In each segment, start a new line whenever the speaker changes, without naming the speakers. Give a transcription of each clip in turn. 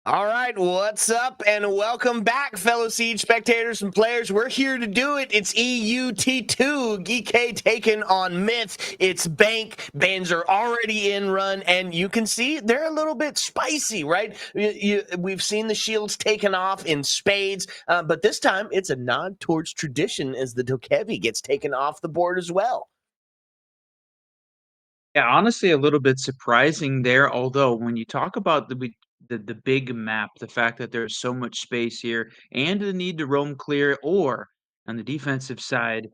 All right, what's up, and welcome back, fellow Siege spectators and players. We're here to do it. It's EUT2, GK taking on Myth. It's Bank. Bans are already in run, and you can see they're a little bit spicy, right? We've seen the shields taken off in spades, but this time it's a nod towards tradition as the Dokevi gets taken off the board as well.
Yeah, honestly, a little bit surprising there. Although when you talk about the big map, the fact that there's so much space here, and the need to roam clear, or on the defensive side,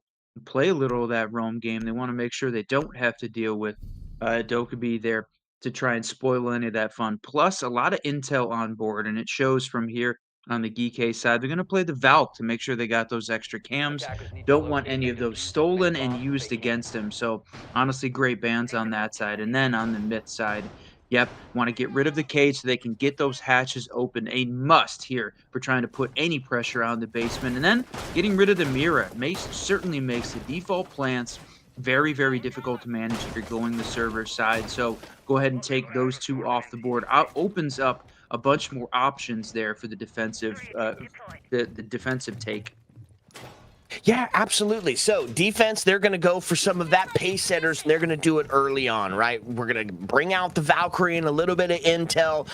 play a little of that roam game. They want to make sure they don't have to deal with Dokkaebi there to try and spoil any of that fun. Plus, a lot of intel on board, and it shows from here on the GK side. They're going to play the Valk to make sure they got those extra cams.
Attackers need to
Don't want
locate
any
and
of those
defuse as many
stolen and
bombs as they
used
can.
against them. So honestly, great bands on that side. And then on the Myth side, yep, want to get rid of the cage so they can get those hatches open. A must here for trying to put any pressure on the basement. And then getting rid of the Mira certainly makes the default plants very, very difficult to manage if you're going the server side. So go ahead and take those two off the board. Opens up a bunch more options there for the the defensive take.
Yeah, absolutely. So defense, they're going to go for some of that pace setters, and they're going to do it early on, right? We're going to bring out the Valkyrie and a little bit of intel,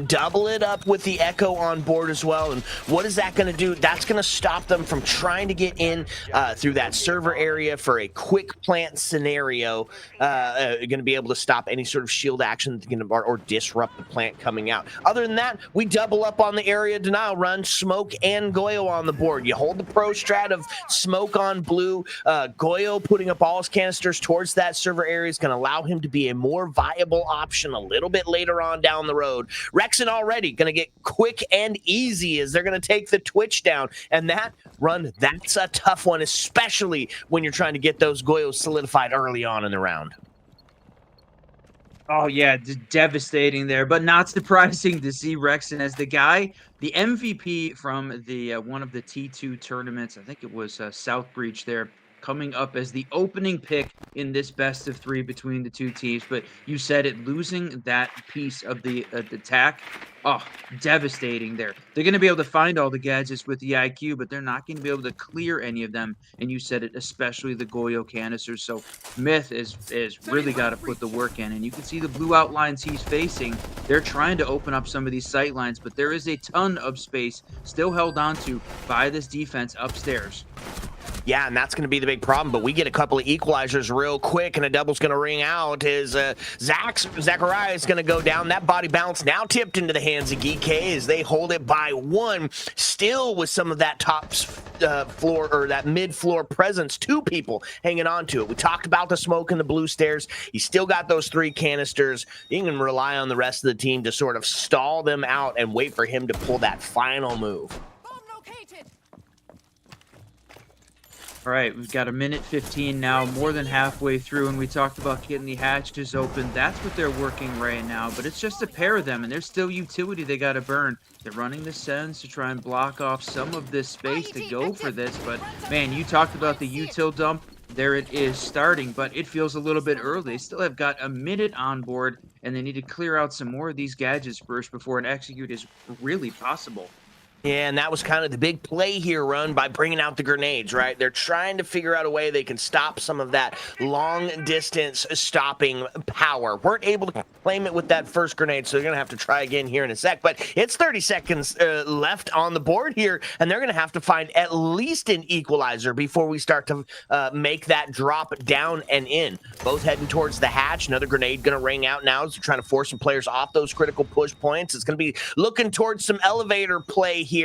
double it up with the Echo on board as well. And what is that going to do? That's going to stop them from trying to get in through that server area for a quick plant scenario. Going to be able to stop any sort of shield action or disrupt the plant coming out. Other than that, we double up on the area denial run, Smoke and Goyo on the board. You hold the pro strat of Smoke on blue. Goyo putting up all his canisters towards that server area is going to allow him to be a more viable option a little bit later on down the road. Rexen already going to get quick and easy as they're going to take the Twitch down. And that run, that's a tough one, especially when you're trying to get those Goyos solidified early on in the round.
Oh yeah, devastating there, but not surprising to see Rexon as the guy, the MVP from the one of the T2 tournaments. I think it was South Breach there, coming up as the opening pick in this best of three between the two teams. But you said it, losing that piece of the attack. Oh, devastating there. They're going to be able to find all the gadgets with the IQ, but they're not going to be able to clear any of them. And you said it, especially the Goyo canisters. So Myth is really got to put the work in, and you can see the blue outlines he's facing. They're trying to open up some of these sight lines, but there is a ton of space still held onto by this defense upstairs.
Yeah, and that's going to be the big problem. But we get a couple of equalizers real quick, and a double's going to ring out. Zachariah is going to go down. That body bounce now tipped into the hands of GK as they hold it by one. Still with some of that top floor or that mid floor presence. Two people hanging on to it. We talked about the Smoke and the blue stairs. He still got those three canisters. You can rely on the rest of the team to sort of stall them out and wait for him to pull that final move.
All right, we've got a minute 15 now, more than halfway through, and we talked about getting the hatches open. That's what they're working right now, but it's just a pair of them, and there's still utility they got to burn. They're running the Sens to try and block off some of this space to go for this, but man, you talked about the util dump. There it is starting, but it feels a little bit early. They still have got a minute on board, and they need to clear out some more of these gadgets first before an execute is really possible.
Yeah, and that was kind of the big play here, Run, by bringing out the grenades, right? They're trying to figure out a way they can stop some of that long-distance stopping power. Weren't able to claim it with that first grenade, so they're going to have to try again here in a sec. But it's 30 seconds left on the board here, and they're going to have to find at least an equalizer before we start to make that drop down and in. Both heading towards the hatch. Another grenade going to ring out now as they're trying to force some players off those critical push points. It's going to be looking towards some elevator play here.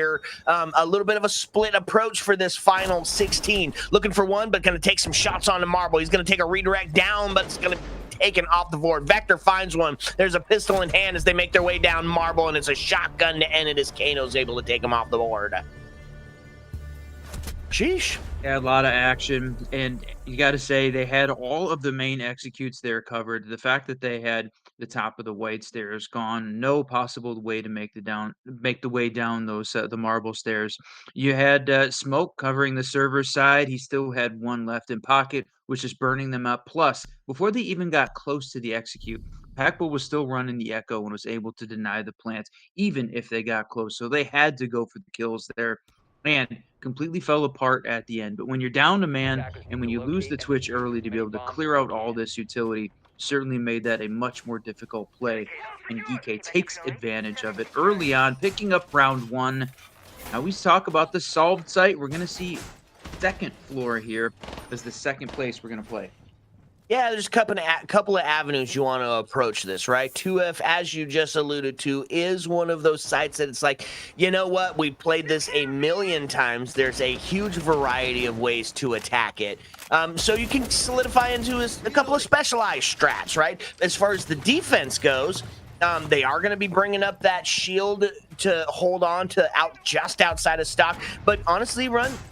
A little bit of a split approach for this final 16. Looking for one, but going to take some shots on the marble. He's going to take a redirect down, but it's going to taken off the board. Vector finds one. There's a pistol in hand as they make their way down marble, and it's a shotgun to end it as Kano's able to take him off the board. Sheesh.
Yeah, a lot of action, and you got to say they had all of the main executes there covered. The fact that they had the top of the white stairs gone, no possible way to make the way down those the marble stairs. You had Smoke covering the server side. He still had one left in pocket, which is burning them up. Plus, before they even got close to the execute, Pac-Bull was still running the Echo and was able to deny the plants, even if they got close. So they had to go for the kills there and completely fell apart at the end. But when you're down a man and when you lose the Twitch early to be able to clear out all this utility, certainly made that a much more difficult play. And Geeky takes advantage of it early on, picking up round one. Now we talk about the solved site. We're going to see second floor here as the second place we're going to play.
Yeah, there's a couple of avenues you want to approach this, right? 2F, as you just alluded to, is one of those sites that it's like, you know what? We've played this a million times. There's a huge variety of ways to attack it. So you can solidify into a couple of specialized strats, right? As far as the defense goes, they are going to be bringing up that shield to hold on to just outside of stock. But honestly,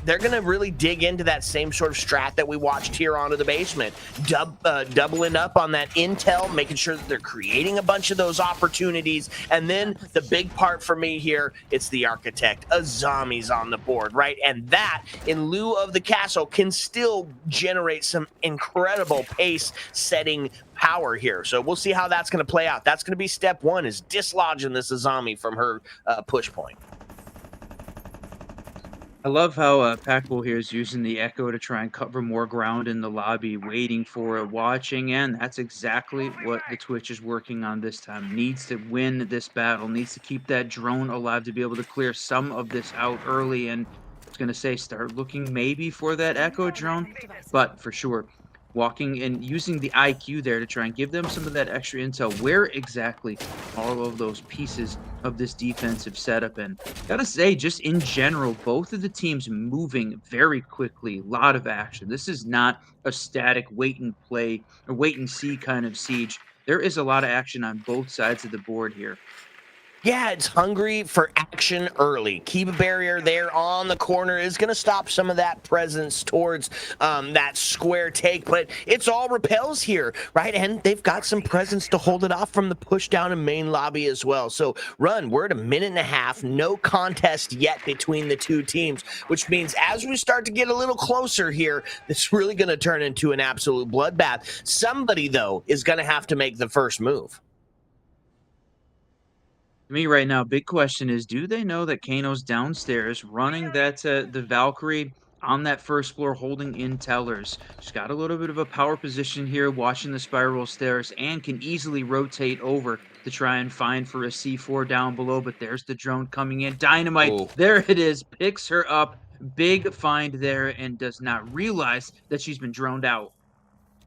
they're going to really dig into that same sort of strat that we watched here onto the basement. Doubling up on that intel, making sure that they're creating a bunch of those opportunities. And then the big part for me here, it's the architect. Azami's on the board, right? And that, in lieu of the castle, can still generate some incredible pace setting power here. So we'll see how that's going to play out. That's going to be step one, is dislodging this Azami from her push point.
I love how Pac-Bull here is using the Echo to try and cover more ground in the lobby, waiting for it, watching, and that's exactly what the Twitch is working on this time. Needs to win this battle, needs to keep that drone alive to be able to clear some of this out early, and I was going to say start looking maybe for that Echo drone, but for sure, walking and using the IQ there to try and give them some of that extra intel where exactly all of those pieces of this defensive setup. And gotta say, just in general, both of the teams moving very quickly, a lot of action. This is not a static wait and play or wait and see kind of siege. There is a lot of action on both sides of the board here.
Yeah, it's hungry for action early. Keep a barrier there on the corner is going to stop some of that presence towards that square take, but it's all repels here, right? And they've got some presence to hold it off from the push down in main lobby as well. So we're at a minute and a half, no contest yet between the two teams, which means as we start to get a little closer here, it's really going to turn into an absolute bloodbath. Somebody, though, is going to have to make the first move.
To me right now, big question is, do they know that Kano's downstairs running that the Valkyrie on that first floor holding in tellers? She's got a little bit of a power position here, watching the spiral stairs, and can easily rotate over to try and find for a C4 down below. But there's the drone coming in. Dynamite,
Ooh.
there it is, picks her up. Big find there and does not realize that she's been droned out.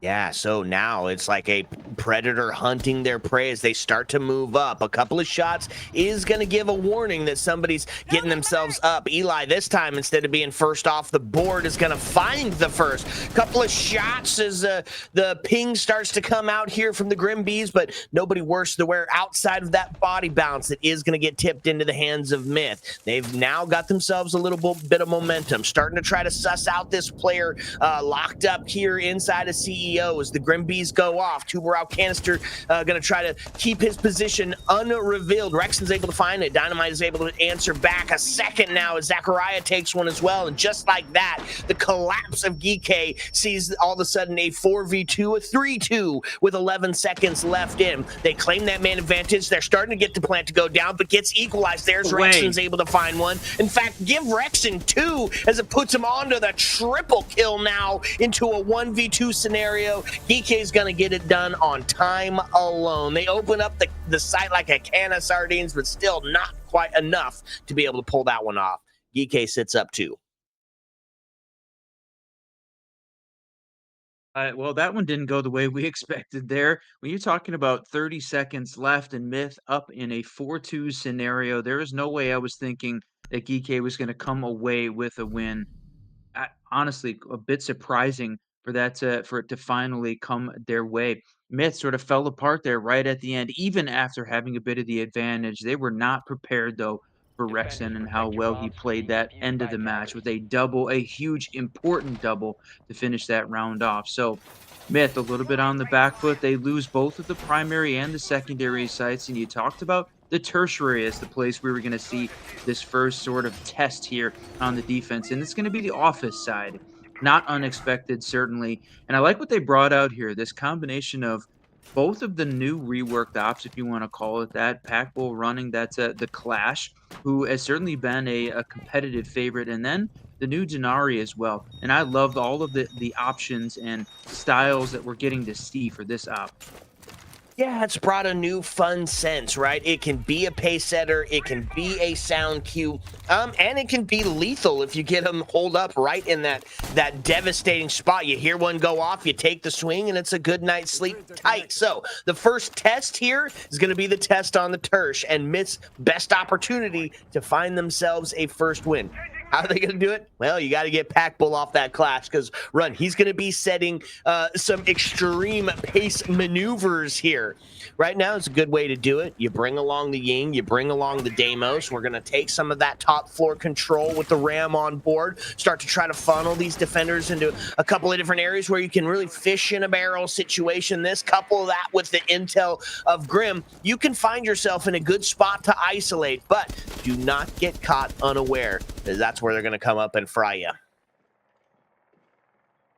Yeah, so now it's like a predator hunting their prey as they start to move up. A couple of shots is going to give a warning that somebody's getting themselves up. Eli, this time, instead of being first off the board, is going to find the first. Couple of shots as the ping starts to come out here from the Grim Bees, but nobody worse to wear outside of that body bounce that is going to get tipped into the hands of Myth. They've now got themselves a little bit of momentum, starting to try to suss out this player locked up here inside of CEO. As the Grim Bees go off, Tuberal Canister going to try to keep his position unrevealed. Rexon's able to find it. Dynamite is able to answer back. A second now as Zachariah takes one as well. And just like that, the collapse of Geeky sees all of a sudden a 4v2, a 3-2 with 11 seconds left in. They claim that man advantage. They're starting to get the plant to go down, but gets equalized. There's Rexon's able to find one. In fact, give Rexon 2 as it puts him onto the triple kill now into a 1v2 scenario. Geeky's going to get it done on time alone. They open up the site like a can of sardines, but still not quite enough to be able to pull that one off. Geeky sits up 2.
Well, that one didn't go the way we expected there. When you're talking about 30 seconds left and Myth up in a 4-2 scenario, there is no way I was thinking that Geeky was going to come away with a win. Honestly, a bit surprising for that for it to finally come their way. Myth sort of fell apart there right at the end, even after having a bit of the advantage. They were not prepared though for Rexon and how well he played that end of the match with a huge important double to finish that round off. So Myth a little bit on the back foot. They lose both of the primary and the secondary sites, and you talked about the tertiary as the place we were going to see this first sort of test here on the defense, and it's going to be the office side. Not unexpected, certainly. And I like what they brought out here, this combination of both of the new reworked ops, if you want to call it that. Pack Bull running that's the Clash, who has certainly been a competitive favorite, and then the new Denari as well. And I love all of the options and styles that we're getting to see for this op.
Yeah, it's brought a new fun sense, right? It can be a pace setter, it can be a sound cue, and it can be lethal if you get them hold up right in that devastating spot. You hear one go off, you take the swing, and it's a good night's sleep tight. So the first test here is going to be the test on the Tersh, and Myth's best opportunity to find themselves a first win. How are they going to do it? Well, you got to get Pack Bull off that Clash because, Run, he's going to be setting some extreme pace maneuvers here. Right now is a good way to do it. You bring along the Ying, you bring along the Deimos. We're going to take some of that top floor control with the Ram on board, start to try to funnel these defenders into a couple of different areas where you can really fish in a barrel situation. This, couple that with the intel of Grim, you can find yourself in a good spot to isolate, but do not get caught unaware, because that's where they're going to come up and fry you.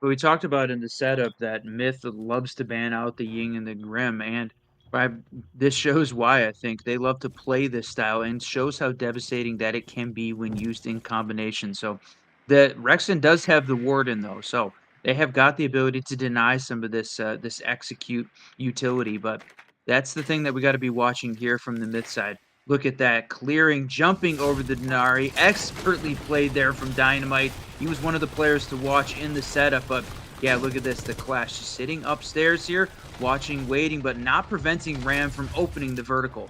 But we talked about in the setup that Myth loves to ban out the Ying and the Grim, and by this shows why. I think they love to play this style and shows how devastating that it can be when used in combination. So the Rexen does have the Warden though, so they have got the ability to deny some of this execute utility. But that's the thing that we got to be watching here from the Myth side. Look at that clearing, jumping over the Denari, expertly played there from Dynamite. He was one of the players to watch in the setup, but yeah, look at this. The Clash sitting upstairs here, watching, waiting, but not preventing Ram from opening the vertical.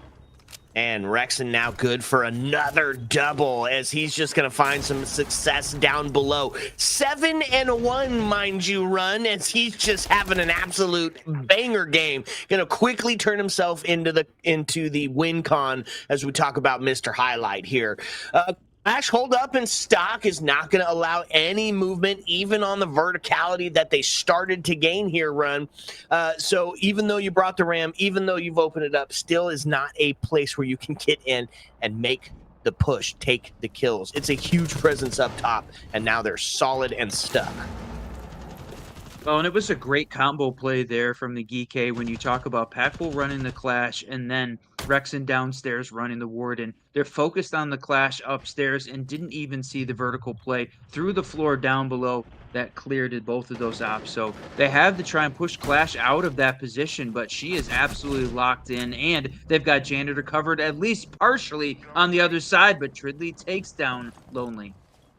And Rexen now good for another double as he's just going to find some success down below. 7-1, mind you, Run, as he's just having an absolute banger game. Going to quickly turn himself into the win con as we talk about Mr. Highlight here. Clash hold up in stock is not going to allow any movement, even on the verticality that they started to gain here, Run. So even though you brought the Ram, even though you've opened it up, still is not a place where you can get in and make the push, take the kills. It's a huge presence up top, and now they're solid and stuck.
Well, and it was a great combo play there from the Geek when you talk about Pack Bull running the Clash and then Rexen downstairs running the Warden. They're focused on the Clash upstairs and didn't even see the vertical play through the floor down below that cleared both of those ops. So they have to try and push Clash out of that position, but she is absolutely locked in, and they've got Janitor covered at least partially on the other side, but Tridley takes down Lonely.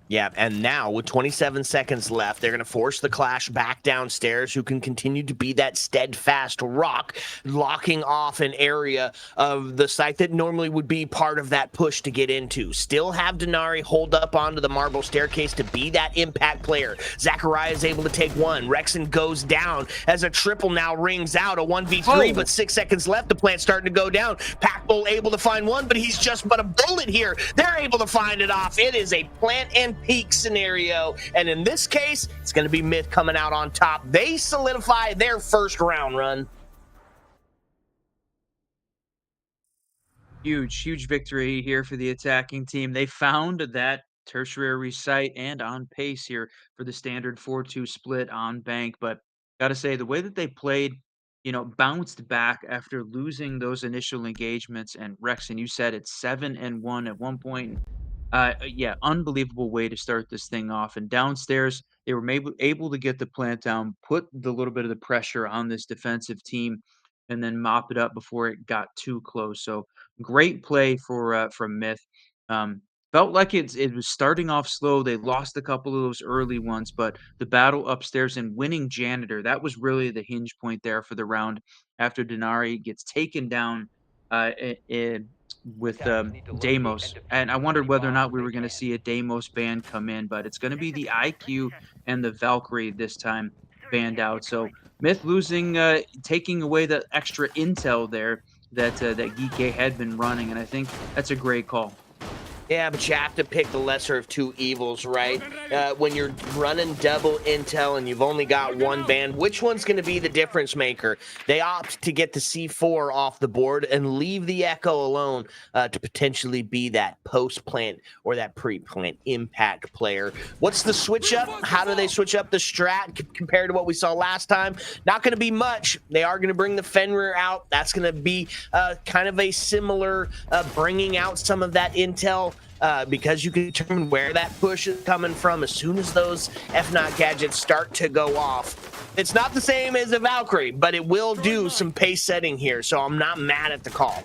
Yeah, and now with 27 seconds left, they're going to force the Clash back downstairs, who can continue to be that steadfast rock, locking off an area of the site that normally would be part of that push to get into. Still have Denari hold up onto the marble staircase to be that impact player. Zachariah is able to take one. Rexen goes down as a triple now rings out, a 1v3, but 6 seconds left. The plant's starting to go down. Pack Bull able to find one, but he's just but a bullet here. They're able to find it off. It is a plant and peak scenario, and in this case it's going to be Myth coming out on top. They solidify their first round, Run.
Huge victory here for the attacking team. They found that tertiary site and on pace here for the standard 4-2 split on bank. But gotta say, the way that they played, bounced back after losing those initial engagements. And Rexen, you said it's 7-1 at one point. Yeah, unbelievable way to start this thing off. And downstairs, they were able to get the plant down, put the little bit of the pressure on this defensive team, and then mop it up before it got too close. So great play for from Myth. Felt like it was starting off slow. They lost a couple of those early ones, but the battle upstairs and winning Janitor, that was really the hinge point there for the round after Denari gets taken down uh, with Deimos, and I wondered whether or not we were going to see a Deimos band come in, but it's going to be the IQ and the Valkyrie this time banned out. So Myth losing, taking away the extra intel there that Geek had been running, and I think that's a great call.
Yeah, but you have to pick the lesser of two evils, right? When you're running double intel and you've only got one band, which one's going to be the difference maker? They opt to get the C4 off the board and leave the Echo alone to potentially be that post-plant or that pre-plant impact player. What's the switch up? How do they switch up the strat compared to what we saw last time? Not going to be much. They are going to bring the Fenrir out. That's going to be kind of a similar bringing out some of that intel. Because you can determine where that push is coming from as soon as those FNOT gadgets start to go off. It's not the same as a Valkyrie, but it will do some pace setting here, so I'm not mad at the call.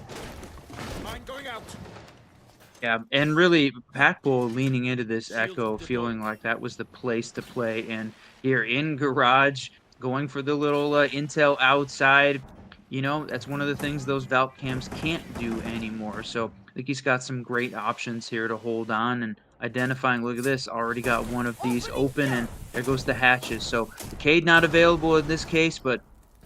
Yeah, and really, Packbull leaning into this Echo, feeling like that was the place to play. And here in Garage, going for the little intel outside, you know, that's one of the things those Valk cams can't do anymore. So I think he's got some great options here to hold on and identifying. Look at this, already got one of these open, and there goes the hatches. So the Cade not available in this case, but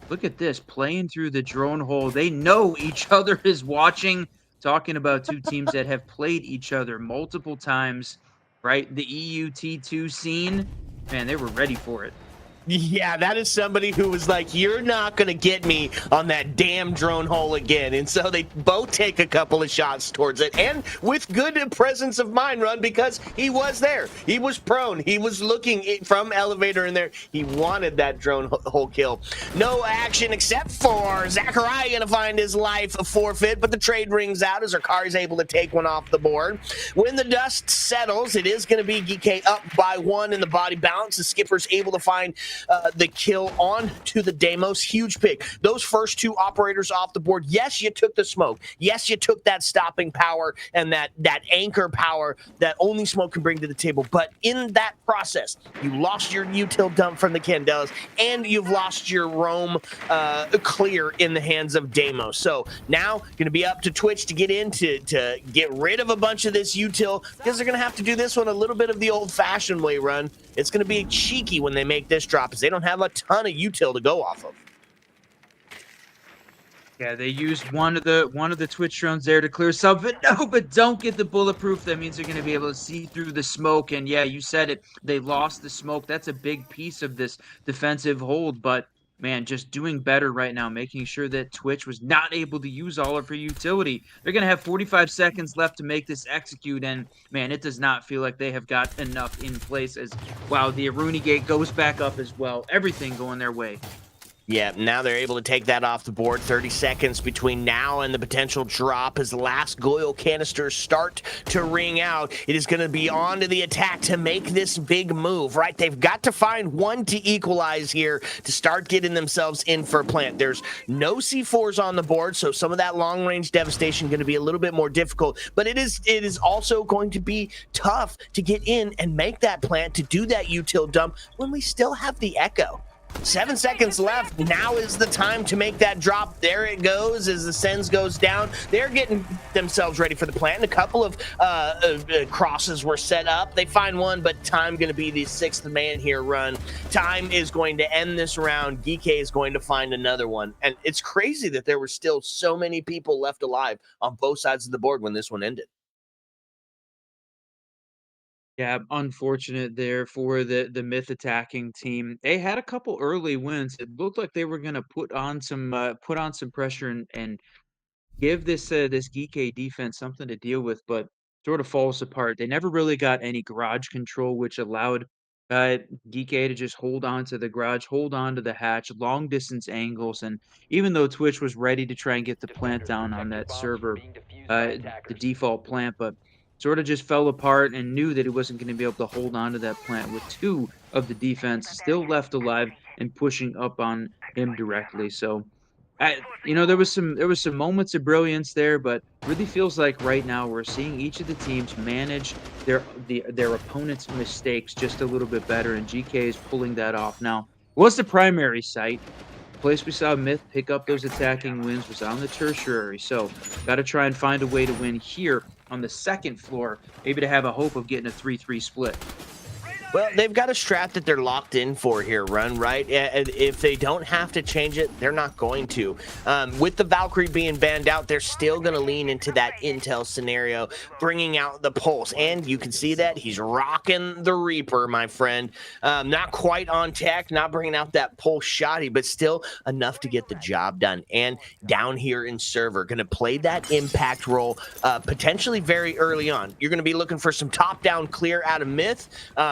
look at this, playing through the drone hole. They know each other is watching. Talking about two teams that have played each other multiple times, right? The EU T2 scene, man, they were ready for it.
Yeah, that is somebody who was like, you're not going to get me on that damn drone hole again. And so they both take a couple of shots towards it, and with good presence of mind, Run, because he was there. He was prone. He was looking from elevator in there. He wanted that drone hole kill. No action except for Zachariah going to find his life a forfeit, but the trade rings out as Akari is able to take one off the board. When the dust settles, it is going to be GK up by one in the body balance. The skipper's able to find the kill on to the Deimos. Huge pick. Those first two operators off the board. Yes, you took the smoke. Yes, you took that stopping power and that anchor power that only smoke can bring to the table. But in that process, you lost your util dump from the Candelas, and you've lost your roam clear in the hands of Deimos. So now going to be up to Twitch to get in to get rid of a bunch of this util, because they're going to have to do this one a little bit of the old-fashioned way, Run. It's going to be cheeky when they make this drop, as they don't have a ton of util to go off of.
Yeah, they used one of the Twitch drones there to clear sub, but no, but don't get the bulletproof. That means they're going to be able to see through the smoke. And yeah, you said it. They lost the smoke. That's a big piece of this defensive hold. But man, just doing better right now, making sure that Twitch was not able to use all of her utility. They're going to have 45 seconds left to make this execute. And man, it does not feel like they have got enough in place. As wow, the Aruni gate goes back up as well. Everything going their way.
Yeah, now they're able to take that off the board. 30 seconds between now and the potential drop as the last Goyle canisters start to ring out. It is going to be on to the attack to make this big move, right? They've got to find one to equalize here to start getting themselves in for plant. There's no C4s on the board, so some of that long-range devastation going to be a little bit more difficult, but it is also going to be tough to get in and make that plant, to do that util dump when we still have the Echo. 7 seconds left. Now is the time to make that drop. There it goes as the Sens goes down. They're getting themselves ready for the plant. And a couple of crosses were set up. They find one, but Time going to be the sixth man here. Run. Time is going to end this round. GK is going to find another one. And it's crazy that there were still so many people left alive on both sides of the board when this one ended.
Yeah, unfortunate there for the myth attacking team. They had a couple early wins. It looked like they were going to put on some pressure and give this Geek defense something to deal with, but sort of falls apart. They never really got any garage control, which allowed Geek to just hold on to the garage, hold on to the hatch, long distance angles, and even though Twitch was ready to try and get the plant down on that server, the default plant, but sort of just fell apart and knew that he wasn't going to be able to hold on to that plant with two of the defense still left alive and pushing up on him directly. So there was some moments of brilliance there, but really feels like right now we're seeing each of the teams manage their opponent's mistakes just a little bit better, and GK is pulling that off. Now, what's the primary site? The place we saw Myth pick up those attacking wins was on the tertiary, so got to try and find a way to win here on the second floor, maybe to have a hope of getting a 3-3 split.
Well, they've got a strat that they're locked in for here, Run, right? And if they don't have to change it, they're not going to. With the Valkyrie being banned out, they're still going to lean into that intel scenario, bringing out the Pulse. And you can see that he's rocking the Reaper, my friend. Not quite on tech, not bringing out that Pulse shotty, but still enough to get the job done. And down here in server, going to play that impact role potentially very early on. You're going to be looking for some top-down clear out of Myth,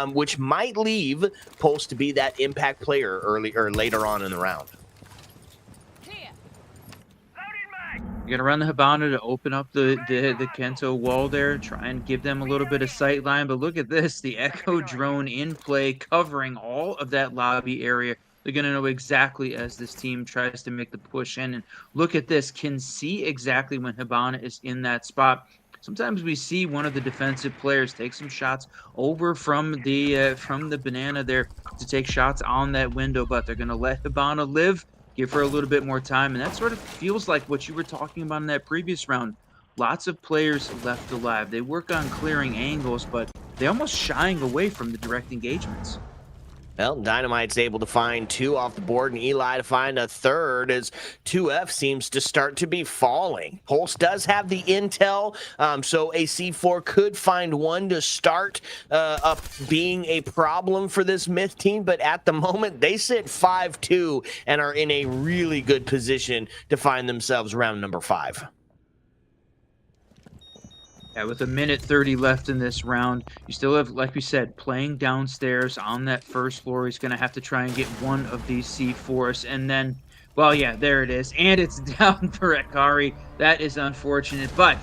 which might leave Pulse to be that impact player early or later on in the round.
You're gonna run the Hibana to open up the Kento wall there, try and give them a little bit of sight line. But look at this, the Echo drone in play, covering all of that lobby area. They're gonna know exactly as this team tries to make the push in. And look at this, can see exactly when Hibana is in that spot. Sometimes we see one of the defensive players take some shots over from the banana there to take shots on that window, but they're going to let Hibana live, give her a little bit more time, and that sort of feels like what you were talking about in that previous round. Lots of players left alive. They work on clearing angles, but they almost shying away from the direct engagements.
Well, Dynamite's able to find 2 off the board, and Eli to find a 3rd as 2F seems to start to be falling. Pulse does have the intel, so a C4 could find 1 to start up being a problem for this Myth team, but at the moment, they sit 5-2 and are in a really good position to find themselves round number 5.
Yeah, with 1:30 left in this round, you still have, like we said, playing downstairs on that first floor. He's going to have to try and get one of these C4s. And then, well, yeah, there it is. And it's down for Akari. That is unfortunate. But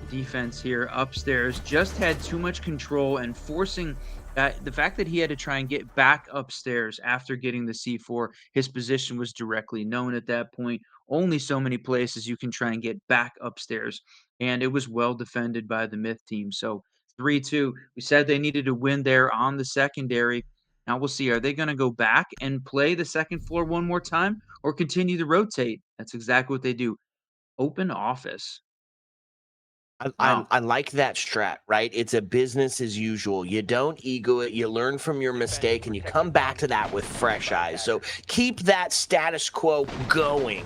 the defense here upstairs just had too much control and forcing the fact that he had to try and get back upstairs after getting the C4. His position was directly known at that point. Only so many places you can try and get back upstairs, and it was well defended by the Myth team. So 3-2. We said they needed to win there on the secondary. Now we'll see. Are they going to go back and play the second floor one more time or continue to rotate? That's exactly what they do. Open office.
I like that strat, right? It's a business as usual. You don't ego it. You learn from your mistake, and you come back to that with fresh eyes. So keep that status quo going,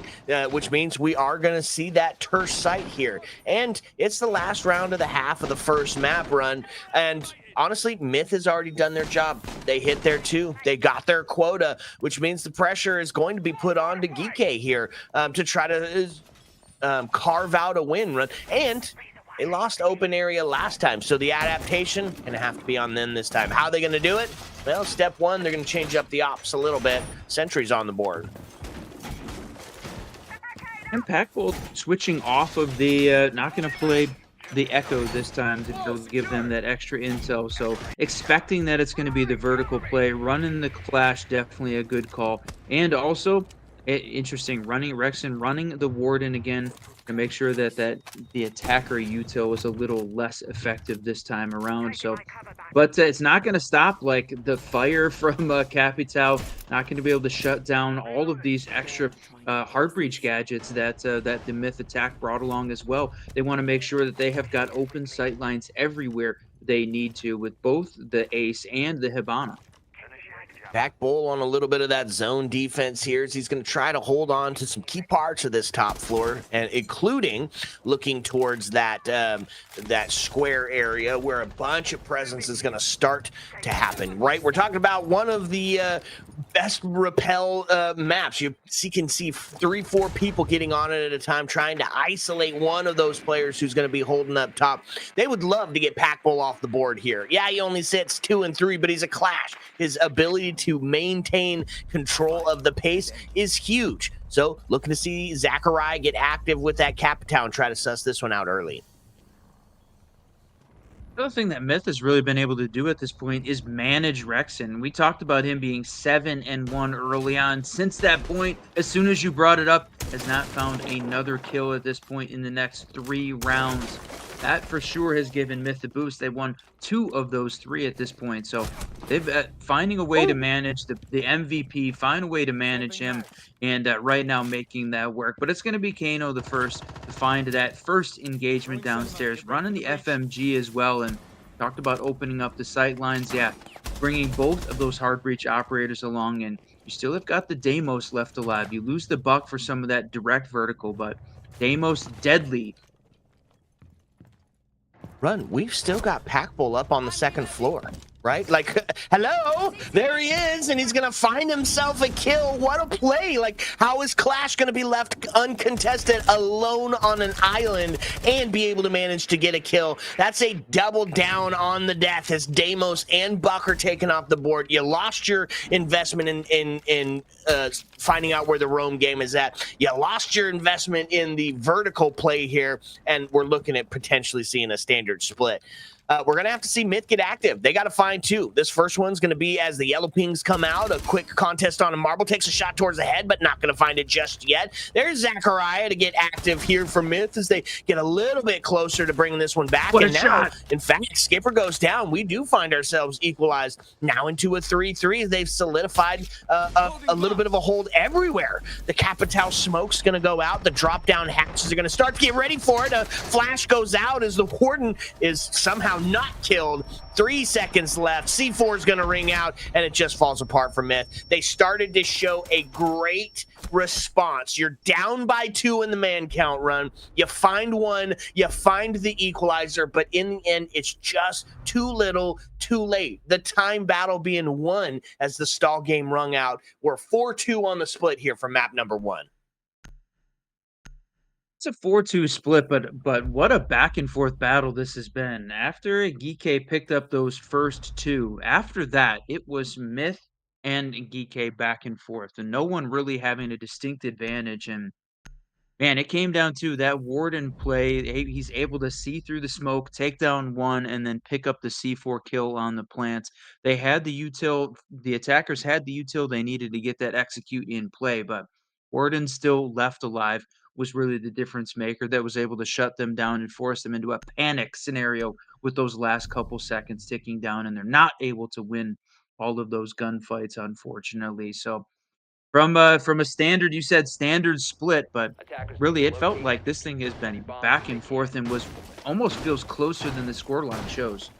which means we are going to see that terse sight here. And it's the last round of the half of the first map run. And honestly, Myth has already done their job. They hit their 2. They got their quota, which means the pressure is going to be put on to Geeky here to try to carve out a win run. And they lost open area last time, so the adaptation going to have to be on them this time. How are they going to do it? Well, step 1, they're going to change up the ops a little bit. Sentry's on the board.
Impact Bolt switching off of the not going to play the Echo this time to give them that extra intel. So expecting that it's going to be the vertical play, running the Clash, definitely a good call. And also, interesting, running Rexen, running the Warden again to make sure that the attacker util was a little less effective this time around. So, but it's not going to stop, like the fire from Capital, not going to be able to shut down all of these extra heart breach gadgets that the Myth attack brought along as well. They want to make sure that they have got open sight lines everywhere they need to with both the Ace and the Hibana.
Back Bull on a little bit of that zone defense here as he's going to try to hold on to some key parts of this top floor, and including looking towards that that square area where a bunch of presence is going to start to happen. Right, we're talking about one of the best rappel maps. You can see 3-4 people getting on it at a time, trying to isolate one of those players who's going to be holding up top. They would love to get Pack Bull off the board here. Yeah, he only sits 2 and 3, but he's a Clash. His ability to maintain control of the pace is huge. So looking to see Zachariah get active with that Capital and try to suss this one out early.
The other thing that Myth has really been able to do at this point is manage Rexen. We talked about him being 7-1 early on. Since that point, as soon as you brought it up, has not found another kill at this point in the next 3 rounds. That for sure has given Myth a boost. They won 2 of those 3 at this point. So they've finding a way to manage the MVP, find a way to manage him, and right now making that work. But it's going to be Kano the first to find that first engagement downstairs, running the FMG as well, and talked about opening up the sight lines. Yeah, bringing both of those hard breach operators along, and you still have got the Deimos left alive. You lose the Buck for some of that direct vertical, but Deimos deadly.
Run, we've still got Packbull up on the second floor, right? Like, hello, there he is, and he's gonna find himself a kill. What a play! Like, how is Clash gonna be left uncontested alone on an island and be able to manage to get a kill? That's a double down on the death as Deimos and Buck are taken off the board. You lost your investment in finding out where the roam game is at. You lost your investment in the vertical play here, and we're looking at potentially seeing a standard split. We're going to have to see Myth get active. They got to find two. This first one's going to be as the yellow pings come out. A quick contest on a marble. Takes a shot towards the head, but not going to find it just yet. There's Zachariah to get active here for Myth as they get a little bit closer to bringing this one back.
What
and
a
now,
shot.
in fact, Skipper goes down. We do find ourselves equalized now into a 3-3. They've solidified a little bit of a hold everywhere. The Capital smoke's going to go out. The drop-down hatches are going to start to get ready for it. A flash goes out as the Warden is somehow not killed. 3 seconds left. C4 is going to ring out, and it just falls apart for Myth. They started to show a great response. You're down by 2 in the man count run. You find one, you find the equalizer, but in the end, it's just too little, too late. The time battle being won as the stall game rung out. We're 4-2 on the split here for map number 1.
It's a 4-2 split, but what a back and forth battle this has been. After Geeky picked up those first 2, after that, it was Myth and Geeky back and forth, and no one really having a distinct advantage. And man, it came down to that Warden play. He's able to see through the smoke, take down one, and then pick up the C4 kill on the plants. They had the util, the attackers had the util they needed to get that execute in play, but Warden still left alive was really the difference maker that was able to shut them down and force them into a panic scenario with those last couple seconds ticking down, and they're not able to win all of those gunfights, unfortunately. So from a standard, you said standard split, but really it felt like this thing has been back and forth and was almost feels closer than the scoreline shows.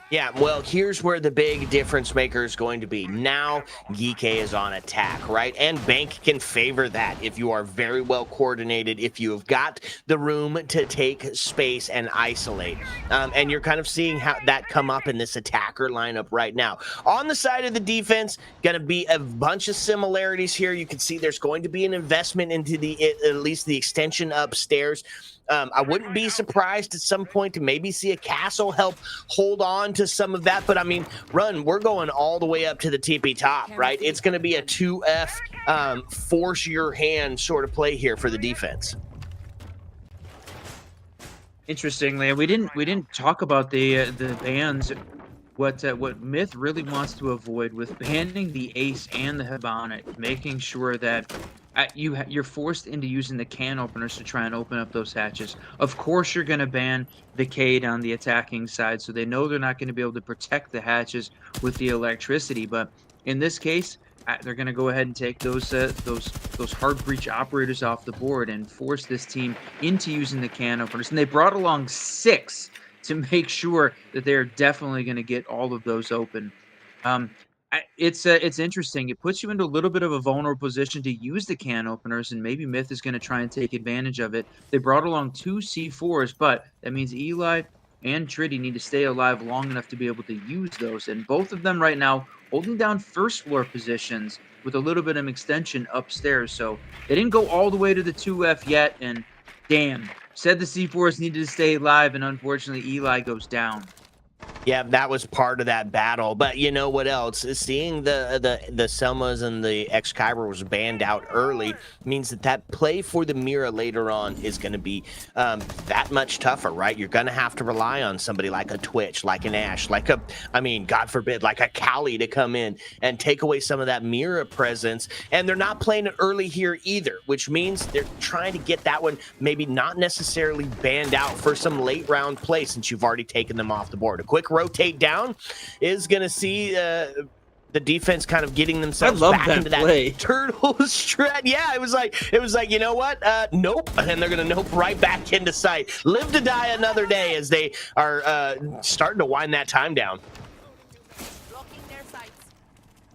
Yeah, well, here's where the big difference maker is going to be. Now, Geeky is on attack, right? And Bank can favor that if you are very well coordinated, if you have got the room to take space and isolate. And you're kind of seeing how that come up in this attacker lineup right now. On the side of the defense, going to be a bunch of similarities here. You can see there's going to be an investment into at least the extension upstairs. I wouldn't be surprised at some point to maybe see a castle help hold on to some of that. But I mean, Run, we're going all the way up to the TP top, right? It's going to be a 2F force your hand sort of play here for the defense.
Interestingly, we didn't talk about the bans. What Myth really wants to avoid with banning the Ace and the Hibana, making sure that you're forced into using the can openers to try and open up those hatches. Of course, you're going to ban the Cade on the attacking side, so they know they're not going to be able to protect the hatches with the electricity. But in this case, they're going to go ahead and take those hard breach operators off the board and force this team into using the can openers. And they brought along 6 to make sure that they're definitely going to get all of those open. It's interesting. It puts you into a little bit of a vulnerable position to use the can openers, and maybe Myth is going to try and take advantage of it. They brought along 2 C4s, but that means Eli and Tritty need to stay alive long enough to be able to use those. And both of them right now holding down first floor positions with a little bit of extension upstairs. So they didn't go all the way to the 2F yet, and damn, said the C4s needed to stay alive, and unfortunately Eli goes down.
Yeah, that was part of that battle. But you know what else? Seeing the Selmas and the Excalibur was banned out early means that play for the Mira later on is going to be that much tougher, right? You're going to have to rely on somebody like a Twitch, like an Ash, like God forbid, like a Kali to come in and take away some of that Mira presence. And they're not playing it early here either, which means they're trying to get that one maybe not necessarily banned out for some late round play since you've already taken them off the board. A quick rotate down is going to see the defense kind of getting themselves back into that turtle strat. Yeah, it was like, you know what? Nope. And they're going to nope right back into sight. Live to die another day as they are starting to wind that time down.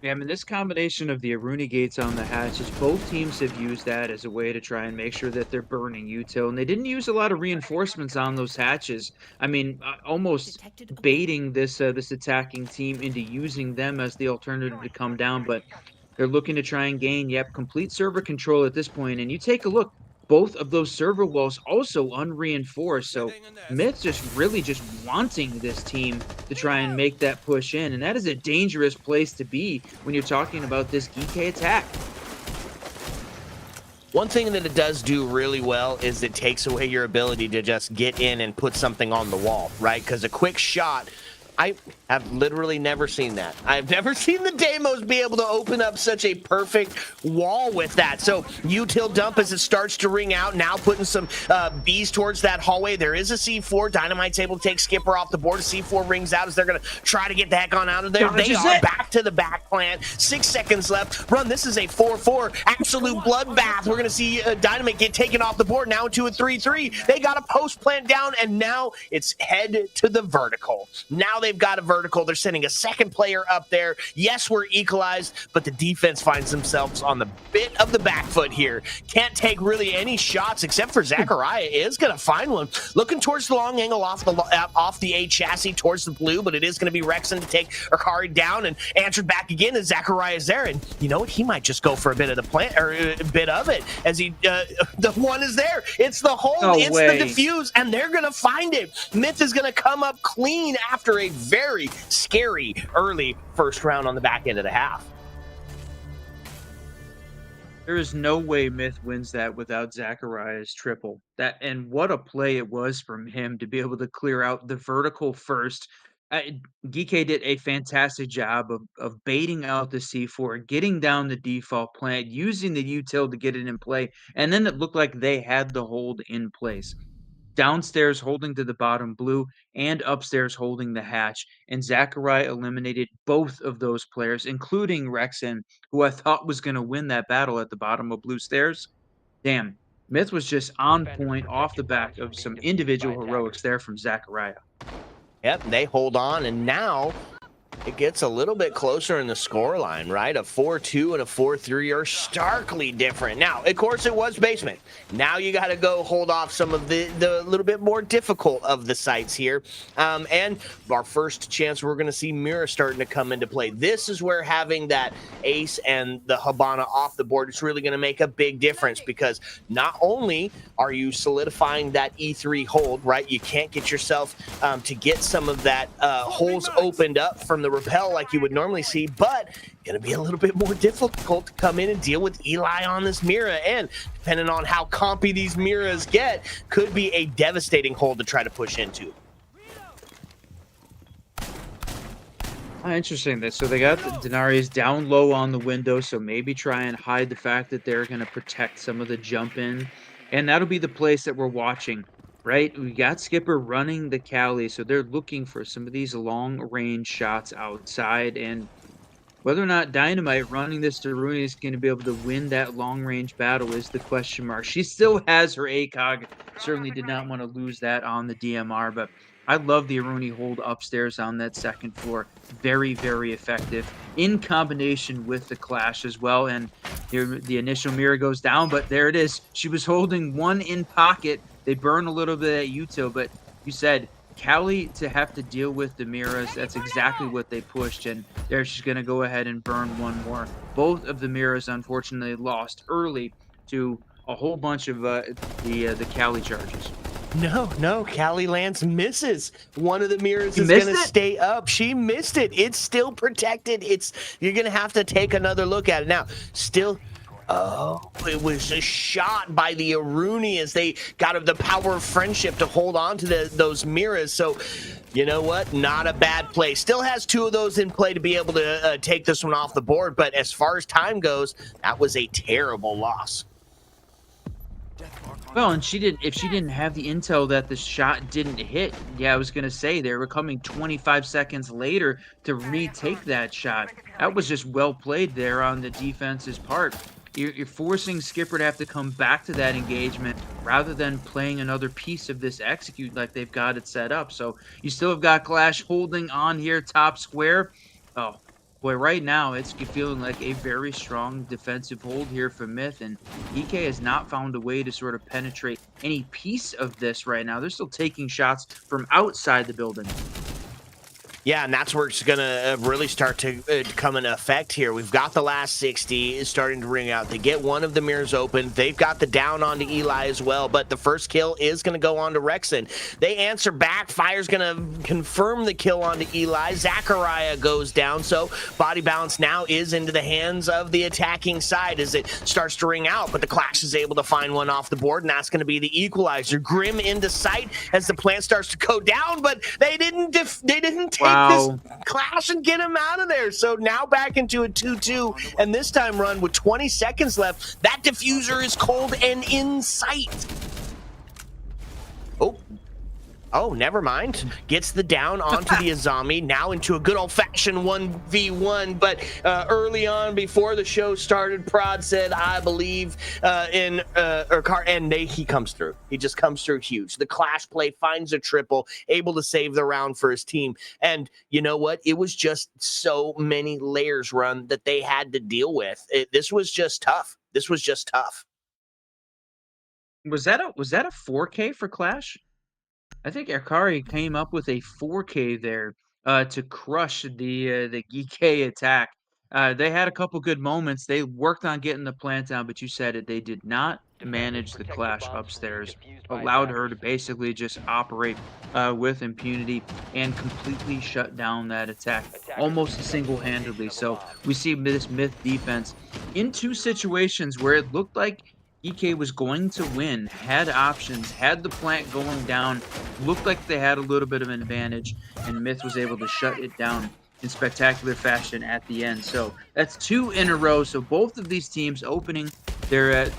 Yeah, I mean, this combination of the Aruni gates on the hatches, both teams have used that as a way to try and make sure that they're burning util, and they didn't use a lot of reinforcements on those hatches. I mean, almost baiting this attacking team into using them as the alternative to come down, but they're looking to try and gain, yep, complete server control at this point. And you take a look, both of those server walls also unreinforced. So Myth just really just wanting this team to try and make that push in. And that is a dangerous place to be when you're talking about this Geekay attack.
One thing that it does do really well is it takes away your ability to just get in and put something on the wall, right? Because a quick shot, I have literally never seen that. I've never seen the Deimos be able to open up such a perfect wall with that. So util dump as it starts to ring out, now putting some bees towards that hallway. There is a C4. Dynamite's able to take Skipper off the board. A C4 rings out as they're going to try to get the heck on out of there. They are back to the back plant. 6 seconds left. Run, this is a 4-4. Absolute bloodbath. We're going to see Dynamite get taken off the board. Now into a 3-3. They got a post plant down, and now it's head to the vertical. Now they've got a vertical. They're sending a second player up there. Yes, we're equalized, but the defense finds themselves on the bit of the back foot here. Can't take really any shots except for Zachariah is going to find one. Looking towards the long angle off the A chassis towards the blue, but it is going to be Rexen to take Akari down and answered back again as Zachariah is there. And you know what? He might just go for a bit of the plant or a bit of it as he the one is there. It's the hold. It's the defuse, and they're going to find it. Myth is going to come up clean after a very scary early first round on the back end of the half.
There is no way Myth wins that without Zachariah's triple. And what a play it was from him to be able to clear out the vertical first. Geekay did a fantastic job of baiting out the C4, getting down the default plant, using the util to get it in play, and then it looked like they had the hold in place. Downstairs holding to the bottom blue and upstairs holding the hatch. And Zachariah eliminated both of those players, including Rexen, who I thought was going to win that battle at the bottom of blue stairs. Damn, Myth was just on point off the back of some individual heroics there from Zachariah.
Yep, they hold on, and now it gets a little bit closer in the scoreline, right? A 4-2 and a 4-3 are starkly different. Now, of course, it was basement. Now you got to go hold off some of the little bit more difficult of the sites here. And our first chance, we're going to see Mira starting to come into play. This is where having that Ace and the Habana off the board is really going to make a big difference, because not only are you solidifying that E3 hold, right? You can't get yourself to get some of that holes opened up from the repel like you would normally see, but going to be a little bit more difficult to come in and deal with Eli on this Mira, and depending on how compy these Miras get, could be a devastating hole to try to push into.
Interesting. So they got the Denarius down low on the window, so maybe try and hide the fact that they're going to protect some of the jump in, and that'll be the place that we're watching. Right, we got Skipper running the Cali, so they're looking for some of these long-range shots outside, and whether or not Dynamite running this to Rooney is going to be able to win that long-range battle is the question mark. She still has her ACOG, certainly did not want to lose that on the DMR, but I love the Aruni hold upstairs on that second floor. Very, very effective in combination with the Clash as well, and the initial Mira goes down, but there it is. She was holding one in pocket. They burn a little bit at util, but you said Cali to have to deal with the Miras. That's exactly what they pushed, and there she's going to go ahead and burn one more. Both of the Miras, unfortunately, lost early to a whole bunch of the Cali charges.
No, Cali Lance misses. One of the Miras is going to stay up. She missed it. It's still protected. You're going to have to take another look at it. Now, still... Oh, it was a shot by the Aruni as they got the power of friendship to hold on to those Miras. So, you know what? Not a bad play. Still has two of those in play to be able to take this one off the board. But as far as time goes, that was a terrible loss.
Well, and if she didn't have the intel that the shot didn't hit, yeah, I was going to say they were coming 25 seconds later to retake that shot. That was just well played there on the defense's part. You're forcing Skipper to have to come back to that engagement rather than playing another piece of this execute like they've got it set up. So you still have got Clash holding on here top square. Oh, Boy, right now it's feeling like a very strong defensive hold here for Myth, and EK has not found a way to sort of penetrate any piece of this right now. They're still taking shots from outside the building.
Yeah, and that's where it's going to really start to come into effect here. We've got the last 60 is starting to ring out. They get one of the mirrors open. They've got the down onto Eli as well, but the first kill is going to go on to Rexen. They answer back. Fire's going to confirm the kill onto Eli. Zachariah goes down, so body balance now is into the hands of the attacking side as it starts to ring out, but the Clash is able to find one off the board, and that's going to be the equalizer. Grim into sight as the plant starts to go down, but they didn't take this Clash and get him out of there. So now back into a 2-2, and this time run with 20 seconds left. That diffuser is cold and in sight. Oh, never mind. Gets the down onto the Azami, now into a good old-fashioned 1v1. But early on, before the show started, Prod said, I believe and he comes through. He just comes through huge. The Clash play finds a triple, able to save the round for his team. And you know what? It was just so many layers run that they had to deal with. This was just tough. This was just tough.
Was that a 4K for Clash? I think Akari came up with a 4K there to crush the GK attack. They had a couple good moments. They worked on getting the plant down, but you said it. They did not manage the Clash upstairs. Allowed her to basically just operate with impunity and completely shut down that attack almost single-handedly. So we see this Myth defense in two situations where it looked like EK was going to win, had options, had the plant going down, looked like they had a little bit of an advantage, and Myth was able to shut it down in spectacular fashion at the end. So that's 2 in a row. So both of these teams opening their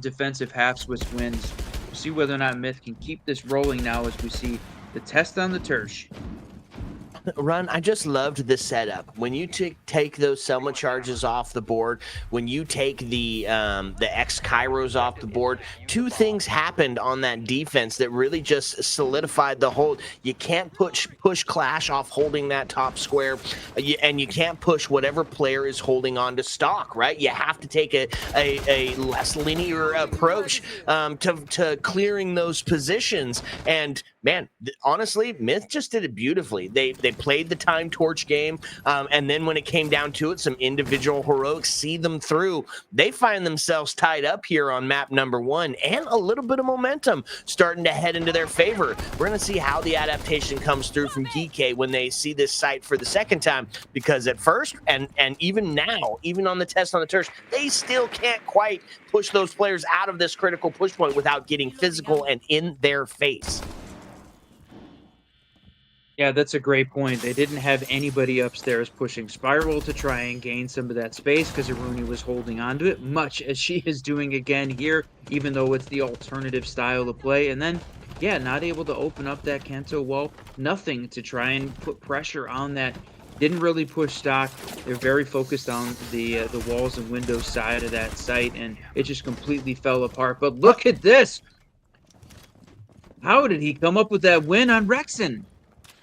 defensive halves with wins. We'll see whether or not Myth can keep this rolling now as we see the test on the Tersh.
Run, I just loved the setup. When you take those Selma charges off the board, when you take the X Kairos off the board, 2 things happened on that defense that really just solidified the hold. You can't push Clash off holding that top square, and you can't push whatever player is holding on to stock, right? You have to take a less linear approach to clearing those positions. And man, honestly, Myth just did it beautifully. They played the time torch game, and then when it came down to it, some individual heroics see them through. They find themselves tied up here on map number 1, and a little bit of momentum starting to head into their favor. We're going to see how the adaptation comes through from GK when they see this site for the second time, because at first, and even now, even on the test on the Tersh, they still can't quite push those players out of this critical push point without getting physical and in their face.
Yeah, that's a great point. They didn't have anybody upstairs pushing Spiral to try and gain some of that space because Aruni was holding on to it, much as she is doing again here, even though it's the alternative style of play. And then, yeah, not able to open up that Kanto wall. Nothing to try and put pressure on that. Didn't really push stock. They're very focused on the walls and windows side of that site, and it just completely fell apart. But look at this! How did he come up with that win on Rexen?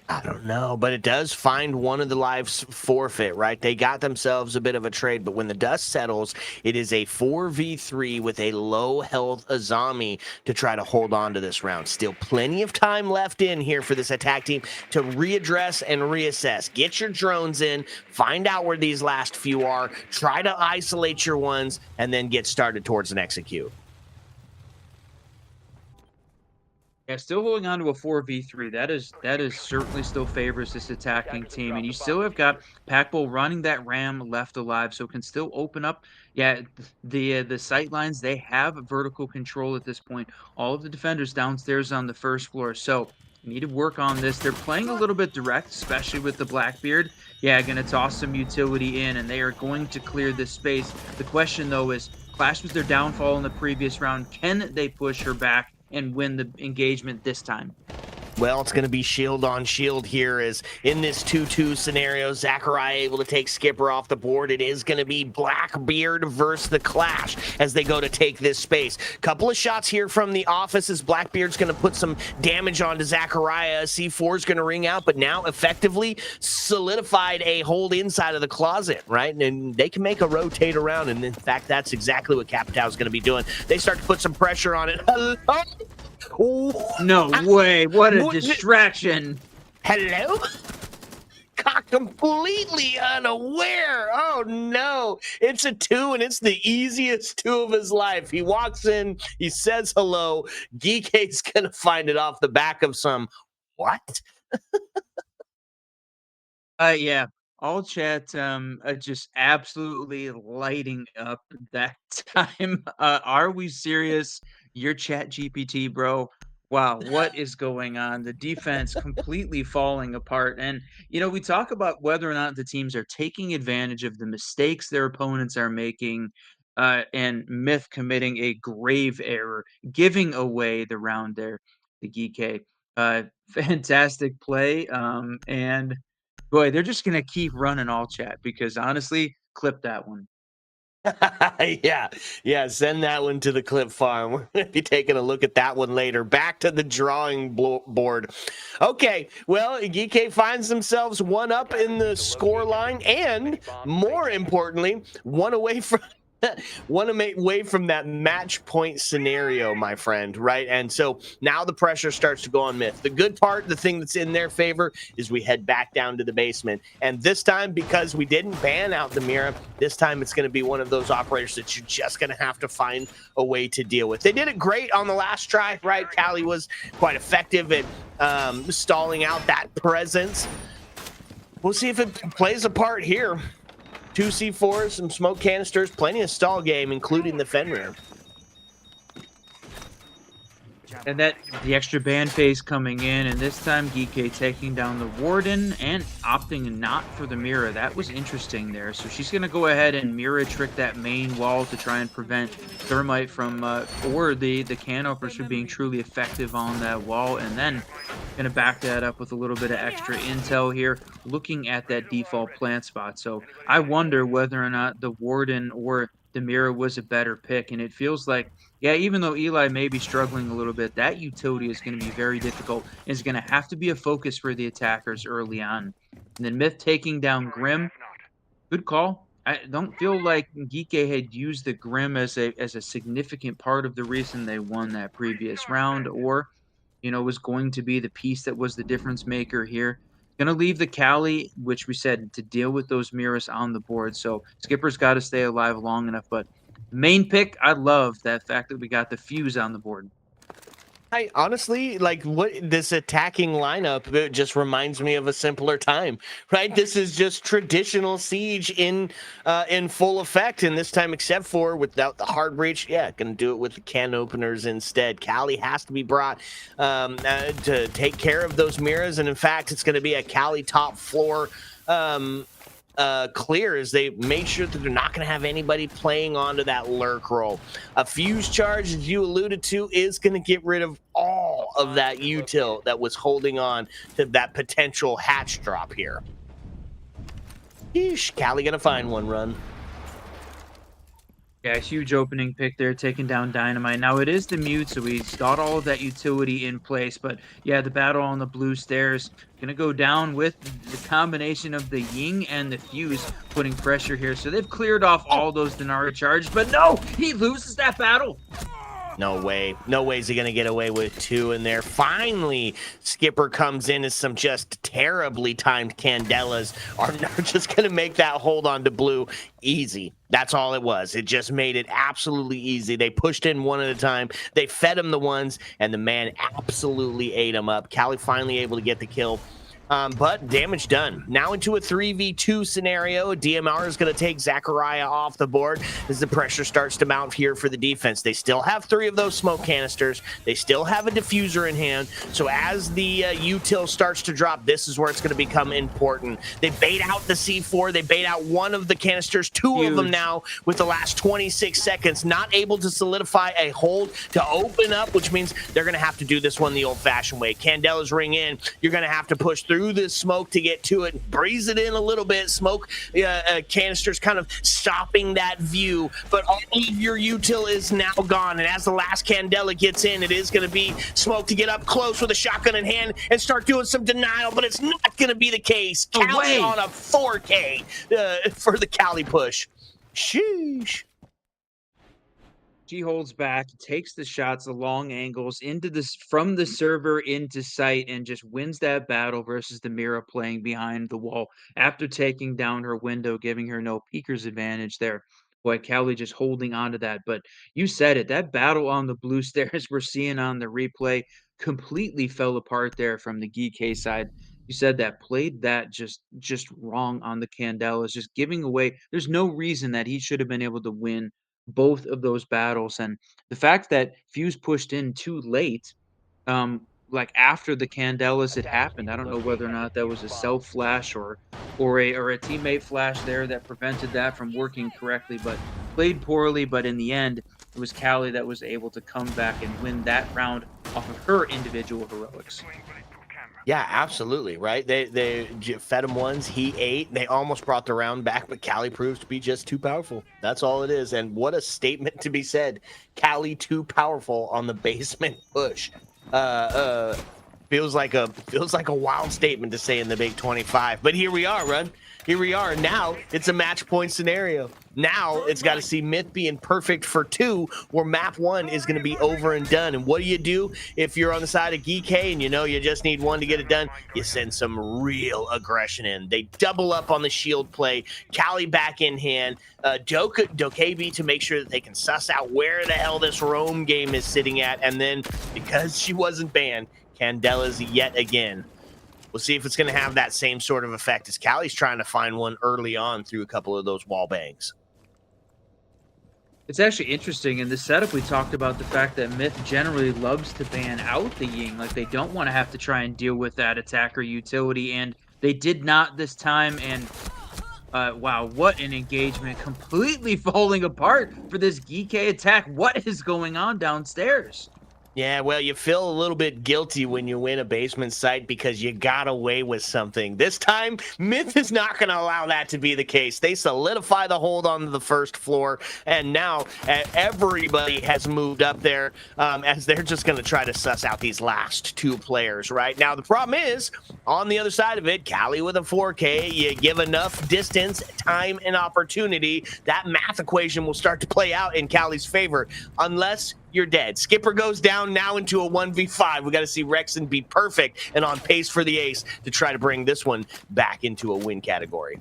I don't know, but it does find one of the lives forfeit, right? They got themselves a bit of a trade, but when the dust settles, it is a 4v3 with a low health Azami to try to hold on to this round. Still plenty of time left in here for this attack team to readdress and reassess. Get your drones in, find out where these last few are, try to isolate your ones, and then get started towards an execute.
Yeah, still holding on to a 4v3. That is certainly still favors this attacking team. And you still have got Packbull running that Ram left alive, so can still open up. Yeah, the sight lines, they have vertical control at this point. All of the defenders downstairs on the first floor. So need to work on this. They're playing a little bit direct, especially with the Blackbeard. Yeah, going to toss some utility in, and they are going to clear this space. The question, though, is Clash was their downfall in the previous round. Can they push her back and win the engagement this time?
Well, it's going to be shield on shield here as in this 2-2 scenario, Zachariah able to take Skipper off the board. It is going to be Blackbeard versus the Clash as they go to take this space. Couple of shots here from the office as Blackbeard's going to put some damage onto Zachariah. C4 is going to ring out, but now effectively solidified a hold inside of the closet, right? And they can make a rotate around, and in fact, that's exactly what Capitao is going to be doing. They start to put some pressure on it. Hello?
No way. What a distraction.
Hello? Caught completely unaware. Oh no. It's a 2 and it's the easiest 2 of his life. He walks in, he says hello. Geek's gonna find it off the back of some what?
Yeah. All chat just absolutely lighting up that time. Are we serious? Your chat GPT, bro. Wow, what is going on? The defense completely falling apart. And we talk about whether or not the teams are taking advantage of the mistakes their opponents are making, and Myth committing a grave error, giving away the round there, the Geek. Fantastic play. And boy, they're just gonna keep running all chat because honestly, clip that one.
Yeah, send that one to the clip farm. We're going to be taking a look at that one later. Back to the drawing board. Okay, well, Geek finds themselves one up in the score line, and more importantly, one away from that match point scenario, my friend, right? And so now the pressure starts to go on Myth. The good part, the thing that's in their favor, is we head back down to the basement. And this time, because we didn't ban out the Mira, this time it's going to be one of those operators that you're just going to have to find a way to deal with. They did it great on the last try, right? Cali was quite effective at stalling out that presence. We'll see if it plays a part here. 2 C4s, some smoke canisters, plenty of stall game, including the Fenrir.
And that the extra band phase coming in, and this time Geek taking down the Warden and opting not for the Mira. That was interesting there. So she's going to go ahead and Mira trick that main wall to try and prevent Thermite from, or the can openers from being truly effective on that wall. And then going to back that up with a little bit of extra intel here, looking at that default plant spot. So I wonder whether or not the Warden or the Mira was a better pick. And it feels like, yeah, even though Eli may be struggling a little bit, that utility is going to be very difficult and is going to have to be a focus for the attackers early on. And then Myth taking down Grim. Good call. I don't feel like Geek had used the Grim as a significant part of the reason they won that previous round, or, was going to be the piece that was the difference maker here. Going to leave the Cali, which we said, to deal with those mirrors on the board. So Skipper's got to stay alive long enough, but main pick, I love that fact that we got the fuse on the board.
I honestly, like, what this attacking lineup, it just reminds me of a simpler time, right? This is just traditional Siege in full effect, and this time, except for without the hard breach, yeah, gonna do it with the can openers instead. Cali has to be brought to take care of those mirrors, and in fact, it's gonna be a Cali top floor clear as they make sure that they're not going to have anybody playing onto that lurk roll. A fuse charge, as you alluded to, is going to get rid of all of that util that was holding on to that potential hatch drop here. Yeesh, Cali going to find one run.
Yeah, huge opening pick there, taking down Dynamite. Now, it is the mute, so he's got all of that utility in place. But, yeah, the battle on the blue stairs going to go down with the combination of the Ying and the Fuse putting pressure here. So they've cleared off all those Denari charges. But, no, he loses that battle.
No way. No way is he going to get away with 2 in there. Finally, Skipper comes in as some just terribly timed Candelas are just going to make that hold on to blue easy. That's all it was. It just made it absolutely easy. They pushed in one at a time. They fed him the ones, and the man absolutely ate him up. Cali finally able to get the kill. But damage done. Now into a 3v2 scenario. DMR is going to take Zachariah off the board as the pressure starts to mount here for the defense. They still have 3 of those smoke canisters. They still have a diffuser in hand. So as the util starts to drop, this is where it's going to become important. They bait out the C4. They bait out one of the canisters, 2 of them now with the last 26 seconds. Not able to solidify a hold to open up, which means they're going to have to do this one the old-fashioned way. Candela's ring in. You're going to have to push through this smoke to get to it, breeze it in a little bit. Smoke canisters kind of stopping that view, but all of your util is now gone. And as the last Candela gets in, it is going to be Smoke to get up close with a shotgun in hand and start doing some denial, but it's not going to be the case. Cali on a 4K for the Cali push. Sheesh.
She holds back, takes the shots, the long angles into this from the server into sight, and just wins that battle versus the Mira playing behind the wall after taking down her window, giving her no peeker's advantage there. Boy, Cali just holding on to that. But you said it, that battle on the blue stairs we're seeing on the replay completely fell apart there from the GK side. You said that played that just wrong on the Candelas, just giving away. There's no reason that he should have been able to win both of those battles. And the fact that Fuse pushed in too late, like after the Candelas had happened, I don't know whether or not that was a self flash or a teammate flash there that prevented that from working correctly, but played poorly. But in the end, it was Cali that was able to come back and win that round off of her individual heroics.
Yeah, absolutely, right? They fed him ones, he ate. They almost brought the round back, but Cali proves to be just too powerful. That's all it is. And what a statement to be said. Cali too powerful on the basement push. Feels like a wild statement to say in the Big 25. But here we are, Run. Here we are. Now it's a match point scenario. Now it's got to see Myth being perfect for 2, where map 1 is going to be over and done. And what do if you're on the side of GK and you know you just need 1 to get it done? You send some real aggression in. They double up on the shield play. Cali back in hand. Dokebi to make sure that they can suss out where the hell this roam game is sitting at. And then because she wasn't banned, Candela's yet again. We'll see if it's going to have that same sort of effect as Cali's trying to find one early on through a couple of those wall bangs.
It's actually interesting. In the setup, we talked about the fact that Myth generally loves to ban out the Ying. Like, they don't want to have to try and deal with that attacker utility, and they did not this time. And wow, what an engagement. Completely falling apart for this GK attack. What is going on downstairs?
Yeah, well, you feel a little bit guilty when you win a basement site because you got away with something. This time, Myth is not going to allow that to be the case. They solidify the hold on the first floor, and now everybody has moved up there as they're just going to try to suss out these last 2 players, right? Now, the problem is, on the other side of it, Cali with a 4K, you give enough distance, time, and opportunity, that math equation will start to play out in Cali's favor, unless you're dead. Skipper goes down now into a 1v5. We got to see Rexen be perfect and on pace for the ace to try to bring this one back into a win category.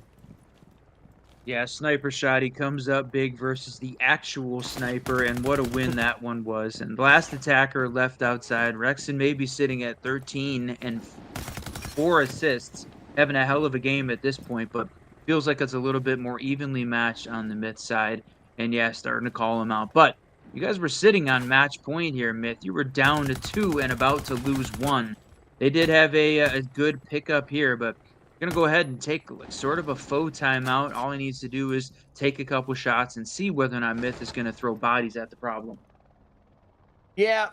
Yeah, sniper shot. He comes up big versus the actual sniper, and what a win that one was. And last attacker left outside. Rexen may be sitting at 13 and 4 assists, having a hell of a game at this point, but feels like it's a little bit more evenly matched on the Myth side. And yeah, starting to call him out. But you guys were sitting on match point here, Myth. You were down to 2 and about to lose 1. They did have a good pickup here, but I'm going to go ahead and take like, sort of a faux timeout. All he needs to do is take a couple shots and see whether or not Myth is going to throw bodies at the problem.
Yeah,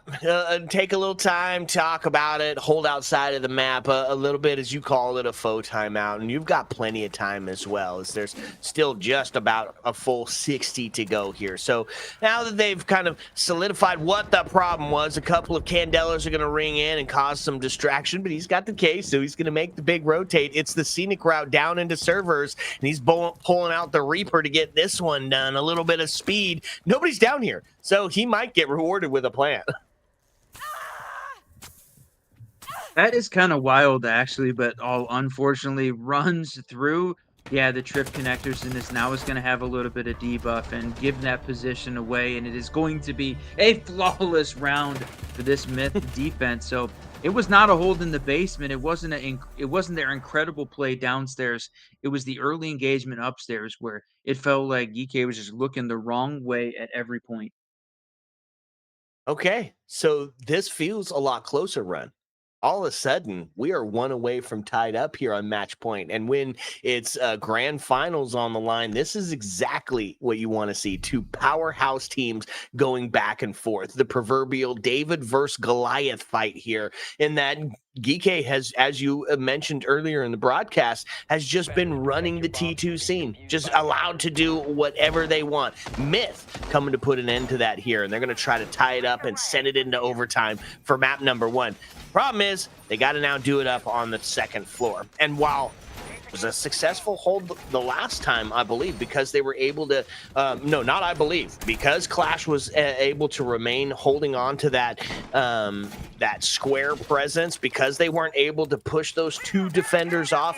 take a little time, talk about it, hold outside of the map a little bit, as you call it, a faux timeout. And you've got plenty of time as well, as there's still just about a full 60 to go here. So now that they've kind of solidified what the problem was, a couple of Candelas are going to ring in and cause some distraction, but he's got the case, so he's going to make the big rotate. It's the scenic route down into servers, and he's pulling out the Reaper to get this one done. A little bit of speed. Nobody's down here, so he might get rewarded with a plant.
That is kind of wild, actually, but all unfortunately runs through. Yeah, the trip connectors in this now is going to have a little bit of debuff and give that position away, and it is going to be a flawless round for this Myth defense. So It was not a hold in the basement. It wasn't their incredible play downstairs. It was the early engagement upstairs where it felt like GK was just looking the wrong way at every point.
Okay, so this feels a lot closer, Run. All of a sudden, we are one away from tied up here on match point. And when it's grand finals on the line, this is exactly what you want to see. Two powerhouse teams going back and forth. The proverbial David versus Goliath fight here. In that Geeke has, as you mentioned earlier in the broadcast, has just been running the T2 scene, just allowed to do whatever they want. Myth coming to put an end to that here, and they're going to try to tie it up and send it into overtime for map number 1. Problem is, they got to now do it up on the second floor. And while it was a successful hold the last time, I believe, because they were able to, no, not I believe, because Clash was able to remain holding on to that that square presence, because they weren't able to push those two defenders off.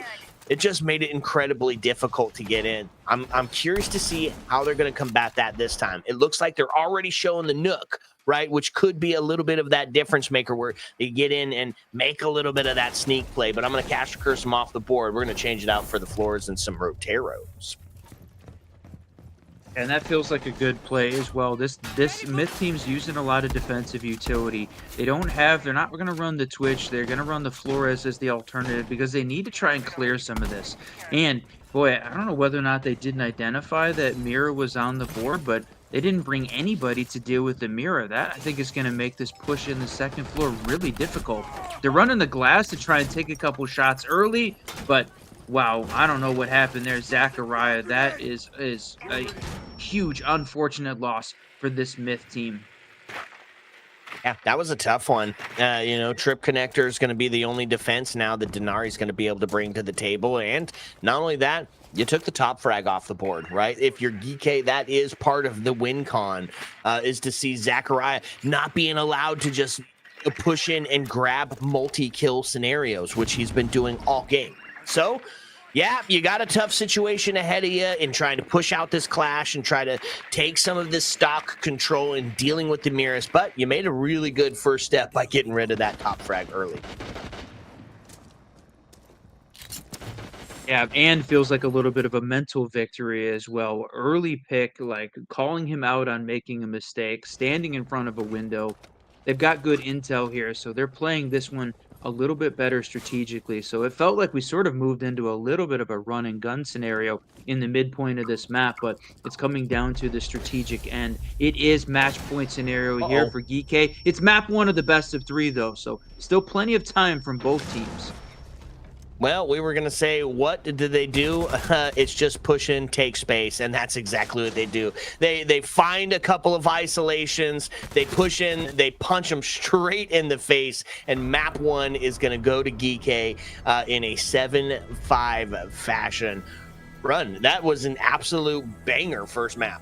It just made it incredibly difficult to get in. I'm curious to see how they're going to combat that this time. It looks like they're already showing the Nook, right? Which could be a little bit of that difference maker where they get in and make a little bit of that sneak play. But I'm going to Caster Curse them off the board. We're going to change it out for the floors and some Roteros.
And that feels like a good play as well. This Myth team's using a lot of defensive utility. They're not going to run the Twitch. They're going to run the Flores as the alternative because they need to try and clear some of this. And boy, I don't know whether or not they didn't identify that Mira was on the board, but they didn't bring anybody to deal with the Mira. That, I think, is going to make this push in the second floor really difficult. They're running the glass to try and take a couple shots early, but wow, I don't know what happened there, Zachariah. That is a huge, unfortunate loss for this Myth team.
Yeah, that was a tough one. Trip Connector is going to be the only defense now that Denari is going to be able to bring to the table. And not only that, you took the top frag off the board, right? If you're Geeke, that is part of the win con, is to see Zachariah not being allowed to just push in and grab multi-kill scenarios, which he's been doing all game. So, yeah, you got a tough situation ahead of you in trying to push out this Clash and try to take some of this stock control in dealing with the Miras, but you made a really good first step by getting rid of that top frag early.
Yeah, and feels like a little bit of a mental victory as well. Early pick, like calling him out on making a mistake, standing in front of a window. They've got good intel here, so they're playing this one a little bit better strategically. So it felt like we sort of moved into a little bit of a run and gun scenario in the midpoint of this map, but it's coming down to the strategic end. It is match point scenario here for Geeke. It's map 1 of the best of 3 though, so still plenty of time from both teams.
Well, we were going to say, what did they do? It's just push in, take space, and that's exactly what they do. They find a couple of isolations, they push in, they punch them straight in the face, and map 1 is going to go to Geeke in a 7-5 fashion. Run. That was an absolute banger first map.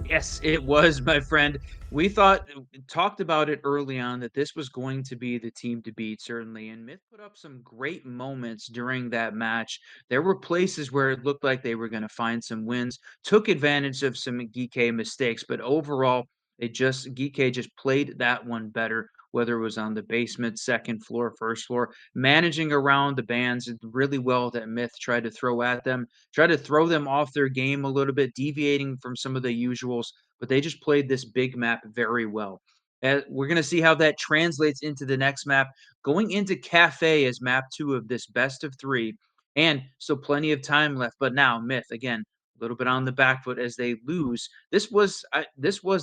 Yes, it was, my friend. We talked about it early on that this was going to be the team to beat, certainly. And Myth put up some great moments during that match. There were places where it looked like they were going to find some wins, took advantage of some Geeke mistakes, but overall, Geeke just played that one better, whether it was on the basement, second floor, first floor, managing around the bands really well that Myth tried to throw at them, try to throw them off their game a little bit, deviating from some of the usuals, but they just played this big map very well. We're going to see how that translates into the next map, going into Cafe as map 2 of this best of 3, and still plenty of time left. But now Myth again, a little bit on the back foot as they lose. This was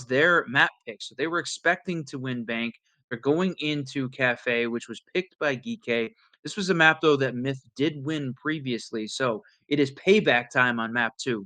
their map pick, so they were expecting to win Bank. They're going into Cafe, which was picked by Geeke. This was a map though that Myth did win previously, so it is payback time on map 2.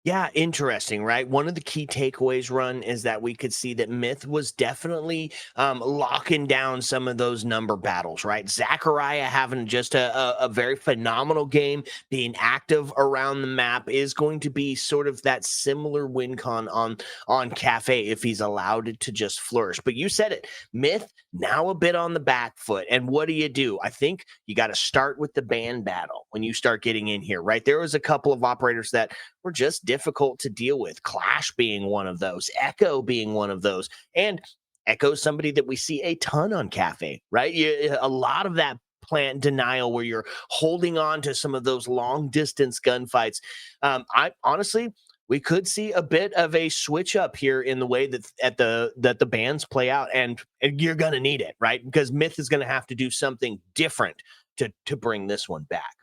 Yeah, interesting, right? One of the key takeaways, Run, is that we could see that Myth was definitely locking down some of those number battles, right? Zachariah having just a very phenomenal game, being active around the map is going to be sort of that similar win con on Cafe if he's allowed it to just flourish. But you said it, Myth now a bit on the back foot. And what do? I think you got to start with the band battle when you start getting in here, right? There was a couple of operators that were just difficult to deal with. Clash being one of those, Echo being one of those. And Echo somebody that we see a ton on Cafe, right? A lot of that plant denial where you're holding on to some of those long distance gunfights. I honestly, we could see a bit of a switch up here in the way that the bans play out, and you're gonna need it, right? Because Myth is gonna have to do something different to bring this one back.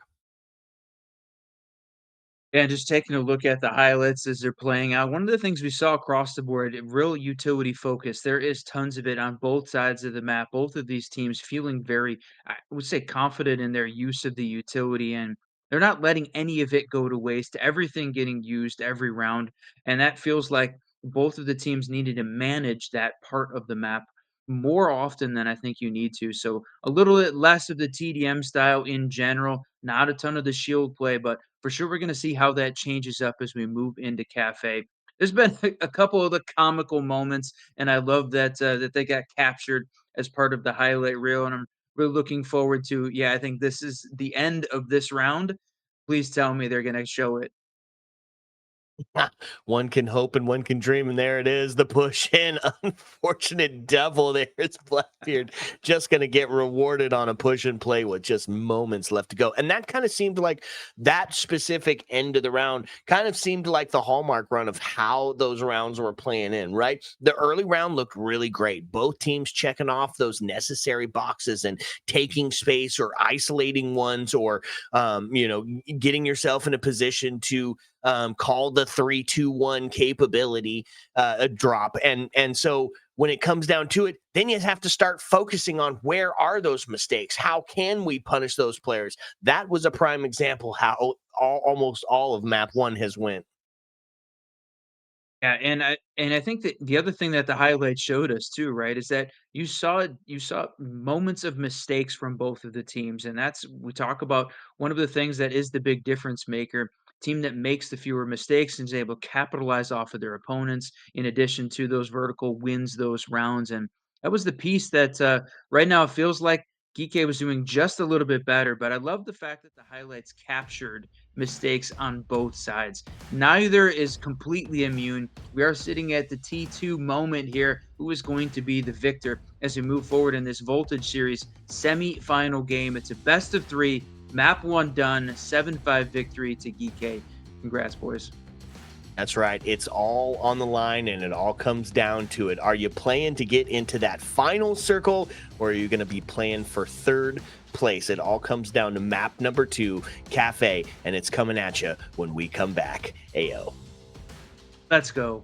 And just taking a look at the highlights as they're playing out, one of the things we saw across the board, real utility focus. There is tons of it on both sides of the map. Both of these teams feeling very, I would say, confident in their use of the utility, and they're not letting any of it go to waste. Everything getting used every round, and that feels like both of the teams needed to manage that part of the map more often than I think you need to. So a little bit less of the TDM style in general, not a ton of the shield play, but for sure we're going to see how that changes up as we move into Cafe. There's been a couple of the comical moments, and I love that they got captured as part of the highlight reel, and I'm really looking forward to. Yeah, I think this is the end of this round. Please tell me they're going to show it.
One can hope and one can dream, and there it is, the push in. Unfortunate devil. There's Blackbeard just going to get rewarded on a push and play with just moments left to go. And that kind of seemed like that specific end of the round kind of seemed like the hallmark run of how those rounds were playing in, right? The early round looked really great. Both teams checking off those necessary boxes and taking space or isolating ones, or getting yourself in a position to call the 3-2-1 capability a drop. And so when it comes down to it, then you have to start focusing on where are those mistakes? How can we punish those players? That was a prime example how almost all of map one has went.
Yeah, and I think that the other thing that the highlights showed us too, right, is that you saw moments of mistakes from both of the teams, and that's we talk about one of the things that is the big difference maker. Team that makes the fewer mistakes and is able to capitalize off of their opponents, in addition to those vertical wins those rounds, and that was the piece that right now it feels like Geeky was doing just a little bit better. But I love the fact that the highlights captured mistakes on both sides. Neither is completely immune. We are sitting at the T2 moment here. Who is going to be the victor as we move forward in this Voltage Series semi-final game? It's a best of three. Map one done. 7-5 victory to Geeky. Congrats, boys.
That's right. It's all on the line, and it all comes down to it. Are you playing to get into that final circle, or are you going to be playing for third place? It all comes down to map number 2, Cafe, and it's coming at you when we come back. Ayo.
Let's go.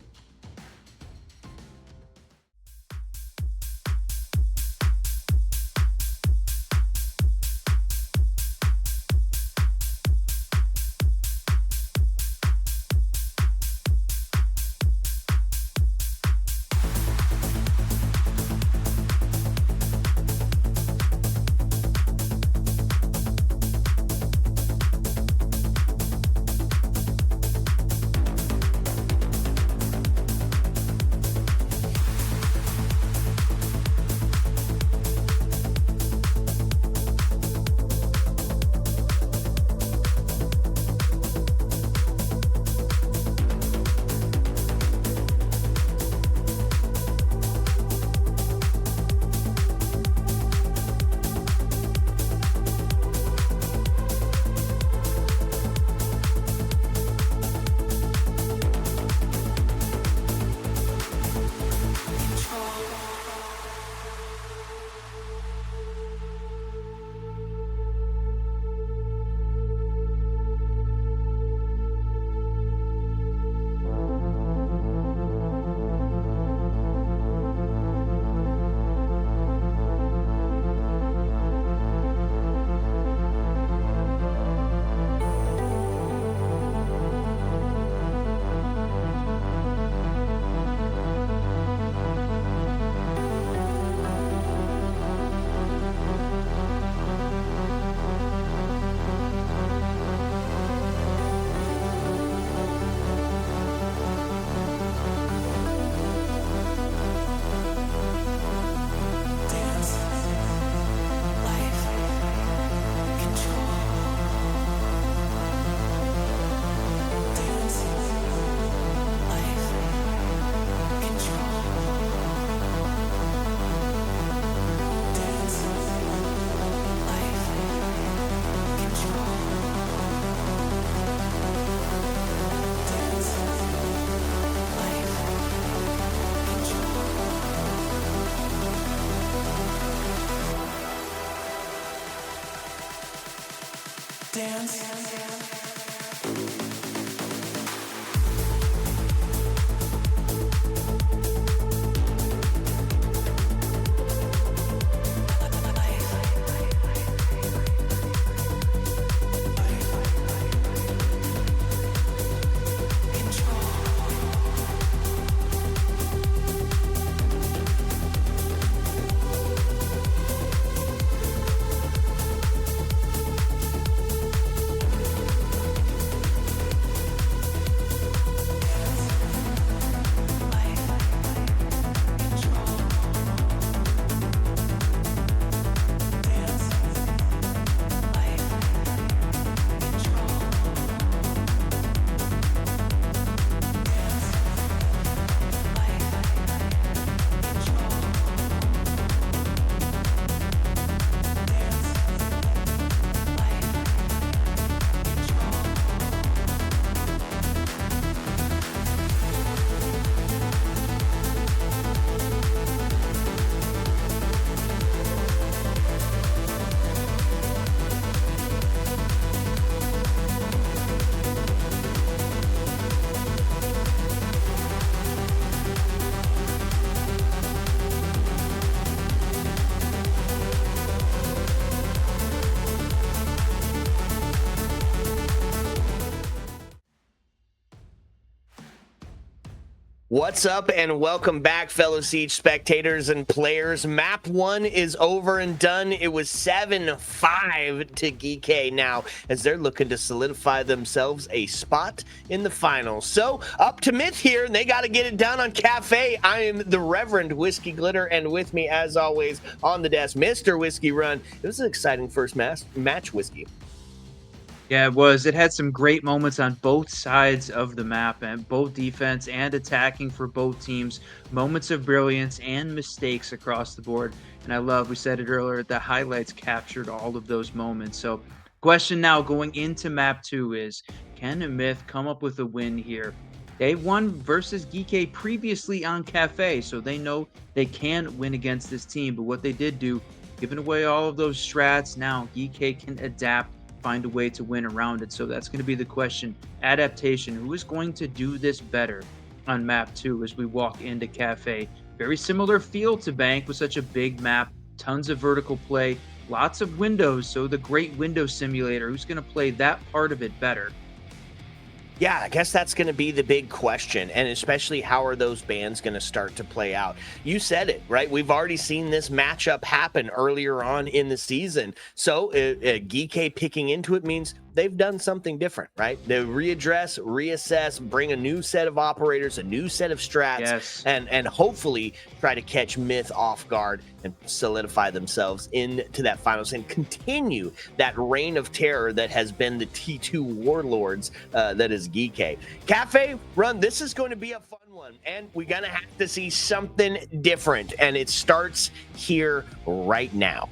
What's up and welcome back, fellow Siege spectators and players. Map 1 is over and done. It was 7-5 to GK now as they're looking to solidify themselves a spot in the finals. So up to Myth here, and they got to get it done on Cafe. I am the Reverend Whiskey Glitter, and with me as always on the desk, Mr. Whiskey Run. It was an exciting first match, Whiskey.
Yeah, it was. It had some great moments on both sides of the map, and both defense and attacking for both teams. Moments of brilliance and mistakes across the board. And I love, we said it earlier, the highlights captured all of those moments. So question now going into map 2 is, can Myth come up with a win here? They won versus GK previously on Cafe, so they know they can win against this team. But what they did do, giving away all of those strats, now GK can adapt, find a way to win around it. So that's going to be the question. Adaptation. Who is going to do this better on map 2 as we walk into Cafe? Very similar feel to Bank with such a big map, tons of vertical play, lots of windows. So the great window simulator, who's going to play that part of it better?
Yeah, I guess that's going to be the big question, and especially how are those bans going to start to play out? You said it, right? We've already seen this matchup happen earlier on in the season. So GK picking into it means they've done something different, right? They readdress, reassess, bring a new set of operators, a new set of strats,
yes,
and hopefully try to catch Myth off guard and solidify themselves into that finals and continue that reign of terror that has been the T2 Warlords that is GK. Cafe Run, this is going to be a fun one, and we're going to have to see something different, and it starts here right now.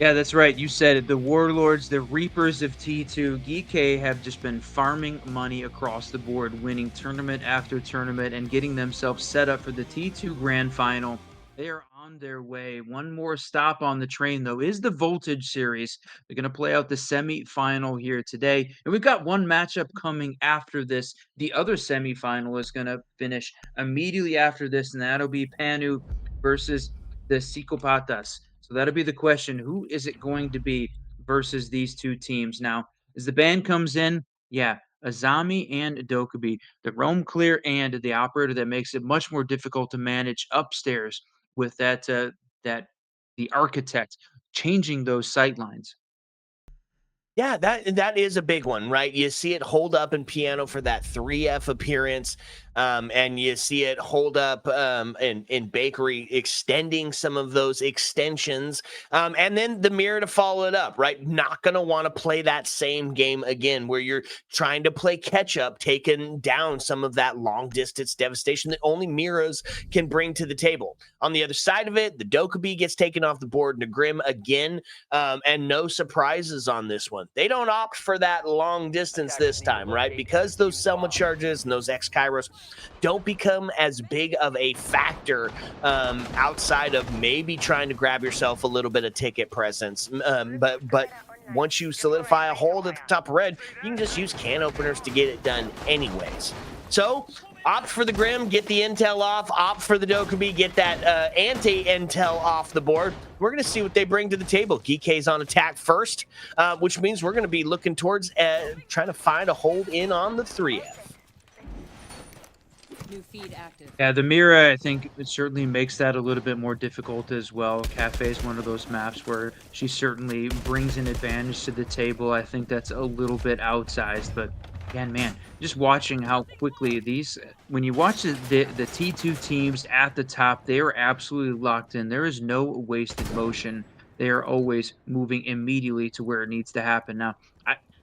Yeah, that's right. You said it. The Warlords, the Reapers of T2, GK have just been farming money across the board, winning tournament after tournament and getting themselves set up for the T2 Grand Final. They are on their way. One more stop on the train, though, is the Voltage Series. They're going to play out the semi-final here today. And we've got one matchup coming after this. The other semi-final is going to finish immediately after this, and that'll be Panu versus the Psicopatas. So that'll be the question. Who is it going to be versus these two teams? Now, as the ban comes in, yeah, Azami and Dokkaebi, the roam clear and the operator that makes it much more difficult to manage upstairs with that the architect changing those sight lines.
Yeah, that is a big one, right? You see it hold up in Piano for that 3F appearance, and you see it hold up in Bakery, extending some of those extensions, and then the Mirror to follow it up, right? Not going to want to play that same game again where you're trying to play catch up, taking down some of that long distance devastation that only Mirrors can bring to the table. On the other side of it, the Dokkaebi gets taken off the board, Nagrim again, and no surprises on this one. They don't opt for that long distance this time, right? Because those Selma charges and those X-Kairos don't become as big of a factor outside of maybe trying to grab yourself a little bit of ticket presence. But once you solidify a hold at the top of red, you can just use can openers to get it done anyways. So opt for the Grim, get the intel off. Opt for the Dokkaebi, get that anti-intel off the board. We're going to see what they bring to the table. GK's on attack first, which means we're going to be looking towards trying to find a hold in on the 3F.
New feed active.
Yeah, the Mira, I think it certainly makes that a little bit more difficult as well. Cafe is one of those maps where she certainly brings an advantage to the table. I think that's a little bit outsized, but again, man, just watching how quickly these, when you watch the T2 teams at the top, they are absolutely locked in. There is no wasted motion. They are always moving immediately to where it needs to happen. Now,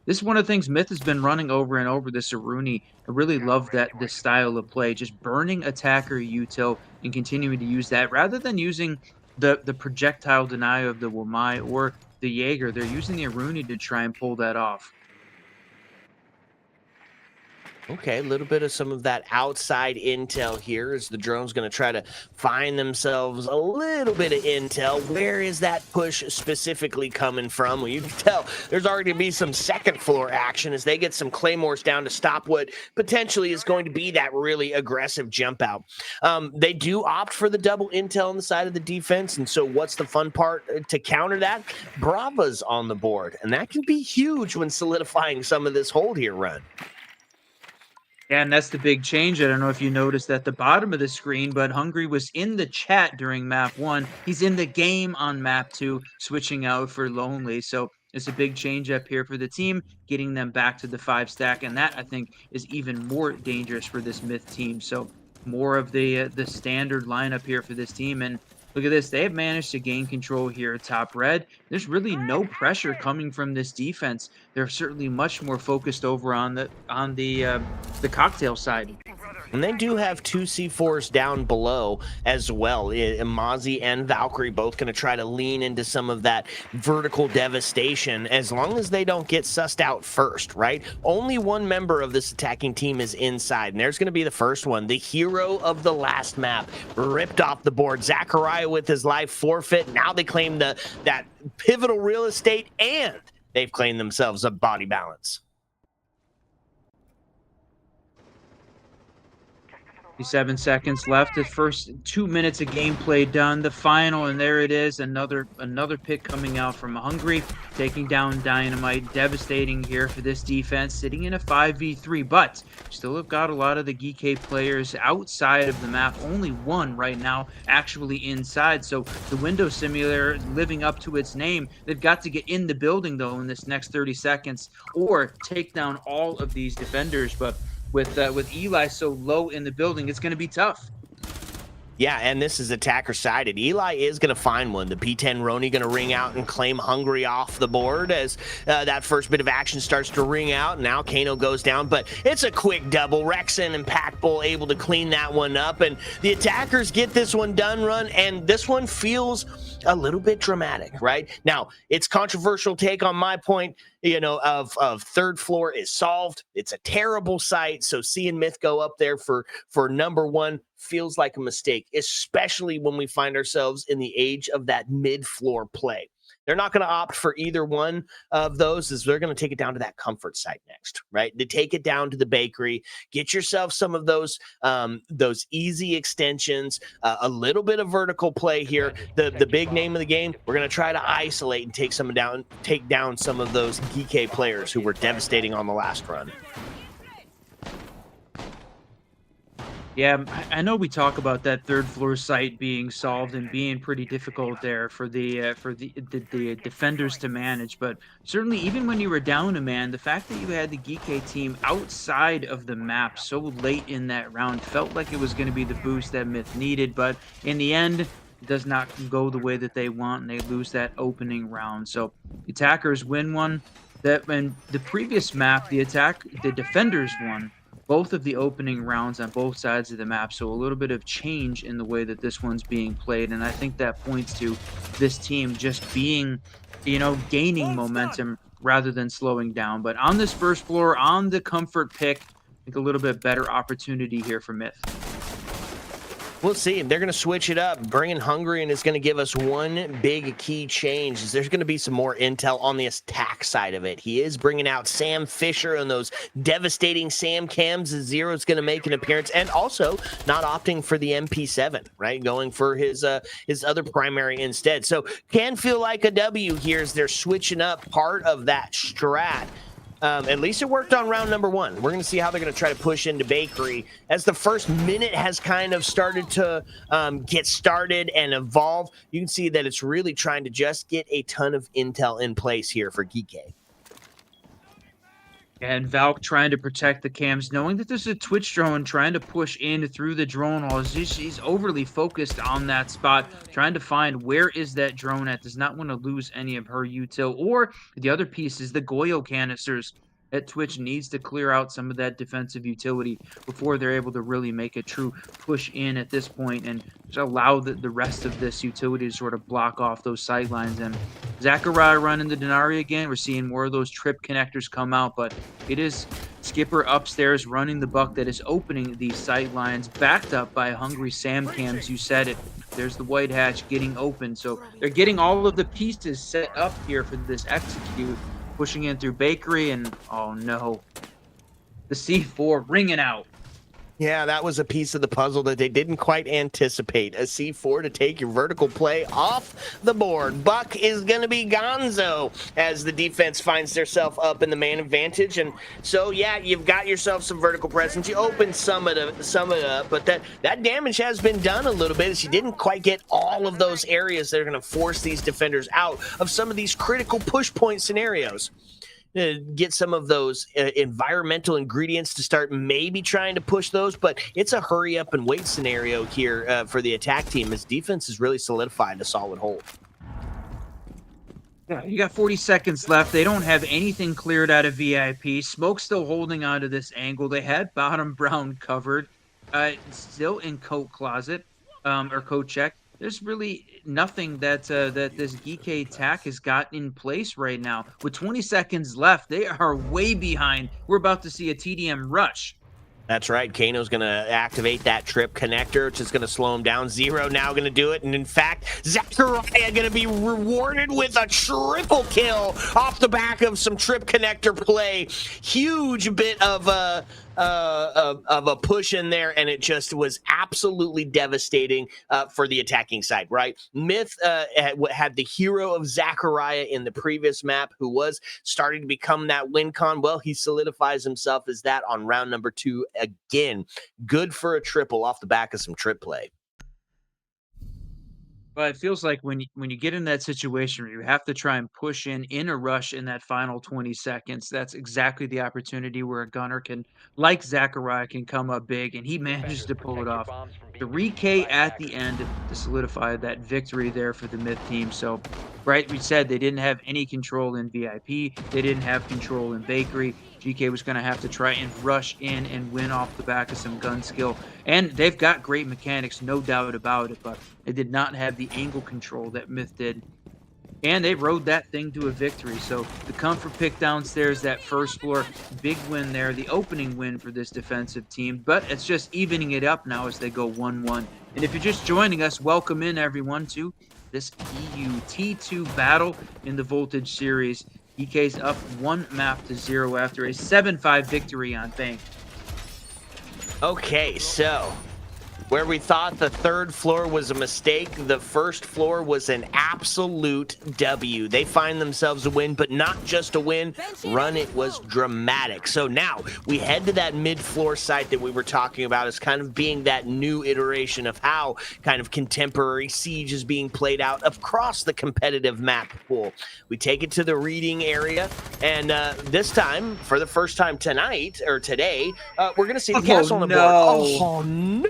this is one of the things Myth has been running over and over, this Aruni. I really love this style of play, just burning attacker util and continuing to use that rather than using the projectile deny of the Wamai or the Jaeger. They're using the Aruni to try and pull that off.
Okay, a little bit of some of that outside intel here as the drone's going to try to find themselves a little bit of intel. Where is that push specifically coming from? Well, you can tell there's already going to be some second floor action as they get some claymores down to stop what potentially is going to be that really aggressive jump out. They do opt for the double intel on the side of the defense, and so what's the fun part to counter that? Brava's on the board, and that can be huge when solidifying some of this hold here, Run.
Yeah, and that's the big change. I don't know if you noticed at the bottom of the screen, but Hungry was in the chat during map 1. He's in the game on map 2, switching out for Lonely. So it's a big change up here for the team, getting them back to the 5 stack. And that, I think, is even more dangerous for this Myth team. So more of the standard lineup here for this team. And look at this. They have managed to gain control here at top red. There's really no pressure coming from this defense. They're certainly much more focused over on the cocktail side.
And they do have 2 C4s down below as well. Mozzie and Valkyrie both going to try to lean into some of that vertical devastation as long as they don't get sussed out first, right? Only one member of this attacking team is inside, and there's going to be the first one. The hero of the last map ripped off the board. Zachariah with his life forfeit. Now they claim that pivotal real estate, and they've claimed themselves a body balance.
7 seconds left. The first 2 minutes of gameplay done. The final, and there it is. Another pick coming out from Hungry, taking down Dynamite. Devastating here for this defense, sitting in a 5v3, but still have got a lot of the GK players outside of the map. Only one right now actually inside. So the Window Simulator living up to its name. They've got to get in the building though in this next 30 seconds, or take down all of these defenders. But with Eli so low in the building, it's going to be tough.
Yeah, and this is attacker-sided. Eli is going to find one. The P10 Roni going to ring out and claim Hungry off the board as that first bit of action starts to ring out. Now Kano goes down, but it's a quick double. Rexen and Packbull able to clean that one up, and the attackers get this one done, Run, and this one feels a little bit dramatic, right? Now, it's controversial take on my point, of third floor is solved. It's a terrible sight, so seeing Myth go up there for number 1 feels like a mistake, especially when we find ourselves in the age of that mid-floor play. They're not going to opt for either one of those, as they're going to take it down to that comfort site next, right? To take it down to the bakery, get yourself some of those easy extensions, a little bit of vertical play here. The big name of the game, we're going to try to isolate and take down some of those GK players who were devastating on the last run.
Yeah, I know we talk about that third floor site being solved and being pretty difficult there for the defenders to manage, but certainly even when you were down a man, the fact that you had the GK team outside of the map so late in that round felt like it was going to be the boost that Myth needed, but in the end, it does not go the way that they want, and they lose that opening round. So the attackers win one. That in the previous map, the defenders won both of the opening rounds on both sides of the map, so a little bit of change in the way that this one's being played, and I think that points to this team just being, gaining momentum rather than slowing down. But on this first floor, on the comfort pick, I think a little bit better opportunity here for Myth.
We'll see. They're going to switch it up. Bringing Hungarian is going to give us one big key change. There's going to be some more intel on the attack side of it. He is bringing out Sam Fisher and those devastating Sam cams. Zero is going to make an appearance, and also not opting for the MP7, right? Going for his other primary instead. So can feel like a W here as they're switching up part of that strat. At least it worked on round number 1. We're going to see how they're going to try to push into Bakery as the first minute has kind of started to get started and evolve. You can see that it's really trying to just get a ton of intel in place here for GK.
And Valk trying to protect the cams, knowing that there's a Twitch drone trying to push in through the drone hall. She's overly focused on that spot, trying to find where is that drone at. Does not want to lose any of her util. Or the other piece is the Goyo canisters that Twitch needs to clear out some of that defensive utility before they're able to really make a true push in at this point and just allow the rest of this utility to sort of block off those sidelines. And Zaccaria running the Denari again. We're seeing more of those trip connectors come out, but it is Skipper upstairs running the buck that is opening these sight lines, backed up by Hungry Sam cams. You said it. There's the white hatch getting open. So they're getting all of the pieces set up here for this execute. Pushing in through Bakery, and oh no, the C4 ringing out.
Yeah, that was a piece of the puzzle that they didn't quite anticipate. A C4 to take your vertical play off the board. Buck is going to be gonzo as the defense finds themselves up in the man advantage. And so, yeah, you've got yourself some vertical presence. You open some of it up, but that damage has been done a little bit as you didn't quite get all of those areas that are going to force these defenders out of some of these critical push point scenarios. Get some of those environmental ingredients to start maybe trying to push those, but it's a hurry up and wait scenario here for the attack team as defense is really solidified a solid hold.
Yeah, you got 40 seconds left. They don't have anything cleared out of VIP. Smoke still holding on to this angle. They had bottom brown covered, still in coat closet or coat check. There's really nothing that this GK attack has got in place right now. With 20 seconds left, they are way behind. We're about to see a TDM rush.
That's right. Kano's going to activate that trip connector, which is going to slow him down. Zero now going to do it. And in fact, Zaccaria going to be rewarded with a triple kill off the back of some trip connector play. Huge bit of a push in there, and it just was absolutely devastating for the attacking side, right? Myth had the hero of Zaccaria in the previous map who was starting to become that win con. Well, he solidifies himself as that on round number 2 again. Good for a triple off the back of some trip play.
But it feels like when you get in that situation where you have to try and push in a rush in that final 20 seconds, that's exactly the opportunity where a gunner can, like Zaccaria, can come up big, and he manages to pull it off. 3K at the end to solidify that victory there for the Myth team. So, right, we said they didn't have any control in VIP. They didn't have control in Bakery. GK was going to have to try and rush in and win off the back of some gun skill. And they've got great mechanics, no doubt about it, but they did not have the angle control that Myth did. And they rode that thing to a victory. So the comfort pick downstairs, that first floor, big win there, the opening win for this defensive team. But it's just evening it up now as they go 1-1. And if you're just joining us, welcome in everyone to this EU T2 battle in the Voltage series. EK's up 1-0 after a 7-5 victory on Bank.
Okay, so where we thought the third floor was a mistake, the first floor was an absolute W. They find themselves a win, but not just a win. Run, it was dramatic. So now we head to that mid-floor site that we were talking about as kind of being that new iteration of how kind of contemporary Siege is being played out across the competitive map pool. We take it to the reading area, and this time, for the first time tonight, or today, we're going to see the castle on the board. Oh, no.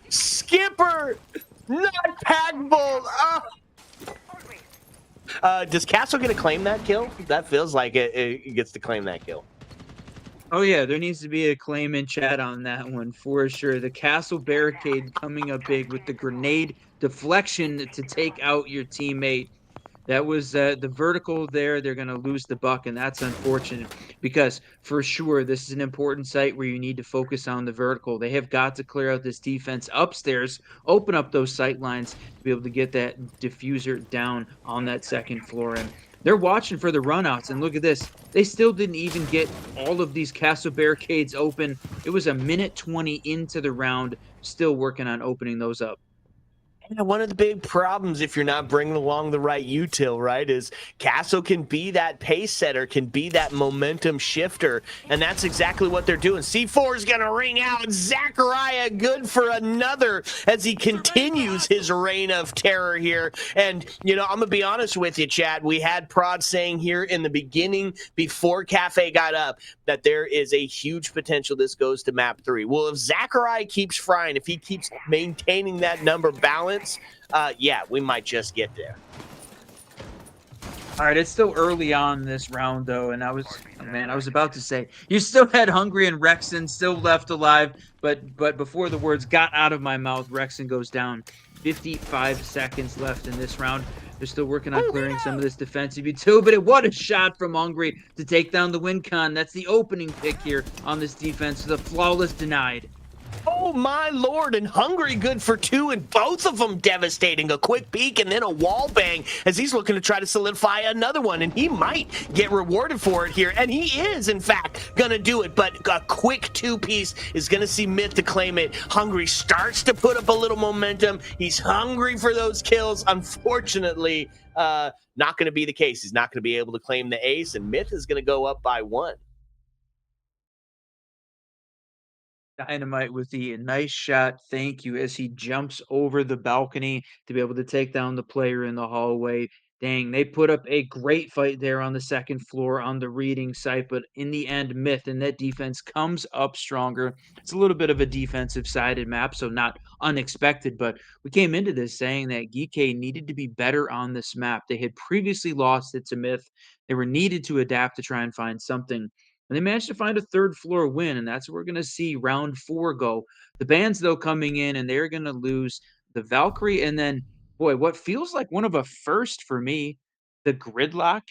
Skipper, not Packbolt. Does Castle get to claim that kill? That feels like it gets to claim that kill.
Oh yeah, there needs to be a claim in chat on that one for sure. The castle barricade coming up big with the grenade deflection to take out your teammate. That was the vertical there. They're going to lose the buck, and that's unfortunate because for sure this is an important site where you need to focus on the vertical. They have got to clear out this defense upstairs, open up those sight lines to be able to get that diffuser down on that second floor. And they're watching for the runouts, and look at this. They still didn't even get all of these castle barricades open. It was a minute 20 into the round, still working on opening those up.
Yeah, one of the big problems if you're not bringing along the right util, right, is Castle can be that pace setter, can be that momentum shifter, and that's exactly what they're doing. C4 is going to ring out. Zachariah good for another as he continues his reign of terror here. And, you know, I'm going to be honest with you, Chad. We had Prod saying here in the beginning before Cafe got up that there is a huge potential this goes to map 3. Well, if Zachariah keeps frying, if he keeps maintaining that number balance, yeah, we might just get there.
All right, it's still early on this round, though, and I was about to say, you still had Hungry and Rexen still left alive, but before the words got out of my mouth, Rexen goes down. 55 seconds left in this round. They're still working on clearing some of this defensive utility, but what a shot from Hungry to take down the win con. That's the opening pick here on this defense. The flawless denied.
Oh, my Lord, and Hungry good for 2, and both of them devastating. A quick peek and then a wall bang as he's looking to try to solidify another one, and he might get rewarded for it here, and he is, in fact, going to do it, but a quick 2-piece is going to see Myth to claim it. Hungry starts to put up a little momentum. He's hungry for those kills. Unfortunately, not going to be the case. He's not going to be able to claim the ace, and Myth is going to go up by 1.
Dynamite with the nice shot. Thank you as he jumps over the balcony to be able to take down the player in the hallway. Dang, they put up a great fight there on the second floor on the reading site, but in the end, Myth and that defense comes up stronger. It's a little bit of a defensive sided map, so not unexpected, but we came into this saying that GK needed to be better on this map. They had previously lost it to Myth. They were needed to adapt to try and find something, and they managed to find a third floor win, and that's what we're going to see round 4 go. The band's, though, coming in, and they're going to lose the Valkyrie, and then, boy, what feels like one of a first for me, the Gridlock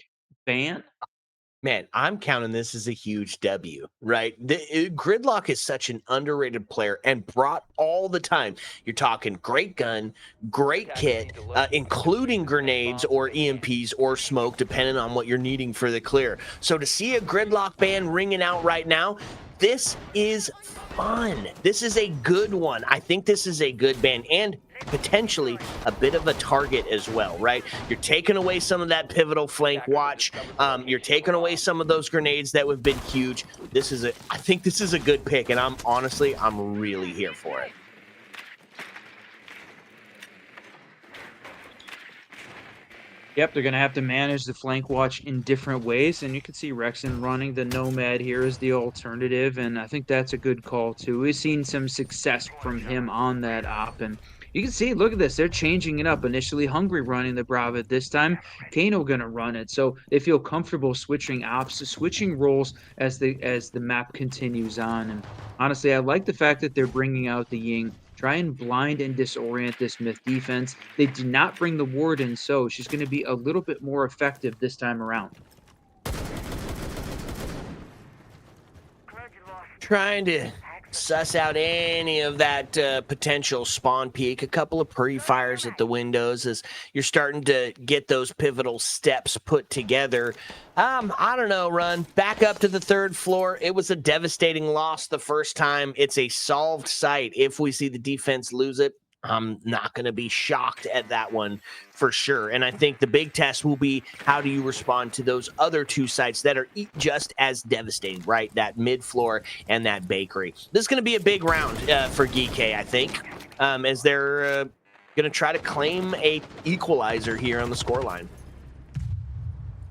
band.
Man, I'm counting this as a huge W, right? Gridlock is such an underrated player and brought all the time. You're talking great gun, great kit, including grenades or EMPs or smoke, depending on what you're needing for the clear. So to see a Gridlock band ringing out right now, this is fun. This is a good one. I think this is a good band and potentially a bit of a target as well, right? You're taking away some of that pivotal flank watch. You're taking away some of those grenades that have been huge. I think this is a good pick, and I'm really here for it.
Yep, they're going to have to manage the flank watch in different ways, and you can see Rexen running the Nomad here as the alternative, and I think that's a good call too. We've seen some success from him on that op, and you can see, look at this, they're changing it up. Initially Hungry running the Brava, this time Kano going to run it, so they feel comfortable switching ops, switching roles as the map continues on. And honestly, I like the fact that they're bringing out the Ying. Try and blind and disorient this Myth defense. They do not bring the ward in, so she's going to be a little bit more effective this time around.
Trying to suss out any of that potential spawn peek. A couple of pre-fires at the windows as you're starting to get those pivotal steps put together. I don't know, Run. Back up to the 3rd floor. It was a devastating loss the first time. It's a solved site. If we see the defense lose it, I'm not going to be shocked at that one for sure. And I think the big test will be how do you respond to those other 2 sites that are just as devastating, right? That mid floor and that bakery. This is going to be a big round for GK, I think, as they're going to try to claim a equalizer here on the scoreline.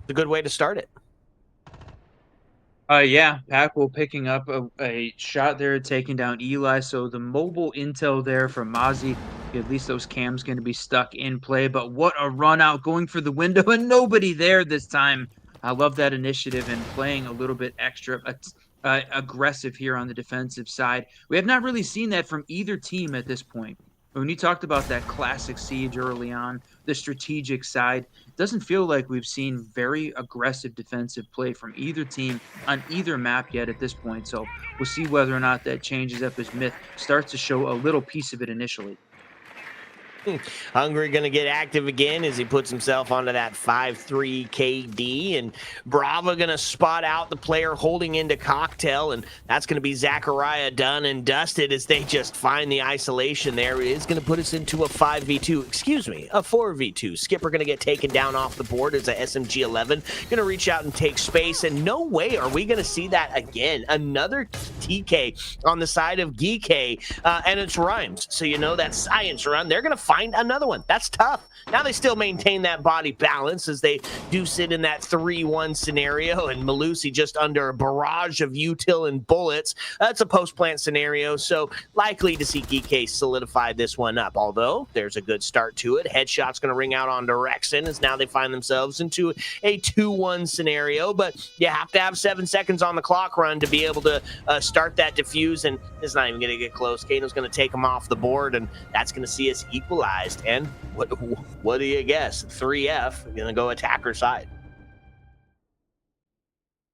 It's a good way to start it.
Yeah, Packwool picking up a shot there, taking down Eli. So the mobile intel there from Mozzie, at least those cams going to be stuck in play. But what a run out, going for the window, and nobody there this time. I love that initiative and playing a little bit extra aggressive here on the defensive side. We have not really seen that from either team at this point. When you talked about that classic siege early on, the strategic side, it doesn't feel like we've seen very aggressive defensive play from either team on either map yet at this point. So we'll see whether or not that changes up as Myth starts to show a little piece of it initially.
Hungry going to get active again as he puts himself onto that 5-3 KD. And Bravo going to spot out the player holding into Cocktail. And that's going to be Zachariah done and dusted as they just find the isolation there. It is going to put us into a 5v2, excuse me, a 4v2. Skipper going to get taken down off the board as a SMG-11. Going to reach out and take space. And no way are we going to see that again. Another TK on the side of Geek, and it's Rhymes. So you know that science run. They're going to find another one. That's tough. Now they still maintain that body balance as they do sit in that 3-1 scenario, and Malusi just under a barrage of util and bullets. That's a post-plant scenario, so likely to see Geek solidify this one up, although there's a good start to it. Headshot's going to ring out onto Rexen as now they find themselves into a 2-1 scenario, but you have to have 7 seconds on the clock run to be able to start that defuse, and it's not even going to get close. Kano's going to take him off the board, and that's going to see us equalize. And what do you guess? 3F gonna go attacker side.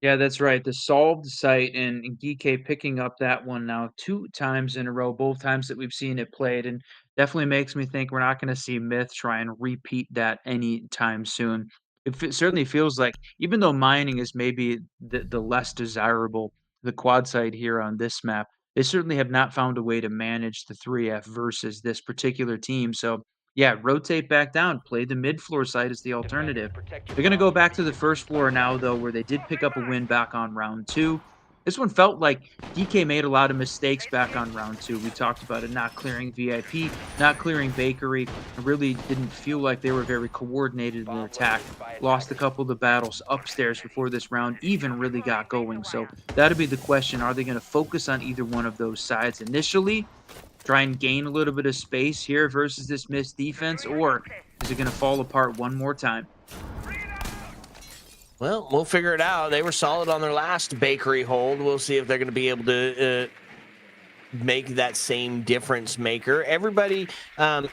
Yeah, that's right. The solved site and Geek picking up that one now 2 times in a row, both times that we've seen it played, and definitely makes me think we're not going to see Myth try and repeat that anytime soon. It certainly feels like, even though mining is maybe the less desirable, the quad site here on this map, they certainly have not found a way to manage the 3F versus this particular team. So, yeah, rotate back down, play the mid floor site as the alternative. They're going to go back to the first floor now, though, where they did pick up a win back on round two. This one felt like DK made a lot of mistakes back on round two. We talked about it, not clearing VIP, not clearing Bakery. It really didn't feel like they were very coordinated in their attack. Lost a couple of the battles upstairs before this round even really got going. So that'll be the question. Are they going to focus on either one of those sides initially? Try and gain a little bit of space here versus this missed defense, or is it going to fall apart one more time?
Well, we'll figure it out. They were solid on their last Bakery hold. We'll see if they're going to be able to make that same difference maker. Everybody on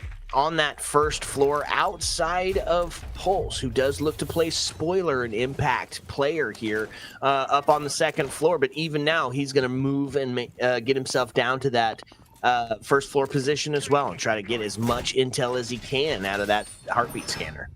that first floor outside of Pulse, who does look to play spoiler and impact player here up on the second floor. But even now, he's going to move and get himself down to that first floor position as well and try to get as much intel as he can out of that heartbeat scanner.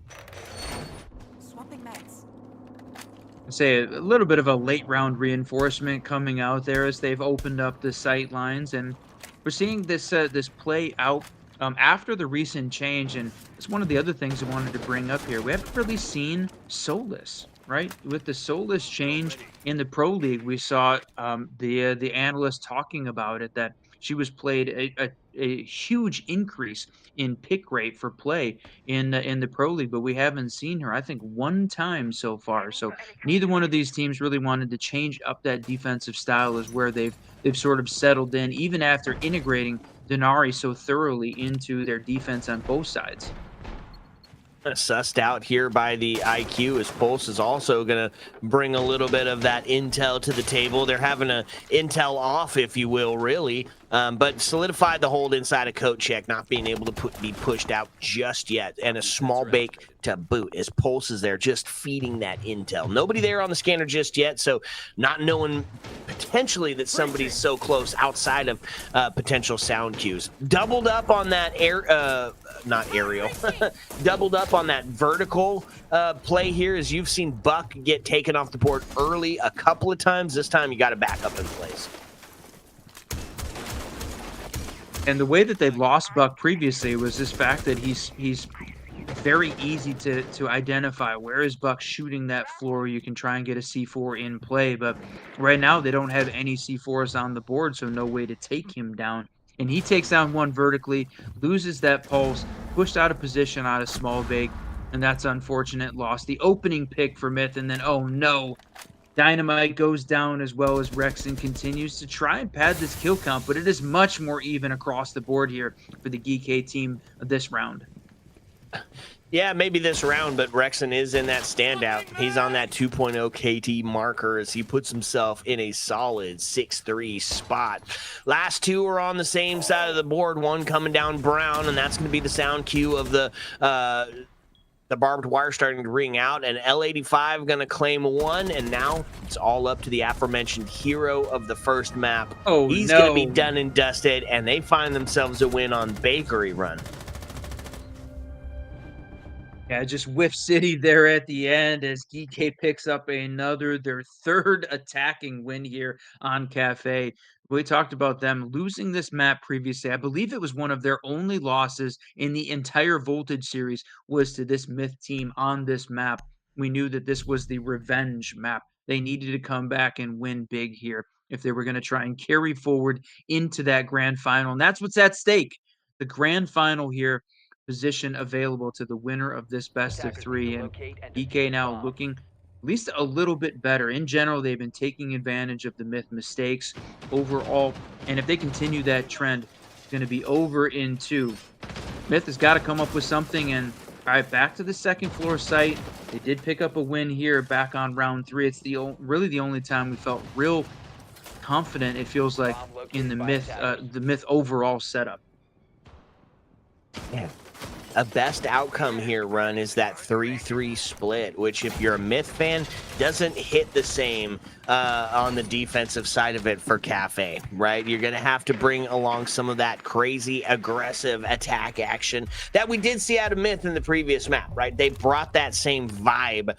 Say a little bit of a late round reinforcement coming out there as they've opened up the sight lines, and we're seeing this this play out after the recent change. And it's one of the other things I wanted to bring up here. We haven't really seen Solus, right? With the Solus change in the Pro League, we saw the analyst talking about it, that she was played a huge increase in pick rate for play in the Pro League, but we haven't seen her, I think, 1 time so far. So neither one of these teams really wanted to change up that defensive style, is where they've sort of settled in, even after integrating Denari so thoroughly into their defense on both sides.
Sussed out here by the IQ, as Pulse is also going to bring a little bit of that intel to the table. They're having a intel off, if you will, really, but solidified the hold inside a coat check, not being able to be pushed out just yet, and a small bake to boot as Pulse is there just feeding that intel. Nobody there on the scanner just yet, so not knowing potentially that somebody's so close outside of potential sound cues. Doubled up on that not aerial, doubled up on that vertical play here, as you've seen Buck get taken off the board early a couple of times. This time you got to back up in place.
And the way that they've lost Buck previously was this fact that he's very easy to identify. Where is Buck shooting that floor? You can try and get a C4 in play, but right now they don't have any C4s on the board, so no way to take him down. And he takes down one vertically, loses that pulse, pushed out of position out of small bake, and that's unfortunate. Lost the opening pick for Myth, and then, oh no, Dynamite goes down, as well as Rexen continues to try and pad this kill count, but it is much more even across the board here for the Geek team this round.
Yeah, maybe this round, but Rexon is in that standout. He's on that 2.0 KT marker as he puts himself in a solid 6-3 spot. Last two are on the same side of the board, one coming down Brown, and that's going to be the sound cue of the barbed wire starting to ring out, and L85 going to claim one, and now it's all up to the aforementioned hero of the first map.
Oh,
He's going to be
no.
done and dusted, and they find themselves a win on Bakery Run.
Yeah, just Whiff City there at the end as GK picks up their third attacking win here on Cafe. We talked about them losing this map previously. I believe it was one of their only losses in the entire Voltage series was to this Myth team on this map. We knew that this was the revenge map. They needed to come back and win big here if they were going to try and carry forward into that grand final. And that's what's at stake. The grand final here position available to the winner of this best of three. And DK now looking at least a little bit better. In general, they've been taking advantage of the Myth mistakes overall. And if they continue that trend, it's going to be over in two. Myth has got to come up with something. And all right, back to the second floor site. They did pick up a win here back on round three. It's really the only time we felt real confident, it feels like, in the Myth overall setup.
Yeah. A best outcome here, Run, is that 3-3 split, which if you're a Myth fan, doesn't hit the same on the defensive side of it for Cafe, right? You're going to have to bring along some of that crazy, aggressive attack action that we did see out of Myth in the previous map, right? They brought that same vibe.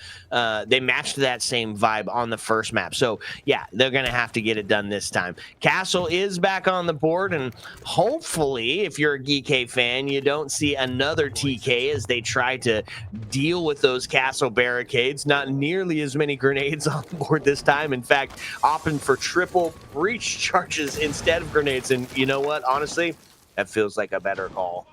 They matched that same vibe on the first map. So, yeah, they're going to have to get it done this time. Castle is back on the board, and hopefully, if you're a GK fan, you don't see another TK as they try to deal with those castle barricades. Not nearly as many grenades on board this time. In fact, opting for triple breach charges instead of grenades. And you know what? Honestly, that feels like a better call.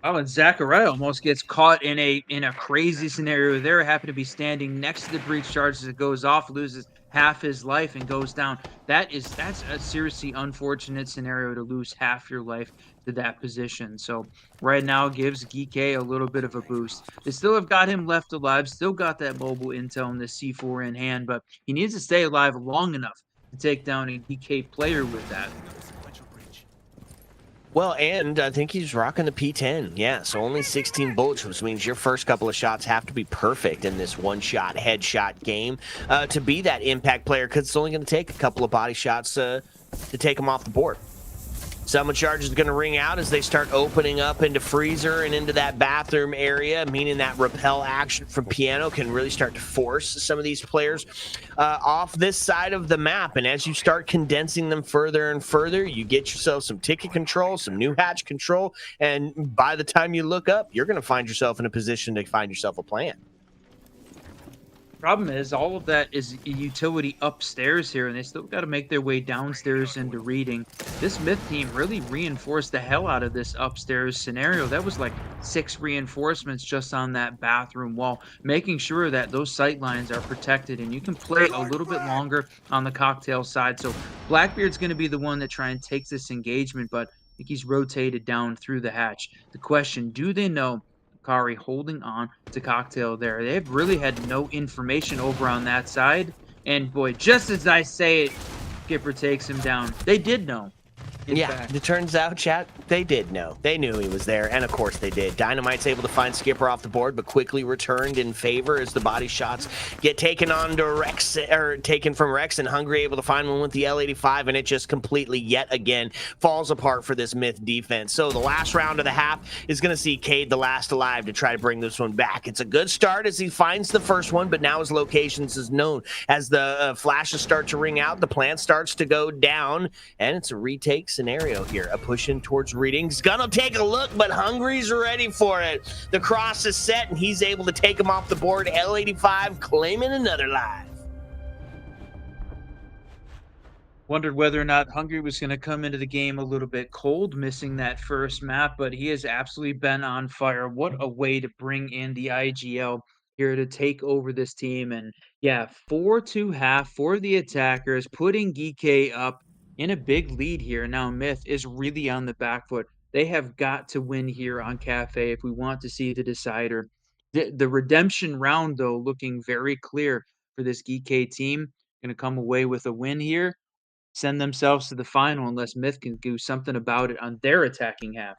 Oh, and Zachariah almost gets caught in a crazy scenario there. Happened to be standing next to the breach charge as it goes off, loses half his life and goes down. That's a seriously unfortunate scenario to lose half your life to that position. So right now gives Geek a little bit of a boost. They still have got him left alive, still got that mobile intel and the C4 in hand, but he needs to stay alive long enough to take down a DK player with that.
Well, and I think he's rocking the P10. Yeah, so only 16 bullets, which means your first couple of shots have to be perfect in this one-shot headshot game to be that impact player, because it's only going to take a couple of body shots to take him off the board. Summon charge is going to ring out as they start opening up into freezer and into that bathroom area, meaning that repel action from Piano can really start to force some of these players off this side of the map. And as you start condensing them further and further, you get yourself some ticket control, some new hatch control, and by the time you look up, you're going to find yourself in a position to find yourself a plan.
Problem is, all of that is a utility upstairs here, and they still got to make their way downstairs into reading. This Myth team really reinforced the hell out of this upstairs scenario. That was like 6 reinforcements just on that bathroom wall, making sure that those sight lines are protected, and you can play a little bit longer on the cocktail side. So Blackbeard's going to be the one that try and takes this engagement, but I think he's rotated down through the hatch. The question, do they know Kari holding on to Cocktail there? They've really had no information over on that side. And boy, just as I say it, Skipper takes him down. They did know.
Yeah, it turns out, chat, they did know. They knew he was there, and of course they did. Dynamite's able to find Skipper off the board, but quickly returned in favor as the body shots get taken on to Rex, or taken from Rex, and Hungry able to find one with the L85, and it just completely, yet again, falls apart for this Myth defense. So the last round of the half is going to see Cade the last alive to try to bring this one back. It's a good start as he finds the first one, but now his locations is known. As the flashes start to ring out, the plant starts to go down, and it's a retake scenario here. A push in towards readings. Gonna take a look, but Hungry's ready for it. The cross is set, and he's able to take him off the board. L85 claiming another live.
Wondered whether or not Hungry was going to come into the game a little bit cold, missing that first map, but he has absolutely been on fire. What a way to bring in the IGL here to take over this team. And yeah, 4-2 half for the attackers, putting Geek up in a big lead here. Now Myth is really on the back foot. They have got to win here on Cafe if we want to see the decider. The redemption round, though, looking very clear for this GK team. Going to come away with a win here, send themselves to the final unless Myth can do something about it on their attacking half.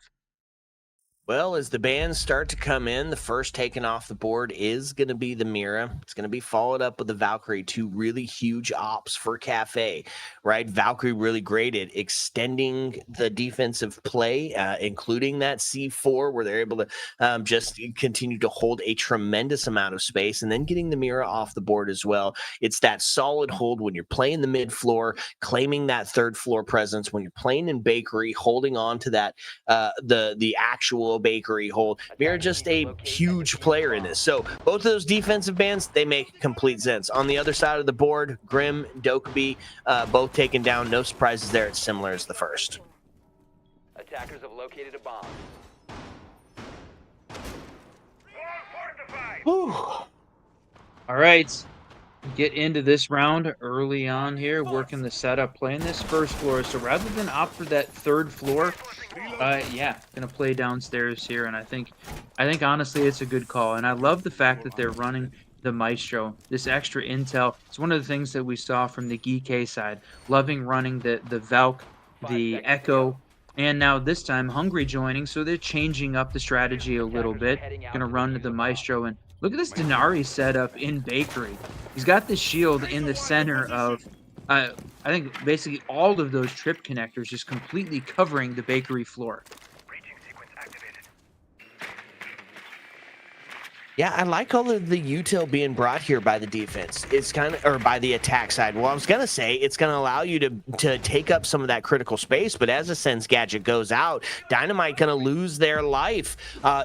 Well, as the bands start to come in, the first taken off the board is going to be the Mira. It's going to be followed up with the Valkyrie, two really huge ops for Cafe, right? Valkyrie really great at extending the defensive play, including that C4, where they're able to just continue to hold a tremendous amount of space, and then getting the Mira off the board as well. It's that solid hold when you're playing the mid floor, claiming that third floor presence. When you're playing in Bakery, holding on to that the actual Bakery hold. Mira just a huge player in this. So both of those defensive bands, they make complete sense. On the other side of the board, Grim, Dokkaebi, both taken down. No surprises there. It's similar as the first.
Attackers have located a bomb.
Whew.
All right. Get into this round early on here, working the setup, playing this first floor. So rather than opt for that third floor, yeah, gonna play downstairs here. And I think honestly it's a good call. And I love the fact that they're running the Maestro. This extra intel. It's one of the things that we saw from the GK side. Loving running the Valk, the Echo, and now this time Hungry joining. So they're changing up the strategy a little bit. Gonna run to the Maestro, and look at this Denari setup in Bakery. He's got the shield in the center of, I think, basically all of those trip connectors, just completely covering the Bakery floor.
Yeah, I like all of the util being brought here by the defense. It's kind of, or by the attack side. Well, I was gonna say it's gonna allow you to take up some of that critical space, but as a Sense gadget goes out, Dynamite gonna lose their life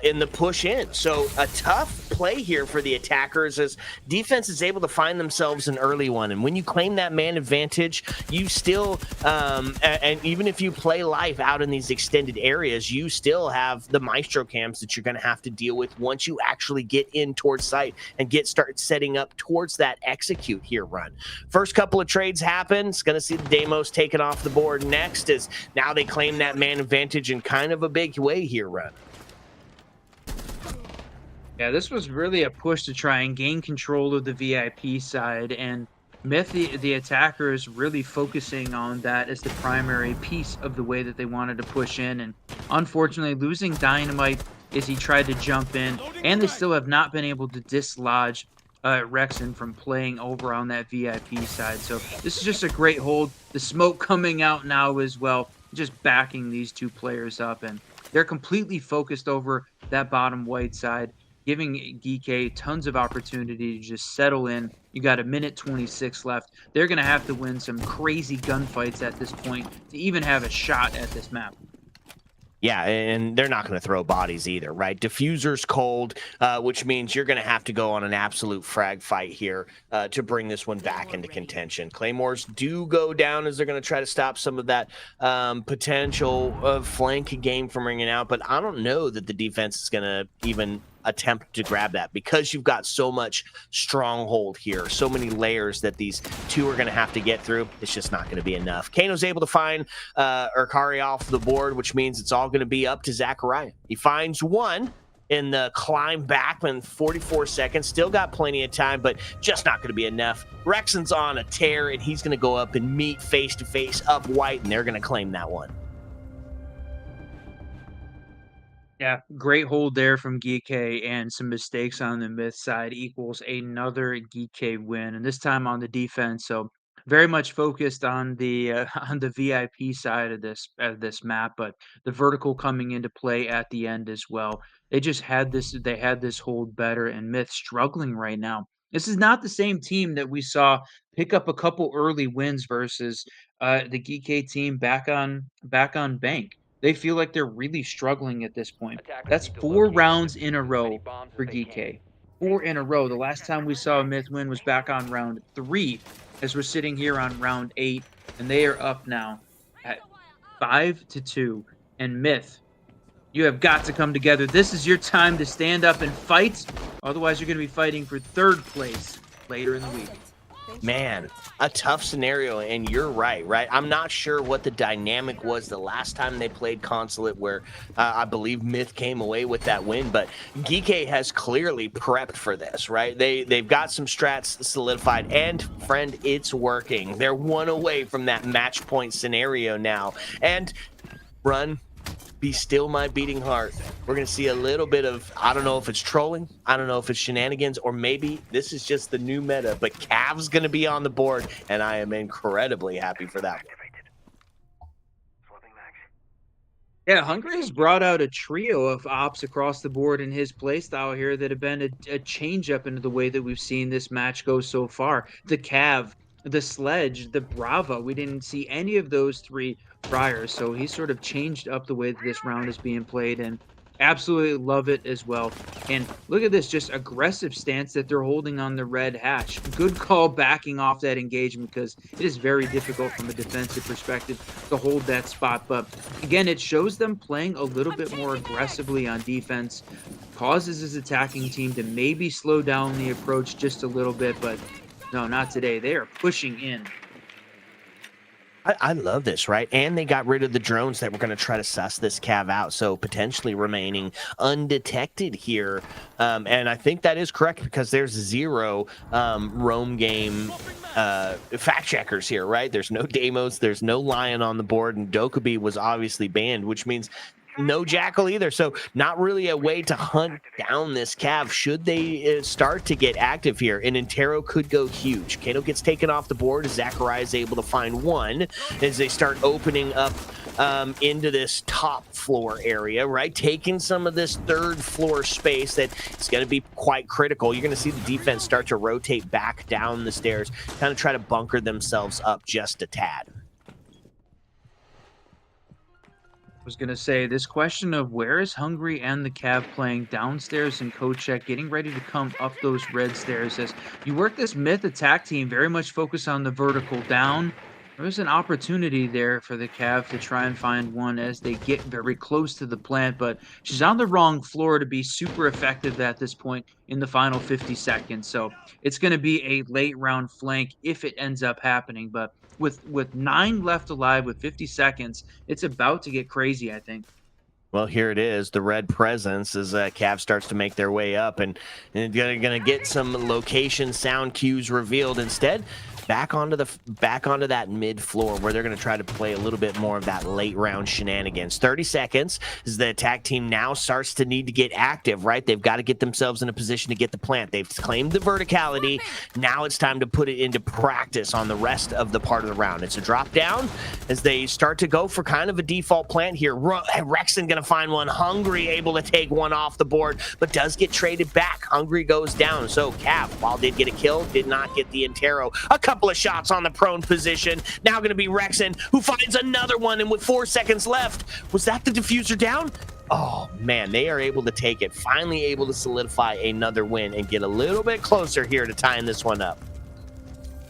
in the push in. So a tough play here for the attackers as defense is able to find themselves an early one. And when you claim that man advantage, you still, and even if you play life out in these extended areas, you still have the Maestro cams that you're gonna have to deal with once you actually get in towards site and start setting up towards that execute here run. First couple of trades happen. It's going to see the Deimos taken off the board next, as now they claim that man advantage in kind of a big way here run.
Yeah, this was really a push to try and gain control of the VIP side, and Myth, the attacker, is really focusing on that as the primary piece of the way that they wanted to push in. And unfortunately, losing Dynamite as he tried to jump in, and they still have not been able to dislodge Rexen from playing over on that VIP side. So this is just a great hold. The smoke coming out now as well, just backing these two players up, and they're completely focused over that bottom white side, giving GK tons of opportunity to just settle in. You got a minute 26 left. They're going to have to win some crazy gunfights at this point to even have a shot at this map.
Yeah, and they're not going to throw bodies either, right? Diffuser's cold, which means you're going to have to go on an absolute frag fight here to bring this one back into contention. Claymores do go down as they're going to try to stop some of that potential flank game from ringing out, but I don't know that the defense is going to even attempt to grab that because you've got so much stronghold here, so many layers that these two are going to have to get through. It's just not going to be enough. Kano's able to find Urkari off the board, which means it's all going to be up to Zachariah. He finds one in the climb back in 44 seconds. Still got plenty of time, but just not going to be enough. Rexen's on a tear, and he's going to go up and meet face-to-face up white, and they're going to claim that one.
Yeah, great hold there from GK, and some mistakes on the Myth side equals another GK win, and this time on the defense. So very much focused on the on the VIP side of this map, but the vertical coming into play at the end as well. They just had this. They had this hold better, and Myth struggling right now. This is not the same team that we saw pick up a couple early wins versus the GK team back on Bank. They feel like they're really struggling at this point. That's 4 rounds in a row for GK. 4 in a row. The last time we saw a Myth win was back on round 3, as we're sitting here on round 8, and they are up now at 5-2. And Myth, you have got to come together. This is your time to stand up and fight. Otherwise, you're going to be fighting for 3rd place later in the week.
Man, a tough scenario, and you're right? I'm not sure what the dynamic was the last time they played Consulate, where I believe Myth came away with that win, but Geeky has clearly prepped for this, right? They've got some strats solidified, and friend, it's working. They're one away from that match point scenario now, and run. Be still my beating heart. We're going to see a little bit of, I don't know if it's trolling, I don't know if it's shenanigans, or maybe this is just the new meta, but Cav's going to be on the board, and I am incredibly happy for that one.
Yeah, Hungry has brought out a trio of ops across the board in his playstyle here that have been a change up into the way that we've seen this match go so far. The Cav, the Sledge, the Brava, we didn't see any of those three prior, so he sort of changed up the way that this round is being played, and absolutely love it as well. And look at this just aggressive stance that they're holding on the red hatch. Good call backing off that engagement, because it is very difficult from a defensive perspective to hold that spot. But again, it shows them playing a little bit more aggressively on defense, causes his attacking team to maybe slow down the approach just a little bit, but no, not today. They are pushing in.
I love this, right? And they got rid of the drones that were going to try to suss this Cav out, so potentially remaining undetected here. And I think that is correct, because there's 0 roam game fact checkers here, right? There's no Deimos, there's no Lion on the board, and Dokkaebi was obviously banned, which means no Jackal either, so not really a way to hunt down this Cav should they start to get active here. And Intero could go huge. Kato gets taken off the board as Zachariah is able to find one as they start opening up into this top floor area, right? Taking some of this third floor space that is going to be quite critical. You're going to see the defense start to rotate back down the stairs, kind of try to bunker themselves up just a tad.
Was going to say, this question of where is Hungry and the Cav playing downstairs in code check, getting ready to come up those red stairs. As you work this Myth attack team, very much focus on the vertical down. There's an opportunity there for the Cav to try and find one as they get very close to the plant, but she's on the wrong floor to be super effective at this point in the final 50 seconds. So it's going to be a late round flank if it ends up happening, but with 9 left alive with 50 seconds, it's about to get crazy, I think.
Well, here it is, the red presence as Cav starts to make their way up, and gonna get some location sound cues revealed. Instead, back onto that mid floor where they're going to try to play a little bit more of that late round shenanigans. 30 seconds as the attack team now starts to need to get active, right? They've got to get themselves in a position to get the plant. They've claimed the verticality. Now it's time to put it into practice on the rest of the part of the round. It's a drop down as they start to go for kind of a default plant here. Rexen going to find one. Hungry able to take one off the board, but does get traded back. Hungry goes down. So Cav, while did get a kill, did not get the Intero. A couple of shots on the prone position. Now going to be Rexen, who finds another one, and with 4 seconds left, was that the diffuser down? Oh man, they are able to take it. Finally able to solidify another win and get a little bit closer here to tying this one up.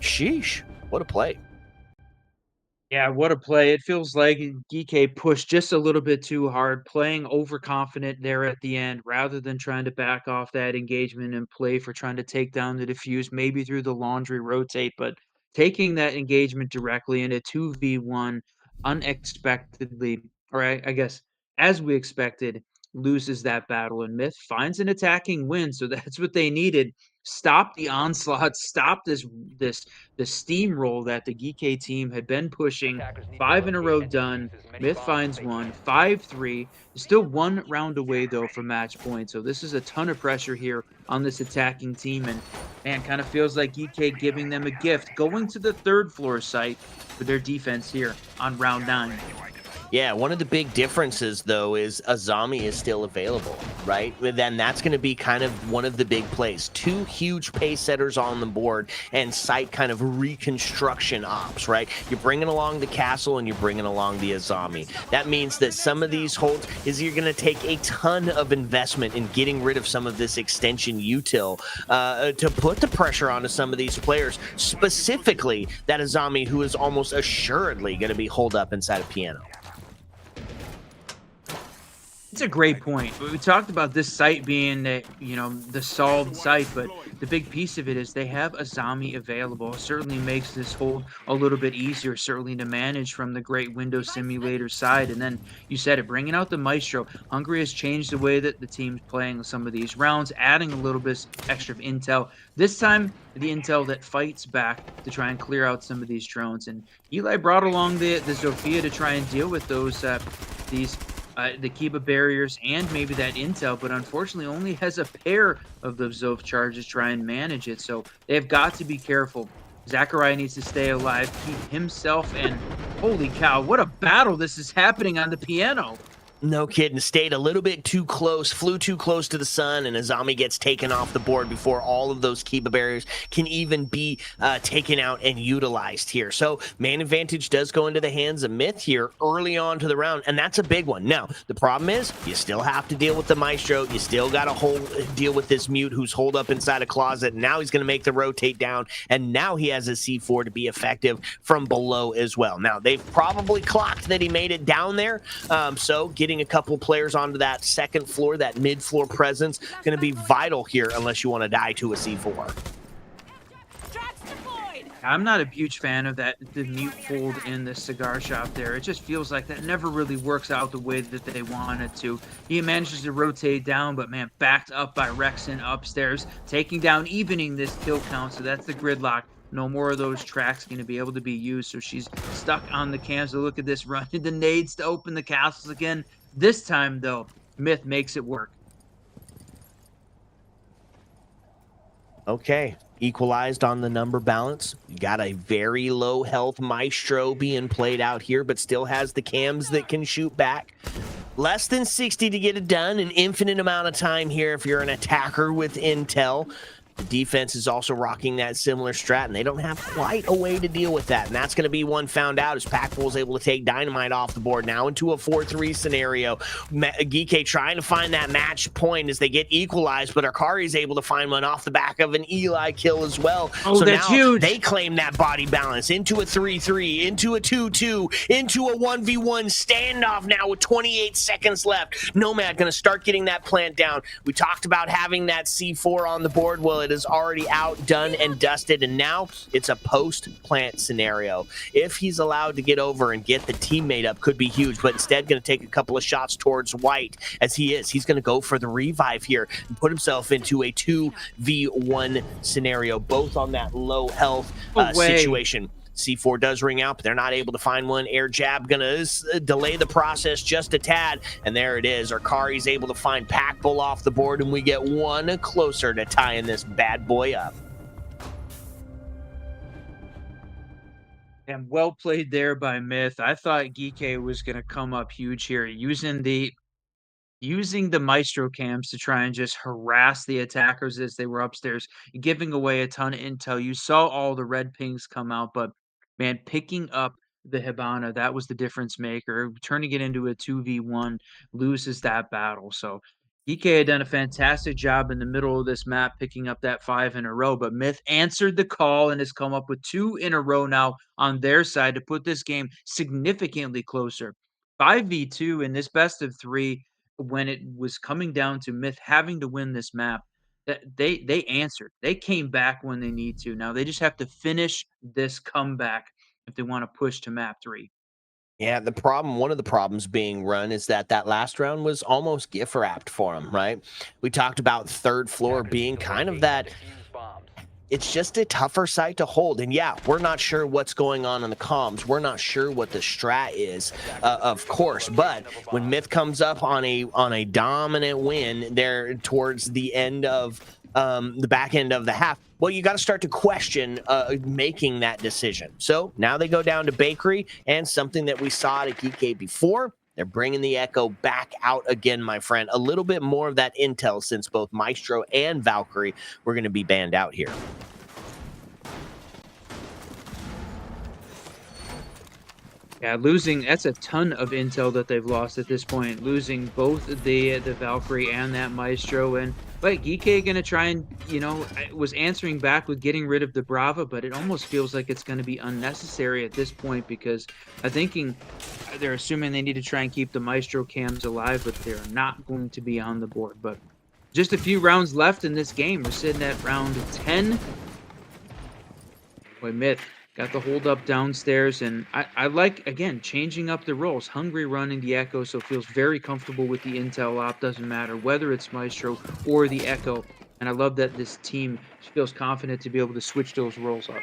Sheesh, what a play.
Yeah, what a play. It feels like Geeky pushed just a little bit too hard, playing overconfident there at the end, rather than trying to back off that engagement and play for trying to take down the diffuse, maybe through the laundry rotate, but taking that engagement directly in a 2v1 unexpectedly, or I guess as we expected, loses that battle, and Myth finds an attacking win. So that's what they needed. Stop the onslaught, stop the steamroll that the Geeky team had been pushing. 5 in a row done. Myth finds one. 5-3. Still 1 round away though from match point. So this is a ton of pressure here on this attacking team, and man, kind of feels like Geeky giving them a gift, going to the 3rd floor site for their defense here on round 9.
Yeah, one of the big differences, though, is Azami is still available, right? Then that's going to be kind of one of the big plays. 2 huge pace setters on the board and site kind of reconstruction ops, right? You're bringing along the castle and you're bringing along the Azami. That means that some of these holds is you're going to take a ton of investment in getting rid of some of this extension util to put the pressure onto some of these players, specifically that Azami, who is almost assuredly going to be holed up inside a piano.
It's a great point. We talked about this site being the solved site, but the big piece of it is they have Azami available. It certainly makes this hold a little bit easier, certainly to manage from the great Windows Simulator side. And then you said it, bringing out the Maestro. Hungary has changed the way that the team's playing some of these rounds, adding a little bit extra of intel. This time, the intel that fights back to try and clear out some of these drones. And Eli brought along the Zofia to try and deal with those the Kiba barriers and maybe that intel, but unfortunately only has a pair of the Zof charges to try and manage it. So they've got to be careful. Zachariah needs to stay alive, keep himself, and holy cow, what a battle this is happening on the piano.
No kidding. Stayed a little bit too close, flew too close to the sun, and Azami gets taken off the board before all of those Kiba barriers can even be taken out and utilized here. So man advantage does go into the hands of Myth here early on to the round, and that's a big one. Now, the problem is you still have to deal with the Maestro. You still got to deal with this Mute who's holed up inside a closet. Now he's going to make the rotate down, and now he has a C4 to be effective from below as well. Now, they've probably clocked that he made it down there, so getting a couple players onto that second floor, that mid-floor presence, going to be vital here unless you want to die to a C4.
I'm not a huge fan of the mute hold in the cigar shop there. It just feels like that never really works out the way that they want it to. He manages to rotate down, but man, backed up by Rexen upstairs, taking down, evening this kill count. So that's the gridlock. No more of those tracks going to be able to be used. So she's stuck on the cams. So look at this, running the nades to open the castles again. This time, though, Myth makes it work.
Okay, equalized on the number balance. You got a very low health Maestro being played out here, but still has the cams that can shoot back. Less than 60 to get it done, an infinite amount of time here if you're an attacker with intel. The defense is also rocking that similar strat, and they don't have quite a way to deal with that. And that's going to be one found out as Packbull is able to take Dynamite off the board now into a 4-3 scenario. Geeky trying to find that match point as they get equalized, but Akari is able to find one off the back of an Eli kill as well.
Oh,
so
that's
now
huge.
They claim that body balance into a 3-3, into a 2-2, into a 1v1 standoff now with 28 seconds left. Nomad going to start getting that plant down. We talked about having that C4 on the board. Well, it is already out, done, and dusted, and now it's a post-plant scenario. If he's allowed to get over and get the teammate up, could be huge, but instead going to take a couple of shots towards White as he's going to go for the revive here and put himself into a 2v1 scenario, both on that low health situation. C4 does ring out, but they're not able to find one. Air jab gonna delay the process just a tad, and there it is. Akari's able to find Packbull off the board, and we get one closer to tying this bad boy up.
And well played there by Myth. I thought Geeky was going to come up huge here, using the Maestro cams to try and just harass the attackers as they were upstairs, giving away a ton of intel. You saw all the red pings come out, but man, picking up the Hibana, that was the difference maker. Turning it into a 2v1 loses that battle. So DK had done a fantastic job in the middle of this map, picking up that 5 in a row, but Myth answered the call and has come up with 2 in a row now on their side to put this game significantly closer. 5v2 in this best of 3, when it was coming down to Myth having to win this map, that they answered. They came back when they need to. Now they just have to finish this comeback if they want to push to map 3.
Yeah, one of the problems being run is that last round was almost gift wrapped for them, right? We talked about third floor being kind of that. It's just a tougher site to hold. And yeah, we're not sure what's going on in the comms. We're not sure what the strat is, of course. But when Myth comes up on a dominant win there towards the end of the back end of the half, well, you got to start to question making that decision. So now they go down to Bakery, and something that we saw at Geeky before, they're bringing the Echo back out again, my friend. A little bit more of that intel since both Maestro and Valkyrie were going to be banned out here.
Yeah, that's a ton of intel that they've lost at this point. Losing both the Valkyrie and that Maestro, and but Geeky gonna try and was answering back with getting rid of the Brava, but it almost feels like it's gonna be unnecessary at this point because they're assuming they need to try and keep the Maestro cams alive, but they're not going to be on the board. But just a few rounds left in this game. We're sitting at round 10. Boy, Myth got the hold up downstairs, and I like, again, changing up the roles. Hungry running the Echo, so feels very comfortable with the intel op. Doesn't matter whether it's Maestro or the Echo. And I love that this team feels confident to be able to switch those roles up.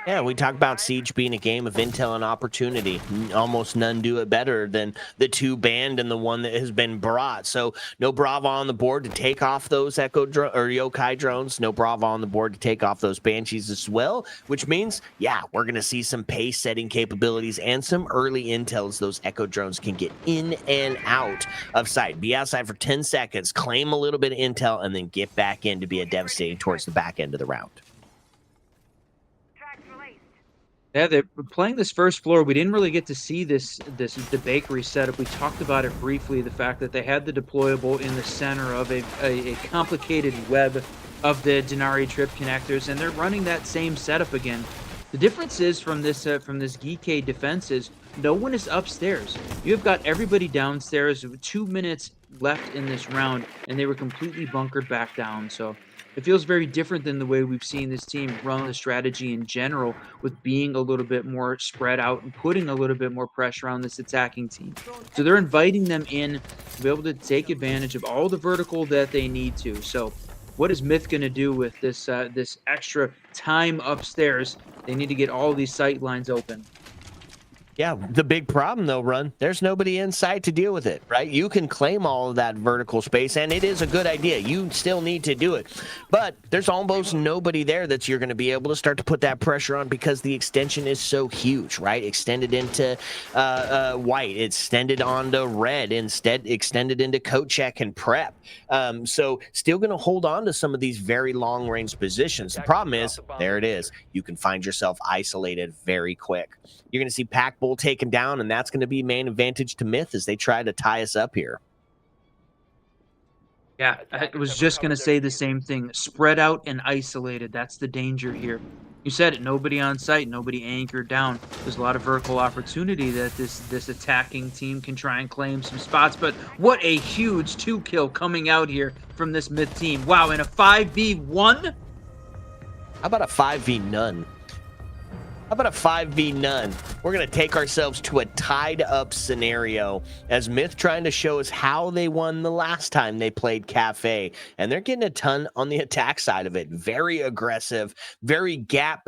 Yeah, we talk about Siege being a game of intel and opportunity. Almost none do it better than the two banned and the one that has been brought. So no Brava on the board to take off those Echo or Yokai drones. No Brava on the board to take off those Banshees as well, which means, yeah, we're going to see some pace setting capabilities and some early intel as those Echo drones can get in and out of sight. Be outside for 10 seconds, claim a little bit of intel, and then get back in to be a devastating towards the back end of the round.
Yeah, they're playing this first floor. We didn't really get to see the bakery setup. We talked about it briefly, the fact that they had the deployable in the center of a complicated web of the Denari trip connectors, and they're running that same setup again. The difference is from this Geeky defense is no one is upstairs. You've got everybody downstairs. 2 minutes left in this round, and they were completely bunkered back down. So it feels very different than the way we've seen this team run the strategy in general, with being a little bit more spread out and putting a little bit more pressure on this attacking team. So they're inviting them in to be able to take advantage of all the vertical that they need to. So what is Myth going to do with this extra time upstairs? They need to get all these sight lines open.
Yeah, the big problem though, Run, there's nobody inside to deal with it, right? You can claim all of that vertical space, and it is a good idea. You still need to do it. But there's almost nobody there that you're going to be able to start to put that pressure on because the extension is so huge, right? Extended into white, extended onto red, instead extended into coat check and prep. So still going to hold on to some of these very long-range positions. The problem is, there it is. You can find yourself isolated very quick. You're going to see Pack Bull taken down, and that's going to be main advantage to Myth as they try to tie us up here.
Yeah, I was just going to say the same thing. Spread out and isolated. That's the danger here. You said it. Nobody on site, nobody anchored down. There's a lot of vertical opportunity that this attacking team can try and claim some spots. But what a huge 2-kill coming out here from this Myth team. Wow, in a 5v1?
How about a 5v none? How about a 5v none? We're going to take ourselves to a tied up scenario as Myth trying to show us how they won the last time they played Cafe. And they're getting a ton on the attack side of it. Very aggressive, very gap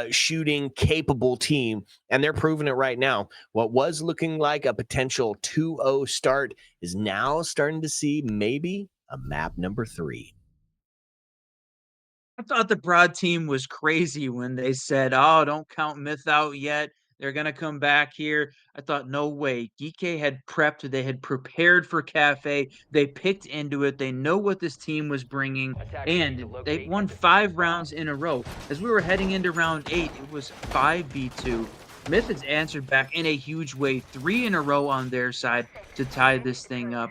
shooting capable team. And they're proving it right now. What was looking like a potential 2-0 start is now starting to see maybe a map number 3.
I thought the Broad team was crazy when they said, oh, don't count Myth out yet. They're going to come back here. I thought, no way. Geeky had prepped. They had prepared for Cafe. They picked into it. They know what this team was bringing. And they won 5 rounds in a row. As we were heading into round 8, it was 5v2. Myth has answered back in a huge way. 3 in a row on their side to tie this thing up.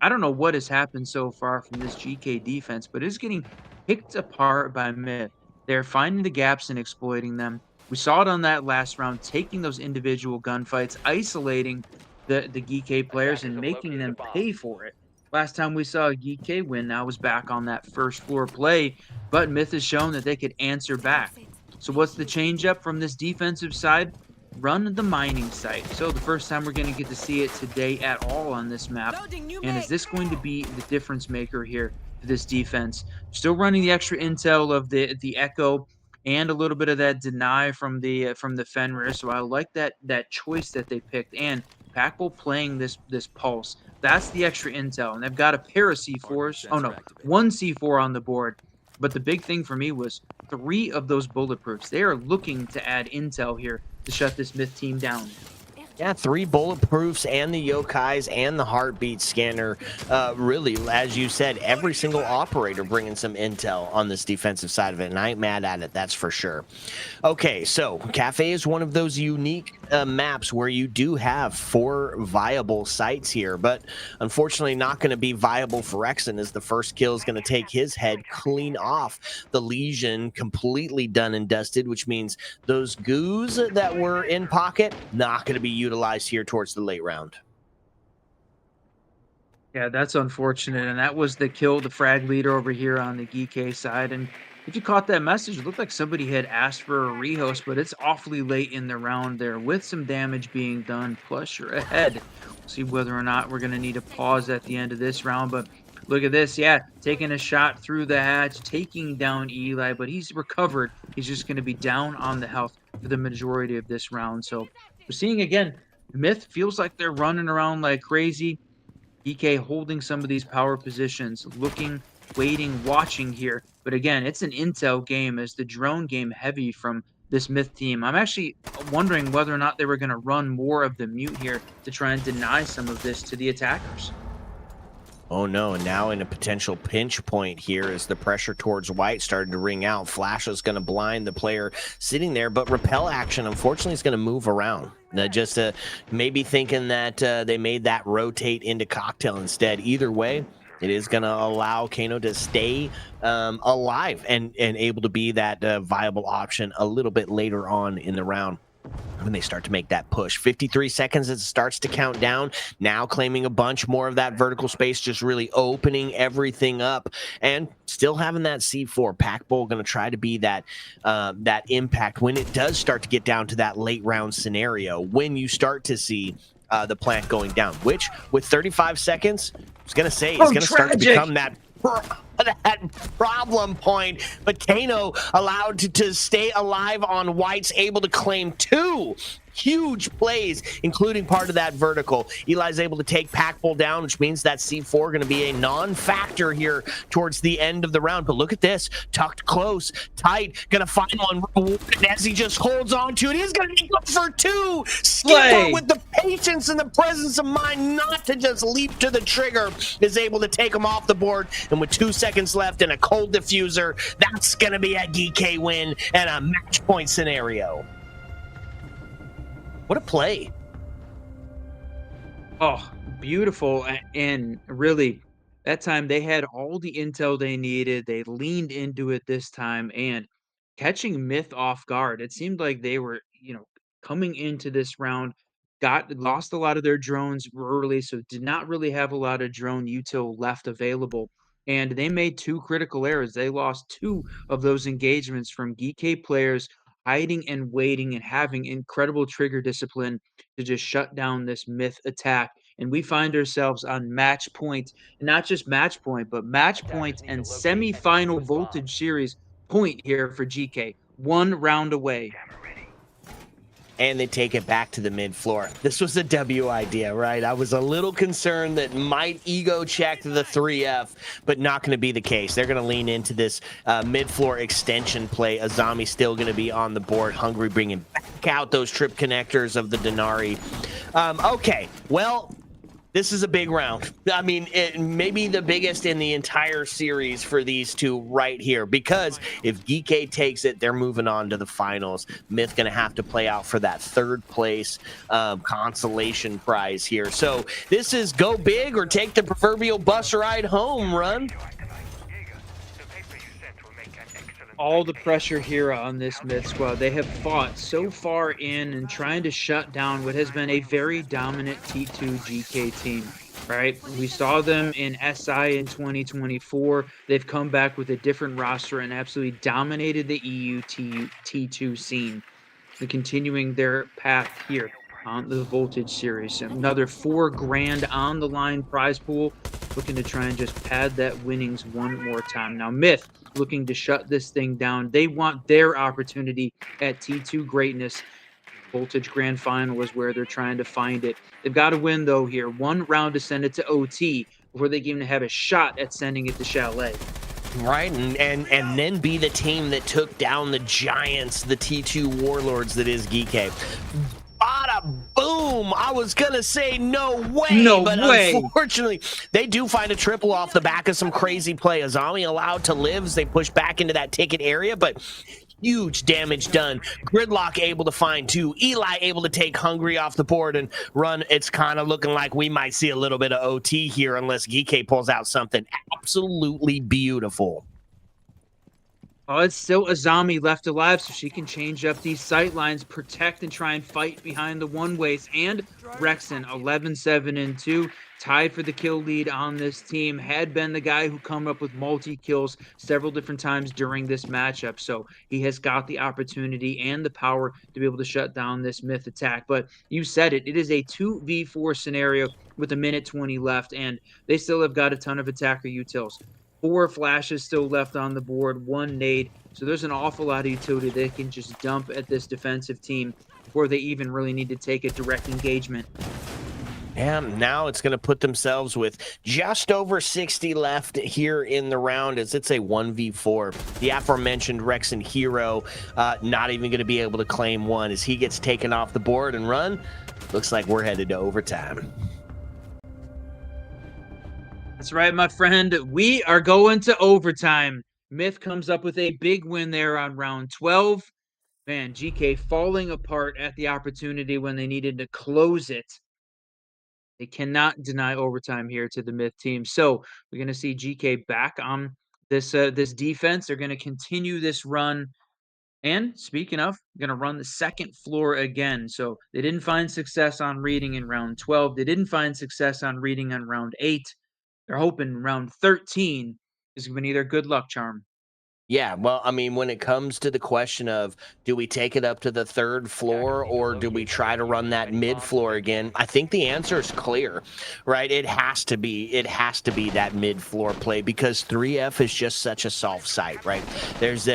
I don't know what has happened so far from this GK defense, but it's getting picked apart by Myth. They're finding the gaps and exploiting them. We saw it on that last round, taking those individual gunfights, isolating the GK players and making them pay for it. Last time we saw a GK win, now was back on that first floor play, but Myth has shown that they could answer back. So what's the change up from this defensive side? Run the mining site. So the first time we're going to get to see it today at all on this map. And is this going to be the difference maker here for this defense? Still running the extra intel of the Echo and a little bit of that deny from the Fenrir. So I like that choice that they picked. And Pack Bull playing this pulse. That's the extra intel. And they've got a pair of C4s. Oh no, 1 C4 on the board. But the big thing for me was 3 of those bulletproofs. They are looking to add intel here to shut this Myth team down.
Yeah, 3 bulletproofs and the yokais and the heartbeat scanner. Really, as you said, every single operator bringing some intel on this defensive side of it, and I ain't mad at it, that's for sure. Okay, so Cafe is one of those unique maps where you do have 4 viable sites here, but unfortunately not going to be viable for Rexon, as the first kill is going to take his head clean off the Legion, completely done and dusted, which means those goos that were in pocket not going to be utilized here towards the late round.
Yeah, that's unfortunate. And that was the kill, the frag leader over here on the GK side. And if you caught that message, it looked like somebody had asked for a rehost, but it's awfully late in the round there with some damage being done. Plus, you're ahead. We'll see whether or not we're going to need a pause at the end of this round. But look at this. Yeah, taking a shot through the hatch, taking down Eli, but he's recovered. He's just going to be down on the health for the majority of this round. So we're seeing again, Myth feels like they're running around like crazy. DK holding some of these power positions, looking, waiting, watching here. But again, it's an intel game as the drone game heavy from this Myth team. I'm actually wondering whether or not they were going to run more of the mute here to try and deny some of this to the attackers.
Oh no, and now in a potential pinch point here as the pressure towards White started to ring out. Flash is going to blind the player sitting there, but repel action, unfortunately, is going to move around. Just maybe thinking that they made that rotate into Cocktail instead. Either way, it is going to allow Kano to stay alive and able to be that viable option a little bit later on in the round when they start to make that push. 53 seconds as it starts to count down, now claiming a bunch more of that vertical space, just really opening everything up and still having that C4. Pack Bull going to try to be that that impact when it does start to get down to that late round scenario, when you start to see the plant going down, which with 35 seconds, I was going to say, it's going to start to become that problem point, but Kano allowed to stay alive on White's, able to claim 2 huge plays, including part of that vertical. Eli's able to take Pack Bull down, which means that C4 going to be a non-factor here towards the end of the round. But look at this, tucked close, tight, going to find one, and as he just holds on to it, he's going to be good for 2. Skipper with the patience and the presence of mind not to just leap to the trigger is able to take him off the board, and with 2 seconds left and a cold diffuser, that's going to be a DK win and a match point scenario. What a play.
Oh, beautiful. And really, that time they had all the intel they needed. They leaned into it this time and catching Myth off guard. It seemed like they were, coming into this round, lost a lot of their drones early, so did not really have a lot of drone util left available. And they made 2 critical errors. They lost 2 of those engagements from GK players hiding and waiting and having incredible trigger discipline to just shut down this Myth attack. And we find ourselves on match point, and not just match point, but match point and semifinal voltage series point here for GK. 1 round away.
And they take it back to the mid floor. This was a W idea, right? I was a little concerned that might ego check the 3F, but not going to be the case. They're going to lean into this mid floor extension play. Azami still going to be on the board. Hungry bringing back out those trip connectors of the Denari. Okay, well, this is a big round. I mean, it may be the biggest in the entire series for these 2 right here, because if GK takes it, they're moving on to the finals. Myth going to have to play out for that 3rd place consolation prize here. So this is go big or take the proverbial bus ride home, Run.
All the pressure here on this Myth squad. They have fought so far in and trying to shut down what has been a very dominant T2 GK team, right? We saw them in SI in 2024. They've come back with a different roster and absolutely dominated the EU T2 scene. They're continuing their path here on the Voltage series. Another $4,000 on the line prize pool, looking to try and just pad that winnings one more time. Now, Myth looking to shut this thing down. They want their opportunity at T2 greatness. Voltage Grand Final is where they're trying to find it. They've got to win, though, here. 1 round to send it to OT before they can even have a shot at sending it to Chalet.
Right, and then be the team that took down the giants, the T2 warlords that is GK. Bada boom! boom. I was going to say no way.
No
but
way.
Unfortunately, they do find a triple off the back of some crazy play. Azami allowed to live as they push back into that ticket area, but huge damage done. Gridlock able to find 2. Eli able to take Hungry off the board and run. It's kind of looking like we might see a little bit of OT here unless Geeke pulls out something absolutely beautiful.
Oh, it's still Azami left alive, so she can change up these sight lines, protect and try and fight behind the one-ways. And Rexen, 11-7-2, tied for the kill lead on this team, had been the guy who come up with multi-kills several different times during this matchup. So he has got the opportunity and the power to be able to shut down this Myth attack. But you said it, it is a 2v4 scenario with a minute 20 left, and they still have got a ton of attacker utils. 4 flashes still left on the board, 1 nade. So there's an awful lot of utility they can just dump at this defensive team before they even really need to take a direct engagement.
And now it's going to put themselves with just over 60 left here in the round as it's a 1v4. The aforementioned Rexen hero not even going to be able to claim one as he gets taken off the board and run. Looks like we're headed to overtime.
That's right, my friend. We are going to overtime. Myth comes up with a big win there on round 12. Man, GK falling apart at the opportunity when they needed to close it. They cannot deny overtime here to the Myth team. So we're going to see GK back on this defense. They're going to continue this run. And speaking of, going to run the second floor again. So they didn't find success on reading in round 12. They didn't find success on reading on round 8. They're hoping round 13 is going to be their good luck charm.
Yeah, well, I mean, when it comes to the question of do we take it up to the 3rd floor or do we try to run that mid floor again, I think the answer is clear, right? It has to be that mid floor play because 3F is just such a soft site, right? There's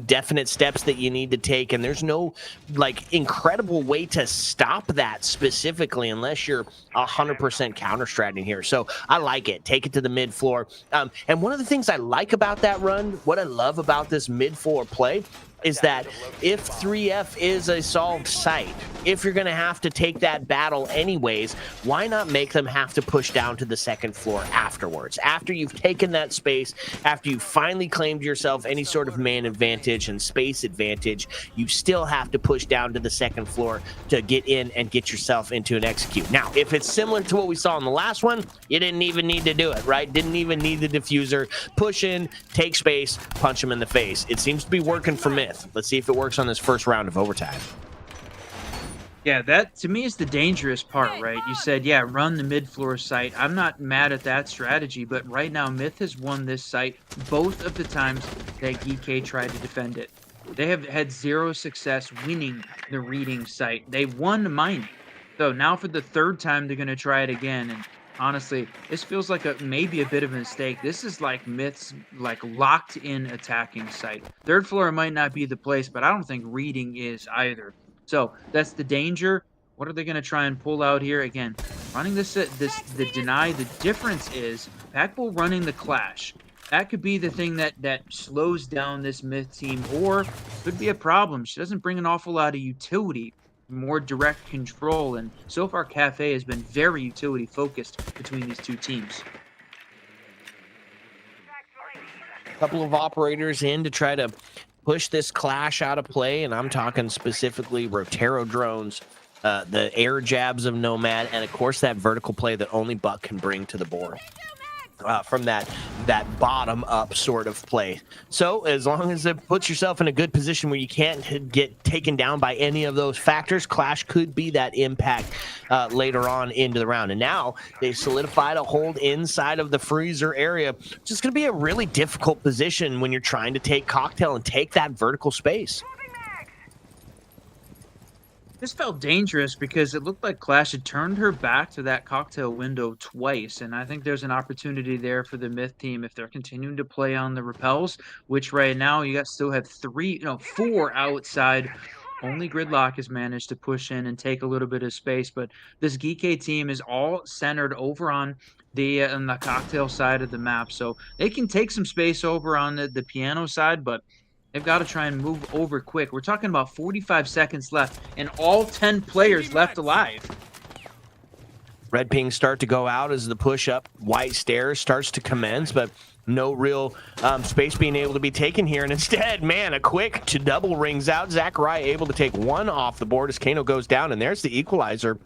definite steps that you need to take, and there's no like incredible way to stop that specifically unless you're 100% counter stratting here. So I like it. Take it to the mid floor. And one of the things I like about that run, what I love about this mid-floor play is that if 3F is a solved site, if you're going to have to take that battle anyways, why not make them have to push down to the 2nd floor afterwards? After you've taken that space, after you've finally claimed yourself any sort of man advantage and space advantage, you still have to push down to the 2nd floor to get in and get yourself into an execute. Now, if it's similar to what we saw in the last one, you didn't even need to do it, right? Didn't even need the diffuser. Push in, take space, punch him in the face. It seems to be working for Myth. Let's see if it works on this first round of overtime.
Yeah, that to me is the dangerous part, right? You said, yeah, run the mid-floor site. I'm not mad at that strategy, but right now Myth has won this site both of the times that Geeke tried to defend it. They have had 0 success winning the reading site. They won mining. So now for the 3rd time, they're going to try it again. And honestly, this feels like maybe a bit of a mistake. This is like Myth's like locked in attacking site. 3rd floor might not be the place, but I don't think reading is either. So that's the danger. What are they going to try and pull out here? Again, running the deny. The difference is Packbull running the clash. That could be the thing that slows down this Myth team, or could be a problem. She doesn't bring an awful lot of utility, more direct control, and so far Cafe has been very utility focused between these two teams.
A couple of operators in to try to push this clash out of play, and I'm talking specifically Rotero drones, the air jabs of Nomad, and of course that vertical play that only Buck can bring to the board. From that bottom up sort of play. So as long as it puts yourself in a good position where you can't get taken down by any of those factors, Clash could be that impact later on into the round. And now they solidified a hold inside of the freezer area. It's just going to be a really difficult position when you're trying to take Cocktail and take that vertical space.
This felt dangerous because it looked like Clash had turned her back to that Cocktail window twice, and I think there's an opportunity there for the Myth team if they're continuing to play on the repels, which right now you still have 4 outside. Only Gridlock has managed to push in and take a little bit of space, but this Geeke team is all centered over on the Cocktail side of the map, so they can take some space over on the piano side, but they've got to try and move over quick. We're talking about 45 seconds left and all 10 players left alive.
Red pings start to go out as the push up white stairs starts to commence, but no real space being able to be taken here. And instead, man, a quick to double rings out. Zachariah able to take one off the board as Kano goes down, and there's the equalizer,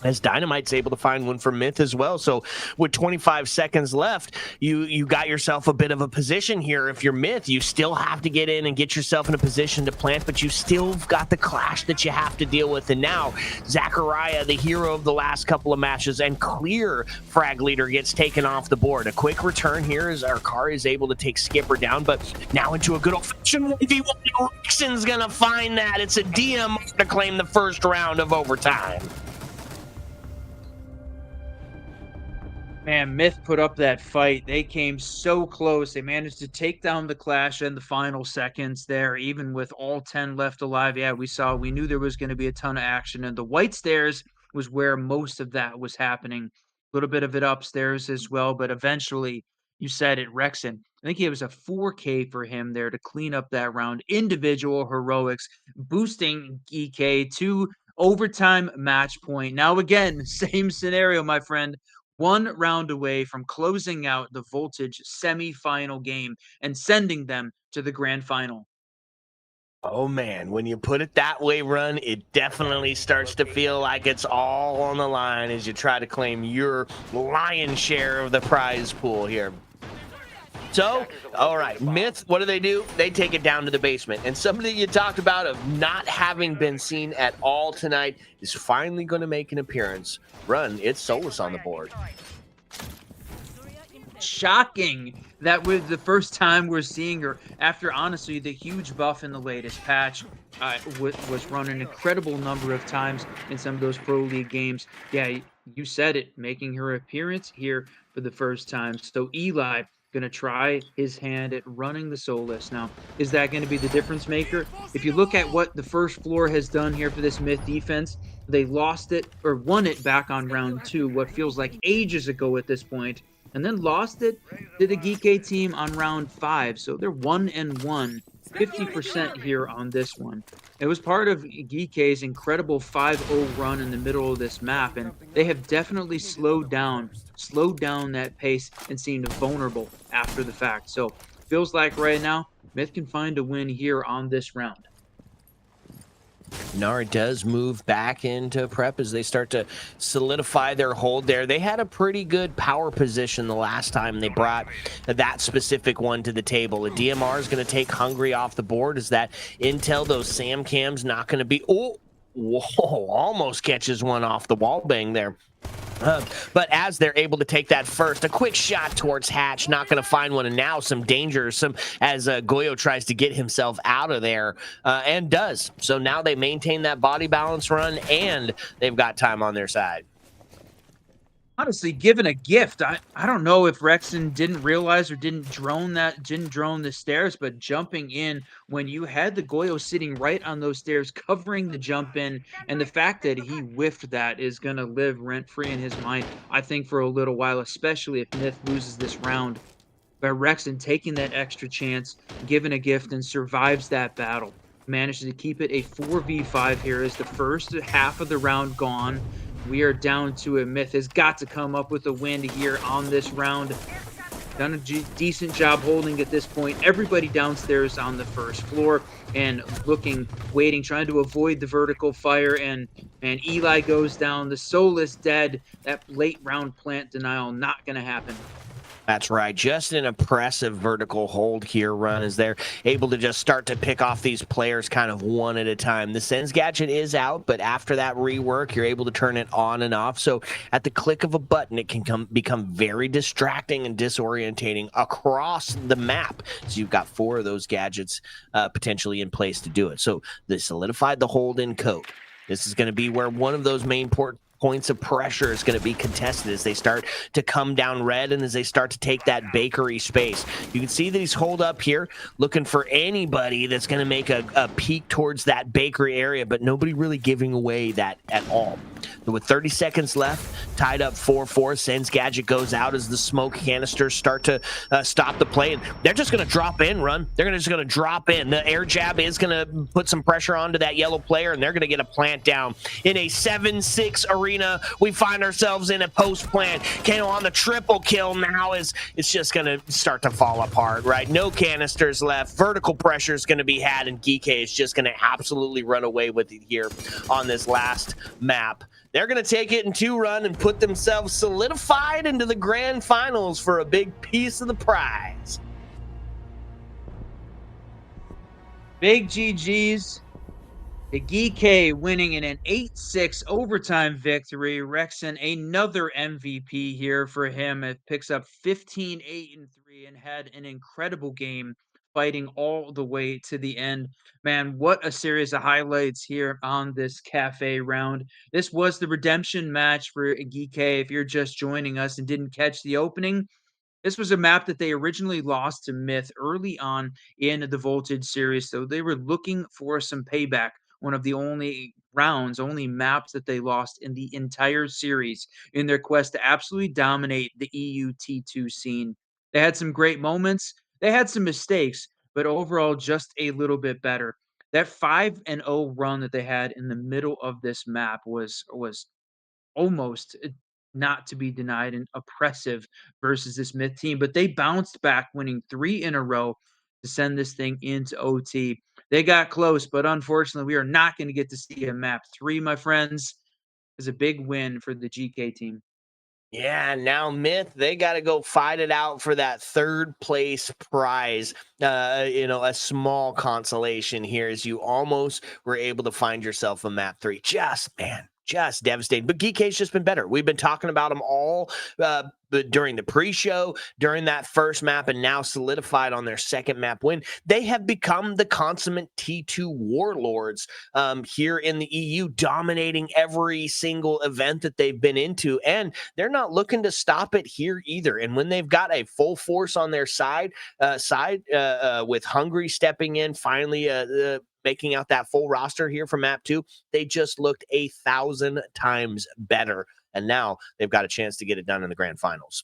as Dynamite's able to find one for Myth as well. So with 25 seconds left, you got yourself a bit of a position here. If you're Myth, you still have to get in and get yourself in a position to plant, but you still got the clash that you have to deal with. And now Zachariah, the hero of the last couple of matches and clear frag leader, gets taken off the board. A quick return here as Arkari is able to take Skipper down, but now into a good old-fashioned 1v1. Rexon's gonna find that. It's a DM to claim the first round of overtime.
Man, Myth put up that fight. They came so close. They managed to take down the clash in the final seconds there, even with all 10 left alive. Yeah, we knew there was going to be a ton of action, and the white stairs was where most of that was happening. A little bit of it upstairs as well, but eventually, you said it, Rexon. I think it was a 4K for him there to clean up that round. Individual heroics, boosting EK to overtime match point. Now, again, same scenario, my friend. One round away from closing out the Voltage semi-final game and sending them to the grand final.
Oh man, when you put it that way, Run, it definitely starts to feel like it's all on the line as you try to claim your lion's share of the prize pool here. So, all right, Myth, what do? They take it down to the basement. And somebody you talked about of not having been seen at all tonight is finally going to make an appearance. Run, it's Solus on the board.
Shocking that was the first time we're seeing her after, honestly, the huge buff in the latest patch. Was run an incredible number of times in some of those Pro League games. Yeah, you said it, making her appearance here for the first time. So Eli going to try his hand at running the Solus. Now, is that going to be the difference maker? If you look at what the first floor has done here for this Myth defense, they lost it or won it back on round 2, what feels like ages ago at this point, and then lost it to the Geeky team on round 5. So they're 1-1, 50% here on this one. It was part of Geeky's incredible 5-0 run in the middle of this map, and they have definitely slowed down that pace and seemed vulnerable after the fact. So feels like right now, Myth can find a win here on this round.
Nara does move back into prep as they start to solidify their hold there. They had a pretty good power position the last time they brought that specific one to the table. A DMR is going to take Hungry off the board. Is that intel? Those Sam Cams not going to be... Oh, whoa, almost catches one off the wall bang there. But as they're able to take that first, a quick shot towards Hatch, not going to find one, and now some danger, as Goyo tries to get himself out of there, and does. So now they maintain that body balance run, and they've got time on their side.
Honestly, given a gift, I don't know if Rexon didn't realize or didn't drone the stairs, but jumping in when you had the Goyo sitting right on those stairs, covering the jump in, and the fact that he whiffed that is going to live rent-free in his mind, I think, for a little while, especially if Myth loses this round. But Rexon taking that extra chance, given a gift, and survives that battle. Manages to keep it a 4v5 here as the first half of the round gone. We are down to a Myth has got to come up with a win here on this round. Done a decent job holding at this point. Everybody downstairs on the first floor and looking, waiting, trying to avoid the vertical fire. And Eli goes down. The Solus dead. That late round plant denial not going to happen.
That's right. Just an impressive vertical hold here, Run, as they're able to just start to pick off these players kind of one at a time. The Sens gadget is out, but after that rework, you're able to turn it on and off. So at the click of a button, it can become very distracting and disorientating across the map. So you've got 4 of those gadgets potentially in place to do it. So they solidified the hold in code. This is going to be where one of those main points of pressure is going to be contested as they start to come down red and as they start to take that bakery space. You can see that he's holed up here looking for anybody that's going to make a peek towards that bakery area, but nobody really giving away that at all. with 30 seconds left, tied up 4-4. Sen's gadget goes out as the smoke canisters start to stop the play, and they're just going to drop in, run. They're just going to drop in. The air jab is going to put some pressure onto that yellow player, and they're going to get a plant down. In a 7-6 arena, we find ourselves in a post plant. Kano on the triple kill now is it's just going to start to fall apart, right? No canisters left. Vertical pressure is going to be had, and Geeky is just going to absolutely run away with it here on this last map. They're going to take it in 2-run and put themselves solidified into the grand finals for a big piece of the prize.
Big GG's. The Geeky winning in an 8-6 overtime victory. Rexen, another MVP here for him. It picks up 15-8-3 and had an incredible game, fighting all the way to the end. Man, what a series of highlights here on this cafe round. This was the redemption match for Geeky. If you're just joining us and didn't catch the opening, this was a map that they originally lost to Myth early on in the Voltage series, so they were looking for some payback. One of the only rounds, only maps that they lost in the entire series in their quest to absolutely dominate the EU T2 scene. They had some great moments, they had some mistakes, but overall just a little bit better. That 5-0 run that they had in the middle of this map was almost not to be denied and oppressive versus this Myth team, but they bounced back, winning 3 in a row to send this thing into OT. They got close, but unfortunately, we are not going to get to see a map 3, my friends. Is a big win for the GK team.
Yeah, now Myth, they got to go fight it out for that 3rd place prize. A small consolation here as you almost were able to find yourself a map 3. Just devastating. But Geek's just been better. We've been talking about them all during the pre-show, during that first map, and now solidified on their 2nd map win. They have become the consummate T2 warlords here in the EU, dominating every single event that they've been into, and they're not looking to stop it here either. And when they've got a full force on their side, with Hungry stepping in, finally making out that full roster here for map 2, they just looked 1,000 times better. And now they've got a chance to get it done in the grand finals.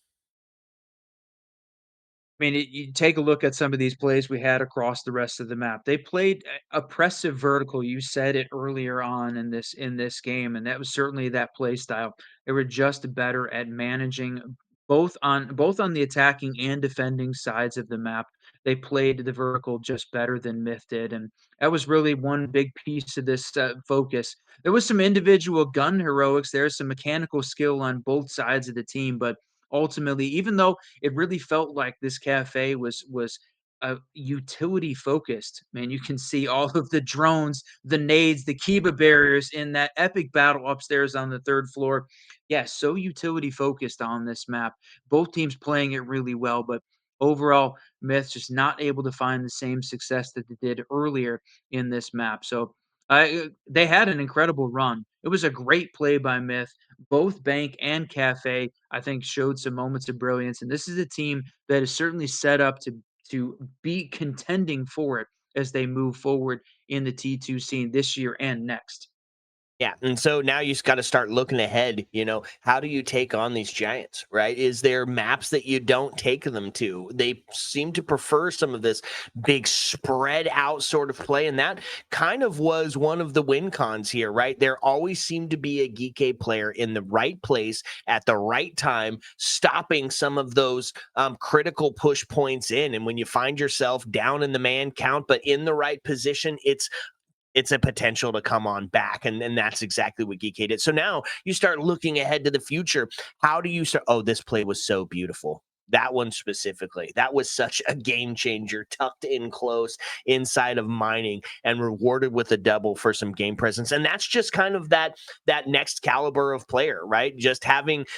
I mean, you take a look at some of these plays we had across the rest of the map. They played oppressive vertical. You said it earlier on in this game, and that was certainly that play style. They were just better at managing both on the attacking and defending sides of the map. They played the vertical just better than Myth did, and that was really one big piece of this focus. There was some individual gun heroics. There's some mechanical skill on both sides of the team, but ultimately, even though it really felt like this cafe was utility focused. Man, you can see all of the drones, the nades, the Kiba barriers in that epic battle upstairs on the 3rd floor. Yeah, so utility focused on this map. Both teams playing it really well, but overall, Myth's just not able to find the same success that they did earlier in this map. So they had an incredible run. It was a great play by Myth. Both Bank and Cafe, I think, showed some moments of brilliance, and this is a team that is certainly set up to be contending for it as they move forward in the T2 scene this year and next.
Yeah, and so now you just got to start looking ahead. How do you take on these giants, right? Is there maps that you don't take them to? They seem to prefer some of this big spread out sort of play, and that kind of was one of the win cons here, right? There always seemed to be a Geeky player in the right place at the right time, stopping some of those critical push points in. And when you find yourself down in the man count, but in the right position, it's a potential to come on back. And that's exactly what Geeky did. So now you start looking ahead to the future. How do you start? Oh, this play was so beautiful. That one specifically, that was such a game changer, tucked in close inside of mining and rewarded with a double for some game presence. And that's just kind of that next caliber of player, right? Just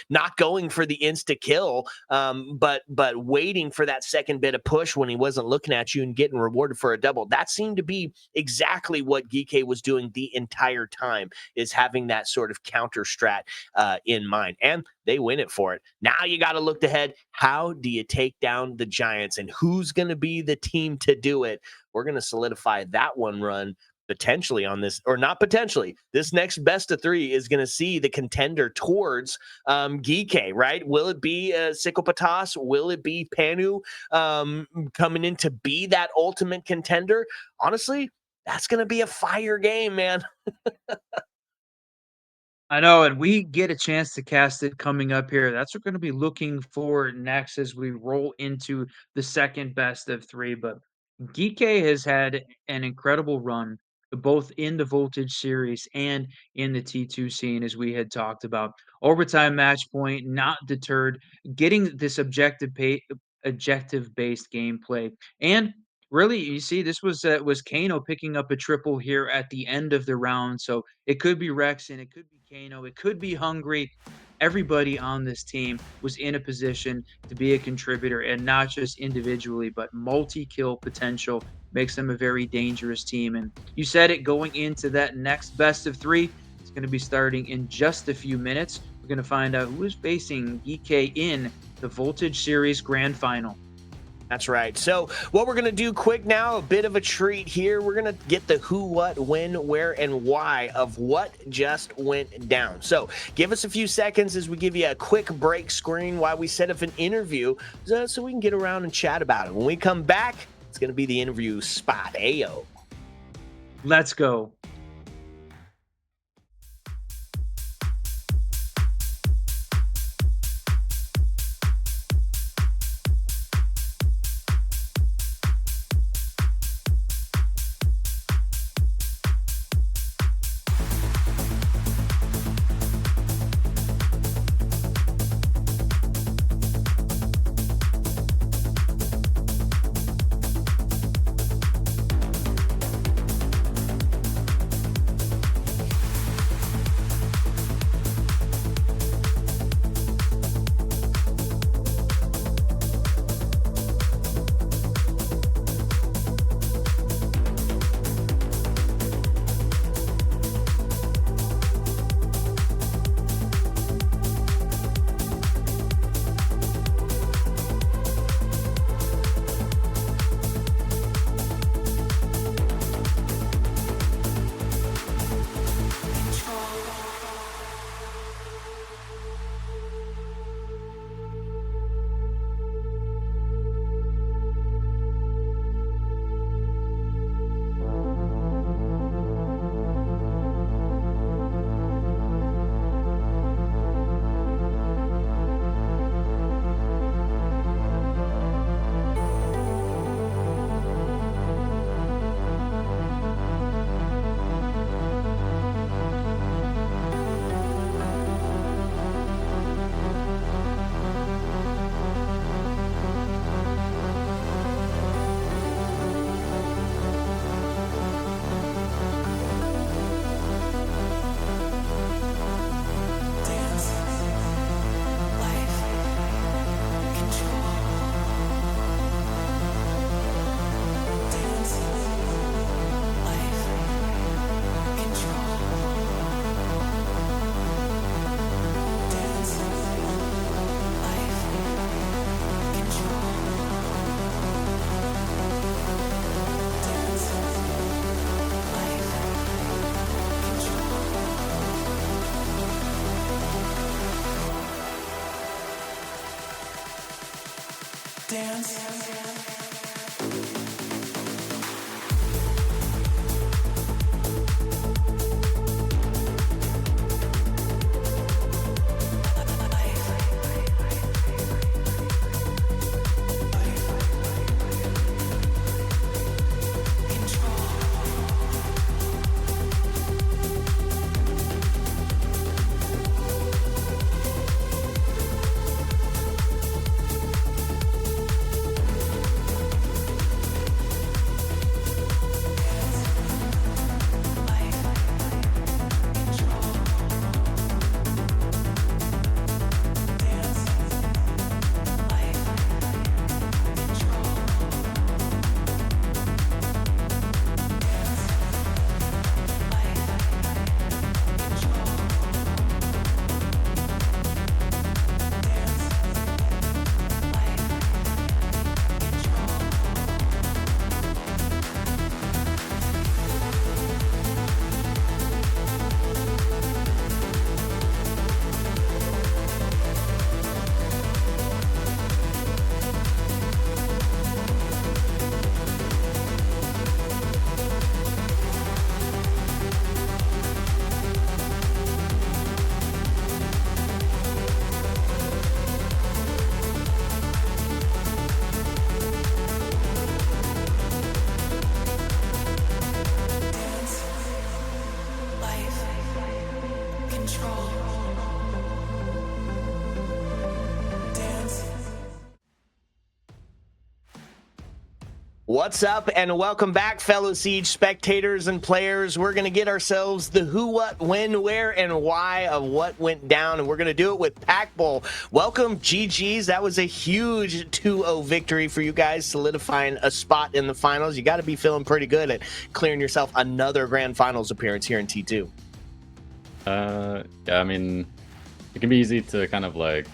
not going for the insta kill, but waiting for that second bit of push when he wasn't looking at you and getting rewarded for a double. That seemed to be exactly what Geeky was doing the entire time, is having that sort of counter strat in mind. And they win it for it. Now you got to look ahead. How do you take down the Giants, and who's going to be the team to do it? We're going to solidify that one run potentially on this, or not potentially, this next best of 3 is going to see the contender towards Geekay, right? Will it be Psychopatas? Will it be Panu coming in to be that ultimate contender? Honestly, that's going to be a fire game, man.
I know, and we get a chance to cast it coming up here. That's what we're going to be looking for next as we roll into the second best of 3. But Geekay has had an incredible run, both in the Voltage series and in the T2 scene, as we had talked about. Overtime match point, not deterred, getting this objective-based gameplay, and really, you see, this was Kano picking up a triple here at the end of the round. So it could be Rex and it could be Kano, it could be Hungry. Everybody on this team was in a position to be a contributor, and not just individually, but multi-kill potential makes them a very dangerous team. And you said it, going into that next best of 3, it's going to be starting in just a few minutes. We're going to find out who is facing EK in the Voltage Series Grand Final.
That's right. So what we're going to do quick now, a bit of a treat here. We're going to get the who, what, when, where, and why of what just went down. So give us a few seconds as we give you a quick break screen while we set up an interview so we can get around and chat about it. When we come back, it's going to be the interview spot. Ayo.
Let's go.
What's up, and welcome back, fellow Siege spectators and players. We're going to get ourselves the who, what, when, where, and why of what went down, and we're going to do it with Pack Bowl. Welcome, GGs. That was a huge 2-0 victory for you guys, solidifying a spot in the finals. You got to be feeling pretty good at clearing yourself another Grand Finals appearance here in T2.
Yeah, I mean, it can be easy to kind of like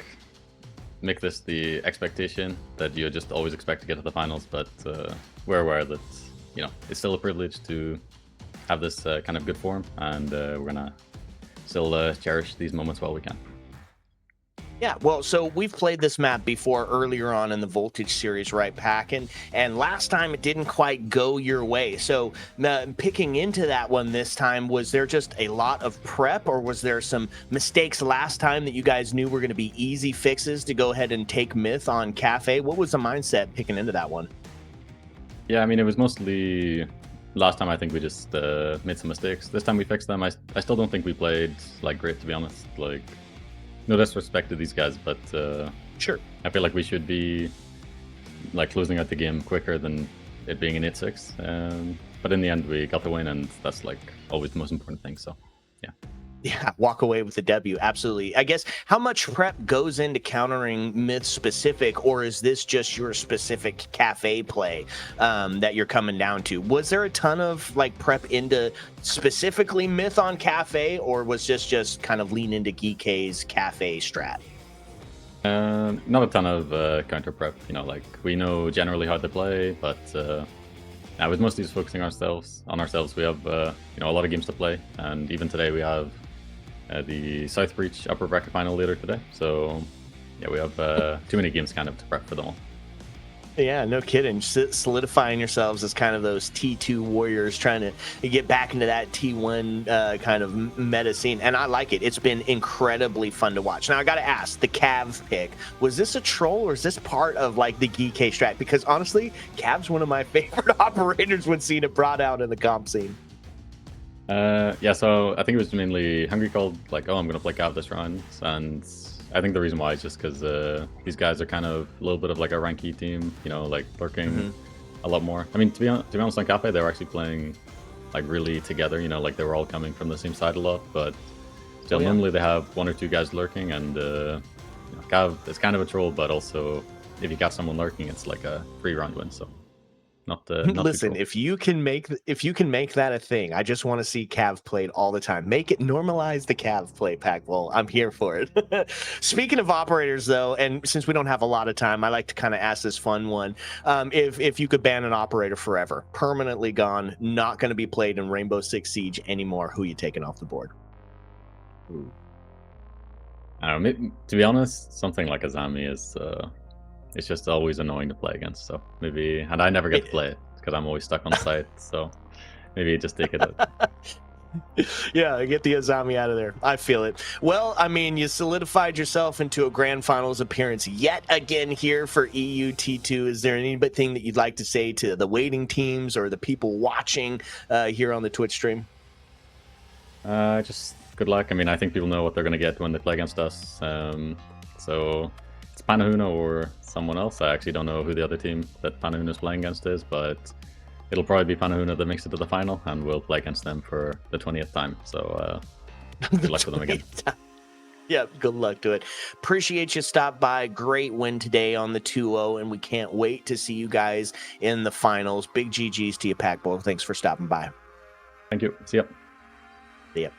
make this the expectation that you just always expect to get to the finals, but we're aware that, you know, it's still a privilege to have this kind of good form, and we're gonna still cherish these moments while we can.
Yeah, well, so we've played this map before earlier on in the Voltage series, right, Pack? And last time it didn't quite go your way. So picking into that one this time, was there just a lot of prep, or was there some mistakes last time that you guys knew were going to be easy fixes to go ahead and take Myth on Cafe? What was the mindset picking into that one?
Yeah, I mean, it was mostly last time I think we just made some mistakes. This time we fixed them. I still don't think we played like great, to be honest. Like, no disrespect to these guys, but
Sure.
I feel like we should be like closing out the game quicker than it being an 8-6. But in the end, we got the win, and that's like always the most important thing. So, yeah.
Yeah, walk away with the W. Absolutely. I guess, how much prep goes into countering Myth specific, or is this just your specific Cafe play that you're coming down to? Was there a ton of like prep into specifically Myth on Cafe, or was this just kind of lean into GK's Cafe strat?
Not a ton of counter prep. You know, like we know generally how to play, but I was mostly just focusing on ourselves. We have you know, a lot of games to play, and even today we have the South Breach upper bracket final later today. So yeah, we have too many games kind of to prep for them all.
Yeah, no kidding. Solidifying yourselves as kind of those T2 warriors, trying to get back into that T1 kind of meta scene. And I like it. It's been incredibly fun to watch. Now, I got to ask, the Cav pick, was this a troll, or is this part of like the GK strat? Because honestly, Cav's one of my favorite operators when seeing it brought out in the comp scene.
Yeah, so I think it was mainly Hungry called like, oh, I'm going to play Cav this round. And I think the reason why is just because these guys are kind of a little bit of like a ranky team, you know, like lurking a lot more. I mean, to be honest, on Cafe, they were actually playing like really together, you know, like they were all coming from the same side a lot. But still, normally they have one or two guys lurking, and you know, Cav is kind of a troll, but also if you got someone lurking, it's like a 3-round win. So not
Listen, if you can make that a thing, I just want to see Cav played all the time. Make it, normalize the Cav play, Pack Bowl. I'm here for it. Speaking of operators, though, and since we don't have a lot of time, I like to kind of ask this fun one. If you could ban an operator forever, permanently gone, not going to be played in Rainbow Six Siege anymore, who you taking off the board?
Ooh. I don't know, to be honest, something like Azami is it's just always annoying to play against. So maybe, and I never get to play it because I'm always stuck on site. So maybe just take it out.
Yeah, get the Azami out of there. I feel it. Well, I mean, you solidified yourself into a Grand Finals appearance yet again here for EU T2. Is there anything that you'd like to say to the waiting teams or the people watching here on the Twitch stream?
Just good luck. I mean, I think people know what they're going to get when they play against us. So it's Panahuna or someone else. I actually don't know who the other team that Panahuna is playing against is, but it'll probably be Panahuna that makes it to the final, and we'll play against them for the 20th time. So good luck to them again.
Yeah, good luck to it. Appreciate you stop by. Great win today on the 2-0, and we can't wait to see you guys in the finals. Big GGs to you, Pack Bowl. Thanks for stopping by.
Thank you. See ya.
See ya.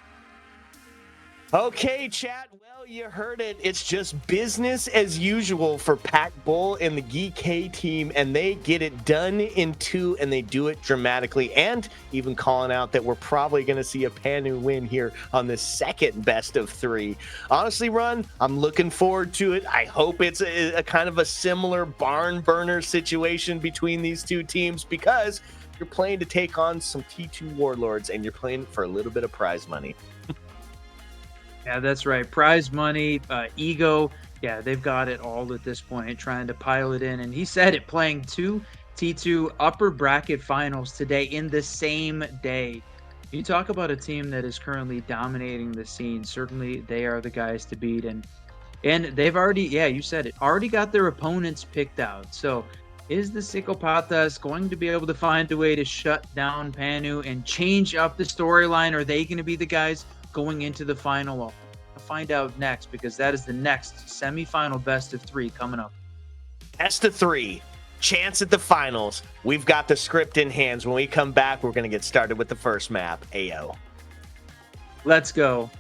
Okay, chat. Well, you heard it. It's just business as usual for Pack Bowl and the GK team, and they get it done in 2, and they do it dramatically, and even calling out that we're probably going to see a Panu win here on the second best of 3. Honestly, Run, I'm looking forward to it. I hope it's a kind of a similar barn burner situation between these two teams, because you're playing to take on some T2 warlords, and you're playing for a little bit of prize money.
Yeah, that's right. Prize money, ego. Yeah, they've got it all at this point, trying to pile it in. And he said it, playing 2 T2 upper bracket finals today in the same day. You talk about a team that is currently dominating the scene. Certainly, they are the guys to beat. And they've already, yeah, you said it, already got their opponents picked out. So Is the Psicopathas going to be able to find a way to shut down Panu and change up the storyline? Are they going to be the guys going into the final? We'll find out next, because that is the next semifinal best of 3 coming up.
Best of 3. Chance at the finals. We've got the script in hands. When we come back, we're going to get started with the first map. Ayo.
Let's go.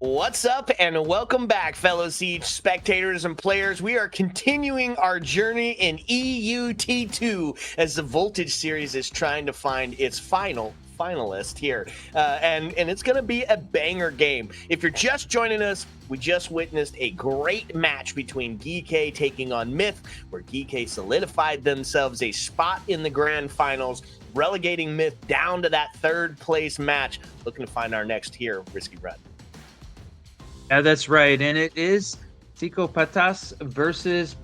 What's up, and welcome back, fellow Siege spectators and players. We are continuing our journey in EUT2 as the Voltage series is trying to find its finalist here, and it's going to be a banger game. If you're just joining us, we just witnessed a great match between GK taking on Myth, where GK solidified themselves a spot in the grand finals, relegating Myth down to that third place match. Looking to find our next here, Risky Red.
Yeah, that's right. And it is Psychopatas versus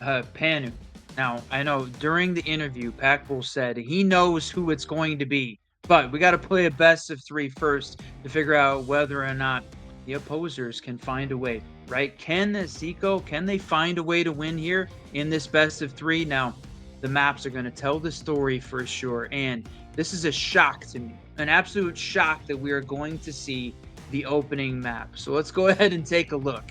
Panu. Now, I know during the interview, Packbull said he knows who it's going to be, but we got to play a best of three first to figure out whether or not the opposers can find a way, right? Can they find a way to win here in this best of three? Now, the maps are going to tell the story for sure. And this is a shock to me, an absolute shock that we are going to see the opening map. So let's go ahead and take a look.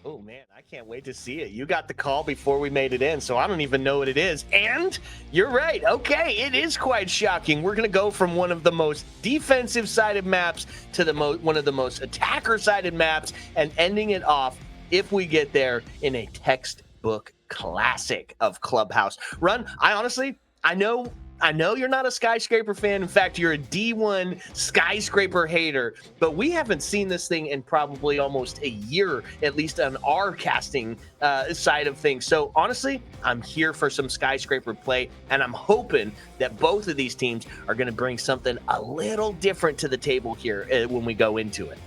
Oh man, I can't wait to see it. You got the call before we made it in, so I don't even know what it is. And you're right. Okay, it is quite shocking. We're going to go from one of the most defensive-sided maps to the one of the most attacker-sided maps, and ending it off, if we get there, in a textbook classic of Clubhouse. Run, I know you're not a Skyscraper fan. In fact, you're a D1 Skyscraper hater, but we haven't seen this thing in probably almost a year, at least on our casting side of things. So honestly, I'm here for some Skyscraper play, and I'm hoping that both of these teams are going to bring something a little different to the table here when we go into it.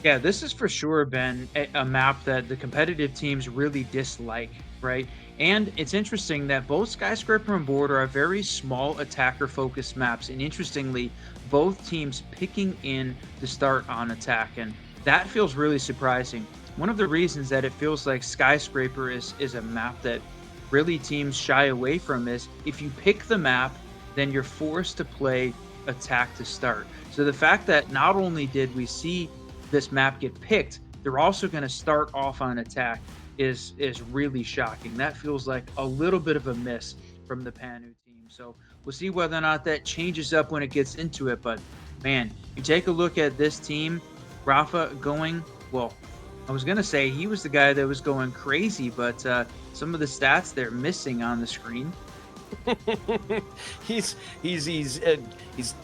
Yeah, this has for sure been a map that the competitive teams really dislike, right? And it's interesting that both Skyscraper and Border are very small attacker-focused maps, and interestingly, both teams picking in to start on attack, and that feels really surprising. One of the reasons that it feels like Skyscraper is a map that really teams shy away from is if you pick the map, then you're forced to play attack to start. So the fact that not only did we see this map get picked, they're also going to start off on attack is really shocking. That feels like a little bit of a miss from the Panu team. So we'll see whether or not that changes up when it gets into it. But man, you take a look at this team, Rafa going, well, I was going to say he was the guy that was going crazy, but some of the stats they're missing on the screen.
he's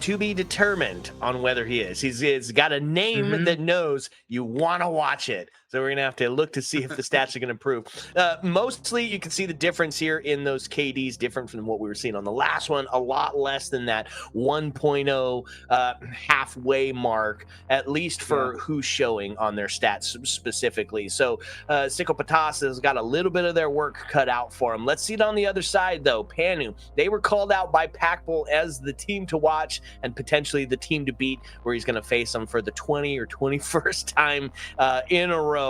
to be determined on whether he is. He's got a name that knows you want to watch it. So we're gonna have to look to see if the stats are gonna improve. Mostly, you can see the difference here in those KDs, different from what we were seeing on the last one. A lot less than that 1.0 halfway mark, at least for who's showing on their stats specifically. So Psychopatas has got a little bit of their work cut out for him. Let's see it on the other side, though. Panu, they were called out by Packbull as the team to watch and potentially the team to beat, where he's going to face them for the 20 or 21st time in a row,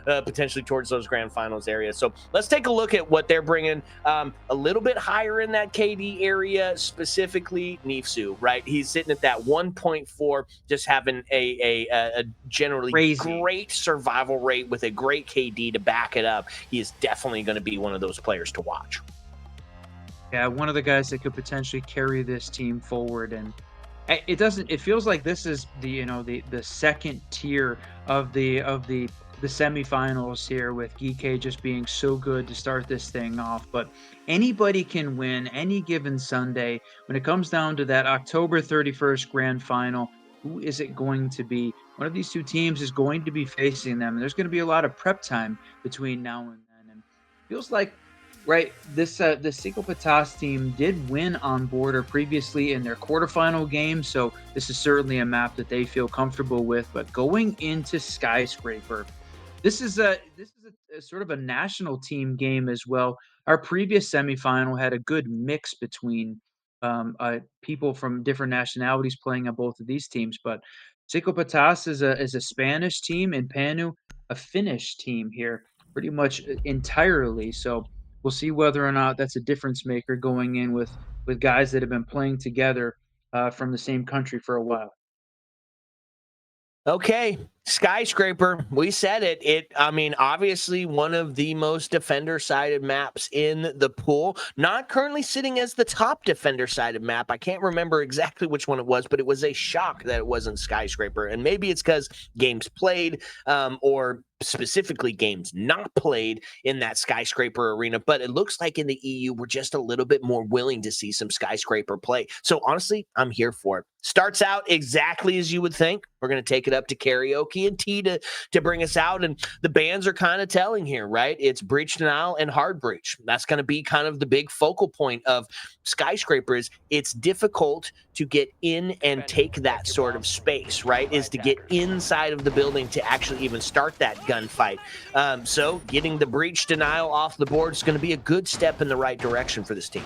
potentially towards those grand finals areas. So let's take a look at what they're bringing. A little bit higher in that KD area, specifically Nifsu, right? He's sitting at that 1.4, just having a generally great survival rate with a great KD to back it up. He is definitely going to be one of those players to watch.
Yeah, one of the guys that could potentially carry this team forward. And it feels like this is the second tier of the semifinals here, with GK just being so good to start this thing off. But anybody can win any given Sunday. When it comes down to that October 31st grand final, who is it going to be? One of these two teams is going to be facing them, and there's going to be a lot of prep time between now and then. And it feels like, right, the Psychopatas team did win on Border previously in their quarterfinal game, so this is certainly a map that they feel comfortable with. But going into Skyscraper, this is a sort of a national team game as well. Our previous semifinal had a good mix between people from different nationalities playing on both of these teams, but Psychopatas is a Spanish team, and Panu a Finnish team here, pretty much entirely. So we'll see whether or not that's a difference maker going in with guys that have been playing together from the same country for a while.
Okay, Skyscraper. We said it. I mean, obviously one of the most defender-sided maps in the pool. Not currently sitting as the top defender-sided map. I can't remember exactly which one it was, but it was a shock that it wasn't Skyscraper. And maybe it's because games played, or specifically games not played in that Skyscraper arena. But it looks like in the EU, we're just a little bit more willing to see some Skyscraper play. So honestly, I'm here for it. Starts out exactly as you would think. We're going to take it up to Karaoke and T to bring us out. And the bands are kind of telling here, right? It's Breach Denial and Hard Breach. That's going to be kind of the big focal point of Skyscrapers. It's difficult to get in and take that sort of space, right? Is to get inside of the building to actually even start that gunfight. So getting the Breach Denial off the board is going to be a good step in the right direction for this team.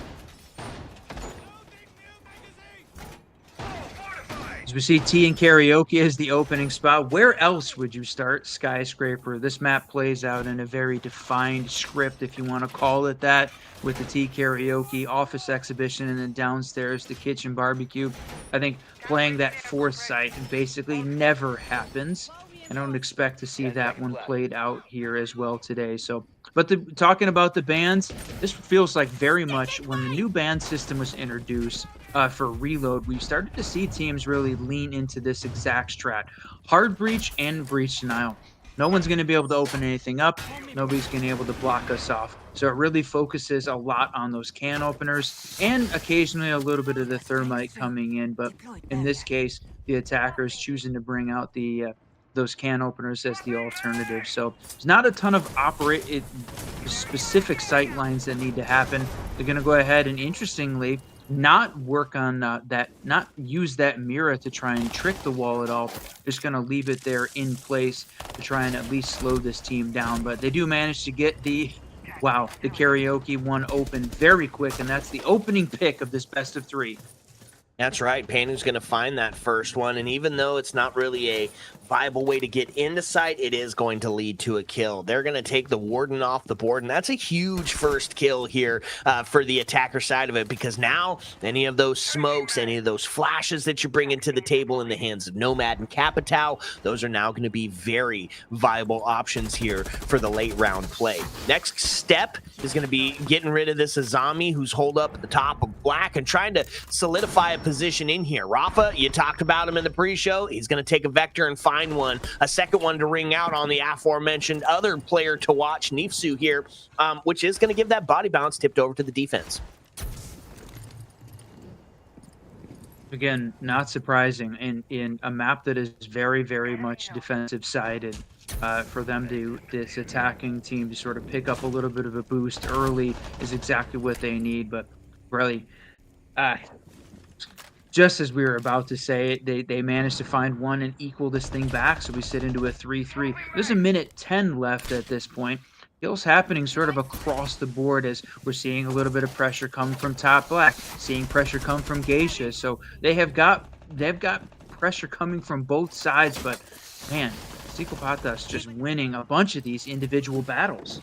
As we see T and Karaoke as the opening spot, where else would you start Skyscraper? This map plays out in a very defined script, if you want to call it that, with the T Karaoke office exhibition and then downstairs the kitchen barbecue. I think playing that fourth site basically never happens. I don't expect to see that one played out here as well today. So, but talking about the bands, this feels like very much when the new band system was introduced for Reload, we started to see teams really lean into this exact strat. Hard Breach and Breach Denial. No one's going to be able to open anything up. Nobody's going to be able to block us off. So it really focuses a lot on those can openers and occasionally a little bit of the thermite coming in. But in this case, the attackers choosing to bring out the those can openers as the alternative. So there's not a ton of specific sight lines that need to happen. They're going to go ahead and, interestingly, not work on not use that Mira to try and trick the wall at all. Just going to leave it there in place to try and at least slow this team down. But they do manage to get the Karaoke one open very quick, and that's the opening pick of this best of three.
That's right. Panu's going to find that first one. And even though it's not really a viable way to get into sight, it is going to lead to a kill. They're going to take the Warden off the board. And that's a huge first kill here for the attacker side of it, because now any of those smokes, any of those flashes that you're bringing to the table in the hands of Nomad and Capitao, those are now going to be very viable options here for the late round play. Next step is going to be getting rid of this Azami who's holed up at the top of black and trying to solidify a position in here. Rafa, you talked about him in the pre-show. He's going to take a Vector and find one, a second one to ring out on the aforementioned other player to watch, Nifsu here, which is going to give that body bounce tipped over to the defense.
Again, not surprising in a map that is very, very much defensive sided. For them this attacking team to sort of pick up a little bit of a boost early is exactly what they need. But really, just as we were about to say it, they managed to find one and equal this thing back. So we sit into a 3-3. There's a minute 10 left at this point. Kills happening sort of across the board as we're seeing a little bit of pressure come from Top Black, seeing pressure come from Geisha. So they've got pressure coming from both sides, but man, Psicopathas just winning a bunch of these individual battles.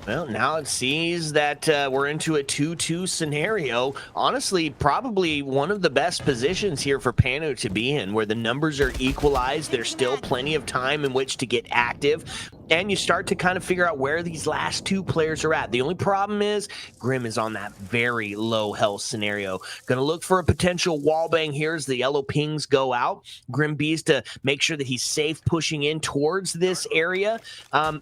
Well, now it seems that we're into a 2-2 scenario. Honestly, probably one of the best positions here for Panu to be in, where the numbers are equalized. There's still plenty of time in which to get active, and you start to kind of figure out where these last two players are at. The only problem is Grim is on that very low health scenario. Going to look for a potential wallbang here as the yellow pings go out. Grim Bees to make sure that he's safe pushing in towards this area.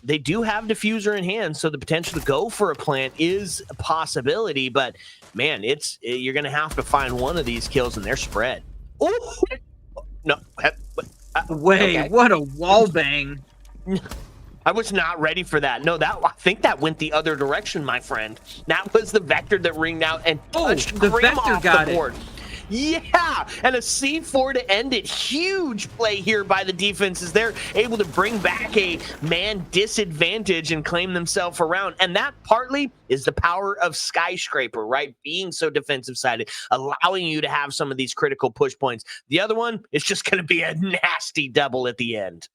They do have diffuser in hand, so the potential to go for a plant is a possibility, but man, you're going to have to find one of these kills and they're spread. Oh no!
Wait, okay. What a wallbang!
I was not ready for that. No, I think that went the other direction, my friend. That was the Vector that ringed out and touched
the
Grim
Vector
off
got
the board. Yeah, and a C4 to end it. Huge play here by the defense as they're able to bring back a man disadvantage and claim themselves around. And that partly is the power of Skyscraper, right? Being so defensive sided, allowing you to have some of these critical push points. The other one is just going to be a nasty double at the end.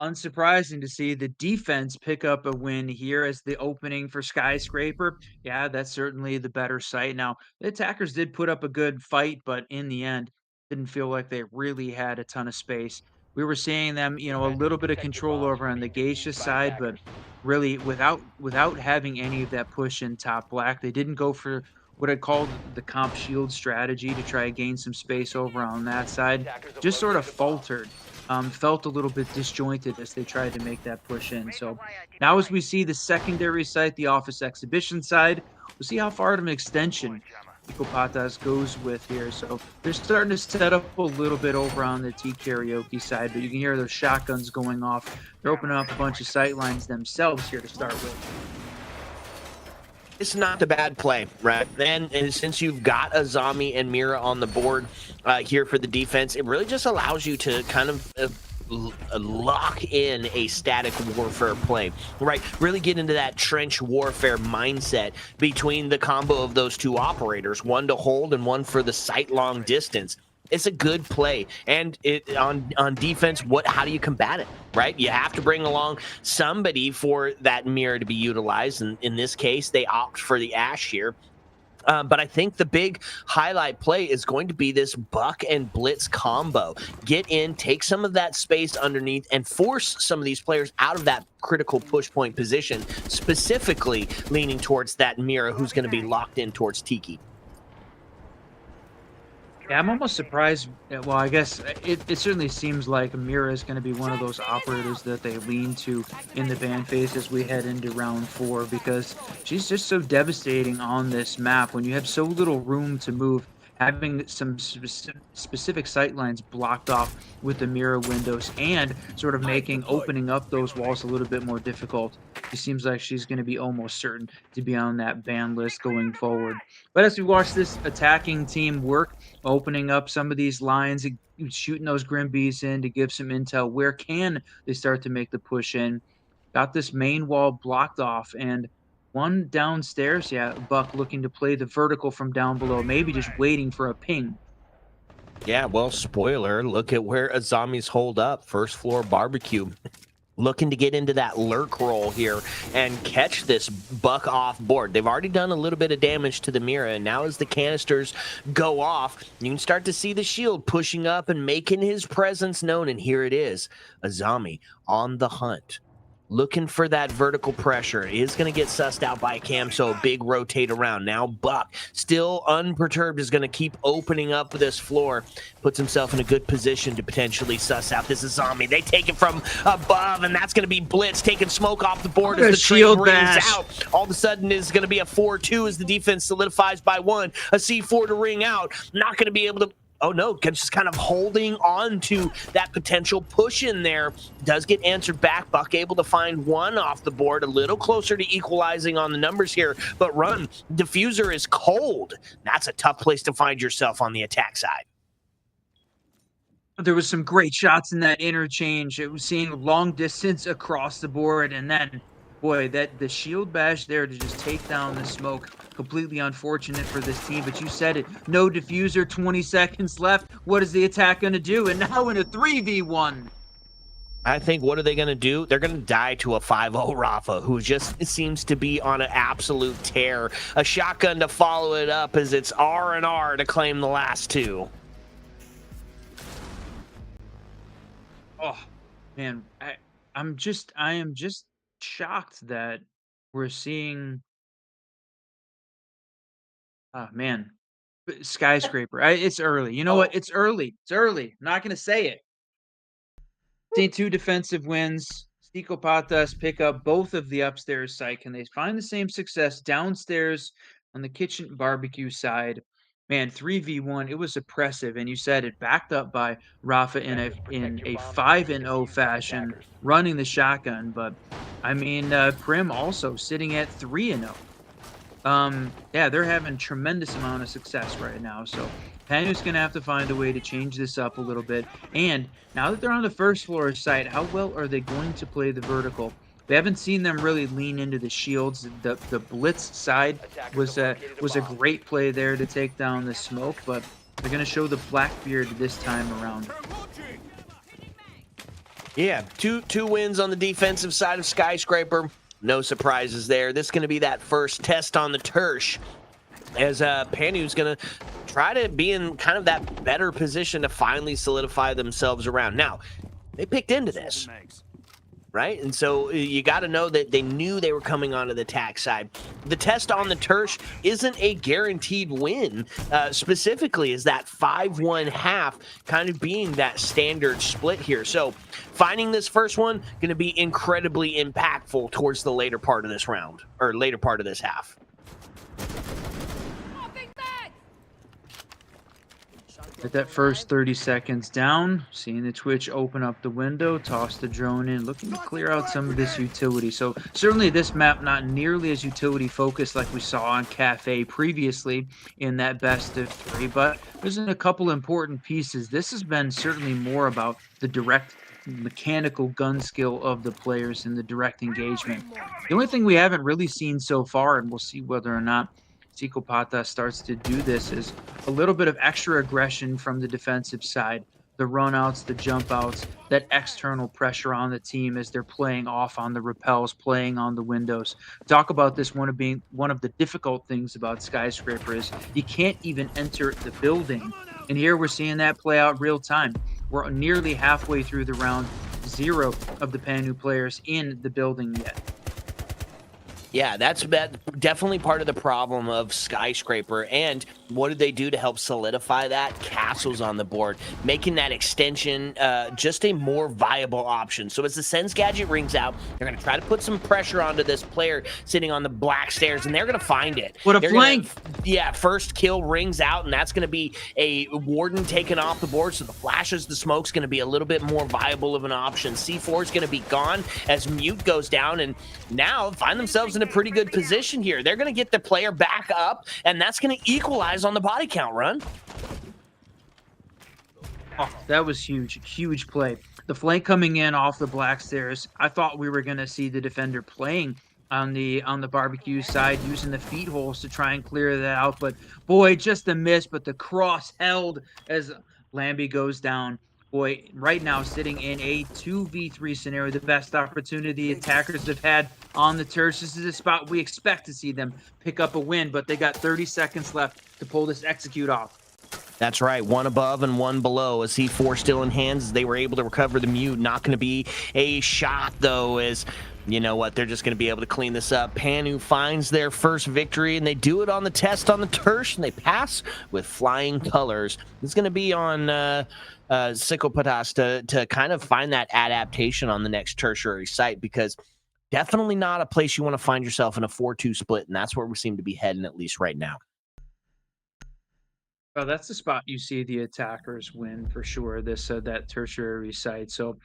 Unsurprising to see the defense pick up a win here as the opening for Skyscraper. Yeah, that's certainly the better site. Now, the attackers did put up a good fight, but in the end, didn't feel like they really had a ton of space. We were seeing them, a little bit of control over on the Geisha side, but really without having any of that push in top black. They didn't go for what I called the comp shield strategy to try to gain some space over on that side.
Attackers have
Just sort of
located the bomb.
faltered. Felt a little bit disjointed as they tried to make that push in. So now as we see the secondary site, the office exhibition side, we'll see how far of an extension Nico Patas goes with here. So they're starting to set up a little bit over on the T Karaoke side, but you can hear those shotguns going off. They're opening up a bunch of sight lines themselves here to start with.
It's not a bad play, right? And since you've got Azami and Mira on the board here for the defense, it really just allows you to kind of lock in a static warfare play, right? Really get into that trench warfare mindset between the combo of those two operators, one to hold and one for the sight long distance. It's a good play, and on defense, how do you combat it, right? You have to bring along somebody for that mirror to be utilized, and in this case, they opt for the Ash here. But I think the big highlight play is going to be this Buck and Blitz combo. Get in, take some of that space underneath, and force some of these players out of that critical push point position, specifically leaning towards that Mira who's going to be locked in towards Tiki.
Yeah, I'm almost surprised. Well, I guess it certainly seems like Mira is going to be one of those operators that they lean to in the ban phase as we head into round 4, because she's just so devastating on this map. When you have so little room to move, having some specific sight lines blocked off with the Mira windows and sort of opening up those walls a little bit more difficult. It seems like she's going to be almost certain to be on that ban list going forward. But as we watch this attacking team work, opening up some of these lines, shooting those Grim Bees in to give some intel, where can they start to make the push in? Got this main wall blocked off, and one downstairs, yeah, Buck looking to play the vertical from down below, maybe just waiting for a ping.
Yeah, well, spoiler, look at where Azami's hold up. First floor barbecue. Looking to get into that lurk roll here and catch this Buck off board. They've already done a little bit of damage to the Mira, and now as the canisters go off, you can start to see the shield pushing up and making his presence known, and here it is. Azami on the hunt. Looking for that vertical pressure. It is going to get sussed out by Cam, so a big rotate around. Now Buck, still unperturbed, is going to keep opening up this floor. Puts himself in a good position to potentially suss out this Azami. They take it from above, and that's going to be Blitz taking smoke off the board as the
shield
trade rings
bash
out. All of a sudden is going to be a 4-2 as the defense solidifies by 1. A C4 to ring out. Not going to be able to... Oh no, just kind of holding on to that potential push in there. Does get answered back. Buck able to find 1 off the board, a little closer to equalizing on the numbers here. But run, Diffuser is cold. That's a tough place to find yourself on the attack side.
There was some great shots in that interchange. It was seeing long distance across the board, and then, boy, the shield bash there to just take down the smoke. Completely unfortunate for this team, but you said it. No diffuser, 20 seconds left. What is the attack going to do? And now in a 3v1.
I think, what are they going to do? They're going to die to a 5-0 Rafa, who just seems to be on an absolute tear. A shotgun to follow it up as it's R&R to claim the last 2.
Oh, man. I am just shocked that we're seeing... Oh, man. Skyscraper. It's early. You know what? It's early. It's early. I'm not going to say it. Seeing 2 defensive wins. Stico Patas pick up both of the upstairs site. Can they find the same success downstairs on the kitchen barbecue side? Man, 3v1, it was oppressive, and you said it, backed up by Rafa in a 5-0 fashion, running the shotgun. But I mean, Prim also sitting at 3-0. Yeah, they're having tremendous amount of success right now. So Panu's going to have to find a way to change this up a little bit. And now that they're on the first floor site, how well are they going to play the vertical? We haven't seen them really lean into the shields. The blitz side was a great play there to take down the smoke, but they're going to show the Blackbeard this time around.
Yeah, two wins on the defensive side of Skyscraper. No surprises there. This is going to be that first test on the Tersh, as Panu's going to try try to be in kind of that better position to finally solidify themselves around. Now, they picked into this, right? And so you got to know that they knew they were coming onto the attack side. The test on the Tersh isn't a guaranteed win. Specifically, is that 5-1 half kind of being that standard split here. So finding this first one going to be incredibly impactful towards the later part of this round, or later part of this half.
At that first 30 seconds down, seeing the Twitch open up the window, toss the drone in, looking to clear out some of this utility. So certainly this map not nearly as utility focused like we saw on Cafe previously in that best of 3, but there's a couple important pieces. This has been certainly more about the direct mechanical gun skill of the players and the direct engagement. The only thing we haven't really seen so far, and we'll see whether or not Psicopata starts to do this, is a little bit of extra aggression from the defensive side, the run-outs, the jump-outs, that external pressure on the team as they're playing off on the repels, playing on the windows. Talk about this one of the difficult things about Skyscraper is you can't even enter the building. And here we're seeing that play out real time. We're nearly halfway through the round, 0 of the Panu players in the building yet.
Yeah, that's definitely part of the problem of Skyscraper. And what did they do to help solidify that? Castles on the board, making that extension just a more viable option. So as the Sense Gadget rings out, they're going to try to put some pressure onto this player sitting on the black stairs, and they're going to find it.
What a flank!
Yeah, first kill rings out, and that's going to be a Warden taken off the board. So the flashes, the smoke's going to be a little bit more viable of an option. C4 is going to be gone as Mute goes down, and now find themselves in a pretty good position here. They're going to get the player back up, and that's going to equalize on the body count run.
Oh, that was huge. Huge play. The flank coming in off the black stairs. I thought we were going to see the defender playing on the barbecue side, using the feet holes to try and clear that out. But boy, just a miss. But the cross held as Lambie goes down. Boy, right now sitting in a 2v3 scenario, the best opportunity attackers have had on the Tersh. This is a spot we expect to see them pick up a win, but they got 30 seconds left to pull this execute off.
That's right, one above and one below. A C4 still in hands. They were able to recover the Mute. Not going to be a shot, though, as you know what, they're just going to be able to clean this up. Panu finds their first victory, and they do it on the test on the Tersh, and they pass with flying colors. It's going to be on Psicopatas to kind of find that adaptation on the next tertiary site, because definitely not a place you want to find yourself in a 4-2 split, and that's where we seem to be heading, at least right now.
Well, that's the spot you see the attackers win for sure, that tertiary site. So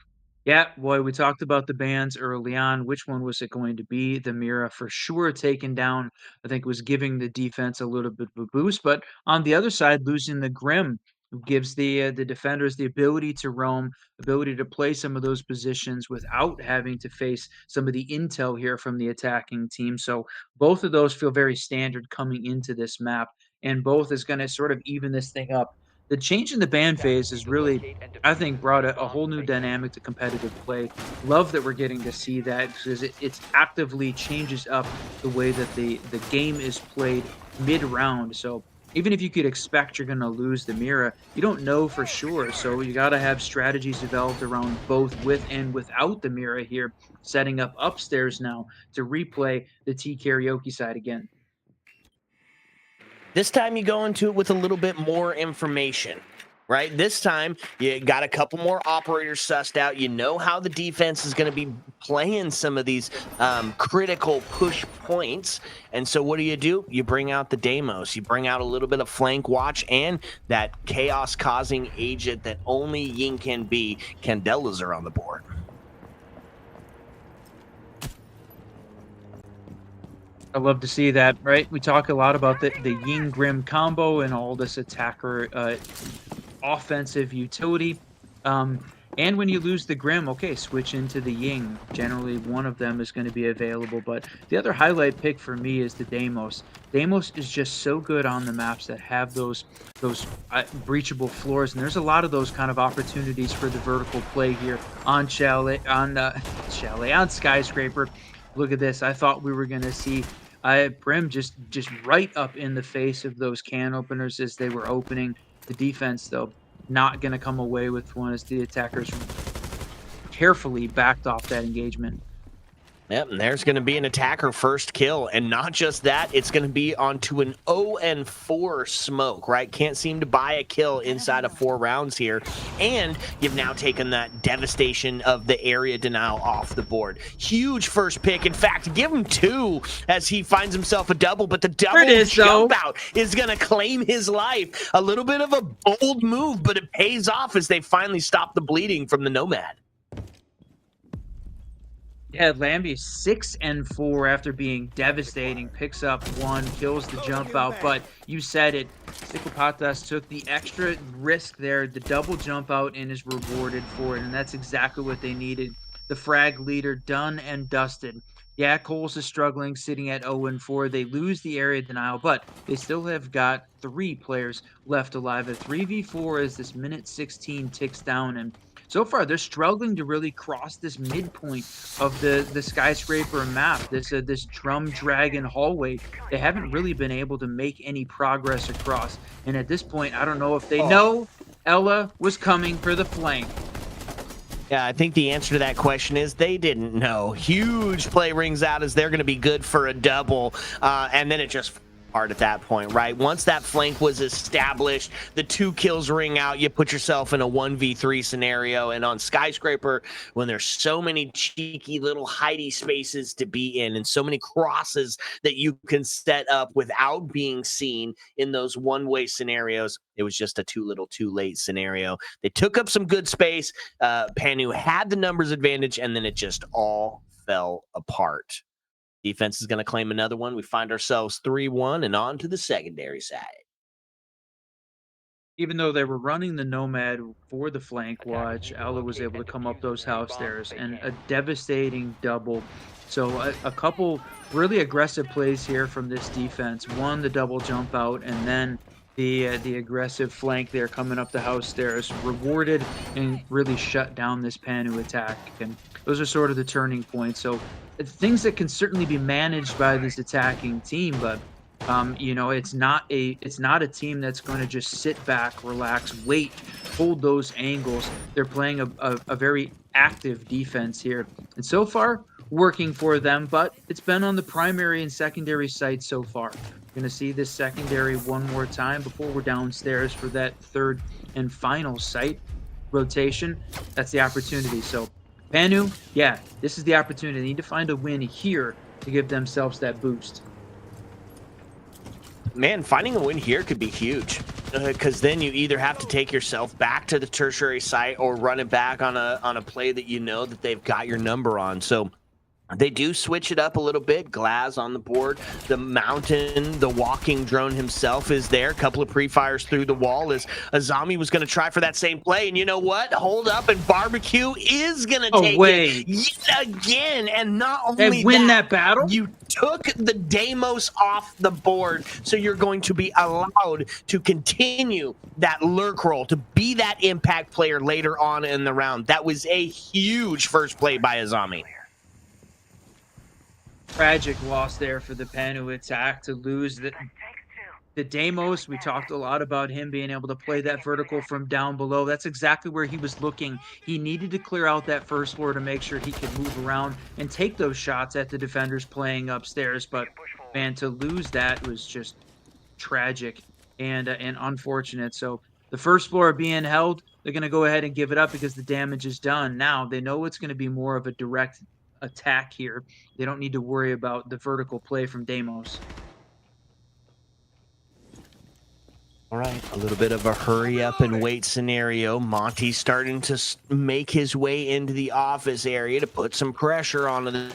yeah, boy, we talked about the bans early on. Which one was it going to be? The Mira for sure taken down. I think was giving the defense a little bit of a boost, but on the other side, losing the Grim gives the defenders the ability to roam, ability to play some of those positions without having to face some of the intel here from the attacking team. So both of those feel very standard coming into this map, and both is going to sort of even this thing up. The change in the ban phase has really, I think, brought a whole new dynamic to competitive play. Love that we're getting to see that, because it actively changes up the way that the game is played mid-round. So even if you could expect you're going to lose the Mira, you don't know for sure. So you got to have strategies developed around both with and without the Mira here, setting up upstairs now to replay the T karaoke side again.
This time you go into it with a little bit more information, right? This time you got a couple more operators sussed out. You know how the defense is going to be playing some of these critical push points. And so what do? You bring out the Deimos. You bring out a little bit of flank watch and that chaos-causing agent that only Ying can be. Candelas are on the board.
I love to see that, right? We talk a lot about the Ying Grim combo and all this attacker offensive utility. And when you lose the Grim, okay, switch into the Ying. Generally, one of them is going to be available. But the other highlight pick for me is the Deimos. Deimos is just so good on the maps that have those breachable floors. And there's a lot of those kind of opportunities for the vertical play here on Skyscraper. Look at this. I thought we were going to see Brim just right up in the face of those can openers as they were opening. The defense, though, not going to come away with one as the attackers carefully backed off that engagement.
Yep, and there's going to be an attacker first kill, and not just that, it's going to be onto an 0-4 smoke, right? Can't seem to buy a kill inside of 4 rounds here, and you've now taken that devastation of the area denial off the board. Huge first pick. In fact, give him 2 as he finds himself a double, but the double jump out is going to claim his life. A little bit of a bold move, but it pays off as they finally stop the bleeding from the Nomad.
Yeah, Lambie 6-4 after being devastating, picks up 1, kills the jump out, but you said it, Psicopatas took the extra risk there, the double jump out, and is rewarded for it, and that's exactly what they needed. The frag leader done and dusted. Yeah, Coles is struggling, sitting at 0-4. They lose the area denial, but they still have got 3 players left alive. A 3v4 as this minute 16 ticks down, and so far they're struggling to really cross this midpoint of the skyscraper map, this drum dragon hallway. They haven't really been able to make any progress across, and at this point I don't know if they know Ela was coming for the flank.
Yeah, I think the answer to that question is they didn't know. Huge play rings out as they're going to be good for a double, and then it just hard at that point, right? Once that flank was established, the 2 kills ring out, you put yourself in a 1v3 scenario, and on Skyscraper, when there's so many cheeky little hidey spaces to be in and so many crosses that you can set up without being seen in those one-way scenarios, it was just a too little too late scenario. They took up some good space. Panu had the numbers advantage, and then it just all fell apart. Defense is going to claim another one. We find ourselves 3-1 and on to the secondary side.
Even though they were running the Nomad for the flank watch, Ela was able to come up those house stairs and a devastating double. So a couple really aggressive plays here from this defense. One, the double jump out, and then the aggressive flank there coming up the house stairs, rewarded and really shut down this Panu attack. And those are sort of the turning points. So things that can certainly be managed by this attacking team, but you know, it's not a team that's going to just sit back, relax, wait, hold those angles. They're playing a very active defense here, and so far working for them. But it's been on the primary and secondary side so far. We're going to see this secondary one more time before we're downstairs for that third and final site rotation. That's the opportunity. So Panu, yeah, this is the opportunity. They need to find a win here to give themselves that boost.
Man, finding a win here could be huge, because then you either have to take yourself back to the tertiary site or run it back on a play that you know that they've got your number on. So they do switch it up a little bit. Glaz on the board. The Mountain, the walking drone himself is there. A couple of pre-fires through the wall as Azami was going to try for that same play. And you know what? Hold up, and Barbecue is going to take it yet again. And not only
they win that battle,
you took the Deimos off the board, so you're going to be allowed to continue that lurk role, to be that impact player later on in the round. That was a huge first play by Azami.
Tragic loss there for the Panu attack to lose the Deimos. We talked a lot about him being able to play that vertical from down below. That's exactly where he was looking. He needed to clear out that first floor to make sure he could move around and take those shots at the defenders playing upstairs. But man, to lose that was just tragic and unfortunate. So the first floor being held, they're going to go ahead and give it up because the damage is done. Now they know it's going to be more of a direct attack here. They don't need to worry about the vertical play from Deimos.
All right, a little bit of a hurry up and wait scenario. Monty's starting to make his way into the office area to put some pressure on the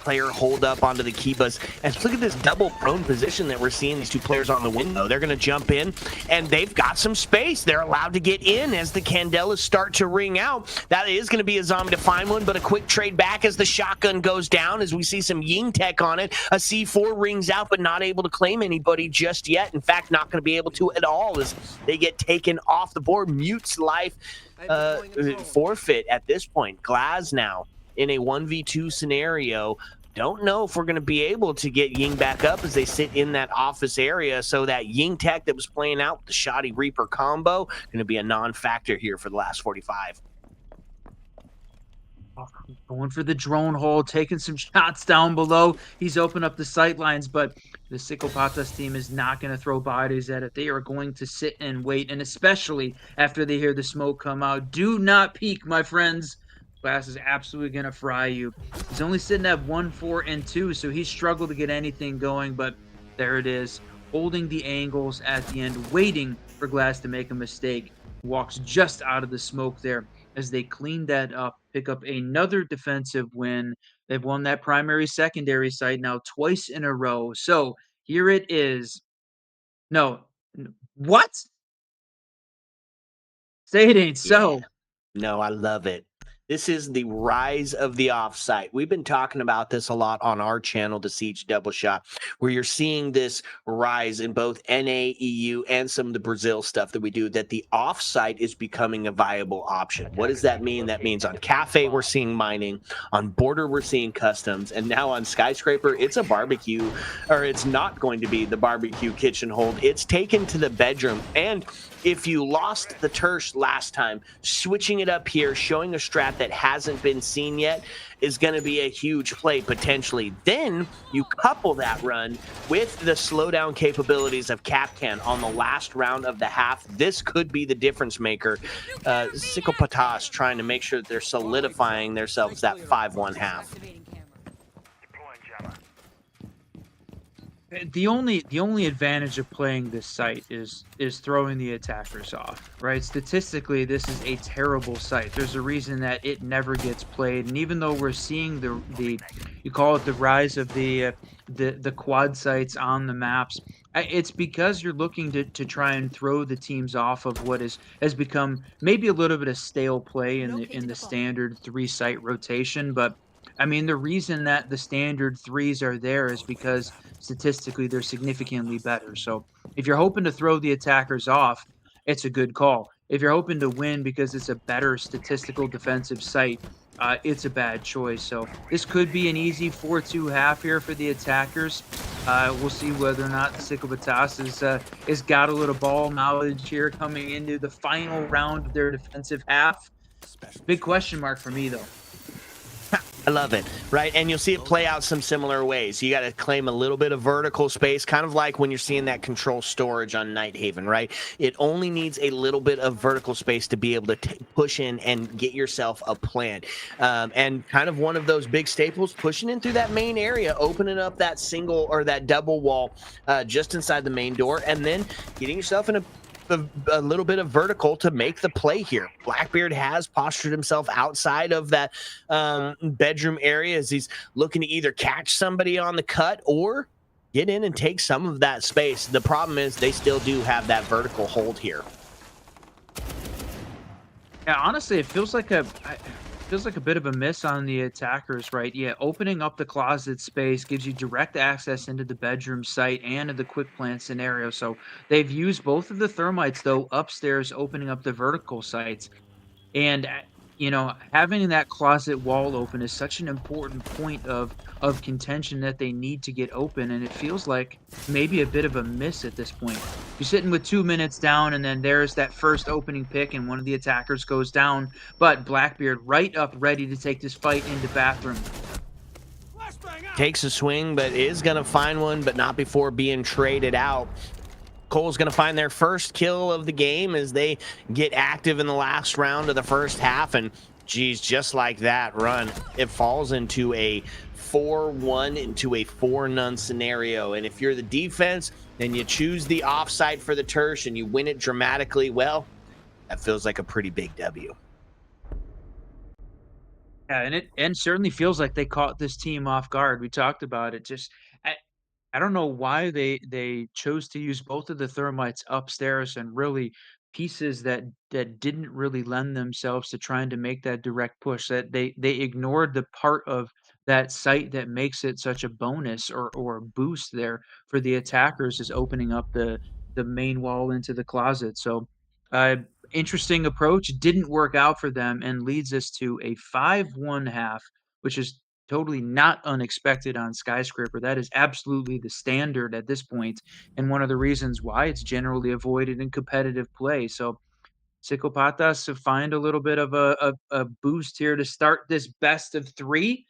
player hold up onto the Kibas. And look at this double prone position that we're seeing these two players on the window. They're going to jump in, and they've got some space. They're allowed to get in as the Candelas start to ring out. That is going to be a zombie to find one, but a quick trade back as the shotgun goes down, as we see some Ying Tech on it. A C4 rings out, but not able to claim anybody just yet. In fact, not going to be able to at all as they get taken off the board. Mute's life forfeit at this point. Glaz now in a 1v2 scenario Don't know if we're going to be able to get Ying back up as they sit in that office area. So that Ying tech that was playing out with the Shoddy Reaper combo going to be a non-factor here for the last 45.
Going for the drone hole, taking some shots down below. He's opened up the sight lines, but the Psicopatas team is not going to throw bodies at it. They are going to sit and wait, and especially after they hear the smoke come out, do not peek, my friends. Glass is absolutely going to fry you. He's only sitting at 1, 4, and 2, so he struggled to get anything going, but there it is. Holding the angles at the end, waiting for Glass to make a mistake. Walks just out of the smoke there as they clean that up, pick up another defensive win. They've won that primary secondary site now twice in a row. So here it is. No, what? Say it ain't so.
Yeah. No, I love it. This is the rise of the offsite. We've been talking about this a lot on our channel, the Siege Double Shot, where you're seeing this rise in both NA, EU, and some of the Brazil stuff that we do, that the offsite is becoming a viable option. What does that mean? That means on Cafe, we're seeing mining, on Border, we're seeing customs, and now on Skyscraper, it's a barbecue, or it's not going to be the barbecue kitchen hold. It's taken to the bedroom. And if you lost the Tersh last time, switching it up here, showing a strat that hasn't been seen yet is going to be a huge play potentially. Then you couple that run with the slowdown capabilities of Kapkan on the last round of the half. This could be the difference maker. Psicopatas trying to make sure that they're solidifying themselves that 5-1 half.
The only advantage of playing this site is throwing the attackers off, right? Statistically, this is a terrible site. There's a reason that it never gets played, and even though we're seeing the you call it the rise of the quad sites on the maps, it's because you're looking to try and throw the teams off of what has become maybe a little bit of stale play in the standard 3-site rotation, but I mean, the reason that the standard 3s are there is because statistically they're significantly better. So if you're hoping to throw the attackers off, it's a good call. If you're hoping to win because it's a better statistical defensive site, it's a bad choice. So this could be an easy 4-2 half here for the attackers. We'll see whether or not the Psicopatas is got a little ball knowledge here coming into the final round of their defensive half. Big question mark for me, though.
I love it, right? And you'll see it play out some similar ways. You got to claim a little bit of vertical space, kind of like when you're seeing that control storage on Nighthaven, right? It only needs a little bit of vertical space to be able to push in and get yourself a plant. And kind of one of those big staples, pushing in through that main area, opening up that single or that double wall just inside the main door, and then getting yourself in a little bit of vertical to make the play here. Blackbeard has postured himself outside of that bedroom area as he's looking to either catch somebody on the cut or get in and take some of that space. The problem is they still do have that vertical hold here.
Yeah, honestly, it feels like a bit of a miss on the attackers, right? Yeah, opening up the closet space gives you direct access into the bedroom site and in the quick plant scenario. So they've used both of the thermites, though, upstairs, opening up the vertical sites. And having that closet wall open is such an important point of contention that they need to get open, and it feels like maybe a bit of a miss at this point. You're sitting with 2 minutes down, and then there's that first opening pick, and one of the attackers goes down, but Blackbeard right up ready to take this fight into bathroom.
Takes a swing, but is going to find one, but not before being traded out. Cole's going to find their first kill of the game as they get active in the last round of the first half. And geez, just like that run, it falls into a 4-1 into a 4-0 scenario. And if you're the defense, then you choose the offside for the Tersh and you win it dramatically. Well, that feels like a pretty big W.
Yeah, and certainly feels like they caught this team off guard. We talked about it. I don't know why they chose to use both of the thermites upstairs and really pieces that didn't really lend themselves to trying to make that direct push. That they ignored the part of that site that makes it such a bonus or a boost there for the attackers is opening up the main wall into the closet. So interesting approach, didn't work out for them and leads us to a 5-1 half, which is totally not unexpected on Skyscraper. That is absolutely the standard at this point, and one of the reasons why it's generally avoided in competitive play. So Psicopatas to find a little bit of a boost here to start this best of three.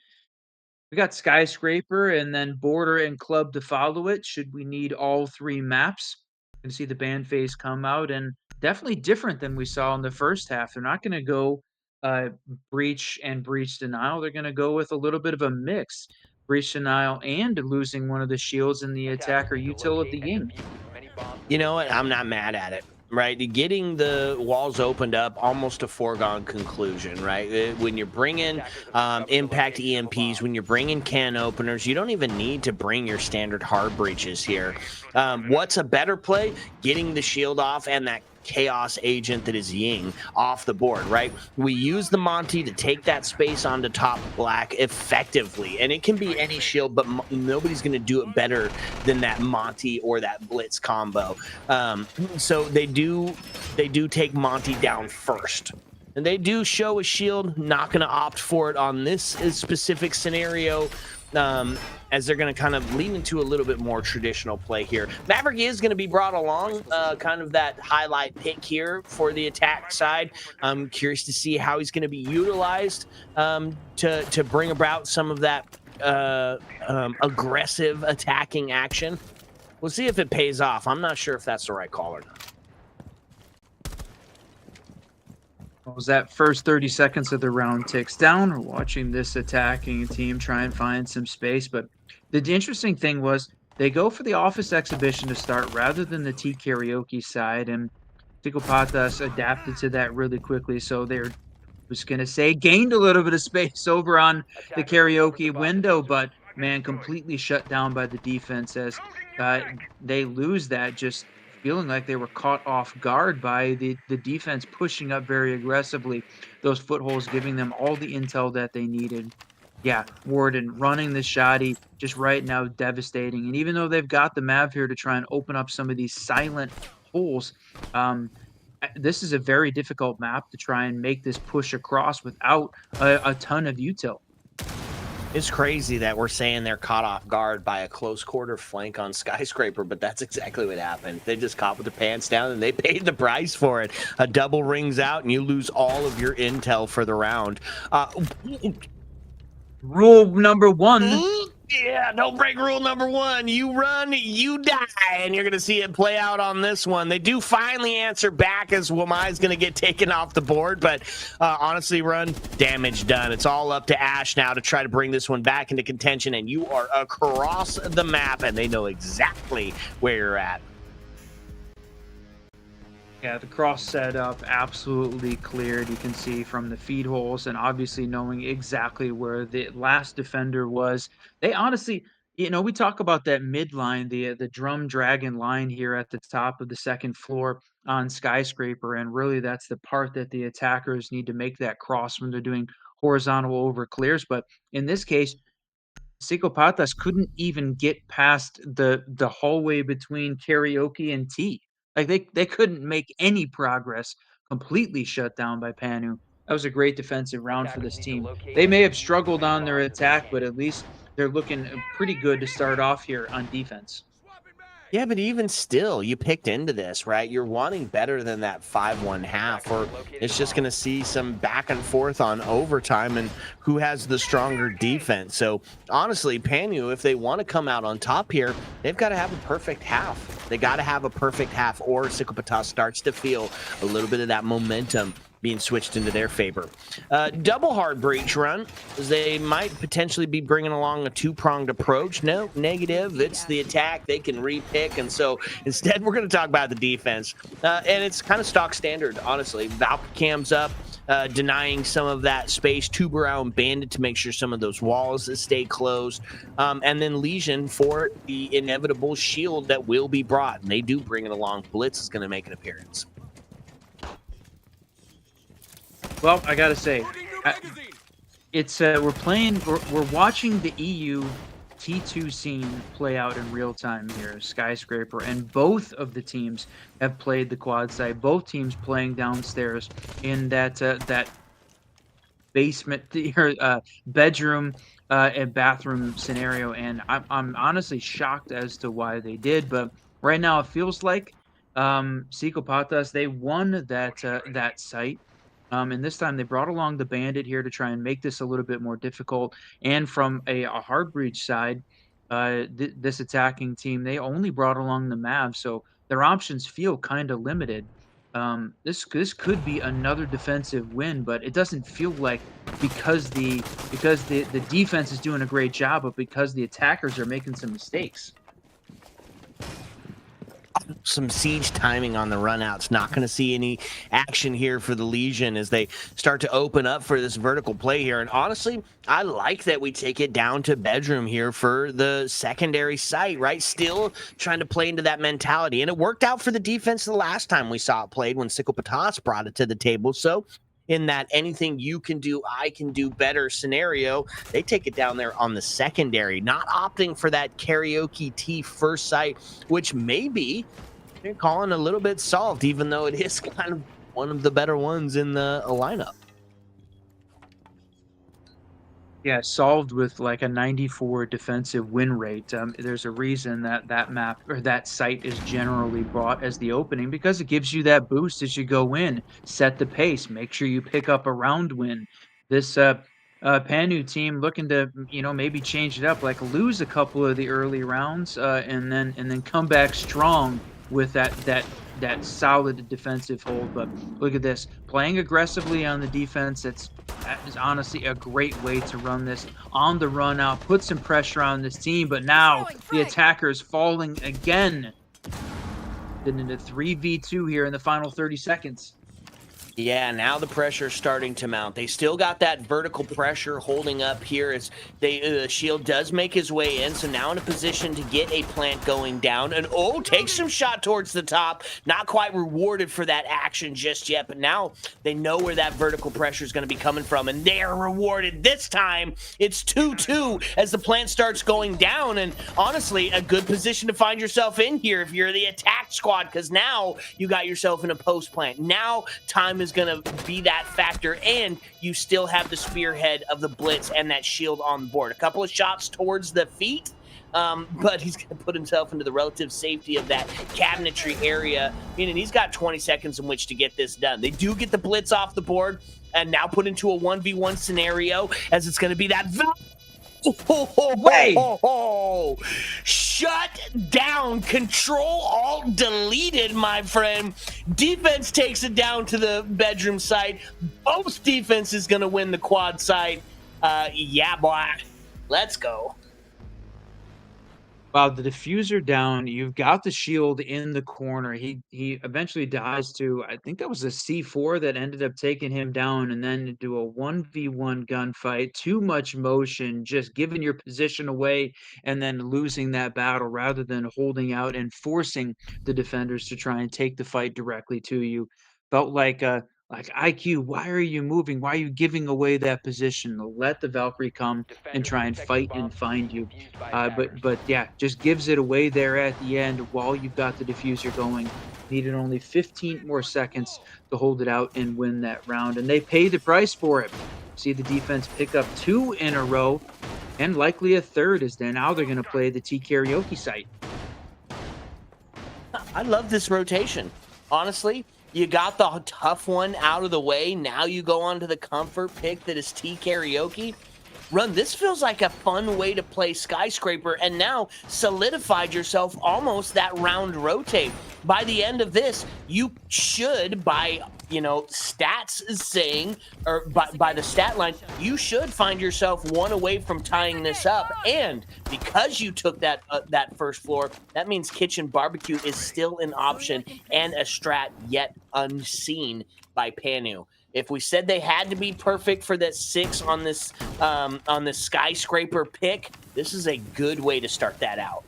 We got Skyscraper and then Border and Club to follow it. Should we need all three maps? You can see the band phase come out and definitely different than we saw in the first half. They're not going to go uh, Breach and Breach Denial. They're going to go with a little bit of a mix. Breach Denial and losing one of the shields in the attacker
Attackers need to
util of the
locate and
Ying.
defuse as many bombs
You know
as
what? I'm not mad at it. Right, getting the walls opened up, almost a foregone conclusion, right? When you're bringing impact EMPs, when you're bringing can openers, you don't even need to bring your standard hard breaches here. What's a better play? Getting the shield off and that chaos agent that is Ying off the board, right? We use the Monty to take that space onto top black effectively, and it can be any shield, but nobody's going to do it better than that Monty or that Blitz combo. So they do take Monty down first. And they do show a shield, not going to opt for it on this specific scenario, as they're going to kind of lean into a little bit more traditional play here. Maverick is going to be brought along, kind of that highlight pick here for the attack side. I'm curious to see how he's going to be utilized to bring about some of that aggressive attacking action. We'll see if it pays off. I'm not sure if that's the right call or not.
As that first 30 seconds of the round ticks down, we're watching this attacking team try and find some space. But the interesting thing was they go for the office exhibition to start rather than the T karaoke side, and Psicopatas adapted to that really quickly. So they're was going to say gained a little bit of space over on the karaoke window, but man, completely shut down by the defense as they lose that, just feeling like they were caught off guard by the defense pushing up very aggressively, those footholds giving them all the intel that they needed. Yeah, Warden running the shoddy just right now, devastating. And even though they've got the Mav here to try and open up some of these silent holes, this is a very difficult map to try and make this push across without a ton of util.
It's crazy that we're saying they're caught off guard by a close quarter flank on Skyscraper, but that's exactly what happened. They just caught with their pants down and they paid the price for it. A double rings out and you lose all of your intel for the round.
Rule number one.
Yeah, don't break rule number one. You run, you die, and you're going to see it play out on this one. They do finally answer back as Wamai's going to get taken off the board, but honestly, Run, damage done. It's all up to Ash now to try to bring this one back into contention, and you are across the map, and they know exactly where you're at.
Yeah, the cross setup absolutely cleared. You can see from the feed holes and obviously knowing exactly where the last defender was. They honestly, we talk about that midline, the drum dragon line here at the top of the second floor on Skyscraper, and really that's the part that the attackers need to make that cross when they're doing horizontal over clears. But in this case, Psicopatas couldn't even get past the hallway between karaoke and T. Like they couldn't make any progress, completely shut down by Panu. That was a great defensive round for this team. They may have struggled on their attack, but at least they're looking pretty good to start off here on defense.
Yeah, but even still, you picked into this, right? You're wanting better than that 5-1 half, or it's just going to see some back and forth on overtime and who has the stronger defense. So honestly, Panu, if they want to come out on top here, they've got to have a perfect half. They got to have a perfect half, or Psicopatas starts to feel a little bit of that momentum being switched into their favor. Double hard breach Run. They might potentially be bringing along a two-pronged approach. No, negative. It's the attack. They can repick. And so instead, we're going to talk about the defense. And it's kind of stock standard, honestly. Valkycam's up, denying some of that space. Tubarão and Bandit to make sure some of those walls stay closed. And then Legion for the inevitable shield that will be brought. And they do bring it along. Blitz is going to make an appearance.
Well, I gotta say, it's we're watching the EU T2 scene play out in real time here, Skyscraper, and both of the teams have played the quad side. Both teams playing downstairs in that basement or bedroom and bathroom scenario, and I'm honestly shocked as to why they did. But right now, it feels like Psychopatas, they won that site. And this time they brought along the bandit here to try and make this a little bit more difficult. And from a hard breach side, this attacking team, they only brought along the Mavs, so their options feel kind of limited. This could be another defensive win, but it doesn't feel like because the defense is doing a great job, but because the attackers are making some mistakes.
Some siege timing on the runouts. Not going to see any action here for the Legion as they start to open up for this vertical play here. And honestly, I like that we take it down to bedroom here for the secondary site, right? Still trying to play into that mentality. And it worked out for the defense the last time we saw it played when Psychopatas brought it to the table. So in that anything you can do, I can do better scenario, they take it down there on the secondary, not opting for that karaoke T first site, which maybe they're calling a little bit solved, even though it is kind of one of the better ones in the lineup.
Yeah, solved with like a 94 defensive win rate. There's a reason that that map or that site is generally bought as the opening because it gives you that boost as you go in, set the pace, make sure you pick up a round win. This Panu team looking to maybe change it up, like lose a couple of the early rounds, and then come back strong with that solid defensive hold. But look at this, playing aggressively on the defense. That is honestly a great way to run this on the run out, put some pressure on this team. But now the attackers falling again. Then into 3v2 here in the final 30 seconds.
Yeah, now the pressure's starting to mount. They still got that vertical pressure holding up here as Shield does make his way in. So now in a position to get a plant going down. And takes some shot towards the top. Not quite rewarded for that action just yet. But now they know where that vertical pressure is going to be coming from. And they are rewarded this time. It's 2-2 as the plant starts going down. And honestly, a good position to find yourself in here if you're the attack squad. Because now you got yourself in a post plant. Now time is going to be that factor, and you still have the spearhead of the blitz and that shield on the board. A couple of shots towards the feet, but he's going to put himself into the relative safety of that cabinetry area, meaning he's got 20 seconds in which to get this done. They do get the blitz off the board and now put into a 1v1 scenario as it's going to be that shut down, control alt deleted, my friend. Defense takes it down to the bedroom site. Both defense is gonna win the quad site. Yeah, boy, let's go.
Wow, the diffuser down. You've got the shield in the corner. He eventually dies to, I think that was a C4 that ended up taking him down, and then to do a 1v1 gunfight. Too much motion, just giving your position away and then losing that battle rather than holding out and forcing the defenders to try and take the fight directly to you. Felt like IQ, why are you moving? Why are you giving away that position? Let the Valkyrie come and try and fight and find you. But yeah, just gives it away there at the end while you've got the diffuser going. Needed only 15 more seconds to hold it out and win that round, and they pay the price for it. See the defense pick up 2 in a row, and likely a third as now they're going to play the T karaoke site.
I love this rotation, honestly. You got the tough one out of the way. Now you go on to the comfort pick that is T karaoke. Run, this feels like a fun way to play Skyscraper, and now solidified yourself almost that round rotate. By the end of this, you should, by stats saying, or by the stat line, you should find yourself one away from tying this up. And because you took that first floor, that means kitchen barbecue is still an option and a strat yet unseen by Panu. If we said they had to be perfect for that 6 on this Skyscraper pick, this is a good way to start that out.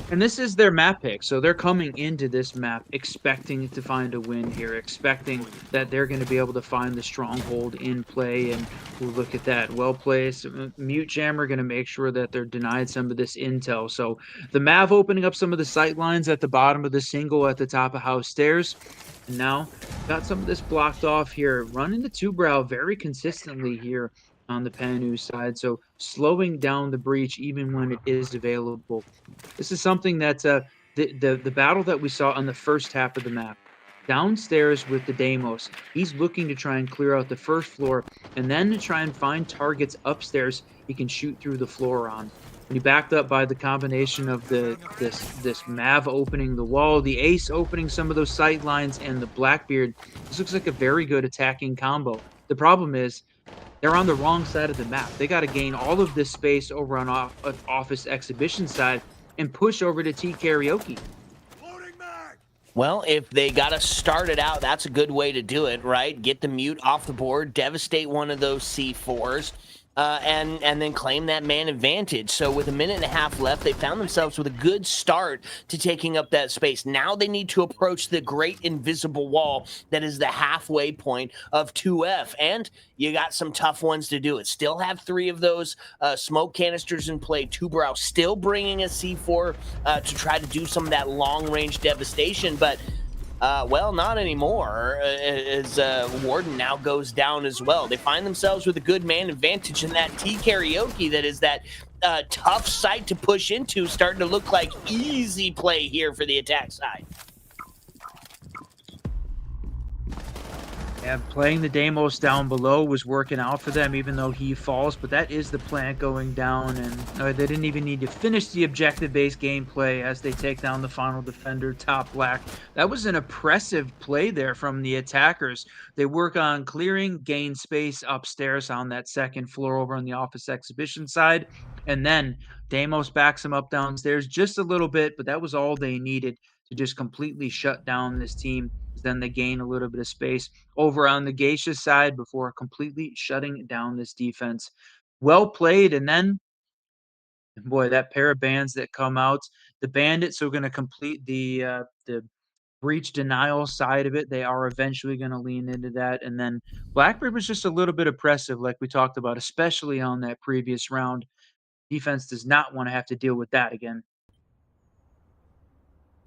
And this is their map pick, so they're coming into this map expecting to find a win here, expecting that they're going to be able to find the stronghold in play, and we'll look at that. Well placed. Mute Jammer going to make sure that they're denied some of this intel. So the Mav opening up some of the sight lines at the bottom of the single at the top of house stairs. And now got some of this blocked off here. Running the two brow very consistently here on the Panu side. So slowing down the breach even when it is available. This is something that the battle that we saw on the first half of the map. Downstairs with the Deimos, he's looking to try and clear out the first floor and then to try and find targets upstairs he can shoot through the floor on. When you backed up by the combination of this Mav opening the wall, the Ace opening some of those sight lines, and the Blackbeard, this looks like a very good attacking combo. The problem is they're on the wrong side of the map. They got to gain all of this space over on Office Exhibition side and push over to T Karaoke.
Well, if they got to start it out, that's a good way to do it, right? Get the mute off the board, devastate one of those C4s, and then claim that man advantage. So with a minute and a half left, they found themselves with a good start to taking up that space. Now they need to approach the great invisible wall that is the halfway point of 2F, and you got some tough ones to do it. Still have 3 of those smoke canisters in play. Tubarão still bringing a C4 to try to do some of that long-range devastation, but well, not anymore, as Warden now goes down as well. They find themselves with a good man advantage in that T Karaoke that is that tough site to push into, starting to look like easy play here for the attack side.
Yeah, playing the Deimos down below was working out for them, even though he falls, but that is the plant going down, and they didn't even need to finish the objective-based gameplay as they take down the final defender, Top Black. That was an impressive play there from the attackers. They work on clearing, gain space upstairs on that second floor over on the Office Exhibition side, and then Deimos backs him up downstairs just a little bit, but that was all they needed to just completely shut down this team. Then they gain a little bit of space over on the Geisha side before completely shutting down this defense. Well played. And then, boy, that pair of bands that come out, the Bandits are going to complete the breach denial side of it. They are eventually going to lean into that. And then Blackbeard was just a little bit oppressive, like we talked about, especially on that previous round. Defense does not want to have to deal with that again.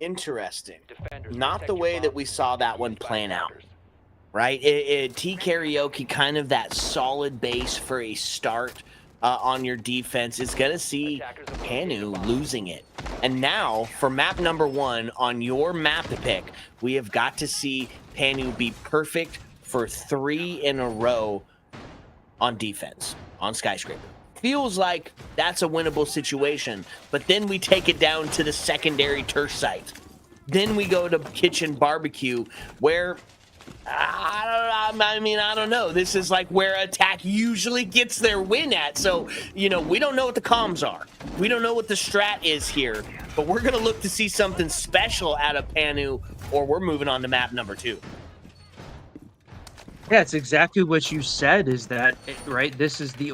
Interesting.
Defenders,
Not
protect
the
your
way that
bombs
we
from
saw
being
that one
used by
playing out.
attackers.
Right? T Karaoke, kind of that solid base for a start on your defense, is going to see Panu losing it. And now, for map number 1 on your map pick, we have got to see Panu be perfect for 3 in a row on defense, on Skyscraper. Feels like that's a winnable situation, but then we take it down to the secondary turf site. Then we go to Kitchen Barbecue, where I don't know. This is like where attack usually gets their win at. So, we don't know what the comms are. We don't know what the strat is here, but we're going to look to see something special out of Panu, or we're moving on to map number 2.
Yeah, it's exactly what you said. Is that right? This is the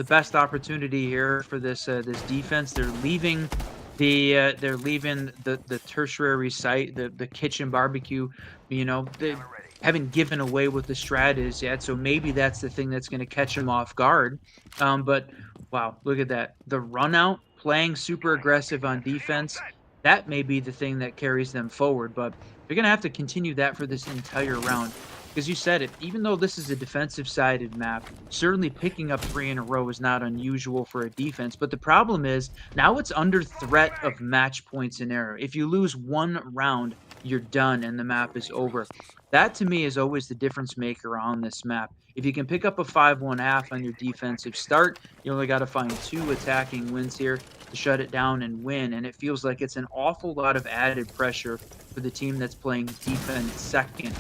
best opportunity here for this this defense. They're leaving the tertiary site, the Kitchen Barbecue. They haven't given away what the strat is yet, so maybe that's the thing that's going to catch them off guard. But wow, look at that! The run out, playing super aggressive on defense. That may be the thing that carries them forward, but they're going to have to continue that for this entire round. Because you said it, even though this is a defensive-sided map, certainly picking up 3 in a row is not unusual for a defense. But the problem is, now it's under threat of match point scenario. If you lose 1 round, you're done and the map is over. That, to me, is always the difference maker on this map. If you can pick up a 5-1-1/2 on your defensive start, you only got to find 2 attacking wins here to shut it down and win. And it feels like it's an awful lot of added pressure for the team that's playing defense second.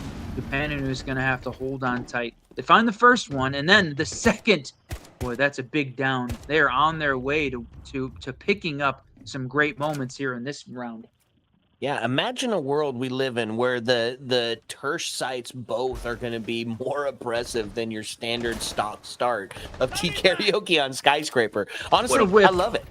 Panu is going to have to hold on tight. They find the first one, and then the second. Boy, that's a big down. They are on their way to picking up some great moments here in this round.
Yeah, imagine a world we live in where the tersh sites both are going to be more oppressive than your standard stock start of T Karaoke on Skyscraper. Honestly, I love it.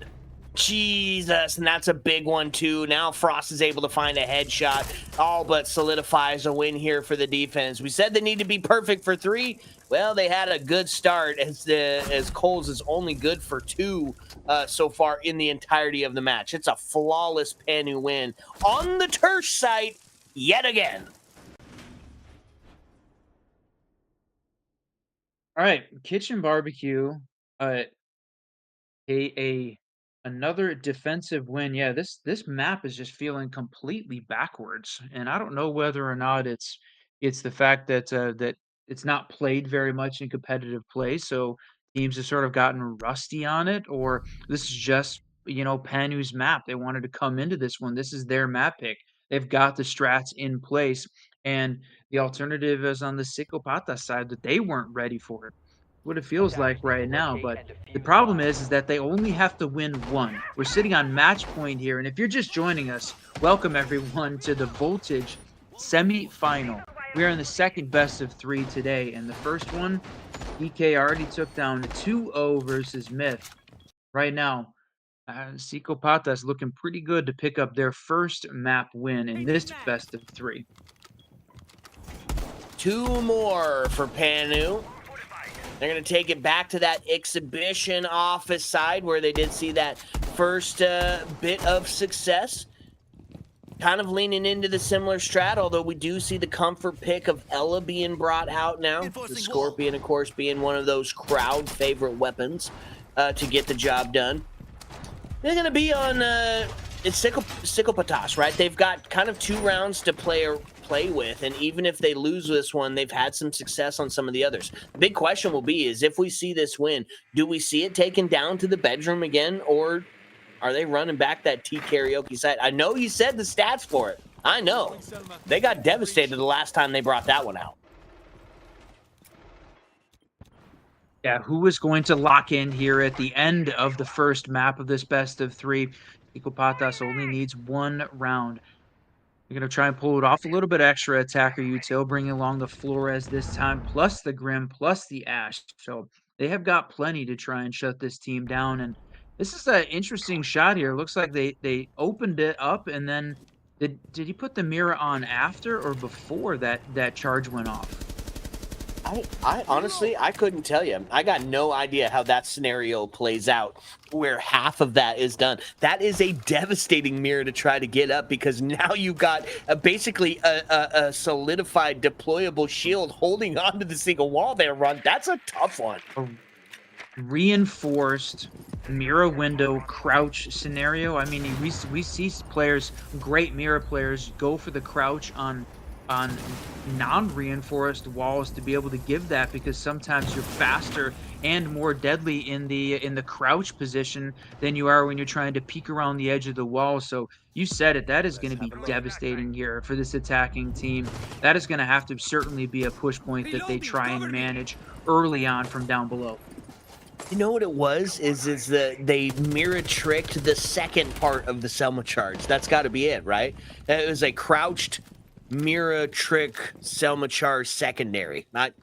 Jesus, and that's a big one too. Now Frost is able to find a headshot, all but solidifies a win here for the defense. We said they need to be perfect for 3. Well, they had a good start as Coles is only good for 2 so far in the entirety of the match. It's a flawless Panu win on the Tersh site yet again.
All right, Kitchen Barbecue. Uh, a another defensive win. Yeah, this map is just feeling completely backwards, and I don't know whether or not it's the fact that that it's not played very much in competitive play, so teams have sort of gotten rusty on it, or this is just Panu's map. They wanted to come into this one. This is their map pick. They've got the strats in place, and the alternative is on the Psicopata side that they weren't ready for it. What it feels like
Attackers need to
right now,
locate
but
and
the
defuse
problem
bombs.
is that they only have to win one. We're sitting on match point here, and if you're just joining us, welcome everyone to the Voltage semi-final. We are in the second best of 3 today, and the first one, EK already took down 2-0 versus Myth. Right now, Psicopata is looking pretty good to pick up their first map win in this best of 3.
2 more for Panu. They're going to take it back to that exhibition office side where they did see that first bit of success. Kind of leaning into the similar strat, although we do see the comfort pick of Ela being brought out now. The Scorpion, of course, being one of those crowd favorite weapons to get the job done. They're going to be on it's Psicopatas, right? They've got kind of 2 rounds to play with, and even if they lose this one, they've had some success on some of the others. The big question will be is if we see this win, do we see it taken down to the bedroom again, or are they running back that T karaoke site? I know you said the stats for it. I know. They got devastated the last time they brought that one out.
Yeah, who is going to lock in here at the end of the first map of this best of 3? Psicopatas only needs 1 round. They're going to try and pull it off. A little bit extra attacker util, bringing along the Flores this time, plus the Grim, plus the Ash. So they have got plenty to try and shut this team down. And this is an interesting shot here. Looks like they opened it up, and then did he put the mirror on after or before that charge went off?
I honestly, I couldn't tell you. I got no idea how that scenario plays out where half of that is done. That is a devastating mirror to try to get up because now you've got basically a solidified deployable shield holding onto the single wall there, Run. That's a tough one.
A reinforced mirror window crouch scenario. I mean, we see players, great mirror players, go for the crouch on non-reinforced walls to be able to give that, because sometimes you're faster and more deadly in the crouch position than you are when you're trying to peek around the edge of the wall. So you said it, that is going to be devastating here for this attacking team. That is going to have to certainly be a push point that they try and manage early on from down below.
You know what it was? Is that they mirror tricked the second part of the Selma charge. That's got to be it, right? It was a crouched mirror trick Selma charge secondary. Not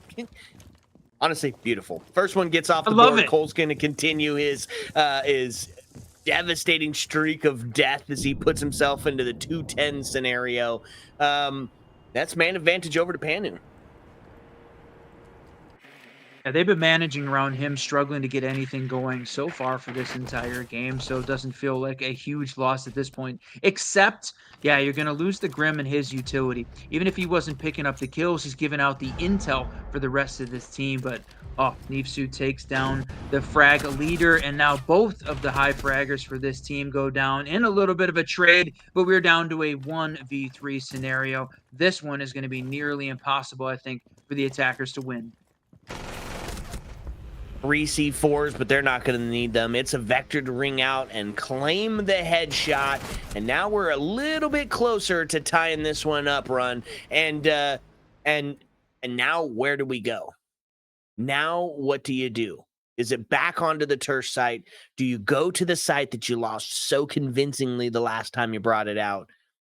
honestly beautiful. First one gets off the board. Cole's going to continue his devastating streak of death as he puts himself into the 210 scenario. That's man advantage over to Panu.
Yeah, they've been managing around him, struggling to get anything going so far for this entire game, so it doesn't feel like a huge loss at this point. Except, yeah, you're going to lose the Grim and his utility. Even if he wasn't picking up the kills, he's giving out the intel for the rest of this team. But, oh, Nifsu takes down the frag leader, and now both of the high fraggers for this team go down in a little bit of a trade, but we're down to a 1v3 scenario. This one is going to be nearly impossible, I think, for the attackers to win.
3 C4s, but they're not going to need them. It's a Vector to ring out and claim the headshot, and now we're a little bit closer to tying this one up, Run. And now where do we go? Now what do you do? Is it back onto the Tersh site? Do you go to the site that you lost so convincingly the last time you brought it out?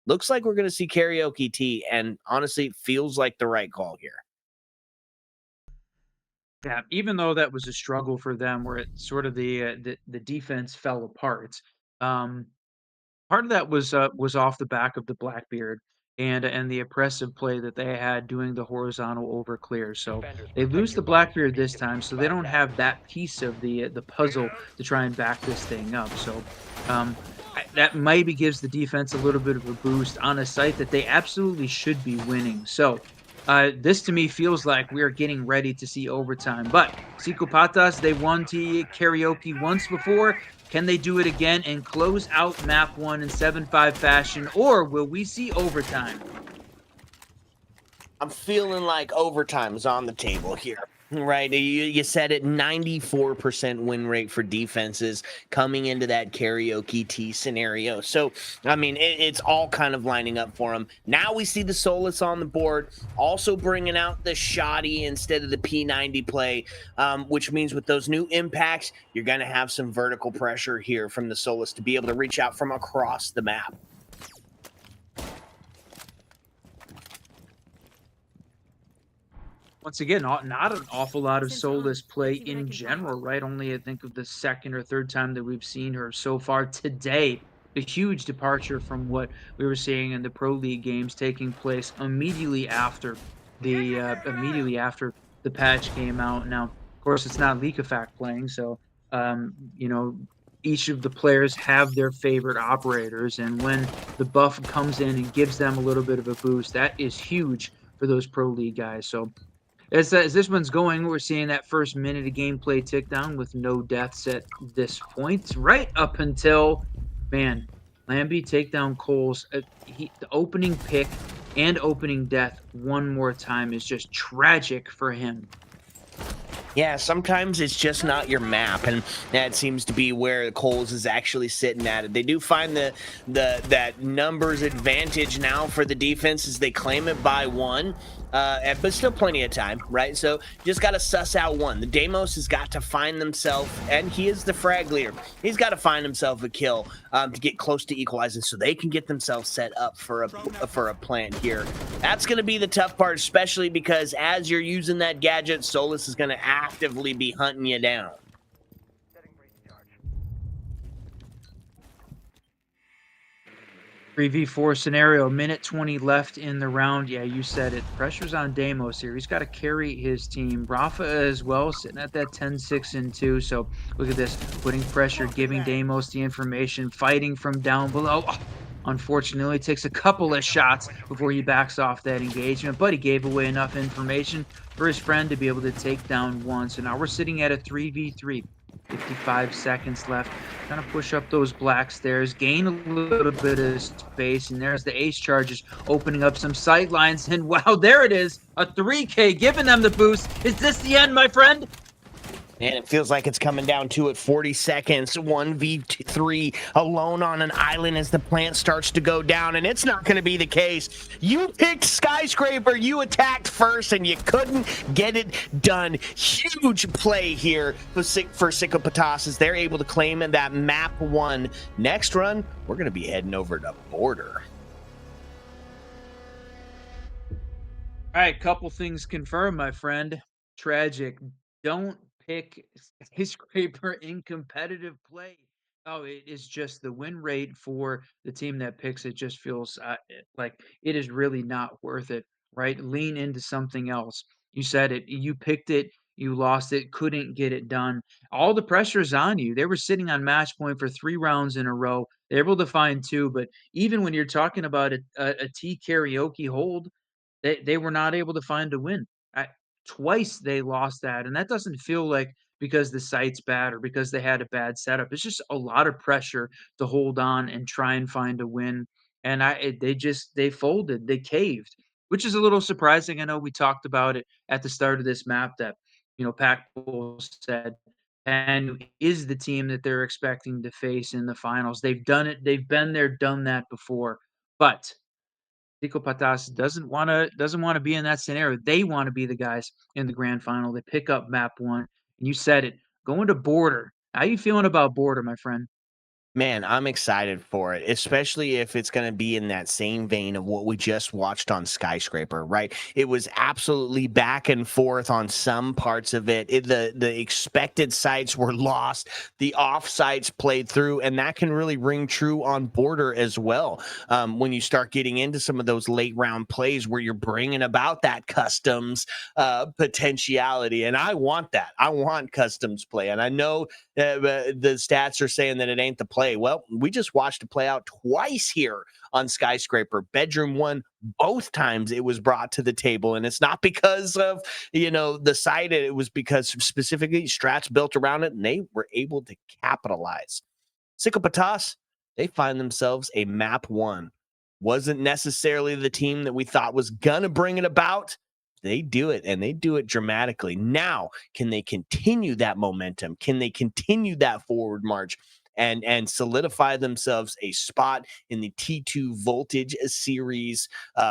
Looks like we're going to see Karaoke T, and honestly, feels like the right call here.
Yeah, even though that was a struggle for them, where it sort of the defense fell apart. Part of that was off the back of the Blackbeard and the oppressive play that they had doing the horizontal over clear. So they lose the Blackbeard this time, so they don't have that piece of the puzzle to try and back this thing up. So that maybe gives the defense a little bit of a boost on a site that they absolutely should be winning. So This to me feels like we are getting ready to see overtime. But Psychopatas, they won to karaoke once before. Can they do it again and close out map 1 in 7-5 fashion, or will we see overtime?
I'm feeling like overtime is on the table here. Right, you said it, 94% win rate for defenses coming into that karaoke T scenario. So, I mean, it's all kind of lining up for them. Now we see the Solis on the board, also bringing out the Shoddy instead of the P90 play, which means with those new impacts, you're going to have some vertical pressure here from the Solis to be able to reach out from across the map.
Once again, not an awful lot of Solis play in general, right? Only I think of the second or third time that we've seen her so far today. A huge departure from what we were seeing in the Pro League games taking place immediately after the patch came out. Now, of course, it's not Leakofact playing, so you know, each of the players have their favorite operators, and when the buff comes in and gives them a little bit of a boost, that is huge for those Pro League guys. So as this one's going, we're seeing that first minute of gameplay tick down with no deaths at this point, right up until, man, Lambie take down Coles. The opening pick and opening death one more time is just tragic for him.
Yeah, sometimes it's just not your map, and that seems to be where Coles is actually sitting at it. They do find that numbers advantage now for the defense as they claim it by 1, but still plenty of time, right? So just got to suss out 1. The Deimos has got to find themselves, and he is the frag leader. He's got to find himself a kill to get close to equalizing, so they can get themselves set up for a plant here. That's going to be the tough part, especially because as you're using that gadget, Solis is going to actively be hunting you down.
3v4 scenario, minute 20 left in the round. Yeah, you said it. Pressure's on Deimos here. He's got to carry his team. Rafa as well, sitting at that 10-6-2. So look at this, putting pressure, giving Deimos the information, fighting from down below. Oh, unfortunately, it takes a couple of shots before he backs off that engagement, but he gave away enough information for his friend to be able to take down 1. So now we're sitting at a 3v3. 55 seconds left. Trying to push up those black stairs, gain a little bit of space, and there's the ace charges opening up some sight lines. And wow, there it is, a 3K giving them the boost. Is this the end, my friend?
And it feels like it's coming down to it. 40 seconds, 1v3, alone on an island as the plant starts to go down, and it's not going to be the case. You picked Skyscraper, you attacked first, and you couldn't get it done. Huge play here for Psychopatas as they're able to claim that map 1. Next run, we're going to be heading over to Border.
All right, couple things confirmed, my friend. Tragic. Don't pick Skyscraper in competitive play. Oh, it is just the win rate for the team that picks it just feels like it is really not worth it, right? Lean into something else. You said it. You picked it. You lost it. Couldn't get it done. All the pressure is on you. They were sitting on match point for 3 rounds in a row. They're able to find 2, but even when you're talking about a T karaoke hold, they were not able to find a win. Twice they lost that, and that doesn't feel like because the site's bad or because they had a bad setup. It's just a lot of pressure to hold on and try and find a win. And they folded, they caved, which is a little surprising. I know we talked about it at the start of this map that Packbull said and is the team that they're expecting to face in the finals. They've done it. They've been there, done that before. But Psychopatas doesn't want to be in that scenario. They want to be the guys in the grand final. They pick up map 1, and you said it. Going to Border. How you feeling about Border, my friend?
Man, I'm excited for it, especially if it's going to be in that same vein of what we just watched on Skyscraper, right? It was absolutely back and forth on some parts of it. The expected sites were lost, the off sites played through, and that can really ring true on Border as well. When you start getting into some of those late round plays where you're bringing about that customs potentiality, and I want that. I want customs play, and I know the stats are saying that it ain't the play play? Well, we just watched it play out twice here on Skyscraper. Bedroom 1, both times it was brought to the table, and it's not because of, the site. It was because specifically Strats built around it, and they were able to capitalize. Sicko Patas, they find themselves a map 1. Wasn't necessarily the team that we thought was going to bring it about. They do it, and they do it dramatically. Now, can they continue that momentum? Can they continue that forward march and solidify themselves a spot in the T2 Voltage Series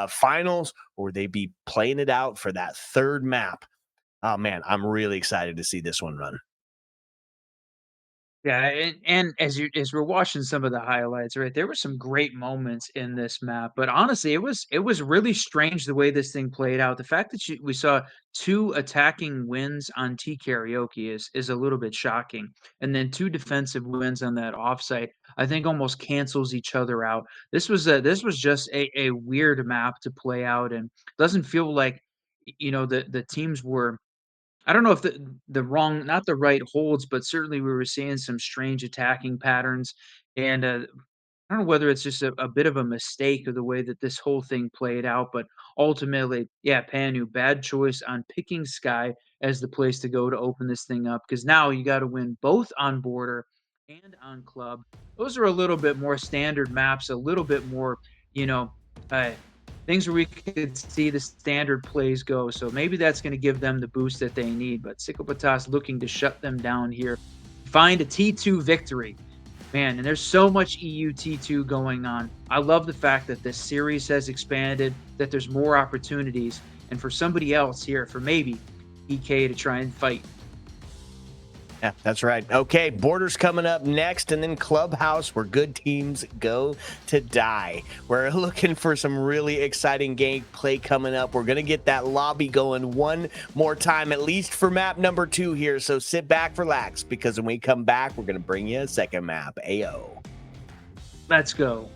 finals, or they be playing it out for that third map? Oh, man, I'm really excited to see this one run.
Yeah, and as we're watching some of the highlights, right, there were some great moments in this map, but honestly, it was really strange the way this thing played out. The fact that we saw 2 attacking wins on T Karaoke is a little bit shocking, and then 2 defensive wins on that offsite, I think almost cancels each other out. This was just a weird map to play out, and doesn't feel like the teams were, I don't know if the wrong, not the right holds, but certainly we were seeing some strange attacking patterns. And I don't know whether it's just a bit of a mistake of the way that this whole thing played out, but ultimately, yeah, Panu, bad choice on picking Sky as the place to go to open this thing up, because now you got to win both on border and on club. Those are a little bit more standard maps, a little bit more, you know, uh, things where we could see the standard plays go. So maybe that's going to give them the boost that they need. But Sicko Patas looking to shut them down here, find a T2 victory. Man, and there's so much EU T2 going on. I love the fact that this series has expanded, that there's more opportunities, and for somebody else here, for maybe EK to try and fight.
Yeah, that's right. Okay, Borders coming up next, and then Clubhouse, where good teams go to die. We're looking for some really exciting gameplay coming up. We're going to get that lobby going one more time, at least for map number 2 here. So sit back, relax, because when we come back, we're going to bring you a second map. Ayo.
Let's go.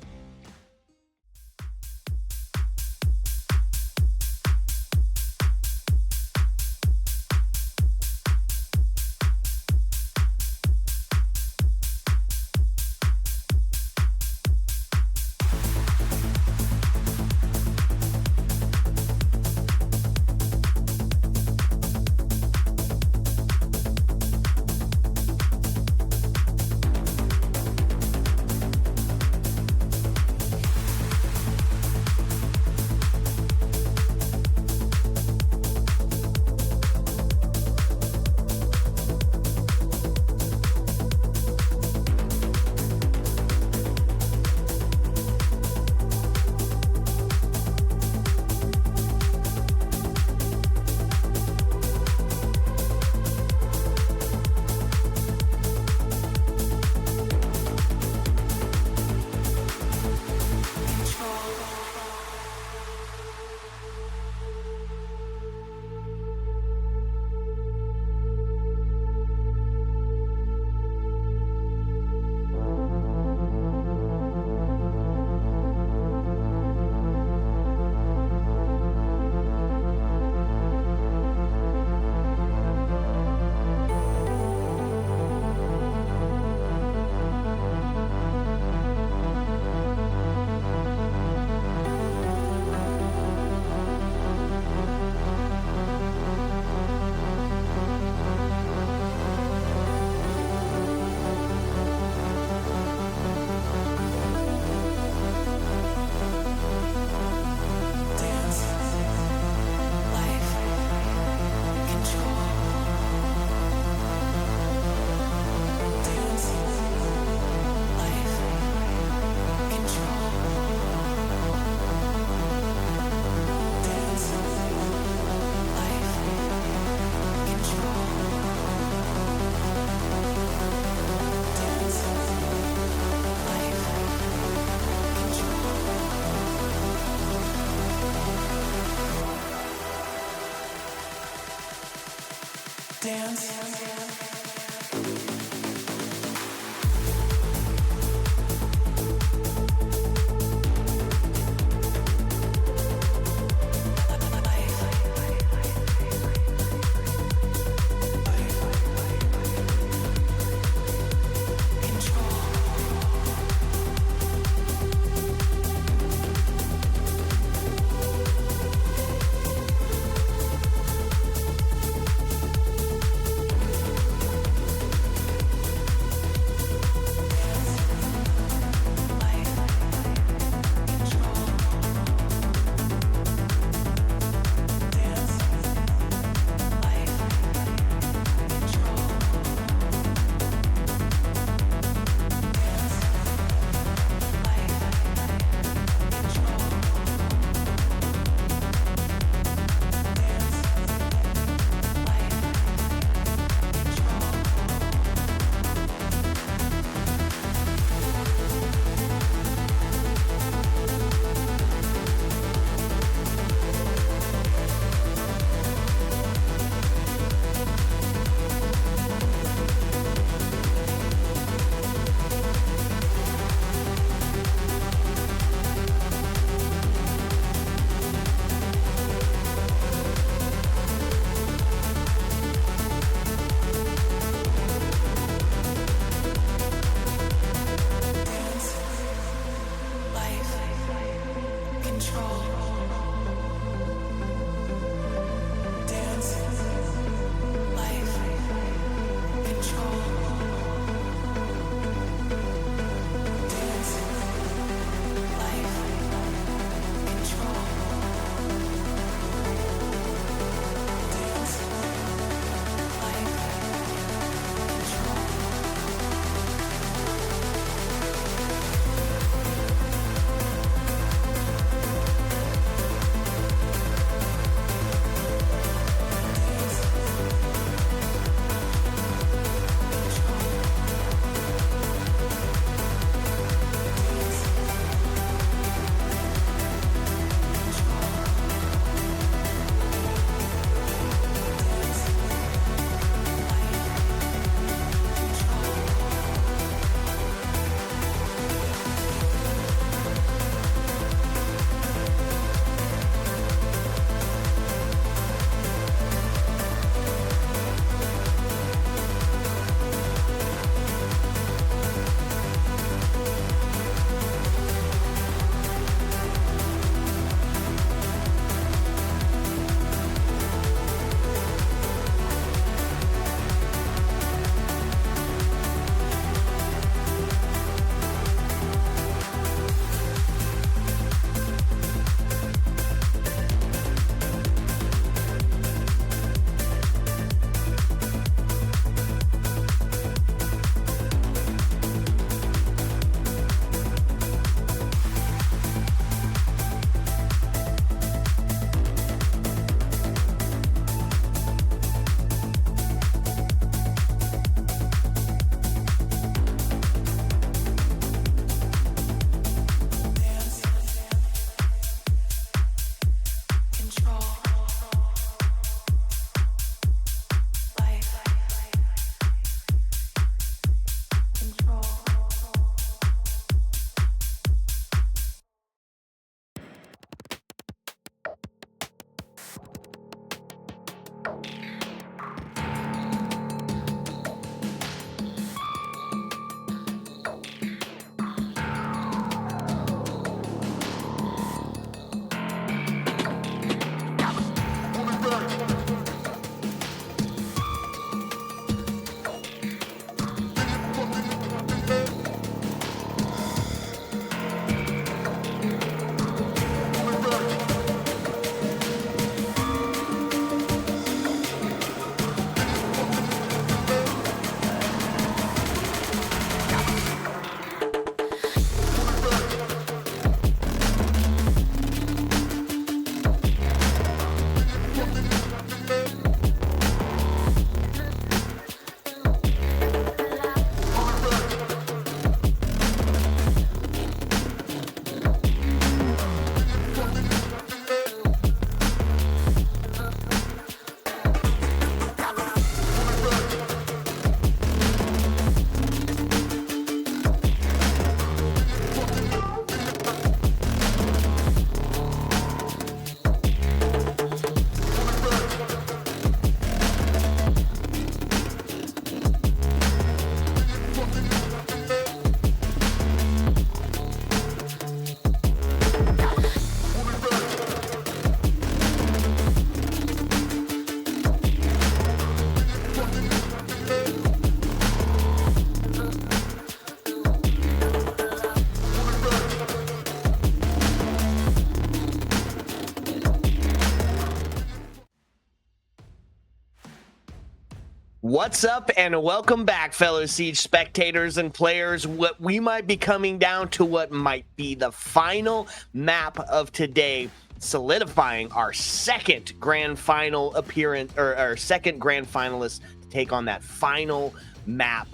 What's up and welcome back, fellow Siege spectators and players. What we might be coming down to what might be the final map of today, solidifying our second grand final appearance, or our second grand finalist to take on that final map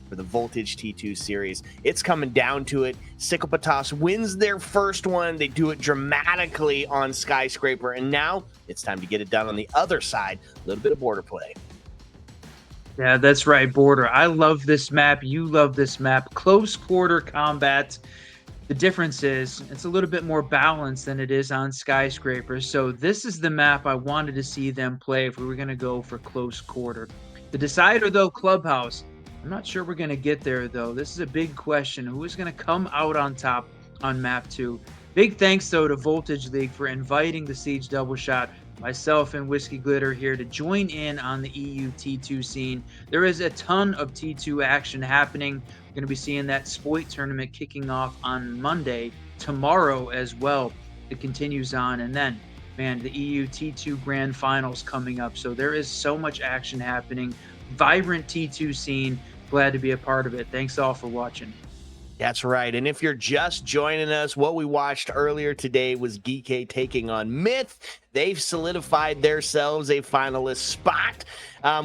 for the Voltage T2 series. It's coming down to it. Psychopatas wins their first one. They do it dramatically on Skyscraper, and now it's time to get it done on the other side. A little bit of border play.
Yeah, that's right, Border. I love this map. You love this map. Close quarter combat. The difference is it's a little bit more balanced than it is on Skyscraper. So this is the map I wanted to see them play if we were going to go for close quarter. The decider, though, Clubhouse. I'm not sure we're going to get there, though. This is a big question. Who is going to come out on top on map 2? Big thanks, though, to Voltage League for inviting the Siege Double Shot, myself and Whiskey Glitter here to join in on the EU T2 scene. There is a ton of T2 action happening. We're going to be seeing that Spoit tournament kicking off on Monday, tomorrow as well. It continues on, and then, man, the EU T2 Grand Finals coming up. So there is so much action happening. Vibrant T2 scene. Glad to be a part of it. Thanks all for watching.
That's right. And if you're just joining us, what we watched earlier today was Geeky taking on Myth. They've solidified themselves a finalist spot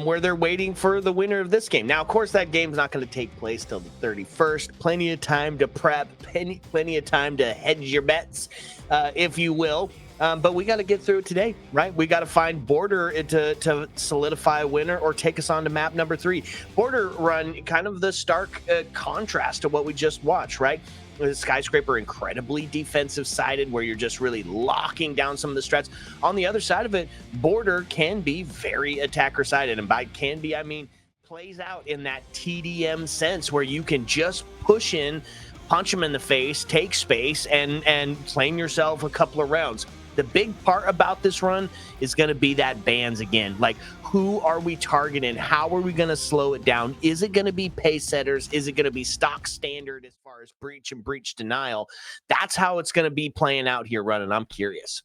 where they're waiting for the winner of this game. Now, of course, that game's not going to take place till the 31st. Plenty of time to prep, plenty of time to hedge your bets, if you will. But we got to get through it today, right? We got to find Border to solidify a winner or take us on to map number 3. Border run kind of the stark contrast to what we just watched, right? The Skyscraper incredibly defensive sided where you're just really locking down some of the strats. On the other side of it, Border can be very attacker sided. And by can be, I mean plays out in that TDM sense where you can just push in, punch them in the face, take space, and claim yourself a couple of rounds. The big part about this run is going to be that bans again. Like, who are we targeting? How are we going to slow it down? Is it going to be pace setters? Is it going to be stock standard as far as breach and breach denial? That's how it's going to be playing out here, running. I'm curious.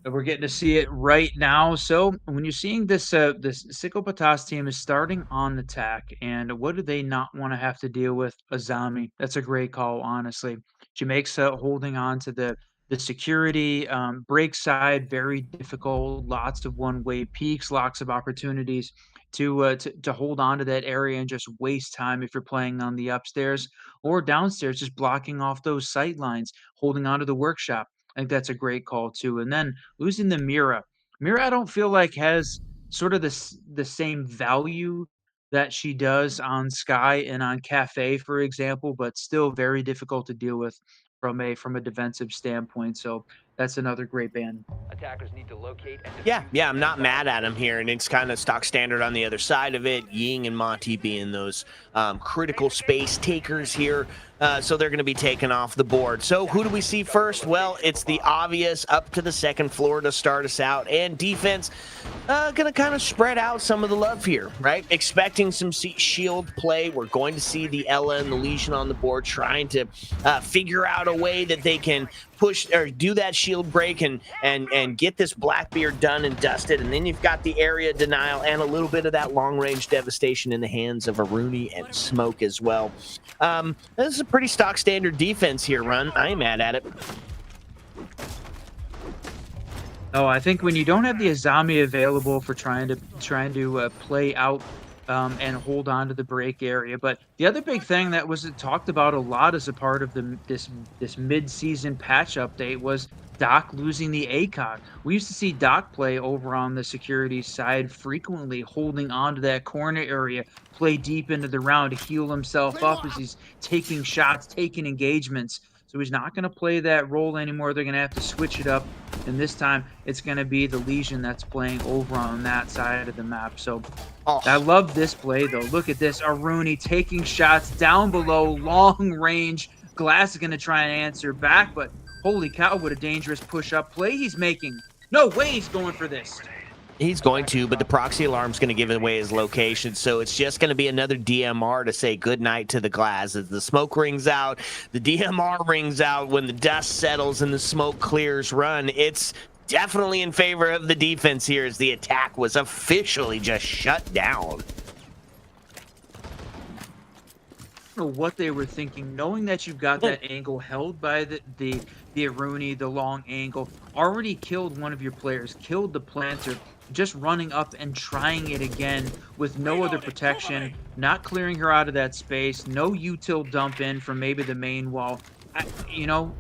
We're getting to see it right now. So when you're seeing this, this Psychopatas team is starting on attack, and what do they not want to have to deal with? Azami. That's a great call, honestly. Jamaica holding on to the security break side, very difficult. Lots of one-way peaks, lots of opportunities to hold on to that area and just waste time if you're playing on the upstairs or downstairs, just blocking off those sight lines, holding on to the workshop. I think that's a great call too. And then losing the Mira. Mira, I don't feel like has sort of the same value that she does on Sky and on Cafe, for example, but still very difficult to deal with from a defensive standpoint. So that's another great ban.
Attackers need to locate and
Yeah, I'm not mad at him here, and it's kind of stock standard on the other side of it. Ying and Monty being those critical space takers here, so they're going to be taken off the board. So who do we see first? Well, it's the obvious up to the second floor to start us out, and defense going to kind of spread out some of the love here, right? Expecting some shield play. We're going to see the Ela and the Legion on the board trying to figure out a way that they can push or do that shield break and get this Blackbeard done and dusted. And then you've got the area denial and a little bit of that long range devastation in the hands of Aruni and Smoke as well. This is a pretty stock standard defense here, Run. I ain't mad at it.
Oh, I think when you don't have the Azami available for trying to play out and hold on to the break area. But the other big thing that was talked about a lot as a part of this mid-season patch update was Doc losing the ACOG. We used to see Doc play over on the security side frequently, holding on to that corner area, play deep into the round to heal himself up as he's taking shots, taking engagements. So he's not going to play that role anymore. They're going to have to switch it up. And this time, it's going to be the Legion that's playing over on that side of the map. So I love this play, though. Look at this. Aruni taking shots down below, long range. Glass is going to try and answer back, but holy cow, what a dangerous push-up play he's making. No way he's going for this.
He's going to, but the proxy alarm's going to give away his location, so it's just going to be another DMR to say goodnight to the Glass. As the smoke rings out, the DMR rings out when the dust settles and the smoke clears. Run. It's definitely in favor of the defense here as the attack was officially just shut down.
Know what they were thinking, knowing that you've got that angle held by the Aruni, the long angle, already killed one of your players, killed the planter, just running up and trying it again with no other protection, not clearing her out of that space, no util dump in from maybe the main wall. You know,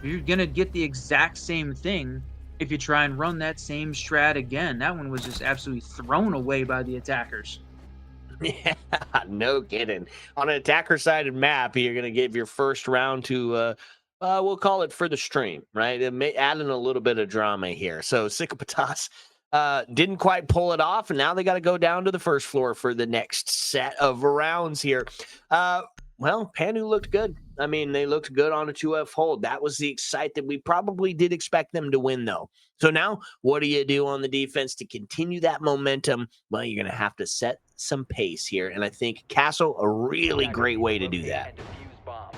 you're gonna get the exact same thing if you try and run that same strat again. That one was just absolutely thrown away by the attackers.
Yeah, no kidding. On an attacker-sided map, you're going to give your first round to, we'll call it for the stream, right? Adding a little bit of drama here. So Sykopatas didn't quite pull it off, and now they got to go down to the first floor for the next set of rounds here. Well, Panu looked good. I mean, they looked good on a 2F hold. That was the excite that we probably did expect them to win, though. So now, what do you do on the defense to continue that momentum? Well, you're going to have to set some pace here, and I think Castle, a really great way to do that.
A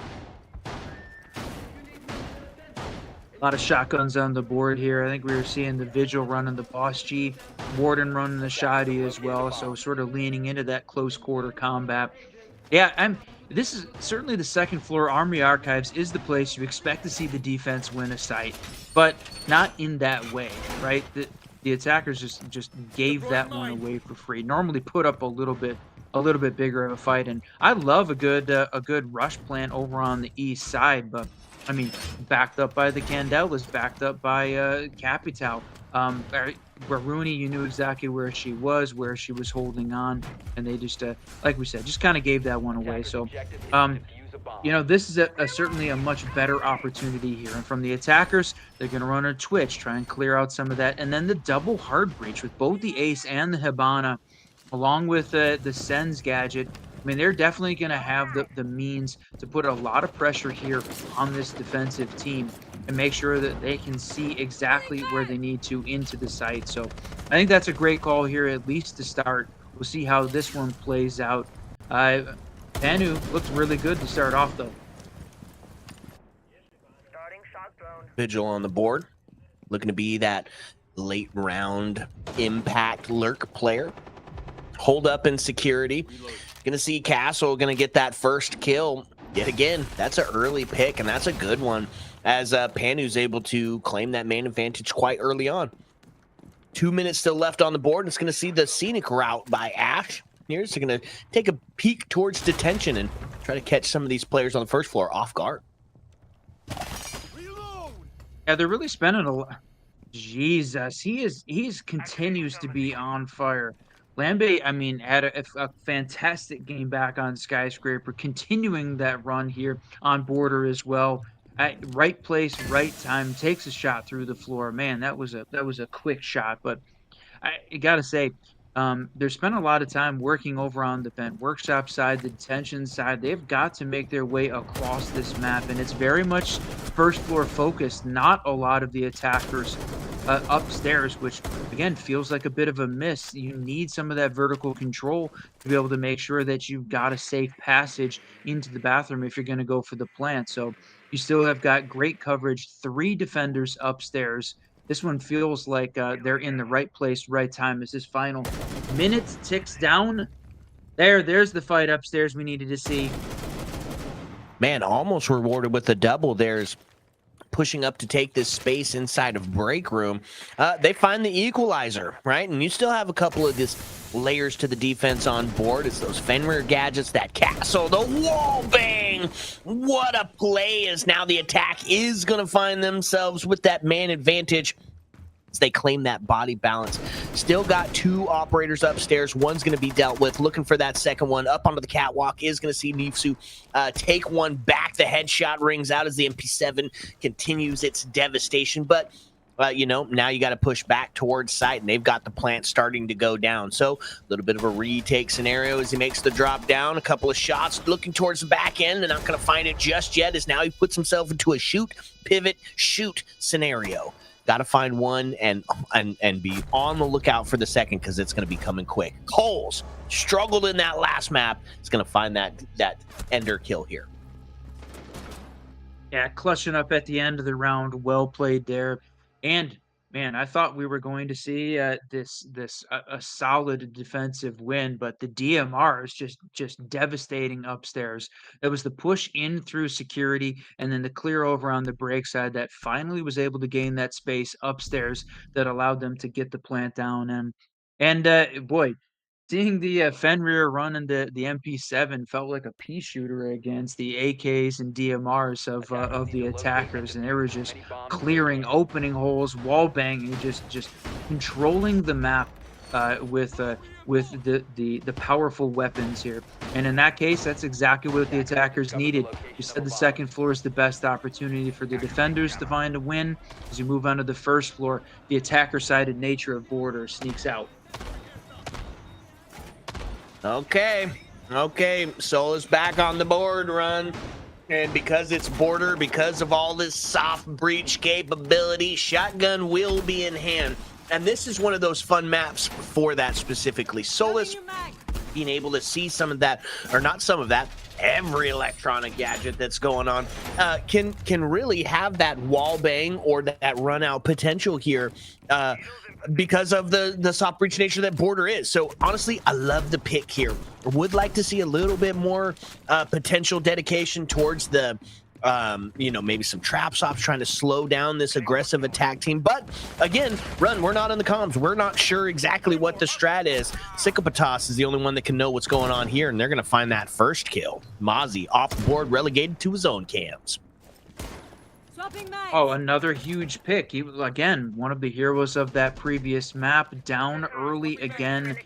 lot of shotguns on the board here. I think we were seeing the Vigil running the Boss G, Warden running the Shoddy as well, so sort of leaning into that close quarter combat. Yeah, this is certainly the second floor. Army Archives is the place you expect to see the defense win a site, but not in that way, right? The attackers just gave that one away for free. Normally put up a little bit bigger of a fight, and I love a good rush plant over on the east side, but I mean, backed up by the Candelas, backed up by Capital. Aruni, you knew exactly where she was holding on, and they just, like we said, just kind of gave that one away. So, you know, this is certainly a much better opportunity here. And from the attackers, they're going to run a Twitch, try and clear out some of that, and then the double hard breach with both the Ace and the Hibana, along with the Sen's gadget. I mean, they're definitely going to have the means to put a lot of pressure here on this defensive team and make sure that they can see exactly where they need to into the site. So I think that's a great call here, at least to start. We'll see how this one plays out. Panu looked really good to start off, though.
Vigil on the board, looking to be that late round impact lurk player. Hold up in security. Gonna see Castle gonna get that first kill yet again. That's an early pick, and that's a good one, as Panu's able to claim that main advantage quite early on. 2 minutes still left on the board. It's gonna see the scenic route by Ash. Here's gonna take a peek towards detention and try to catch some of these players on the first floor off guard.
Yeah, they're really spending a lot. Jesus, he's continues to be on fire. Lambe, I mean, had a fantastic game back on Skyscraper, continuing that run here on Border as well. Right place, right time, takes a shot through the floor. Man, that was a quick shot, but I gotta say, they're spending a lot of time working over on the Vent Workshop side, the detention side. They've got to make their way across this map, and it's very much first floor focused, not a lot of the attackers upstairs, which again feels like a bit of a miss. You need some of that vertical control to be able to make sure that you've got a safe passage into the bathroom if you're going to go for the plant. So you still have got great coverage, 3 defenders upstairs. This one feels like they're in the right place, right time as this final minute ticks down. There's the fight upstairs we needed to see.
Man, almost rewarded with a double. There's pushing up to take this space inside of break room. They find the equalizer, right? And you still have a couple of these layers to the defense on board. It's those Fenrir gadgets, that Castle, the wall bang. What a play, as now the attack is going to find themselves with that man advantage. They claim that body balance. Still got 2 operators upstairs. One's going to be dealt with. Looking for that second one. Up onto the catwalk is going to see Nifsu take one back. The headshot rings out as the MP7 continues its devastation. But, you know, now you got to push back towards site, and they've got the plant starting to go down. So a little bit of a retake scenario as he makes the drop down. A couple of shots looking towards the back end, and not going to find it just yet, as now he puts himself into a shoot, pivot, shoot scenario. Got to find one and be on the lookout for the second, because it's going to be coming quick. Coles struggled in that last map. He's going to find that ender kill here.
Yeah, clutching up at the end of the round. Well played there. And Man, I thought we were going to see a solid defensive win, but the DMR is just devastating upstairs. It was the push in through security and then the clear over on the break side that finally was able to gain that space upstairs that allowed them to get the plant down. And boy, seeing the Fenrir running the MP7 felt like a pea shooter against the AKs and DMRs
Attackers
of
need
the
to locate and
attackers, and they were
defuse as
just
many bombs as they
clearing
can.
opening holes, wall banging, just controlling the map with the powerful weapons here. And in that case, that's exactly what the attackers
Cover the
needed.
location
You
of
said
a
the
bomb.
second floor is the best opportunity for the defenders to find a win. As you move on to the first floor, the attacker-sided nature of Border sneaks out.
Okay. Okay. Soul is back on the board run. And because it's border, because of all this soft breach capability, shotgun will be in hand. And this is one of those fun maps for that specifically. Solus being able to see some of that, or not some of that, every electronic gadget that's going on, can really have that wall bang or that run out potential here. Because of the soft breach nature that border is. So honestly, I love the pick here. Would like to see a little bit more potential dedication towards the maybe some trap stops trying to slow down this aggressive attack team. But again, Run, we're not in the comms. We're not sure exactly what the strat is. Sycopatas is the only one that can know what's going on here, and they're going to find that first kill. Mozzie off the board, relegated to his own cams.
Oh, another huge pick. He was, again, one of the heroes of that previous map, down early again.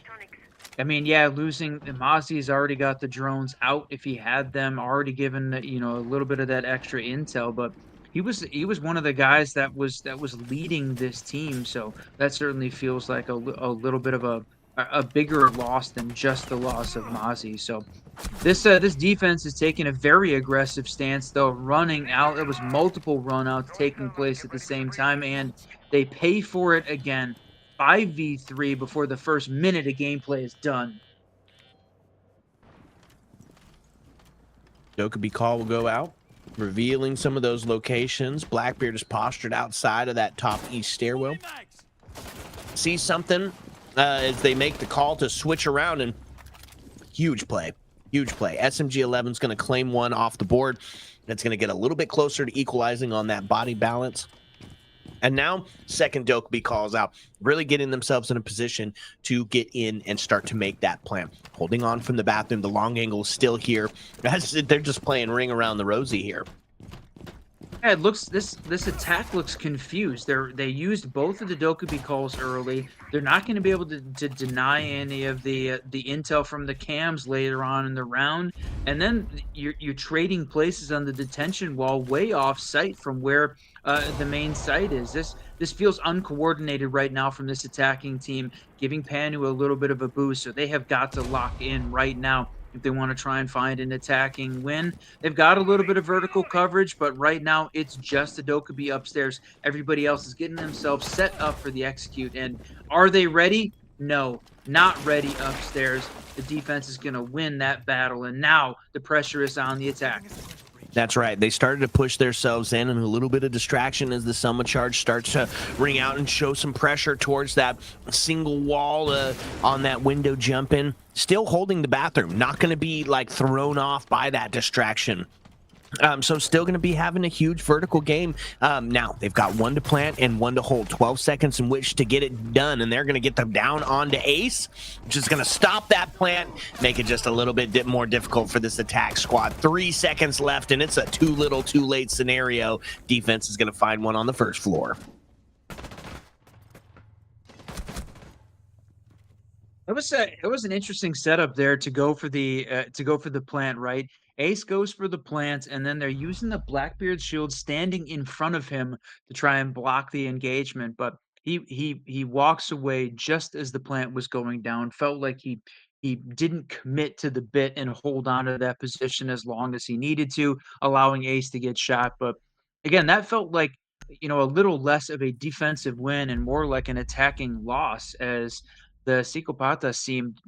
I mean, yeah, losing Mozzie's already got the drones out if he had them, already given, a little bit of that extra intel, but he was one of the guys that was leading this team, so that certainly feels like a little bit of a bigger loss than just the loss of Mozzie. So this defense is taking a very aggressive stance, though, running out. There was multiple runouts taking place at the same time, and they pay for it again. 5v3 before the first minute of gameplay is done.
Dokkaebi call will go out, revealing some of those locations. Blackbeard is postured outside of that top east stairwell. See something as they make the call to switch around, and huge play. Huge play. SMG 11 is going to claim one off the board. That's going to get a little bit closer to equalizing on that body balance. And now, second Dokkaebi calls out, really getting themselves in a position to get in and start to make that plan. Holding on from the bathroom, the long angle is still here. They're just playing ring around the rosy here.
Yeah, it looks this attack looks confused. They used both of the Dokkaebi calls early. They're not going to be able to deny any of the intel from the cams later on in the round. And then you're trading places on the detention wall way off site from where the main site is. This feels uncoordinated right now from this attacking team, giving Panu a little bit of a boost. So they have got to lock in right now if they want to try and find an attacking win. They've got a little bit of vertical coverage, but right now it's just the Dokkaebi upstairs. Everybody else is getting themselves set up for the execute. And are they ready? No, not ready upstairs. The defense is going to win that battle, and now the pressure is on the attack.
That's right. They started to push themselves in, and a little bit of distraction as the Selma charge starts to ring out and show some pressure towards that single wall on that window jump in. Still holding the bathroom. Not going to be like thrown off by that distraction. So still going to be having a huge vertical game. Now, they've got one to plant and one to hold. 12 seconds in which to get it done, and they're going to get them down onto Ace, which is going to stop that plant, make it just a little bit more difficult for this attack squad. 3 seconds left, and it's a too little, too late scenario. Defense is going to find one on the first floor.
It was an interesting setup there to go for the plant, right? Ace goes for the plant, and then they're using the Blackbeard shield standing in front of him to try and block the engagement. But he walks away just as the plant was going down. Felt like he didn't commit to the bit and hold on to that position as long as he needed to, allowing Ace to get shot. But again, that felt like a little less of a defensive win and more like an attacking loss, as the Psicopata seemed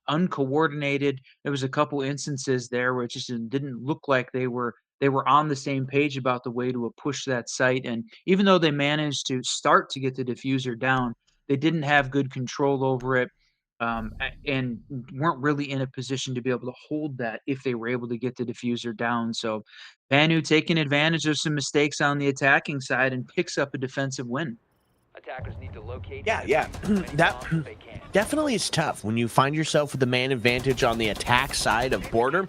uncoordinated. There was a couple instances there where it just didn't look like they were they were on the same page about the way to push that site. And even though they managed to start to get the diffuser down, they didn't have good control over it, and weren't really in a position to be able to hold that if they were able to get the diffuser down. So Banu taking advantage of some mistakes on the attacking side and picks up a defensive win.
Attackers need to locate
Yeah,
and
yeah.
defuse as many
That
bombs as they can.
definitely is tough when you find yourself with the man advantage on the attack side of Border,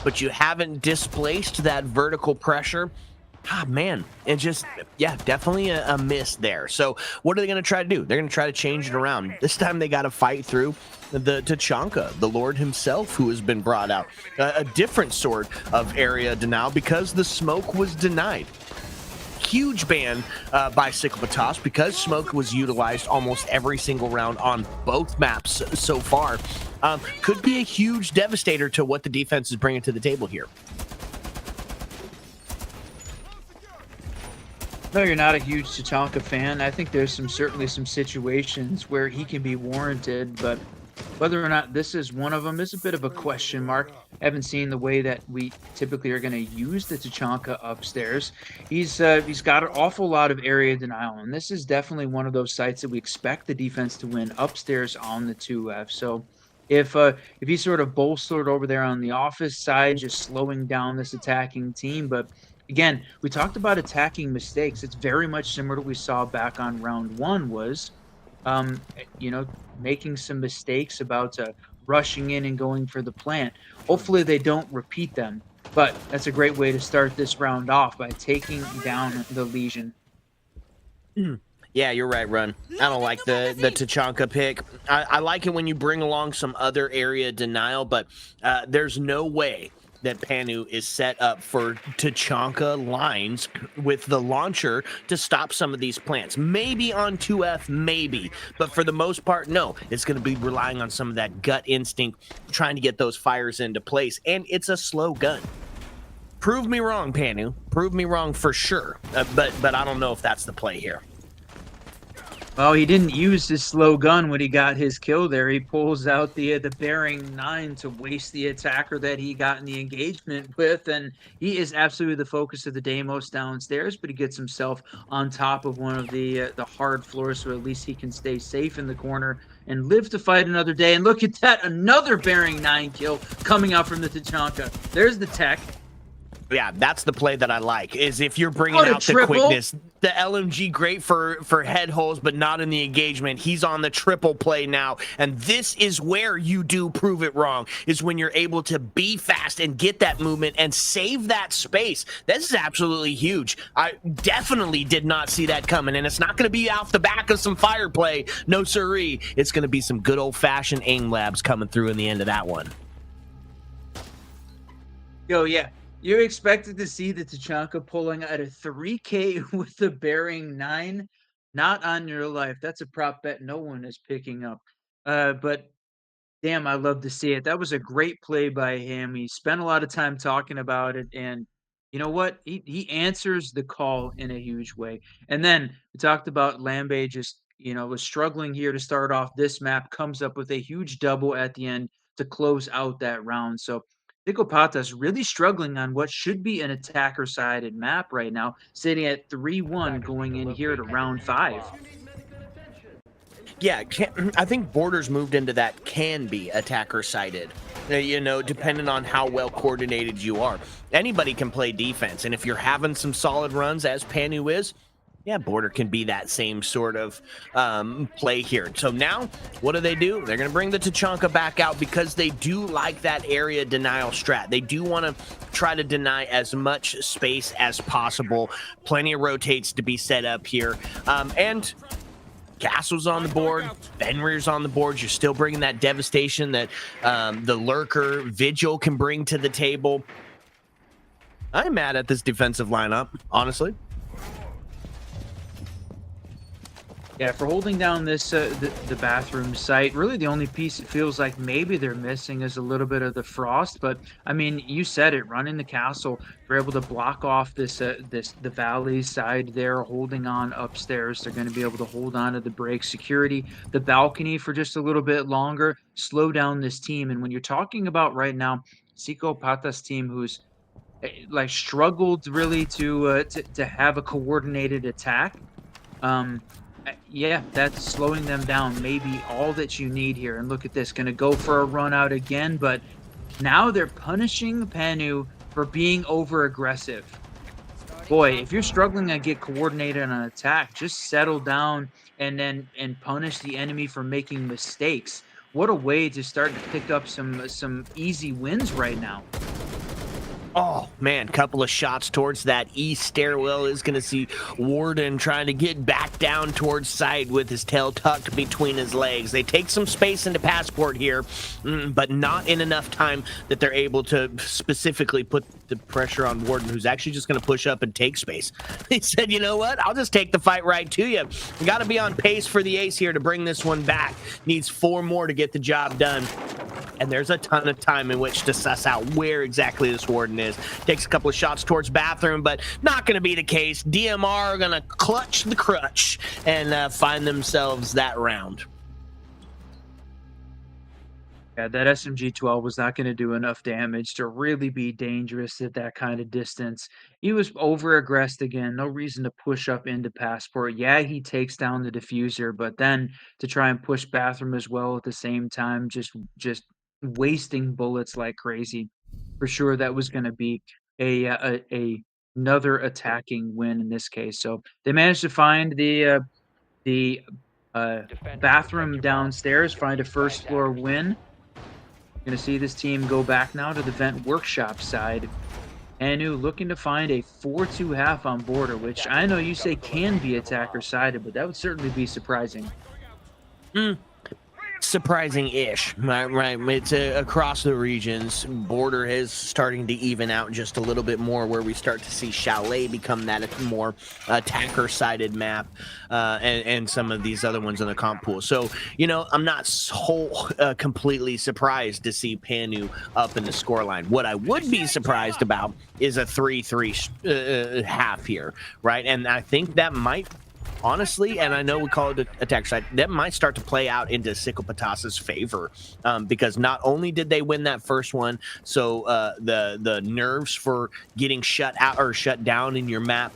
but you haven't displaced that vertical pressure. Ah, man, it just, yeah, definitely a miss there. So what are they going to try to do? They're going to try to change it around. This time they got to fight through the Tachanka, the Lord himself, who has been brought out. A different sort of area denial because the smoke was denied. Huge ban by Cyclopatos because smoke was utilized almost every single round on both maps so far. Could be a huge devastator to what the defense is bringing to the table here.
No, you're not a huge Tachanka fan. I think there's certainly some situations where he can be warranted, but whether or not this is one of them is a bit of a question mark. I haven't seen the way that we typically are going to use the Tachanka upstairs. He's got an awful lot of area denial, and this is definitely one of those sites that we expect the defense to win upstairs on the 2F. So if he's sort of bolstered over there on the office side, just slowing down this attacking team, but again, we talked about attacking mistakes. It's very much similar to what we saw back on round one was, you know, making some mistakes about rushing in and going for the plant. Hopefully they don't repeat them, but that's a great way to start this round off by taking down the Legion.
Yeah, you're right, Run. I don't like the Tachanka pick. I like it when you bring along some other area denial, but there's no way that Panu is set up for Tachanka lines with the launcher to stop some of these plants. Maybe on 2F, maybe. But for the most part, no. It's going to be relying on some of that gut instinct, trying to get those fires into place. And it's a slow gun. Prove me wrong, Panu. Prove me wrong for sure. But I don't know if that's the play here.
Well, he didn't use his slow gun when he got his kill there. He pulls out the Bearing 9 to waste the attacker that he got in the engagement with, and he is absolutely the focus of the Deimos downstairs, but he gets himself on top of one of the hard floors, so at least he can stay safe in the corner and live to fight another day. And look at that, another Bearing 9 kill coming out from the Tachanka. There's the tech.
Yeah, that's the play that I like, is if you're bringing
What a
out the
triple.
quickness. The LMG, great for head holes, but not in the engagement. He's on the triple play now, and this is where you do prove it wrong, is when you're able to be fast and get that movement and save that space. This is absolutely huge. I definitely did not see that coming, and it's not going to be off the back of some fire play. No siree. It's going to be some good old-fashioned aim labs coming through in the end of that one.
Yo, yeah. You expected to see the Tachanka pulling out a 3K with the Bearing 9? Not on your life. That's a prop bet no one is picking up. But damn, I love to see it. That was a great play by him. He spent a lot of time talking about it, and you know what? He answers the call in a huge way. And then we talked about Lambe just, was struggling here to start off this map, comes up with a huge double at the end to close out that round. So Nicopata's really struggling on what should be an attacker-sided map right now, sitting at 3-1 going in here to round 5.
Yeah, I think Borders moved into that can be attacker sided. Depending on how well coordinated you are. Anybody can play defense, and if you're having some solid runs, as Panu is, yeah, Border can be that same sort of play here. So now, what do? They're going to bring the Tachanka back out because they do like that area denial strat. They do want to try to deny as much space as possible. Plenty of rotates to be set up here. And Castle's on the board, Fenrir's on the board. You're still bringing that devastation that the Lurker, Vigil can bring to the table. I'm mad at this defensive lineup, honestly.
Yeah, for holding down this the bathroom site, really the only piece it feels like maybe they're missing is a little bit of the frost. But I mean, you said it, running the castle, they're able to block off the valley side there, holding on upstairs. They're going to be able to hold on to the break security, the balcony for just a little bit longer, slow down this team. And when you're talking about right now, Psychopata's team, who's like struggled really to have a coordinated attack. Yeah, that's slowing them down. Maybe all that you need here. And look at this, going to go for a run out again, but now they're punishing Panu for being over aggressive. Boy, if you're struggling to get coordinated on an attack, just settle down and punish the enemy for making mistakes. What a way to start to pick up some easy wins right now.
Oh, man, couple of shots towards that east stairwell is going to see Warden trying to get back down towards side with his tail tucked between his legs. They take some space into Passport here, but not in enough time that they're able to specifically put the pressure on Warden, who's actually just going to push up and take space. He said, you know what? I'll just take the fight right to you. We got to be on pace for the ace here to bring this one back. Needs 4 more to get the job done. And there's a ton of time in which to suss out where exactly this Warden is. Takes a couple of shots towards bathroom, but not going to be the case. DMR are going to clutch the crutch and find themselves that round.
Yeah, that SMG-12 was not going to do enough damage to really be dangerous at that kind of distance. He was over-aggressed again. No reason to push up into Passport. Yeah, he takes down the diffuser, but then to try and push bathroom as well at the same time, just wasting bullets like crazy. For sure, that was going to be another attacking win in this case. So they managed to find the bathroom downstairs, find a first floor win. Going to see this team go back now to the vent workshop side. Anu looking to find a 4-2 half on border, which I know you say can be attacker sided, but that would certainly be surprising.
Surprising-ish, right? It's across the regions. Border is starting to even out just a little bit more, where we start to see Chalet become that more attacker-sided map, and some of these other ones in the comp pool. So, you know, I'm not so completely surprised to see Panu up in the scoreline. What I would be surprised about is a 3-3 half here, right? And I think that might, honestly, and I know we call it attack side, that might start to play out into Psicopatas's favor, because not only did they win that first one, so the nerves for getting shut out or shut down in your map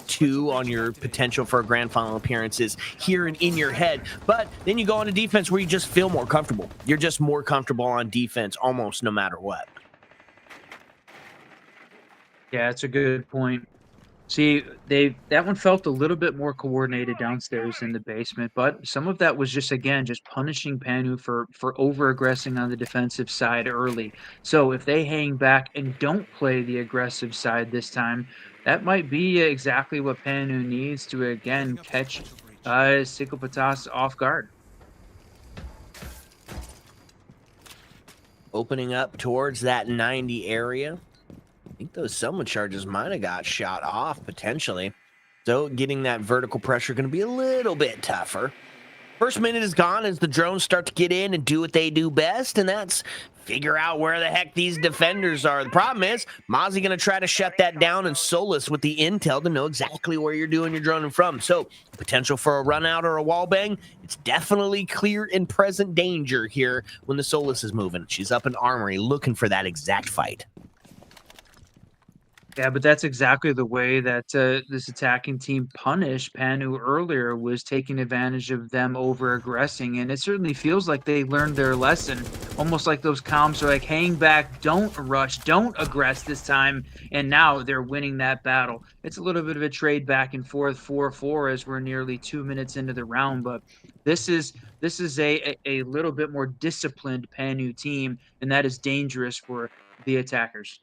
2 on your potential for a grand final appearance is here and in your head, but then you go on a defense where you just feel more comfortable. You're just more comfortable on defense almost no matter what.
Yeah, that's a good point. See, that one felt a little bit more coordinated downstairs in the basement, but some of that was just, again, just punishing Panu for over-aggressing on the defensive side early. So if they hang back and don't play the aggressive side this time, that might be exactly what Panu needs to, again, catch Psicopatas off guard.
Opening up towards that 90 area. I think those Selma charges might have got shot off potentially. So getting that vertical pressure going to be a little bit tougher. First minute is gone as the drones start to get in and do what they do best, and that's figure out where the heck these defenders are. The problem is, Mozzie going to try to shut that down, and Solus with the intel to know exactly where you're doing your droning from. So potential for a run out or a wall bang, it's definitely clear and present danger here when the Solus is moving. She's up in Armory looking for that exact fight.
Yeah, but that's exactly the way that this attacking team punished Panu earlier, was taking advantage of them over-aggressing, and it certainly feels like they learned their lesson. Almost like those comms are like, hang back, don't rush, don't aggress this time, and now they're winning that battle. It's a little bit of a trade back and forth, 4-4, as we're nearly 2 minutes into the round, but this is a little bit more disciplined Panu team, and that is dangerous for the attackers.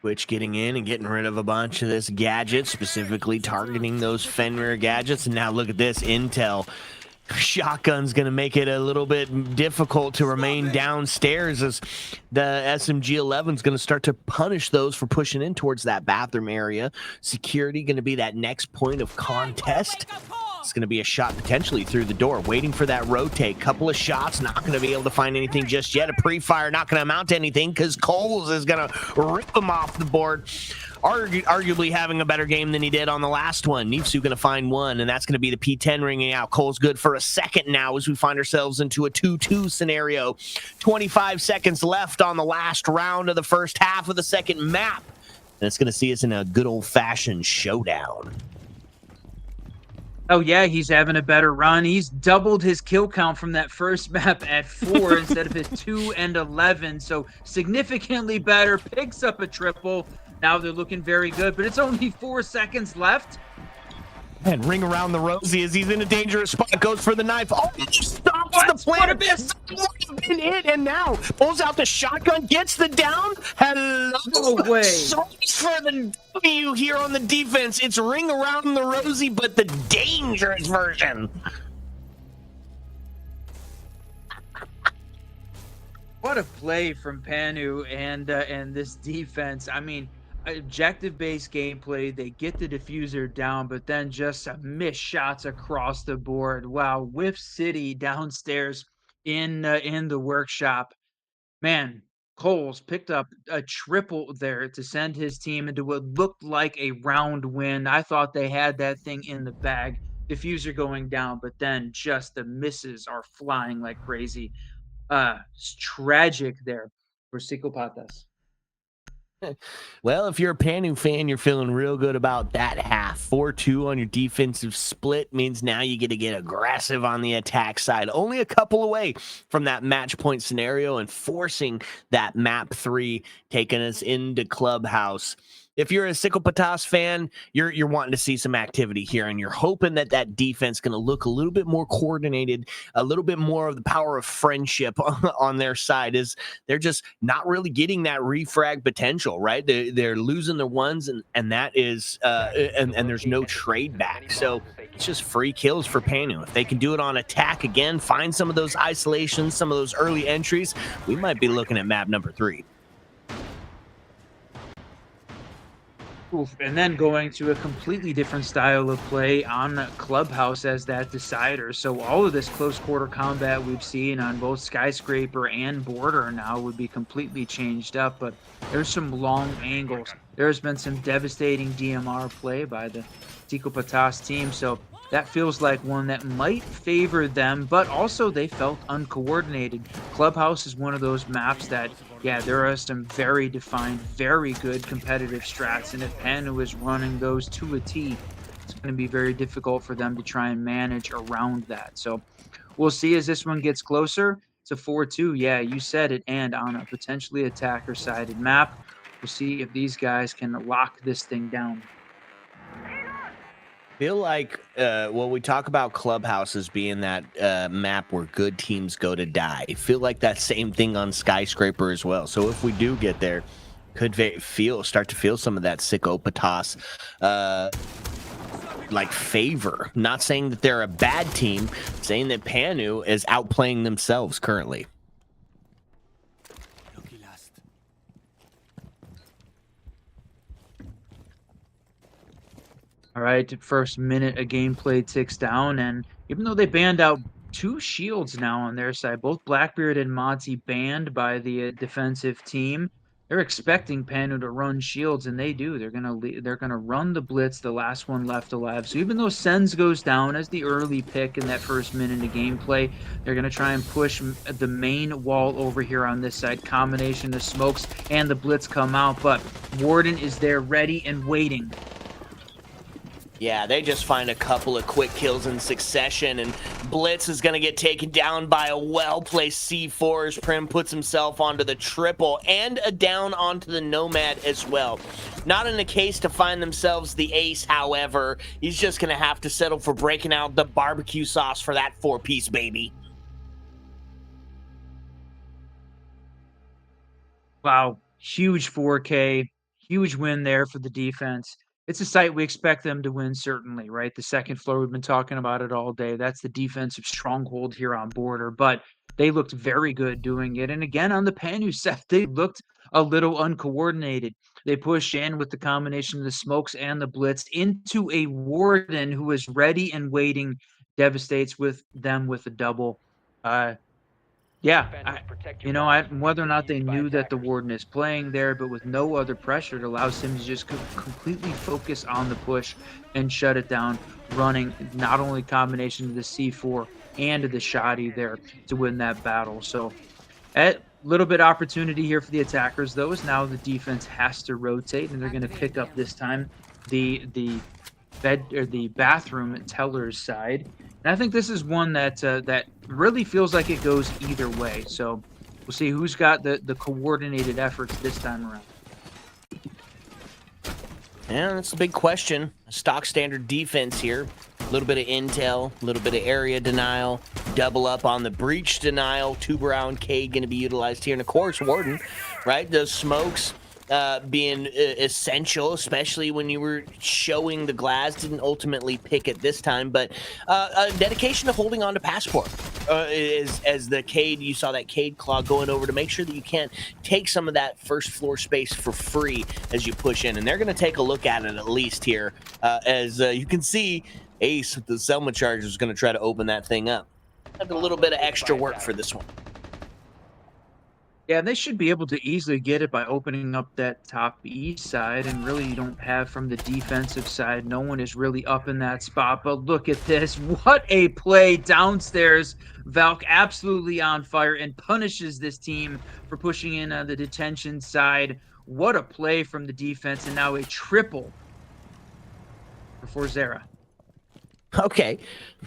Twitch getting in and getting rid of a bunch of this gadget, specifically targeting those Fenrir gadgets. And now look at this intel. Shotgun's going to make it a little bit difficult to remain downstairs, as the SMG-11 is going to start to punish those for pushing in towards that bathroom area. Security going to be that next point of contest. It's going to be a shot potentially through the door, waiting for that rotate. Couple of shots, not going to be able to find anything just yet. A pre-fire not going to amount to anything because Coles is going to rip them off the board. arguably having a better game than he did on the last one. Nifsu going to find one, and that's going to be the P10 ringing out. Cole's good for a second now as we find ourselves into a 2-2 scenario. 25 seconds left on the last round of the first half of the second map. And it's going to see us in a good old-fashioned showdown.
Oh, yeah, he's having a better run. He's doubled his kill count from that first map at 4 instead of his 2 and 11. So significantly better. Picks up a triple. Now they're looking very good, but it's only 4 seconds left.
And ring around the rosy as he's in a dangerous spot. Goes for the knife. Oh, he stops the plant. This would have been it. And now pulls out the shotgun, gets the down. Hello.
No way.
Sorry for the W here on the defense. It's ring around the rosy, but the dangerous version.
What a play from Panu and this defense. I mean, objective-based gameplay. They get the diffuser down, but then just some missed shots across the board. Wow, Whiff City downstairs in the workshop. Man, Coles picked up a triple there to send his team into what looked like a round win. I thought they had that thing in the bag. Diffuser going down, but then just the misses are flying like crazy. It's tragic there for Psicopatas.
Well, if you're a Panu fan, you're feeling real good about that half. 4-2 on your defensive split means now you get to get aggressive on the attack side. Only a couple away from that match point scenario and forcing that map 3, taking us into Clubhouse. If you're a Psicopatas fan, you're wanting to see some activity here, and you're hoping that that defense going to look a little bit more coordinated, a little bit more of the power of friendship on their side. Is they're just not really getting that refrag potential, right? They're losing their ones, and that is and there's no trade back. So it's just free kills for Panu. If they can do it on attack again, find some of those isolations, some of those early entries, we might be looking at map number 3.
Oof. And then going to a completely different style of play on Clubhouse as that decider. So all of this close quarter combat we've seen on both Skyscraper and Border now would be completely changed up. But there's some long angles. There's been some devastating DMR play by the Psicopatas team. So that feels like one that might favor them, but also they felt uncoordinated. Clubhouse is one of those maps that, yeah, there are some very defined, very good competitive strats, and if Panu is running those to a T, it's going to be very difficult for them to try and manage around that. So we'll see as this one gets closer to 4-2. Yeah, you said it, and on a potentially attacker-sided map. We'll see if these guys can lock this thing down.
Feel like we talk about Clubhouse as being that map where good teams go to die. Feel like that same thing on Skyscraper as well. So if we do get there, could start to feel some of that Psicopatas like favor. Not saying that they're a bad team, saying that Panu is outplaying themselves currently.
All right, first minute of gameplay ticks down, and even though they banned out 2 shields now on their side, both Blackbeard and Monty banned by the defensive team, they're expecting Panu to run shields, and they do. They're gonna run the blitz, the last one left alive. So even though Sens goes down as the early pick in that first minute of gameplay, they're gonna try and push the main wall over here on this side. Combination of smokes and the blitz come out, but Warden is there ready and waiting.
Yeah, they just find a couple of quick kills in succession, and Blitz is going to get taken down by a well-placed C4 as Prim puts himself onto the triple and a down onto the Nomad as well. Not in a case to find themselves the ace, however. He's just going to have to settle for breaking out the barbecue sauce for that 4-piece baby.
Wow, huge 4K, huge win there for the defense. It's a site we expect them to win, certainly, right? The second floor, we've been talking about it all day. That's the defensive stronghold here on Border, but they looked very good doing it. And again, on the Panu set, they looked a little uncoordinated. They pushed in with the combination of the smokes and the blitz into a Warden who is ready and waiting, devastates with them with a double. Yeah,
Defenders, protect your
you know,
bombs from
whether or
being
not they
used by
knew that the
attackers.
warden is playing there, but with no other pressure, it allows him to just completely focus on the push and shut it down, running not only combination of the C4 and the shoddy there to win that battle. So, a little bit opportunity here for the attackers, though, is now the defense has to rotate, and they're going to pick up this time the bed or the bathroom teller's side. And I think this is one that that really feels like it goes either way. So we'll see who's got the coordinated efforts this time around.
Yeah, that's the big question. Stock standard defense here. A little bit of intel, a little bit of area denial, double up on the breach denial. Tuber and Cade going to be utilized here. And of course, Warden, right? Those smokes being essential, especially when you were showing the glass. Didn't ultimately pick it this time, but a dedication of holding on to passport. Is as the Cade, you saw that Cade claw going over to make sure that you can't take some of that first floor space for free as you push in. And they're going to take a look at it at least here. As you can see, Ace with the Selma Charger is going to try to open that thing up. Had a little bit of extra work for this one.
Yeah, they should be able to easily get it by opening up that top east side, and really you don't have from the defensive side. No one is really up in that spot, but look at this. What a play downstairs. Valk absolutely on fire and punishes this team for pushing in on the detention side. What a play from the defense, and now a triple for Zera.
Okay.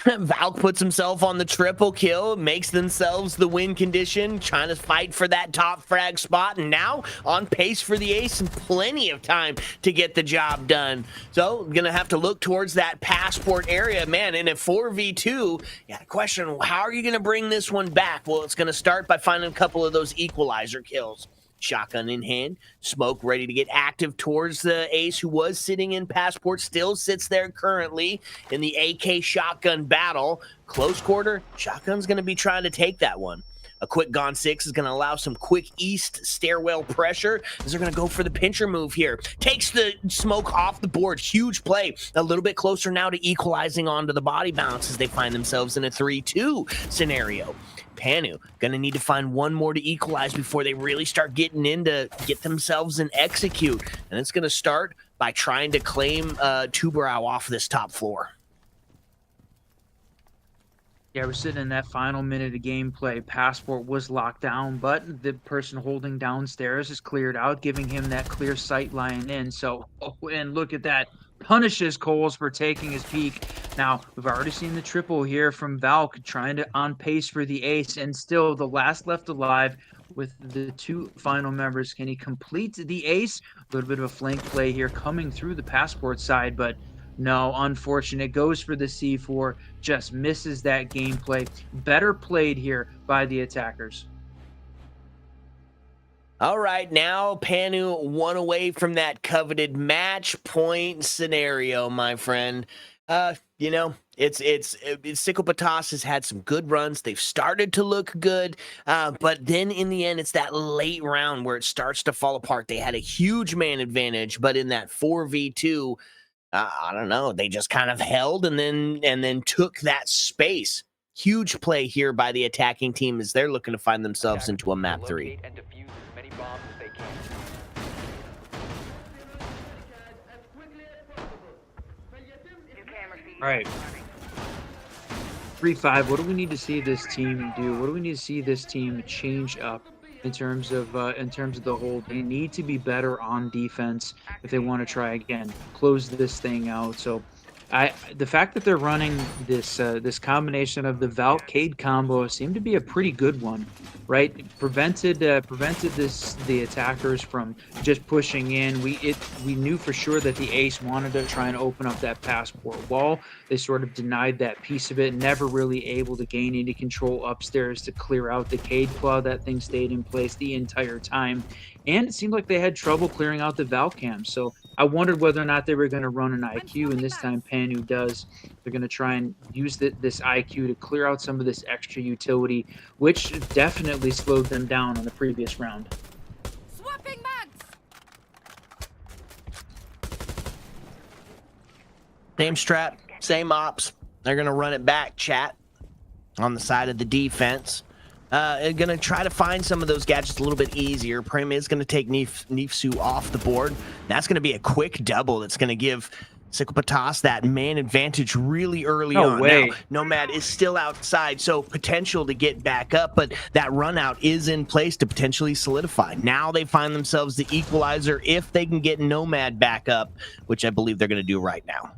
Valk puts himself on the triple kill, makes themselves the win condition, trying to fight for that top frag spot, and now on pace for the ace and plenty of time to get the job done. So, gonna have to look towards that passport area. Man, in a 4v2, yeah, question, how are you gonna bring this one back? Well, it's gonna start by finding a couple of those equalizer kills. Shotgun in hand, smoke ready to get active towards the ace who was sitting in passport, still sits there currently in the AK shotgun battle. Close quarter, shotgun's going to be trying to take that one. A quick Gone 6 is going to allow some quick east stairwell pressure as they're going to go for the pincher move here. Takes the smoke off the board. Huge play. A little bit closer now to equalizing onto the body bounce as they find themselves in a 3-2 scenario. Panu going to need to find one more to equalize before they really start getting into get themselves an execute. And it's going to start by trying to claim Tuberau off this top floor.
Yeah, we're sitting in that final minute of gameplay. Passport was locked down, but the person holding downstairs is cleared out, giving him that clear sight line in. So, and look at that. Punishes Coles for taking his peek. Now, we've already seen the triple here from Valk trying to on pace for the ace, and still the last left alive with the two final members. Can he complete the ace? A little bit of a flank play here coming through the passport side, but no, unfortunate. Goes for the C4, just misses that gameplay. Better played here by the attackers.
All right, now Panu one away from that coveted match point scenario, my friend. You know, it's Sickle Patas has had some good runs. They've started to look good, but then in the end, it's that late round where it starts to fall apart. They had a huge man advantage, but in that 4v2, I don't know, they just kind of held and then took that space. Huge play here by the attacking team as they're looking to find themselves into a map 3.
Locate and defuse as many bombs as they can.
All right. 3-5. What do we need to see this team do? What do we need to see this team change up in terms of the hold? They need to be better on defense if they want to try again, close this thing out. So the fact that they're running this this combination of the Valk Cade combo seemed to be a pretty good one, right? Prevented the attackers from just pushing in. We knew for sure that the ace wanted to try and open up that passport wall. They sort of denied that piece of it, never really able to gain any control upstairs to clear out the Cade claw. That thing stayed in place the entire time, and it seemed like they had trouble clearing out the Valcam. So I wondered whether or not they were going to run an IQ, and this time Panu does. They're going to try and use this IQ to clear out some of this extra utility, which definitely slowed them down on the previous round.
Swapping mags.
Same strat, same ops. They're going to run it back, chat, on the side of the defense. Gonna try to find some of those gadgets a little bit easier. Prim is gonna take Nifsu off the board. That's gonna be a quick double. That's gonna give Psychopatas that man advantage really early
No
on.
way.
Now, Nomad is still outside, so potential to get back up, but that run out is in place to potentially solidify. Now they find themselves the equalizer if they can get Nomad back up, which I believe they're gonna do right now.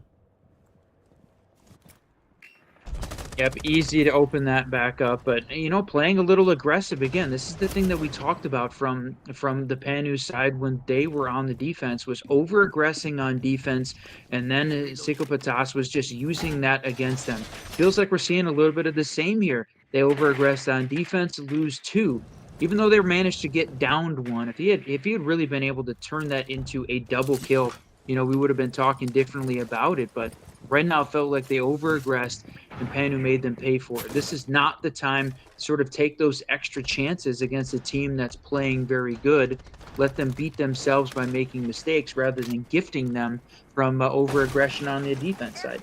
Yep, easy to open that back up, but playing a little aggressive again. This is the thing that we talked about from the Panu side when they were on the defense, was over aggressing on defense, and then Psychopatas was just using that against them. Feels like we're seeing a little bit of the same here. They over aggressed on defense, lose 2. Even though they managed to get downed 1, if he had really been able to turn that into a double kill, we would have been talking differently about it. But right now, it felt like they over-aggressed, and Panu made them pay for it. This is not the time to sort of take those extra chances against a team that's playing very good. Let them beat themselves by making mistakes rather than gifting them from over-aggression on the defense side.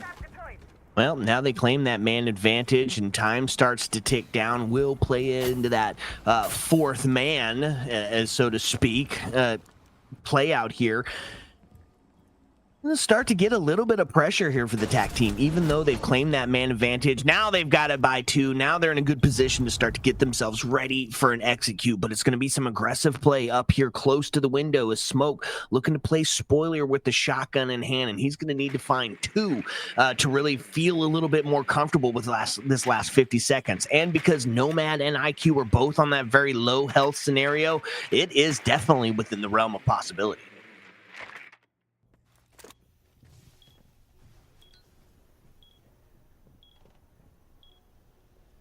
Well, now they claim that man advantage, and time starts to tick down. Will play into that fourth man, as so to speak, play out here. Going to start to get a little bit of pressure here for the TAC team, even though they've claimed that man advantage. Now they've got it by 2. Now they're in a good position to start to get themselves ready for an execute, but it's going to be some aggressive play up here close to the window as Smoke looking to play spoiler with the shotgun in hand, and he's going to need to find 2 to really feel a little bit more comfortable with this last 50 seconds. And because Nomad and IQ are both on that very low health scenario, it is definitely within the realm of possibility.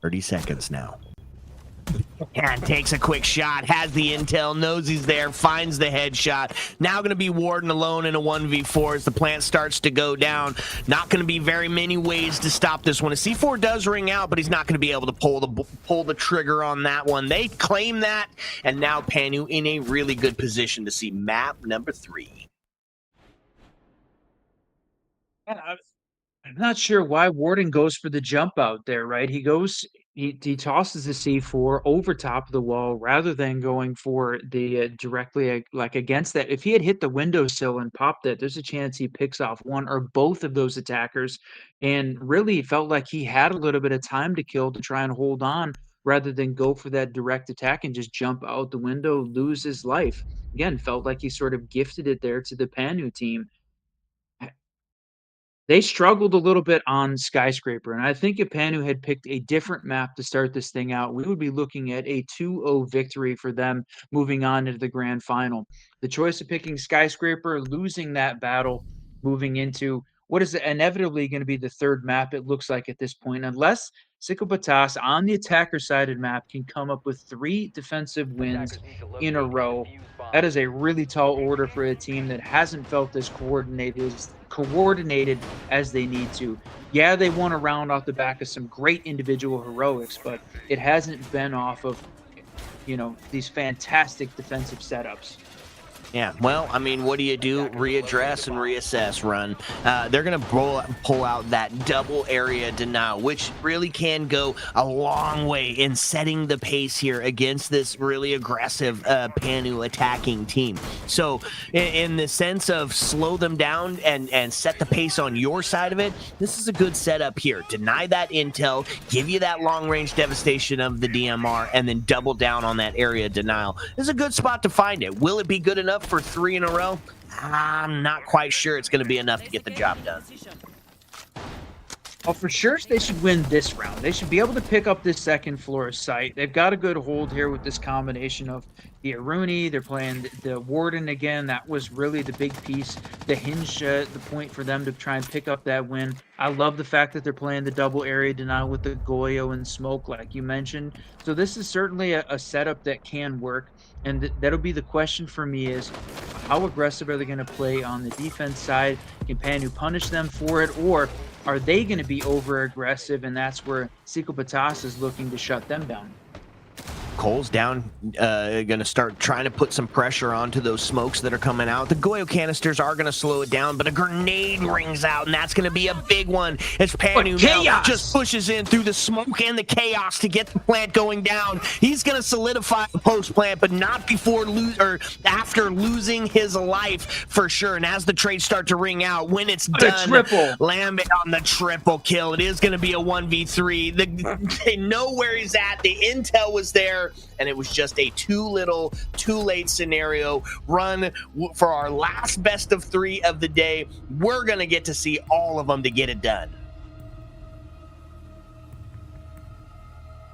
30 seconds now. And takes a quick shot, has the intel, knows he's there, finds the headshot. Now going to be Warden alone in a 1v4 as the plant starts to go down. Not going to be very many ways to stop this one. A C4 does ring out, but he's not going to be able to pull the trigger on that one. They claim that, and now Panu in a really good position to see map number 3.
I'm not sure why Warden goes for the jump out there, right? He tosses the C4 over top of the wall rather than going for the directly like against that. If he had hit the windowsill and popped it, there's a chance he picks off one or both of those attackers, and really felt like he had a little bit of time to kill to try and hold on rather than go for that direct attack and just jump out the window, lose his life. Again, felt like he sort of gifted it there to the Panu team. They struggled a little bit on Skyscraper, and I think if Panu had picked a different map to start this thing out, we would be looking at a 2-0 victory for them moving on into the grand final. The choice of picking Skyscraper, losing that battle, moving into what is inevitably going to be the third map, it looks like at this point, unless Psychopatas on the attacker-sided map can come up with 3 defensive wins in a row. That is a really tall order for a team that hasn't felt as coordinated as they need to. Yeah, they won a round off the back of some great individual heroics, but it hasn't been off of, these fantastic defensive setups.
Yeah, well, I mean, what do you do? Readdress and reassess, Run. They're going to pull out that double area denial, which really can go a long way in setting the pace here against this really aggressive Panu attacking team. So in the sense of slow them down and set the pace on your side of it, this is a good setup here. Deny that intel, give you that long-range devastation of the DMR, and then double down on that area denial. This is a good spot to find it. Will it be good enough for 3 in a row? I'm not quite sure it's going to be enough to get the job done.
Well, for sure, they should win this round. They should be able to pick up this second floor site. They've got a good hold here with this combination of the Aruni. They're playing the Warden again. That was really the big piece, the hinge, the point for them to try and pick up that win. I love the fact that they're playing the double area denial with the Goyo and Smoke, like you mentioned. So this is certainly a setup that can work. And that'll be the question for me is, how aggressive are they going to play on the defense side? Can Panu punish them for it? Or are they going to be over aggressive, and that's where Psychopatas is looking to shut them down?
Cole's down, going to start trying to put some pressure onto those smokes that are coming out. The Goyo canisters are going to slow it down, but a grenade rings out, and that's going to be a big one as Panu now just pushes in through the smoke and the chaos to get the plant going down. He's going to solidify the post plant, but not before after losing his life for sure. And as the trades start to ring out, when it's done, Lambit on the triple kill. It is going to be a 1v3. They know where he's at. The intel was there, and it was just a too little, too late scenario. Run for our last best of 3 of the day. We're going to get to see all of them to get it done.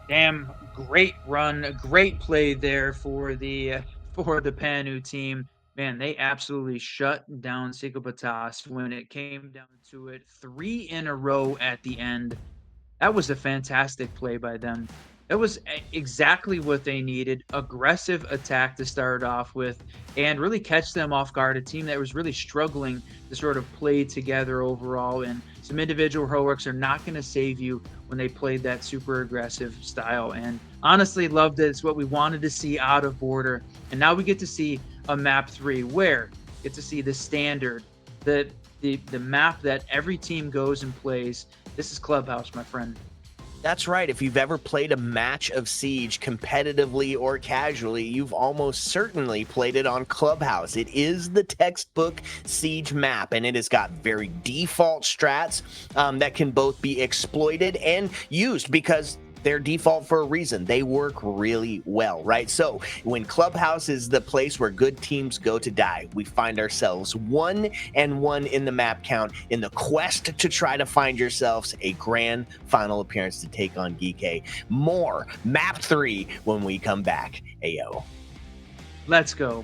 Damn, great run, great play there for the Panu team. Man, they absolutely shut down Psychopatas when it came down to it. 3 in a row at the end. That was a fantastic play by them. That was exactly what they needed. Aggressive attack to start off with and really catch them off guard. A team that was really struggling to sort of play together overall. And some individual heroics are not going to save you when they played that super aggressive style. And honestly, loved it. It's what we wanted to see out of Border. And now we get to see a map 3 where we get to see the standard, the map that every team goes and plays. This is Clubhouse, my friend.
That's right. If you've ever played a match of Siege competitively or casually, you've almost certainly played it on Clubhouse. It is the textbook Siege map, and it has got very default strats that can both be exploited and used because they're default for a reason. They work really well, right? So when Clubhouse is the place where good teams go to die, we find ourselves 1-1 in the map count in the quest to try to find yourselves a grand final appearance to take on Geeky. More map 3 when we come back. Ayo.
Let's go.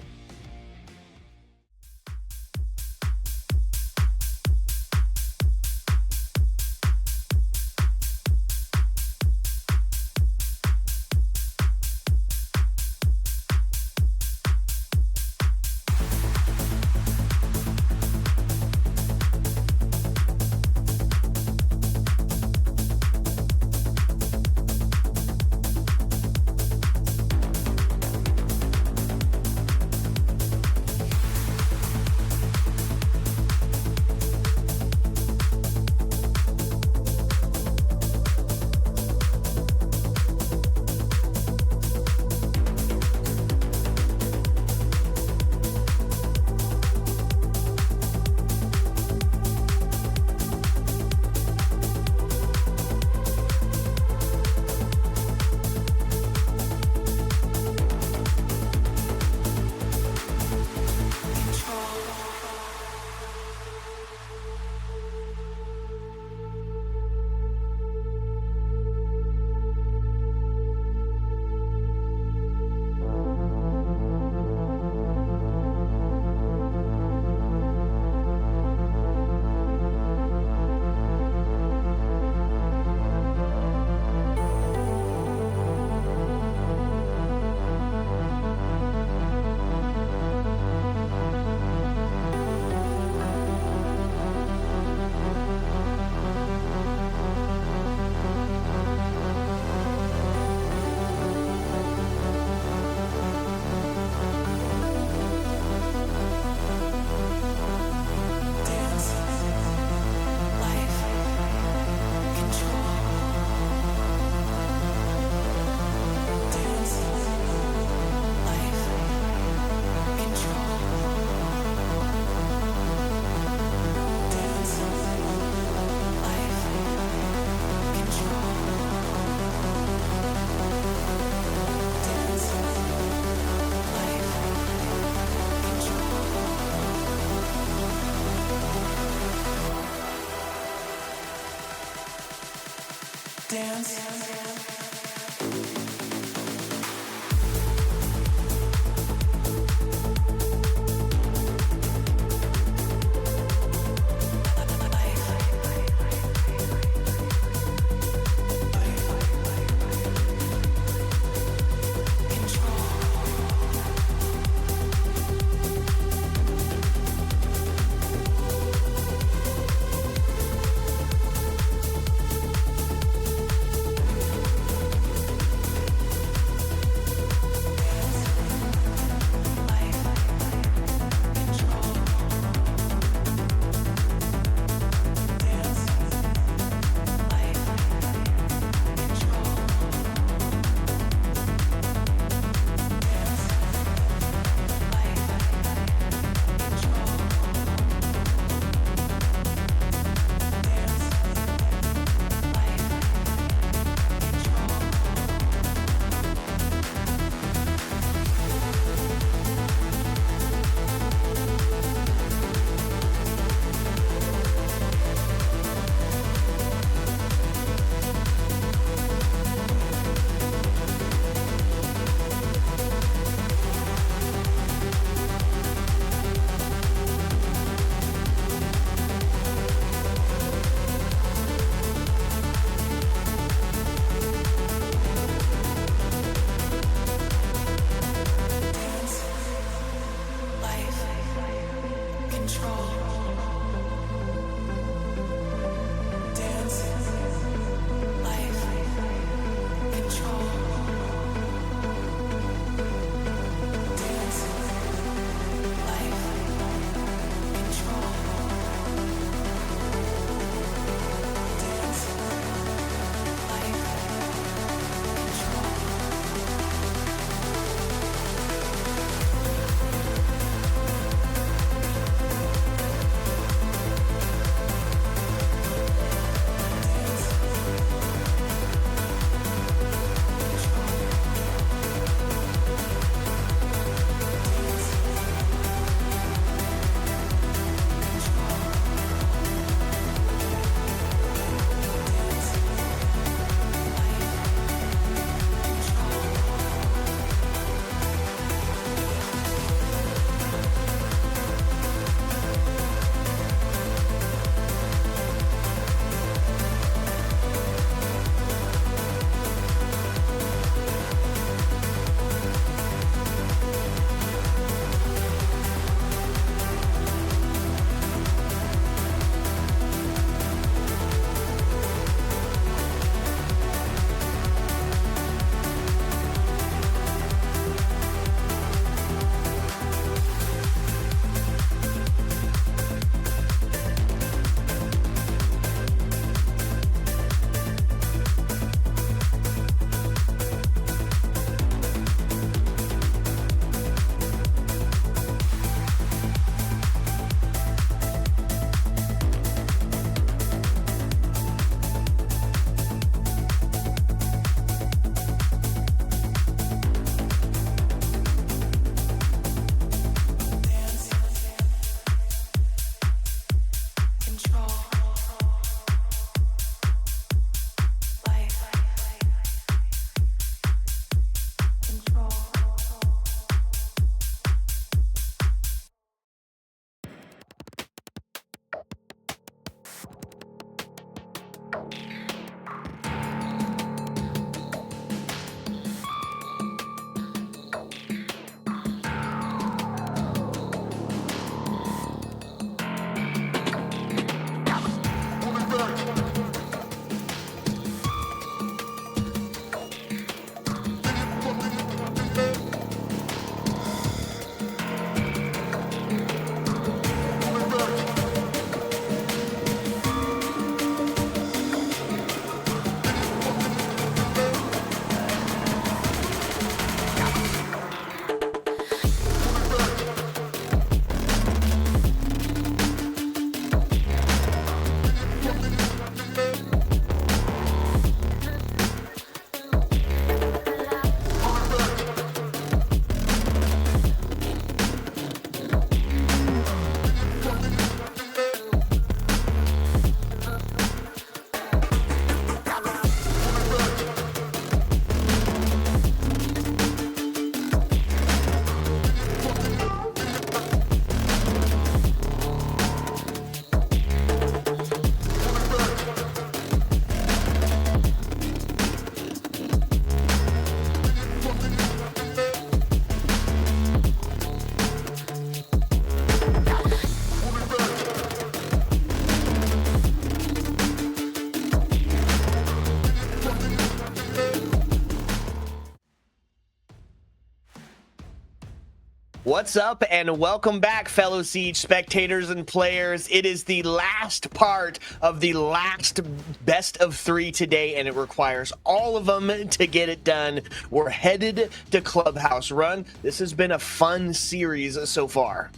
What's up, and welcome back, fellow Siege spectators and players. It is the last part of the last best of 3 today, and it requires all of them to get it done. We're headed to Clubhouse Run. This has been a fun series so far.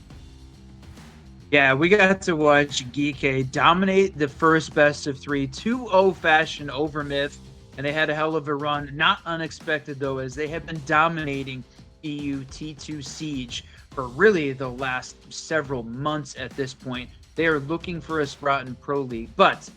Yeah, we got to watch Geeky dominate the first best of 3, 2-0 fashion over Myth, and they had a hell of a run. Not unexpected, though, as they have been dominating EU T2 Siege for really the last several months at this point. They are looking for a spot in Pro League, but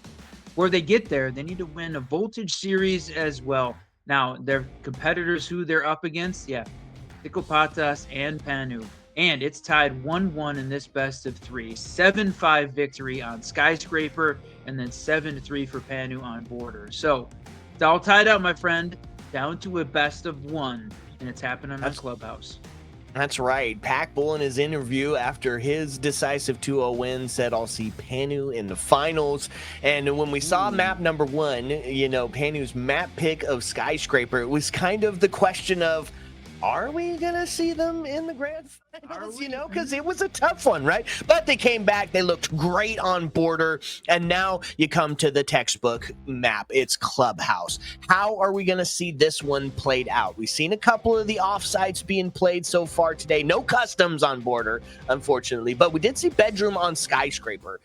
before they get there, they need to win a Voltage series as well. Now, their competitors who they're up against, Psychopatas and Panu. And it's tied 1-1 in this best of 3. 7-5 victory on Skyscraper, and then 7-3 for Panu on Border. So it's all tied up, my friend, down to a best of 1. And it's happening on Clubhouse.
That's right. Packbull in his interview after his decisive 2-0 win said, I'll see Panu in the finals. And when we saw map number 1, you know, Panu's map pick of Skyscraper, it was kind of the question of, are we going to see them in the grand finals, you know, because it was a tough one, right? But they came back. They looked great on Border. And now you come to the textbook map. It's Clubhouse. How are we going to see this one played out? We've seen a couple of the offsites being played so far today. No customs on Border, unfortunately. But we did see Bedroom on Skyscraper.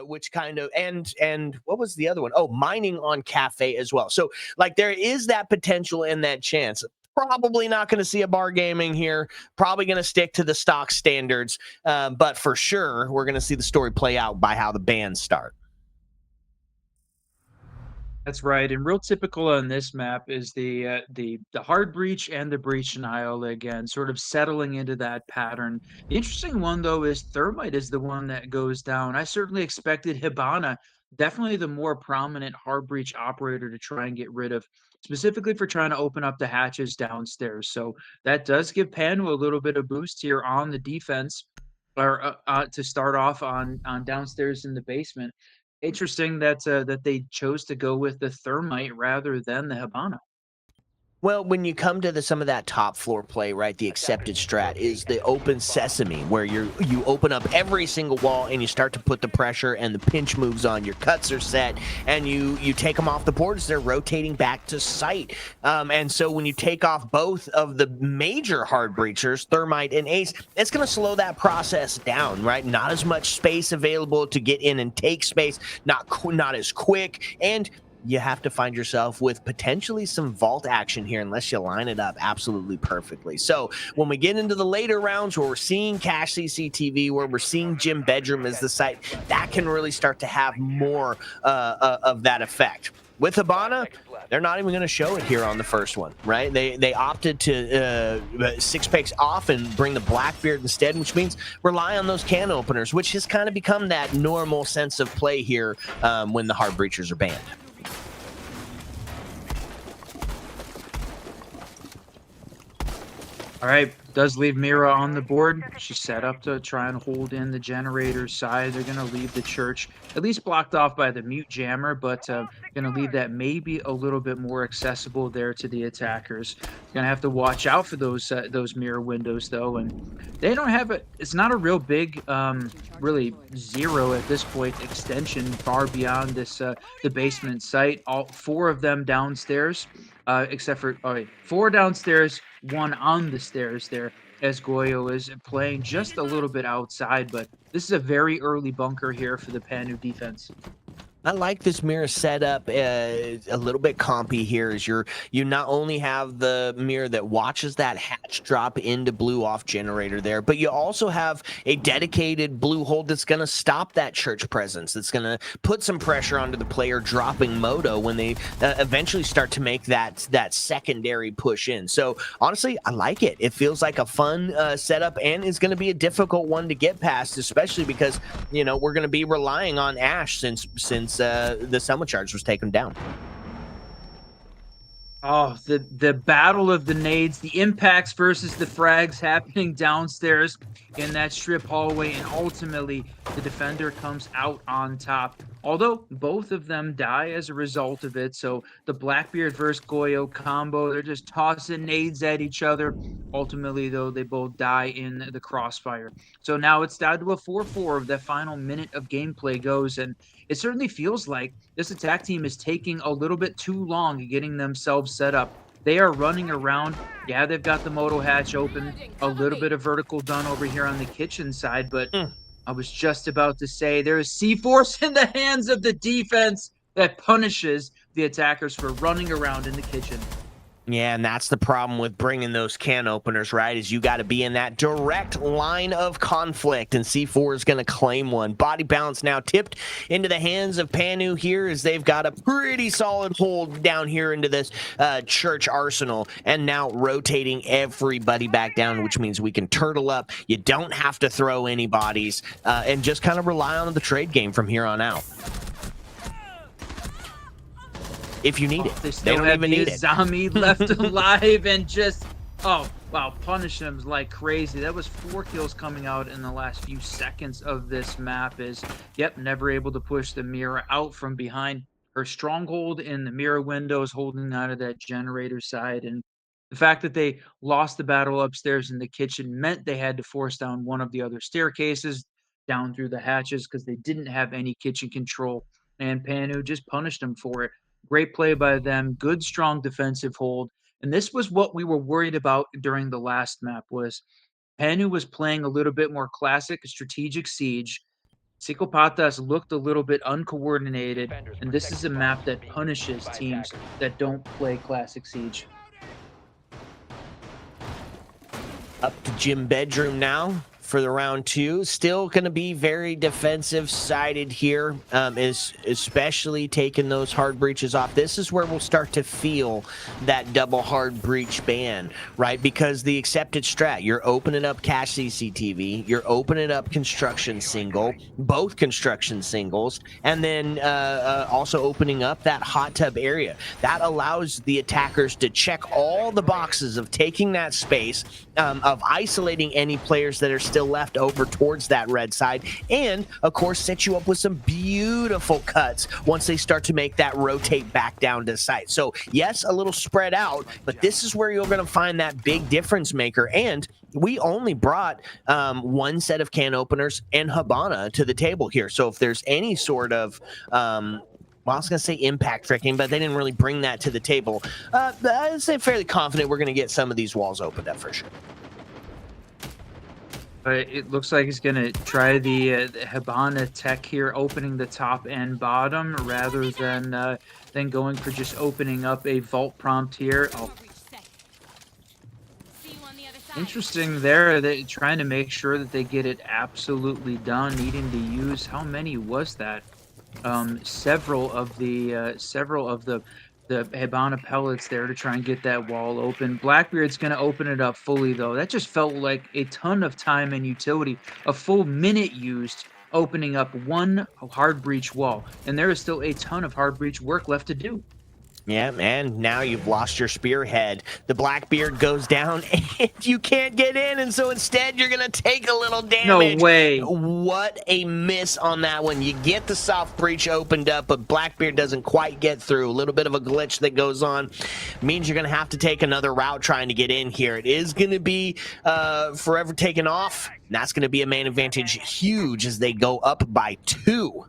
Which kind of and what was the other one? Oh, mining on Cafe as well. So like there is that potential and that chance. Probably not going to see a bar gaming here. Probably going to stick to the stock standards. But for sure, we're going to see the story play out by how the bands start.
That's right, and real typical on this map is the hard breach and the breach denial again, sort of settling into that pattern. The interesting one though is Thermite is the one that goes down. I certainly expected Hibana, definitely the more prominent hard breach operator to try and get rid of, specifically for trying to open up the hatches downstairs. So that does give Panu a little bit of boost here on the defense, or to start off on downstairs in the basement. Interesting that that they chose to go with the Thermite rather than the Hibana.
Well, when you come to some of that top floor play, right, the accepted strat is the open sesame, where you open up every single wall and you start to put the pressure and the pinch moves on. Your cuts are set and you take them off the boards. They're rotating back to site. And so when you take off both of the major hard breachers, Thermite and Ace, it's going to slow that process down, right? Not as much space available to get in and take space, not as quick, and you have to find yourself with potentially some vault action here unless you line it up absolutely perfectly. So when we get into the later rounds where we're seeing Cache CCTV, where we're seeing Gym Bedroom as the site, that can really start to have more of that effect. With Hibana, they're not even going to show it here on the first one, right? They opted to 6 picks off and bring the Blackbeard instead, which means rely on those can openers, which has kind of become that normal sense of play here when the hard breachers are banned.
All right, does leave Mira on the board. She's set up to try and hold in the generator side. They're going to leave the church, at least blocked off by the mute jammer, but going to leave that maybe a little bit more accessible there to the attackers. Going to have to watch out for those mirror windows, though, and they don't have it. It's not a real big, really zero at this point extension far beyond this the basement site. All 4 of them downstairs. Except for 4 downstairs, 1 on the stairs there, as Goyo is playing just a little bit outside, but this is a very early bunker here for the Panu defense.
I like this mirror setup a little bit compy here, as you not only have the mirror that watches that hatch drop into blue off generator there, but you also have a dedicated blue hold that's going to stop that church presence, that's going to put some pressure onto the player dropping Moto when they eventually start to make that secondary push in. So honestly, I like it. It feels like a fun setup, and is going to be a difficult one to get past, especially because, you know, we're going to be relying on Ash since the Summit Charge was taken down.
Oh, the battle of the nades, the impacts versus the frags happening downstairs in that strip hallway, and ultimately the defender comes out on top. Although both of them die as a result of it, so the Blackbeard versus Goyo combo, they're just tossing nades at each other. Ultimately, though, they both die in the crossfire. So now it's down to a 4-4 of that final minute of gameplay goes, and it certainly feels like this attack team is taking a little bit too long getting themselves set up. They are running around. Yeah, they've got the moto hatch open, a little bit of vertical done over here on the kitchen side, but I was just about to say there is C-Force in the hands of the defense that punishes the attackers for running around in the kitchen.
Yeah, and that's the problem with bringing those can openers, right? Is you got to be in that direct line of conflict, and C4 is going to claim one. Body balance now tipped into the hands of Panu here, as they've got a pretty solid hold down here into this church arsenal, and now rotating everybody back down, which means we can turtle up. You don't have to throw any bodies, and just kind of rely on the trade game from here on out. If you need it. They don't even need it.
Azami left alive and just, oh, wow, punish him like crazy. That was 4 kills coming out in the last few seconds of this map is, yep, never able to push the Mira out from behind her stronghold in the Mira windows, holding out of that generator side. And the fact that they lost the battle upstairs in the kitchen meant they had to force down one of the other staircases down through the hatches because they didn't have any kitchen control. And Panu just punished them for it. Great play by them, good strong defensive hold. And this was what we were worried about during the last map was Panu was playing a little bit more classic strategic siege. Psicopatas looked a little bit uncoordinated, and this is a map that punishes teams that don't play classic siege.
Up to Jim Bedroom now for the round 2. Still going to be very defensive sided here, is especially taking those hard breaches off. This is where we'll start to feel that double hard breach ban, right? Because the accepted strat, you're opening up cache CCTV, you're opening up construction single, both construction singles, and then also opening up that hot tub area. That allows the attackers to check all the boxes of taking that space, of isolating any players that are still left over towards that red side, and of course set you up with some beautiful cuts once they start to make that rotate back down to site. So yes, a little spread out, but this is where you're going to find that big difference maker. And we only brought one set of can openers and Hibana to the table here. So if there's any sort of well, I was going to say impact tricking, but they didn't really bring that to the table. I'd say fairly confident we're going to get some of these walls opened up for sure.
It looks like he's going to try the Hibana tech here, opening the top and bottom rather than going for just opening up a vault prompt here. Oh. Interesting there. They're trying to make sure that they get it absolutely done, needing to use, how many was that? Several of the Hibana pellets there to try and get that wall open. Blackbeard's going to open it up fully, though. That just felt like a ton of time and utility. A full minute used opening up one hard breach wall. And there is still a ton of hard breach work left to do.
Yeah, and now you've lost your spearhead. The Blackbeard goes down, and you can't get in, and so instead you're going to take a little damage.
No way.
What a miss on that one. You get the soft breach opened up, but Blackbeard doesn't quite get through. A little bit of a glitch that goes on. Means you're going to have to take another route trying to get in here. It is going to be forever taken off. And that's going to be a man advantage huge as they go up by 2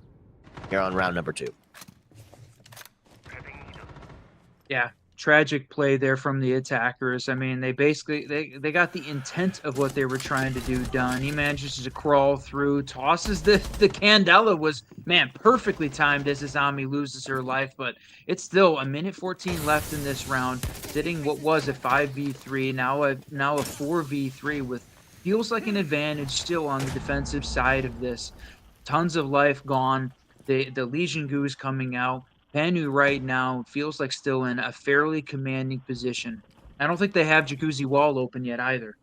here on round number 2.
Yeah, tragic play there from the attackers. I mean, they basically they got the intent of what they were trying to do done. He manages to crawl through, tosses the Candela was, man, perfectly timed as Azami loses her life, but it's still a minute 14 left in this round, sitting what was a 5v3, now a 4v3 with feels like an advantage still on the defensive side of this. Tons of life gone. The Legion Goose coming out. Panu right now feels like still in a fairly commanding position. I don't think they have Jacuzzi Wall open yet either.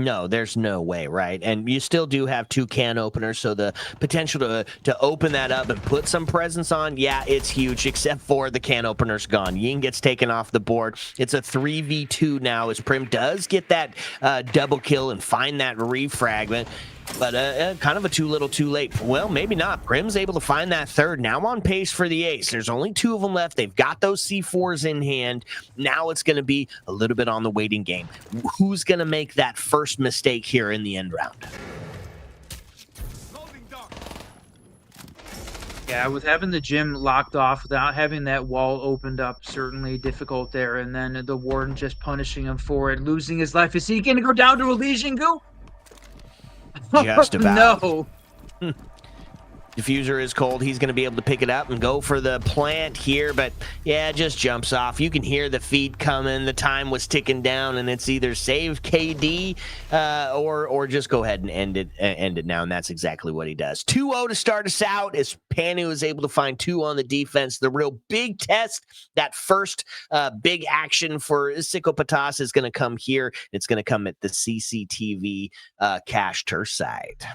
No, there's no way, right? And you still do have 2 can openers, so the potential to open that up and put some presence on, yeah, it's huge, except for the can opener's gone. Ying gets taken off the board. It's a 3v2 now as Prim does get that double kill and find that refragment. But kind of a too little too late. Well, maybe not. Prim's able to find that third. Now on pace for the ace. There's only 2 of them left. They've got those C4s in hand. Now it's going to be a little bit on the waiting game. Who's going to make that first mistake here in the end round?
Yeah, with having the gym locked off without having that wall opened up, certainly difficult there. And then the warden just punishing him for it, losing his life. Is he going to go down to Elysian Goo?
Just about.
No.
Diffuser is cold. He's going to be able to pick it up and go for the plant here, but yeah, just jumps off. You can hear the feed coming. The time was ticking down, and it's either save KD or just go ahead and end it now, and that's exactly what he does. 2-0 to start us out as Panu is able to find 2 on the defense. The real big test, that first big action for Sicko Patas is going to come here. It's going to come at the CCTV cache turf side.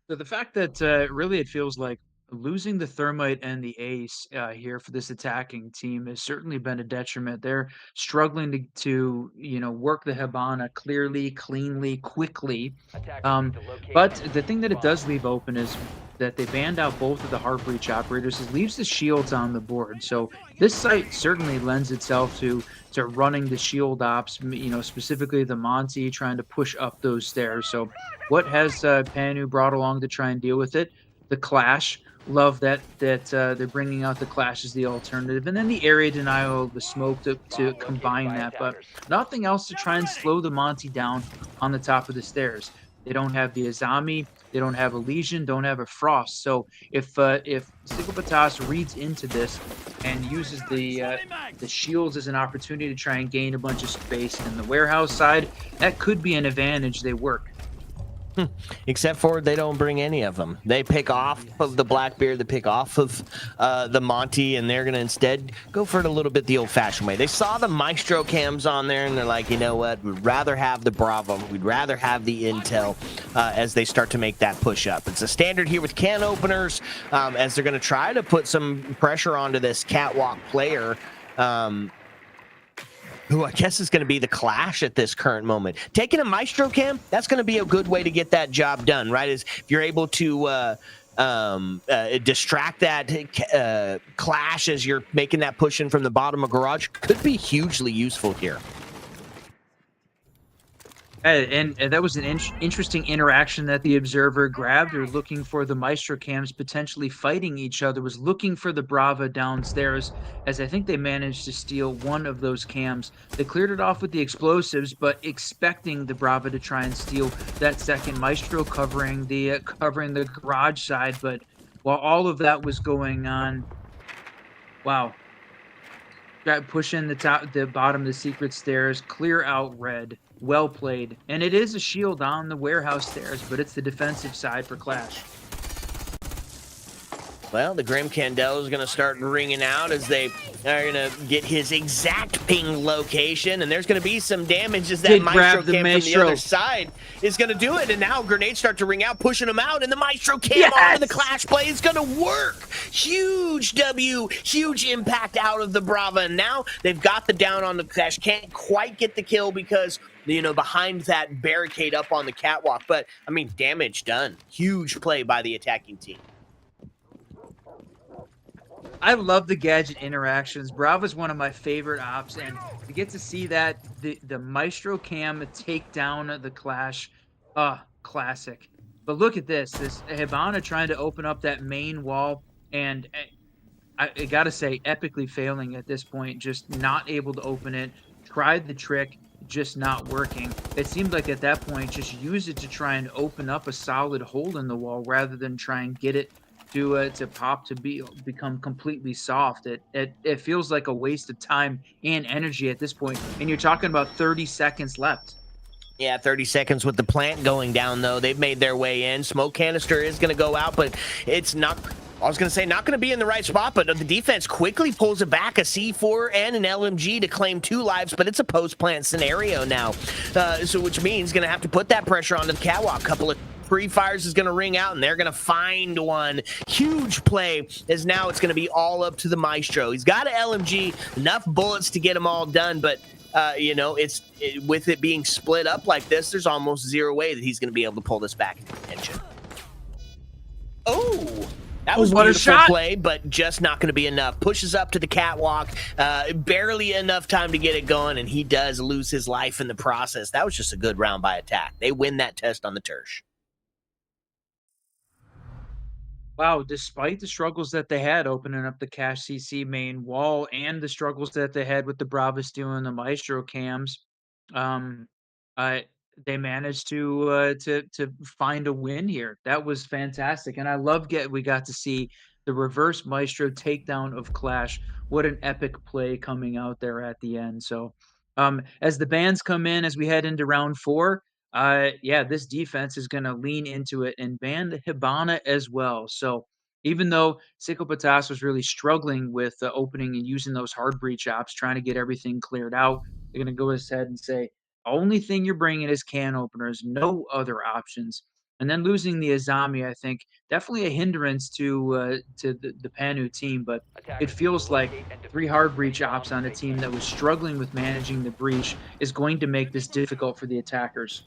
So the fact that really it feels like losing the Thermite and the Ace here for this attacking team has certainly been a detriment. They're struggling to work the Hibana clearly, cleanly, quickly. But the thing that it does leave open is that they banned out both of the Heartbreach operators. It leaves the shields on the board. So this site certainly lends itself to running the shield ops, specifically the Monty trying to push up those stairs. So what has Panu brought along to try and deal with it? The Clash. Love that they're bringing out the Clash as the alternative. And then the area denial of the smoke to combine that. But nothing else to try and slow the Monty down on the top of the stairs. They don't have the Azami, they don't have a Legion, don't have a Frost. So if Sicko Patas reads into this and uses the shields as an opportunity to try and gain a bunch of space in the warehouse side, that could be an advantage. They work.
Except for they don't bring any of them. They pick off of the Blackbeard, they pick off of the Monty, and they're going to instead go for it a little bit the old-fashioned way. They saw the Maestro cams on there, and they're like, you know what? We'd rather have the Bravo. We'd rather have the Intel as they start to make that push up. It's a standard here with can openers as they're going to try to put some pressure onto this Catwalk player. Who I guess is going to be the Clash at this current moment. Taking a Maestro cam, that's going to be a good way to get that job done, right? Is if you're able to distract that Clash as you're making that push in from the bottom of garage, could be hugely useful here.
And that was an interesting interaction that the Observer grabbed. Or looking for the Maestro cams potentially fighting each other, was looking for the Brava downstairs, as I think they managed to steal one of those cams. They cleared it off with the explosives, but expecting the Brava to try and steal that second Maestro, covering the garage side. But while all of that was going on, wow. Push in the bottom of the secret stairs, clear out red. Well played. And it is a shield on the warehouse stairs, but it's the defensive side for Clash.
Well, the Grim Candle is going to start ringing out as they are going to get his exact ping location, and there's going to be some damage as that Maestro cam from the other side is going to do it, and now grenades start to ring out, pushing them out, and the Maestro cam onto the Clash play is going to work. Huge W, huge impact out of the Brava, and now they've got the down on the Clash. Can't quite get the kill because behind that barricade up on the catwalk, but I mean, damage done. Huge play by the attacking team.
I love the gadget interactions. Brava's one of my favorite ops, and to get to see that, the Maestro cam take down the Clash, classic. But look at this Hibana trying to open up that main wall, and I gotta say, epically failing at this point, just not able to open it. Tried the trick, just not working. It seemed like at that point, just use it to try and open up a solid hole in the wall rather than try and get it to pop to become completely soft. It feels like a waste of time and energy at this point, and you're talking about 30 seconds left.
Yeah, 30 seconds with the plant going down, though. They've made their way in. Smoke canister is going to go out, but it's not I was going to say, not going to be in the right spot, but the defense quickly pulls it back, a C4 and an LMG to claim 2 lives, but it's a post-plant scenario now, so which means going to have to put that pressure onto the catwalk. Couple of pre-fires is going to ring out, and they're going to find one. Huge play, as now it's going to be all up to the Maestro. He's got an LMG, enough bullets to get them all done, but you know, with it being split up like this, there's almost zero way that he's going to be able to pull this back into contention. Oh! That was
what a
beautiful
shot.
play, but just not going to be enough. Pushes up to the catwalk, barely enough time to get it going, and he does lose his life in the process. That was just a good round by Attack. They win that test on the Tersh.
Wow, despite the struggles that they had opening up the Cash CC main wall and the struggles that they had with the Bravo Steel and the Maestro cams, um, they managed to find a win here. That was fantastic, and I love we got to see the reverse Maestro takedown of Clash. What an epic play coming out there at the end. So, as the bans come in, as we head into round 4, yeah, this defense is going to lean into it and ban Hibana as well. So even though Sicko Patas was really struggling with the opening and using those hard breach ops, trying to get everything cleared out, they're going to go ahead and say, only thing you're bringing is can openers, no other options. And then losing the Azami, I think, definitely a hindrance to the Panu team, but it feels like 3 hard breach ops on a team that was struggling with managing the breach is going to make this difficult for the attackers.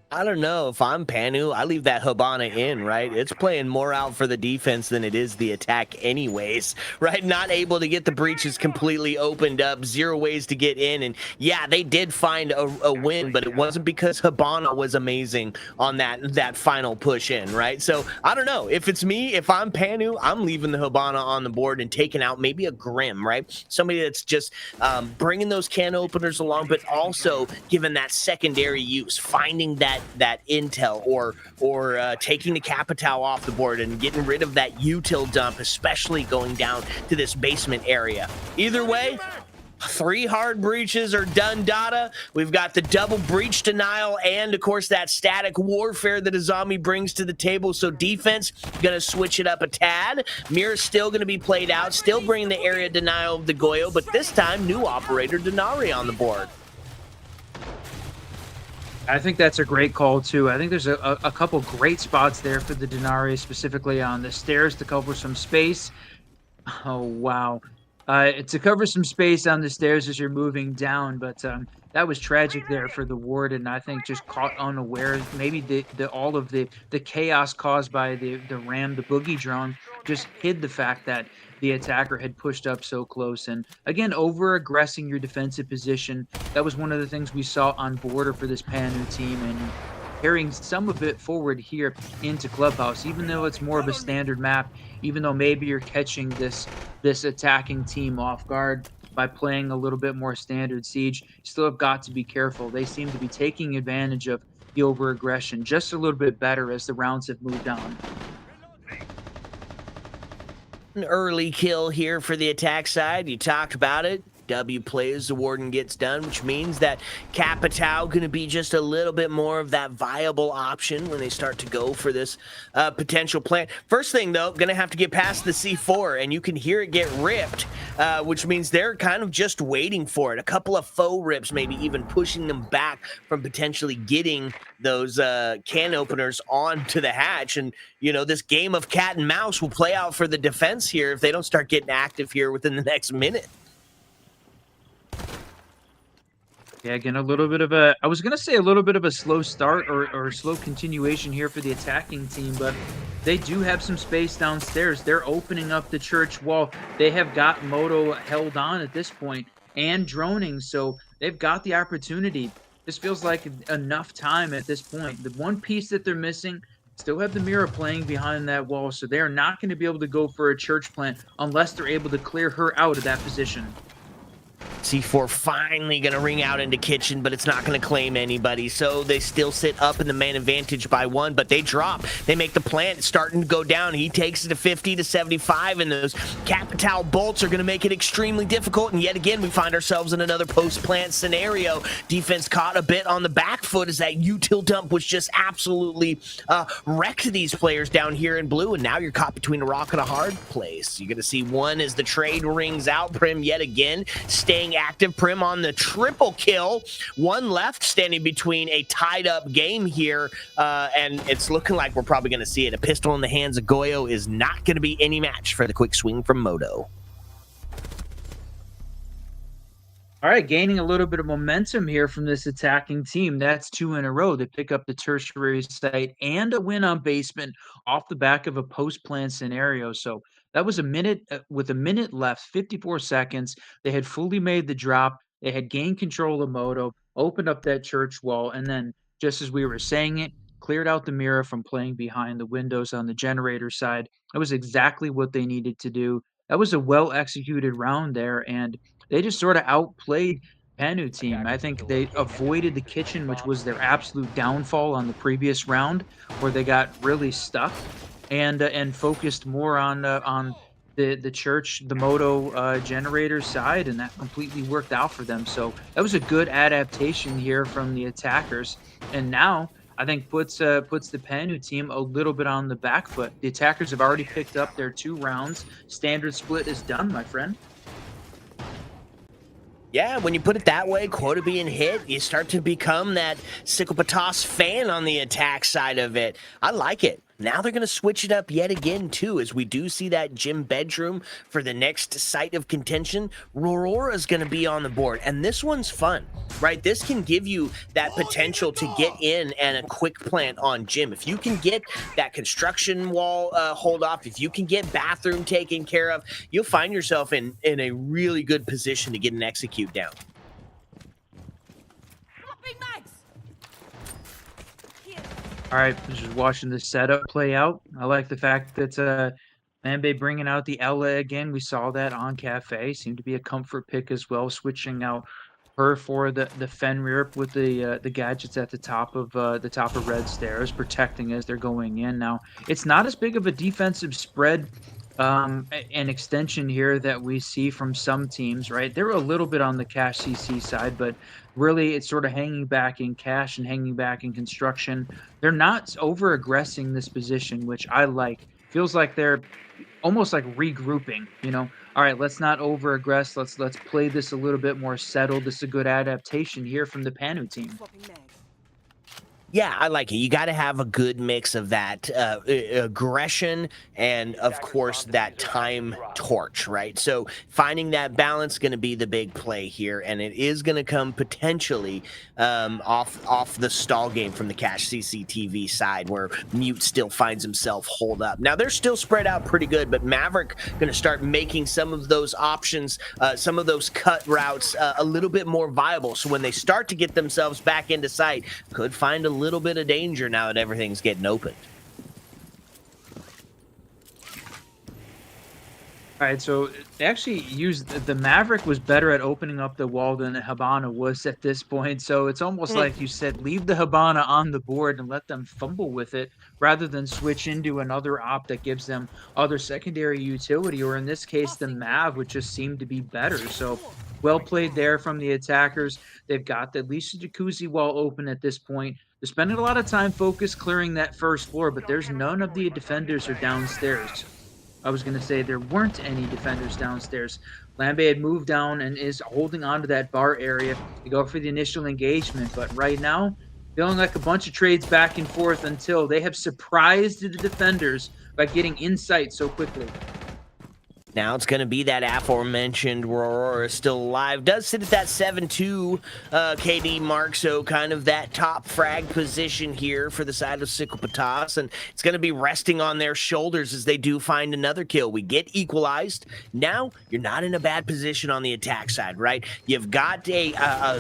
I don't know. If I'm Panu, I leave that Hibana in, right? It's playing more out for the defense than it is the attack anyways, right? Not able to get the breaches completely opened up, 0 ways to get in. And yeah, they did find a win, but it wasn't because Hibana was amazing on that final push in, right? So I don't know. If it's me, if I'm Panu, I'm leaving the Hibana on the board and taking out maybe a Grim, right? Somebody that's just bringing those can openers along, but also given that secondary use, finding that intel or taking the Capitao off the board and getting rid of that util dump, especially going down to this basement area. Either way, 3 hard breaches are done, Dada. We've got the double breach denial and, of course, that static warfare that Azami brings to the table. So defense going to switch it up a tad. Mira's still going to be played out, still bringing the area denial of the Goyo, but this time new operator Denari on the board.
I think that's a great call, too. I think there's a couple great spots there for the Denari, specifically on the stairs to cover some space. Oh, wow. To cover some space on the stairs as you're moving down, but that was tragic there for the Warden. I think just caught unaware. Maybe all of the chaos caused by the ram, the boogie drone, just hid the fact that the attacker had pushed up so close. And again, over-aggressing your defensive position. That was one of the things we saw on Border for this Panu team, and carrying some of it forward here into Clubhouse, even though it's more of a standard map, even though maybe you're catching this attacking team off guard by playing a little bit more standard Siege, you still have got to be careful. They seem to be taking advantage of the over-aggression just a little bit better as the rounds have moved on.
An early kill here for the attack side. You talked about it. W plays, the Warden gets done, which means that Capitao going to be just a little bit more of that viable option when they start to go for this potential plan. First thing, though, going to have to get past the C4, and you can hear it get ripped, which means they're kind of just waiting for it. A couple of faux rips, maybe even pushing them back from potentially getting those can openers onto the hatch. And, you know, this game of cat and mouse will play out for the defense here if they don't start getting active here within the next minute.
Yeah, again, a little bit of I was going to say a little bit of a slow start or slow continuation here for the attacking team, but they do have some space downstairs. They're opening up the church wall. They have got Moto held on at this point and droning, so they've got the opportunity. This feels like enough time at this point. The one piece that they're missing, still have the Mira playing behind that wall, so they're not going to be able to go for a church plant unless they're able to clear her out of that position.
C4 finally going to ring out into kitchen, but it's not going to claim anybody. So they still sit up in the man advantage by 1, but they drop. They make the plant starting to go down. He takes it to 50 to 75, and those Capital bolts are going to make it extremely difficult. And yet again, we find ourselves in another post-plant scenario. Defense caught a bit on the back foot as that util dump was just absolutely wrecked these players down here in blue. And now you're caught between a rock and a hard place. You're going to see one as the trade rings out. Prim yet again staying active. Prim on the triple kill. One left standing between a tied up game here. And it's looking like we're probably going to see it. A pistol in the hands of Goyo is not going to be any match for the quick swing from Moto.
All right, gaining a little bit of momentum here from this attacking team. That's 2 in a row. They pick up the tertiary site and a win on basement off the back of a post-plan scenario. So that was a minute with a minute left, 54 seconds. They had fully made the drop. They had gained control of Moto, opened up that church wall, and then just as we were saying it, cleared out the mirror from playing behind the windows on the generator side. That was exactly what they needed to do. That was a well-executed round there, and they just sort of outplayed Panu team. I think they avoided the kitchen, which was their absolute downfall on the previous round, where they got really stuck, and focused more on the church, the Moto generator side, and that completely worked out for them. So that was a good adaptation here from the attackers, and now I think puts the Panu team a little bit on the back foot. The attackers have already picked up their 2 rounds. Standard split is done, my friend.
Yeah, when you put it that way, quota being hit, you start to become that Psychopatos fan on the attack side of it. I like it. Now they're going to switch it up yet again, too, as we do see that gym bedroom for the next site of contention. Rorora is going to be on the board, and this one's fun, right? This can give you that potential to get in and a quick plant on gym. If you can get that construction wall hold off, if you can get bathroom taken care of, you'll find yourself in a really good position to get an execute down.
Swapping mags.
All right, just watching the setup play out. I like the fact that Lambe bringing out the Ella again. We saw that on Cafe. Seemed to be a comfort pick as well, switching out her for the Fenrir with the gadgets at the top of red stairs, protecting as they're going in. Now, it's not as big of a defensive spread and extension here that we see from some teams, right? They're a little bit on the Cash CC side, but really it's sort of hanging back in Cash and hanging back in construction. They're not over aggressing this position, which I like. Feels like they're almost like regrouping, you know. All right, let's not over aggress. Let's play this a little bit more settled. This is a good adaptation here from the Panu team.
Swapping mags.
Yeah, I like it. You got to have a good mix of that aggression and, of course, that time torch, right? So finding that balance is going to be the big play here, and it is going to come potentially off the stall game from the Cash CCTV side, where Mute still finds himself holed up. Now, they're still spread out pretty good, but Maverick going to start making some of those options, some of those cut routes a little bit more viable. So when they start to get themselves back into sight, could find a little bit of danger now that everything's getting opened.
All right, so they actually used the Maverick was better at opening up the wall than the Habana was at this point. So it's almost like you said, leave the Habana on the board and let them fumble with it rather than switch into another op that gives them other secondary utility, or in this case, the Mav, which just seemed to be better. So well played there from the attackers. They've got at least the jacuzzi wall open at this point. They're spending a lot of time focused clearing that first floor, but there's none of the defenders are downstairs. I was going to say there weren't any defenders downstairs. Lambe had moved down and is holding on to that bar area to go for the initial engagement. But right now, feeling like a bunch of trades back and forth until they have surprised the defenders by getting in sight so quickly.
Now it's going to be that aforementioned Aurora still alive. Does sit at that 7-2 KD mark, so kind of that top frag position here for the side of Psychopatos, and it's going to be resting on their shoulders as they do find another kill. We get equalized. Now you're not in a bad position on the attack side, right? You've got a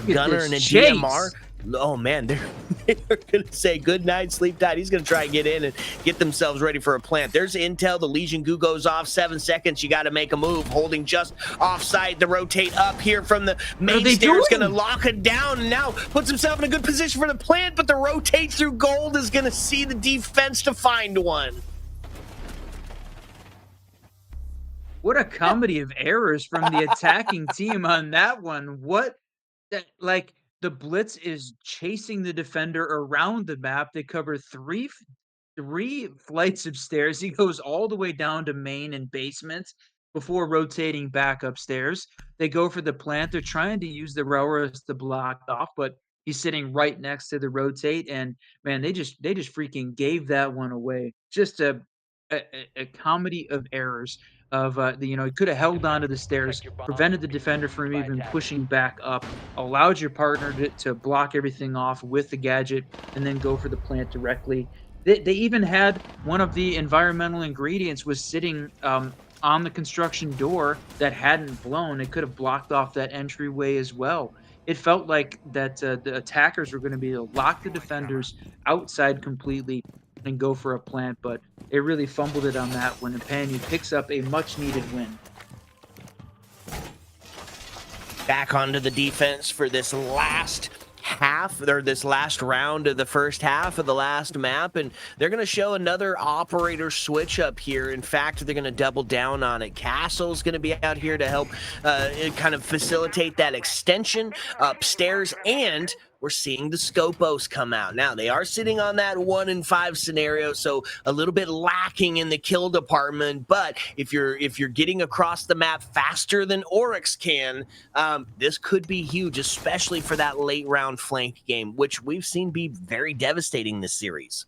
gunner and a
chase.
DMR. Oh man, they're gonna say good night, sleep tight. He's gonna try and get in and get themselves ready for a plant. There's intel. The Legion Goo goes off. 7 seconds. You got to make a move. Holding just offside. The rotate up here from the main
they
stairs.
doing?
Gonna lock it down and now puts himself in a good position for the plant. But the rotate through gold is gonna see the defense to find one.
What a comedy of errors from the attacking team on that one. Like the blitz is chasing the defender around the map. They cover three flights of stairs. He goes all the way down to main and basement before rotating back upstairs. They go for the plant. They're trying to use the railroads to block off, but he's sitting right next to the rotate. And man, they just freaking gave that one away. Just a comedy of errors. He could have held onto the stairs, prevented the defender from even pushing back up, allowed your partner to block everything off with the gadget, and then go for the plant directly. They even had one of the environmental ingredients was sitting on the construction door that hadn't blown. It could have blocked off that entryway as well. It felt like that the attackers were going to be able to lock the defenders outside completely and go for a plant, but they really fumbled it on that one, and Panyu picks up a much-needed win.
Back onto the defense for this last half, or this last round of the first half of the last map, and they're going to show another operator switch up here. In fact, they're going to double down on it. Castle's going to be out here to help kind of facilitate that extension upstairs, and we're seeing the Scopos come out. Now, they are sitting on that 1 in 5 scenario, so a little bit lacking in the kill department, but if you're getting across the map faster than Oryx can, this could be huge, especially for that late round flank game, which we've seen be very devastating this series.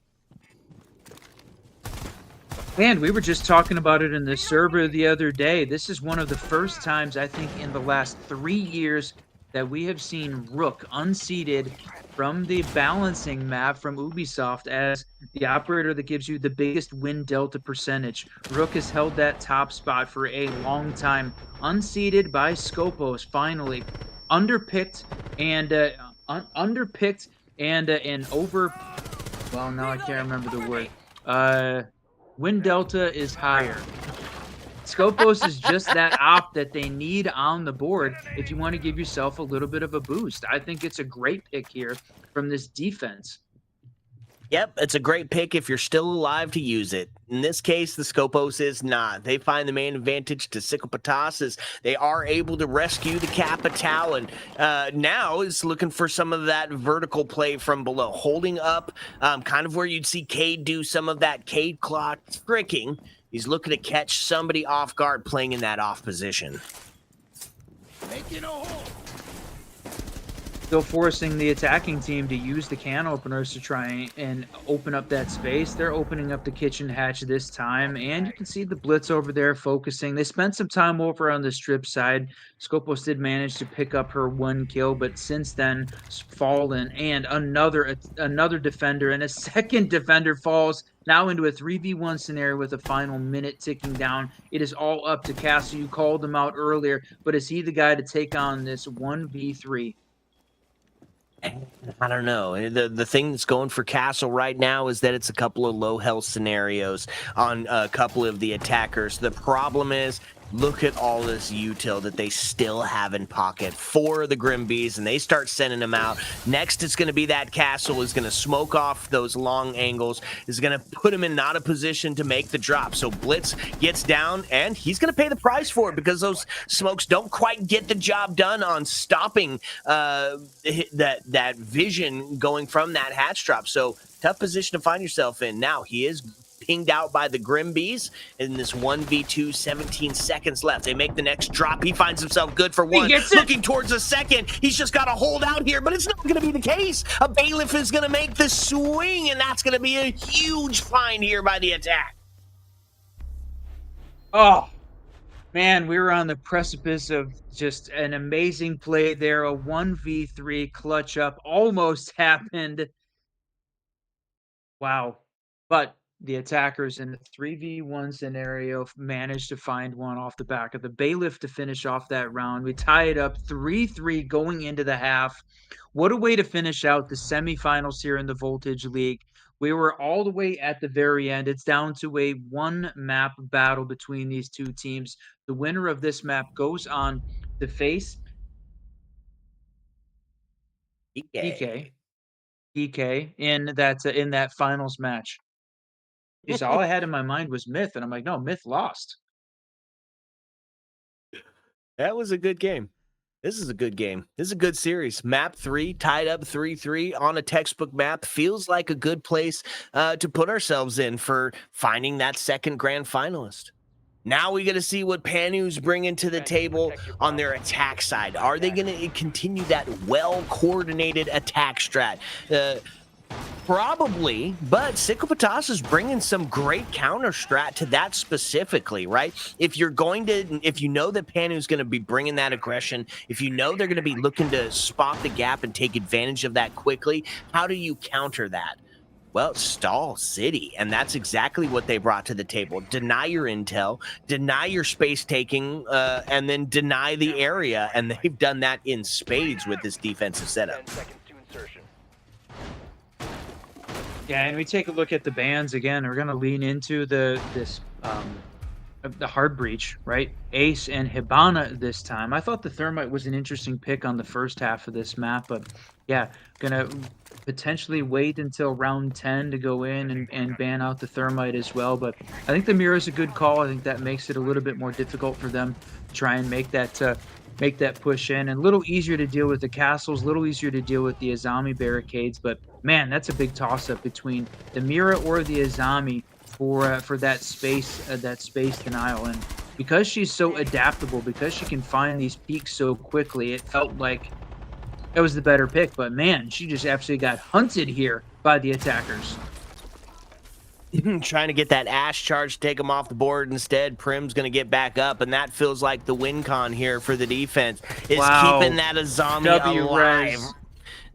And we were just talking about it in the server the other day. This is one of the first times, I think, in the last 3 years that we have seen Rook unseated from the balancing map from Ubisoft as the operator that gives you the biggest win delta percentage. Rook has held that top spot for a long time. Unseated by Scopos, finally. Underpicked and over... Well, now I can't remember the word. Win delta is higher. Scopos is just that op that they need on the board if you want to give yourself a little bit of a boost. I think it's a great pick here from this defense.
Yep, it's a great pick if you're still alive to use it. In this case, the Scopos is not. They find the main advantage to Psychopatas as they are able to rescue the Capitao, and now is looking for some of that vertical play from below, holding up kind of where you'd see Cade do some of that Cade clock tricking. He's looking to catch somebody off guard playing in that off position.
Still forcing the attacking team to use the can openers to try and open up that space. They're opening up the kitchen hatch this time, and you can see the blitz over there focusing. They spent some time over on the strip side. Scopos did manage to pick up her 1 kill, but since then, fallen, and another defender, and a second defender falls now into a 3v1 scenario with a final minute ticking down. It is all up to Castle. You called him out earlier, but is he the guy to take on this 1v3?
I don't know. The thing that's going for Castle right now is that it's a couple of low health scenarios on a couple of the attackers. The problem is, look at all this util that they still have in pocket for the Grimbees, and they start sending them out. Next, it's going to be that Castle is going to smoke off those long angles, is going to put him in not a position to make the drop. So Blitz gets down, and he's going to pay the price for it because those smokes don't quite get the job done on stopping that vision going from that hatch drop. So tough position to find yourself in. Now, he is pinged out by the Grimbees in this 1v2, 17 seconds left. They make the next drop. He finds himself good for one. Looking towards the second. He's just got to hold out here, but it's not going to be the case. A Bailiff is going to make the swing, and that's going to be a huge find here by the attack.
Oh, man, we were on the precipice of just an amazing play there. A 1v3 clutch up almost happened. Wow. But the attackers in a 3v1 scenario managed to find one off the back of the bailiff to finish off that round. We tie it up 3-3 going into the half. What a way to finish out the semifinals here in the Voltage League. We were all the way at the very end. It's down to a one map battle between these two teams. The winner of this map goes on to face PK. PK in that finals match. Because all I had in my mind was Myth, and I'm like, no, Myth lost.
That was a good game. This is a good game. This is a good series. Map 3 tied up 3-3 on a textbook map. Feels like a good place to put ourselves in for finding that second grand finalist. Now we got to see what Panu's bringing to the table on their attack side. Are they going to continue that well-coordinated attack strat? Probably, but Psychopatas is bringing some great counter strat to that specifically, right? If you know that Panu's going to be bringing that aggression, if you know they're going to be looking to spot the gap and take advantage of that quickly, how do you counter that? Well, stall City, and that's exactly what they brought to the table. Deny your intel, deny your space taking, and then deny the area, and they've done that in spades with this defensive setup.
10 seconds to insertion.
Yeah, and we take a look at the bans again. We're gonna lean into the hard breach, right? Ace and Hibana this time. I thought the Thermite was an interesting pick on the first half of this map, but yeah, gonna potentially wait until round 10 to go in and ban out the Thermite as well. But I think the Mirror is a good call. I think that makes it a little bit more difficult for them to try and make that push in, and a little easier to deal with the castles, a little easier to deal with the Azami barricades. But man, that's a big toss-up between the Mira or the Azami for that space denial. And because she's so adaptable, because she can find these peaks so quickly, it felt like it was the better pick. But man, she just absolutely got hunted here by the attackers.
Trying to get that Ash charge to take him off the board instead. Prim's going to get back up, and that feels like the win con here for the defense is
Wow.
keeping that Azami
W
alive.
res.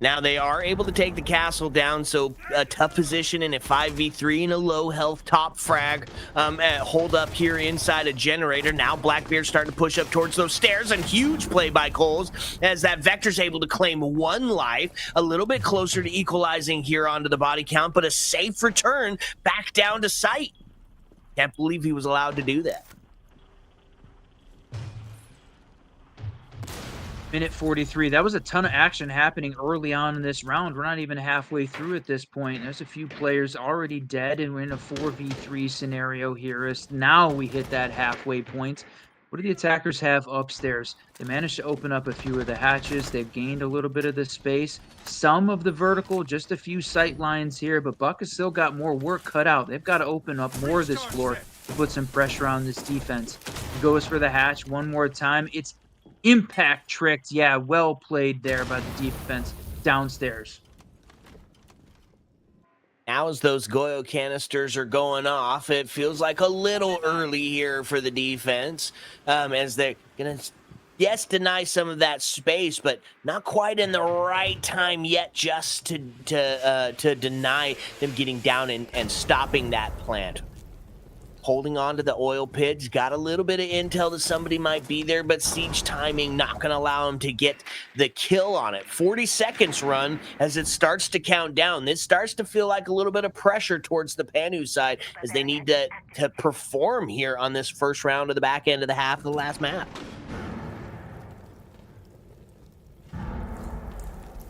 Now they are able to take the castle down, so a tough position in a 5v3 and a low health top frag hold up here inside a generator. Now Blackbeard starting to push up towards those stairs, and huge play by Coles as that Vector's able to claim one life, a little bit closer to equalizing here onto the body count, but a safe return back down to sight. Can't believe he was allowed to do that.
Minute 43. That was a ton of action happening early on in this round. We're not even halfway through at this point. There's a few players already dead, and we're in a 4v3 scenario here. As now we hit that halfway point. What do the attackers have upstairs? They managed to open up a few of the hatches. They've gained a little bit of the space. Some of the vertical, just a few sight lines here, but Buck has still got more work cut out. They've got to open up more of this floor to put some pressure on this defense. He goes for the hatch one more time. It's impact tricked. Yeah, well played there by the defense downstairs.
Now as those Goyo canisters are going off, it feels like a little early here for the defense as they're going to, yes, deny some of that space, but not quite in the right time yet just to deny them getting down and stopping that plant. Holding on to the oil pits, got a little bit of intel that somebody might be there, but siege timing not going to allow him to get the kill on it. 40 seconds run as it starts to count down. This starts to feel like a little bit of pressure towards the Panu side as they need to perform here on this first round of the back end of the half of the last map.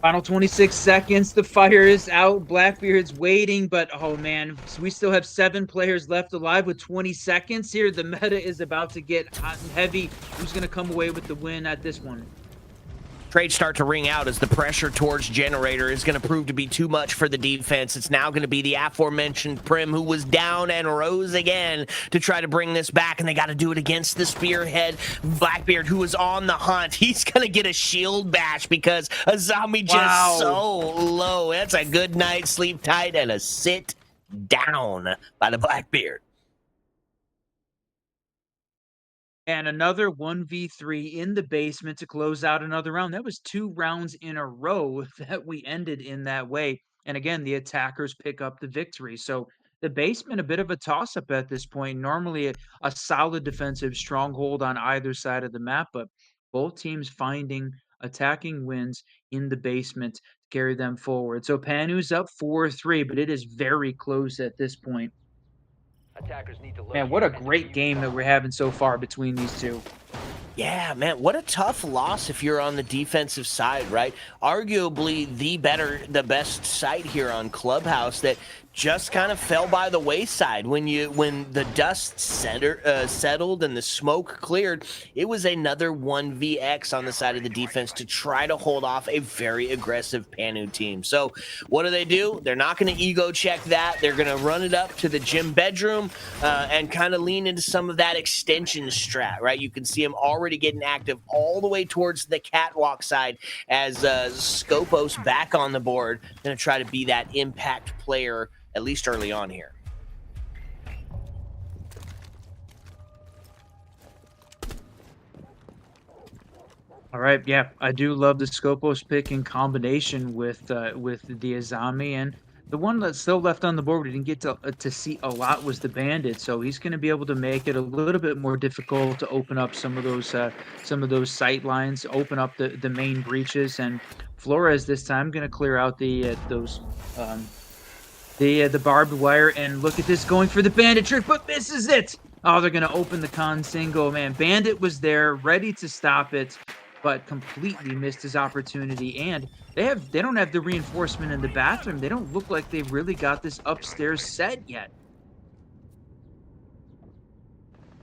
Final 26 seconds. The fire is out. Blackbeard's waiting, but oh man, we still have 7 players left alive with 20 seconds here. The meta is about to get hot and heavy. Who's going to come away with the win at this one?
Trades start to ring out as the pressure towards Generator is going to prove to be too much for the defense. It's now going to be the aforementioned Prim who was down and rose again to try to bring this back, and they got to do it against the Spearhead. Blackbeard, who is on the hunt, he's going to get a shield bash because Azami just so low. That's a good night, sleep tight, and a sit down by the Blackbeard.
And another 1v3 in the basement to close out another round. That was 2 rounds in a row that we ended in that way. And again, the attackers pick up the victory. So the basement a bit of a toss-up at this point. Normally a solid defensive stronghold on either side of the map, but both teams finding attacking wins in the basement to carry them forward. So Panu's up 4-3, but it is very close at this point.
Attackers need to
Man,
locate
what a
and
great
defuse
game that
bombs.
we're having so far between these two.
Yeah, man, what a tough loss if you're on the defensive side, right? Arguably the best site here on Clubhouse that just kind of fell by the wayside when the dust settled and the smoke cleared. It was another 1vx on the side of the defense to try to hold off a very aggressive Panu team. So what do? They're not going to ego check that. They're going to run it up to the gym bedroom and kind of lean into some of that extension strat, right? You can see him already getting active all the way towards the catwalk side as Scopos back on the board, going to try to be that impact player at least early on here.
All right, yeah, I do love the Scopos pick in combination with the Azami, and the one that's still left on the board we didn't get to see a lot was the Bandit. So he's going to be able to make it a little bit more difficult to open up some of those sight lines, open up the main breaches, and Flores this time going to clear out the barbed wire. And look at this, going for the Bandit trick, but misses it. Oh, they're going to open the con single. Man, Bandit was there, ready to stop it, but completely missed his opportunity. And they don't have the reinforcement in the bathroom. They don't look like they've really got this upstairs set yet.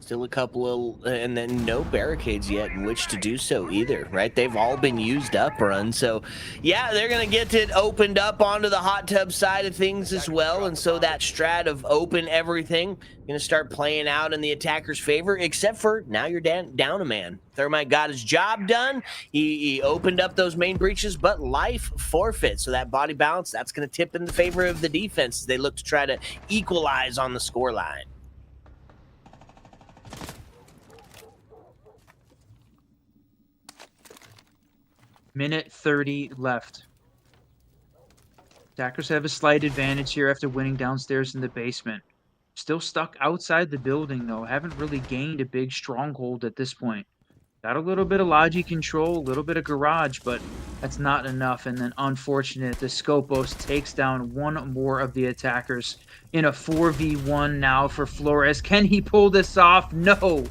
Still a couple of, and then no barricades yet in which to do so either, right? They've all been used up, Run. So, yeah, they're going to get it opened up onto the hot tub side of things as well. And so that strat of open everything going to start playing out in the attacker's favor, except for now you're down a man. Thermite got his job done. He opened up those main breaches, but life forfeit. So that body balance, that's going to tip in the favor of the defense as they look to try to equalize on the score line.
Minute 30 left. Attackers have a slight advantage here after winning downstairs in the basement. Still stuck outside the building, though. Haven't really gained a big stronghold at this point. Got a little bit of logi control, a little bit of garage, but that's not enough. And then, unfortunate, the Scopos takes down one more of the attackers in a 4v1 now for Flores. Can he pull this off? No.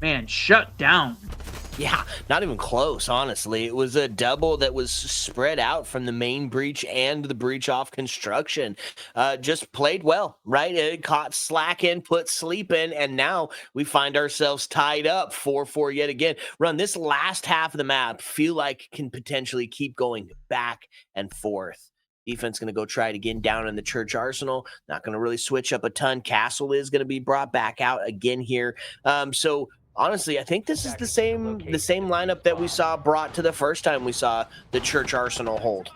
Man, shut down.
Yeah, not even close, honestly. It was a double that was spread out from the main breach and the breach off construction. Just played well, right? It caught slack in, put sleep in, and now we find ourselves tied up 4-4 yet again. Run, this last half of the map feel like can potentially keep going back and forth. Defense going to go try it again down in the Church Arsenal. Not going to really switch up a ton. Castle is going to be brought back out again here. So honestly, I think this is the same lineup that we saw brought to the first time we saw the Church Arsenal hold.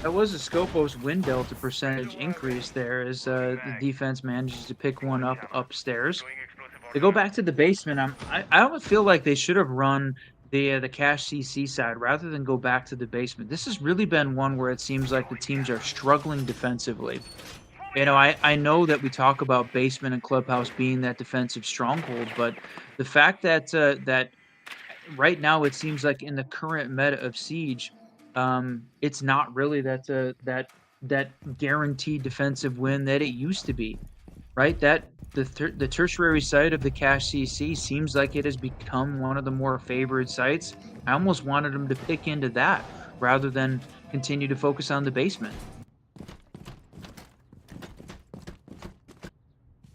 That was a Scopos win delta percentage increase there as the defense manages to pick one up upstairs. They go back to the basement. I almost feel like they should have run the Cash CC side rather than go back to the basement. This has really been one where it seems like the teams are struggling defensively. You know, I know that we talk about basement and clubhouse being that defensive stronghold, but the fact that that right now it seems like in the current meta of Siege, it's not really that guaranteed defensive win that it used to be, right? That the tertiary site of the Cash CC seems like it has become one of the more favored sites. I almost wanted them to pick into that rather than continue to focus on the basement.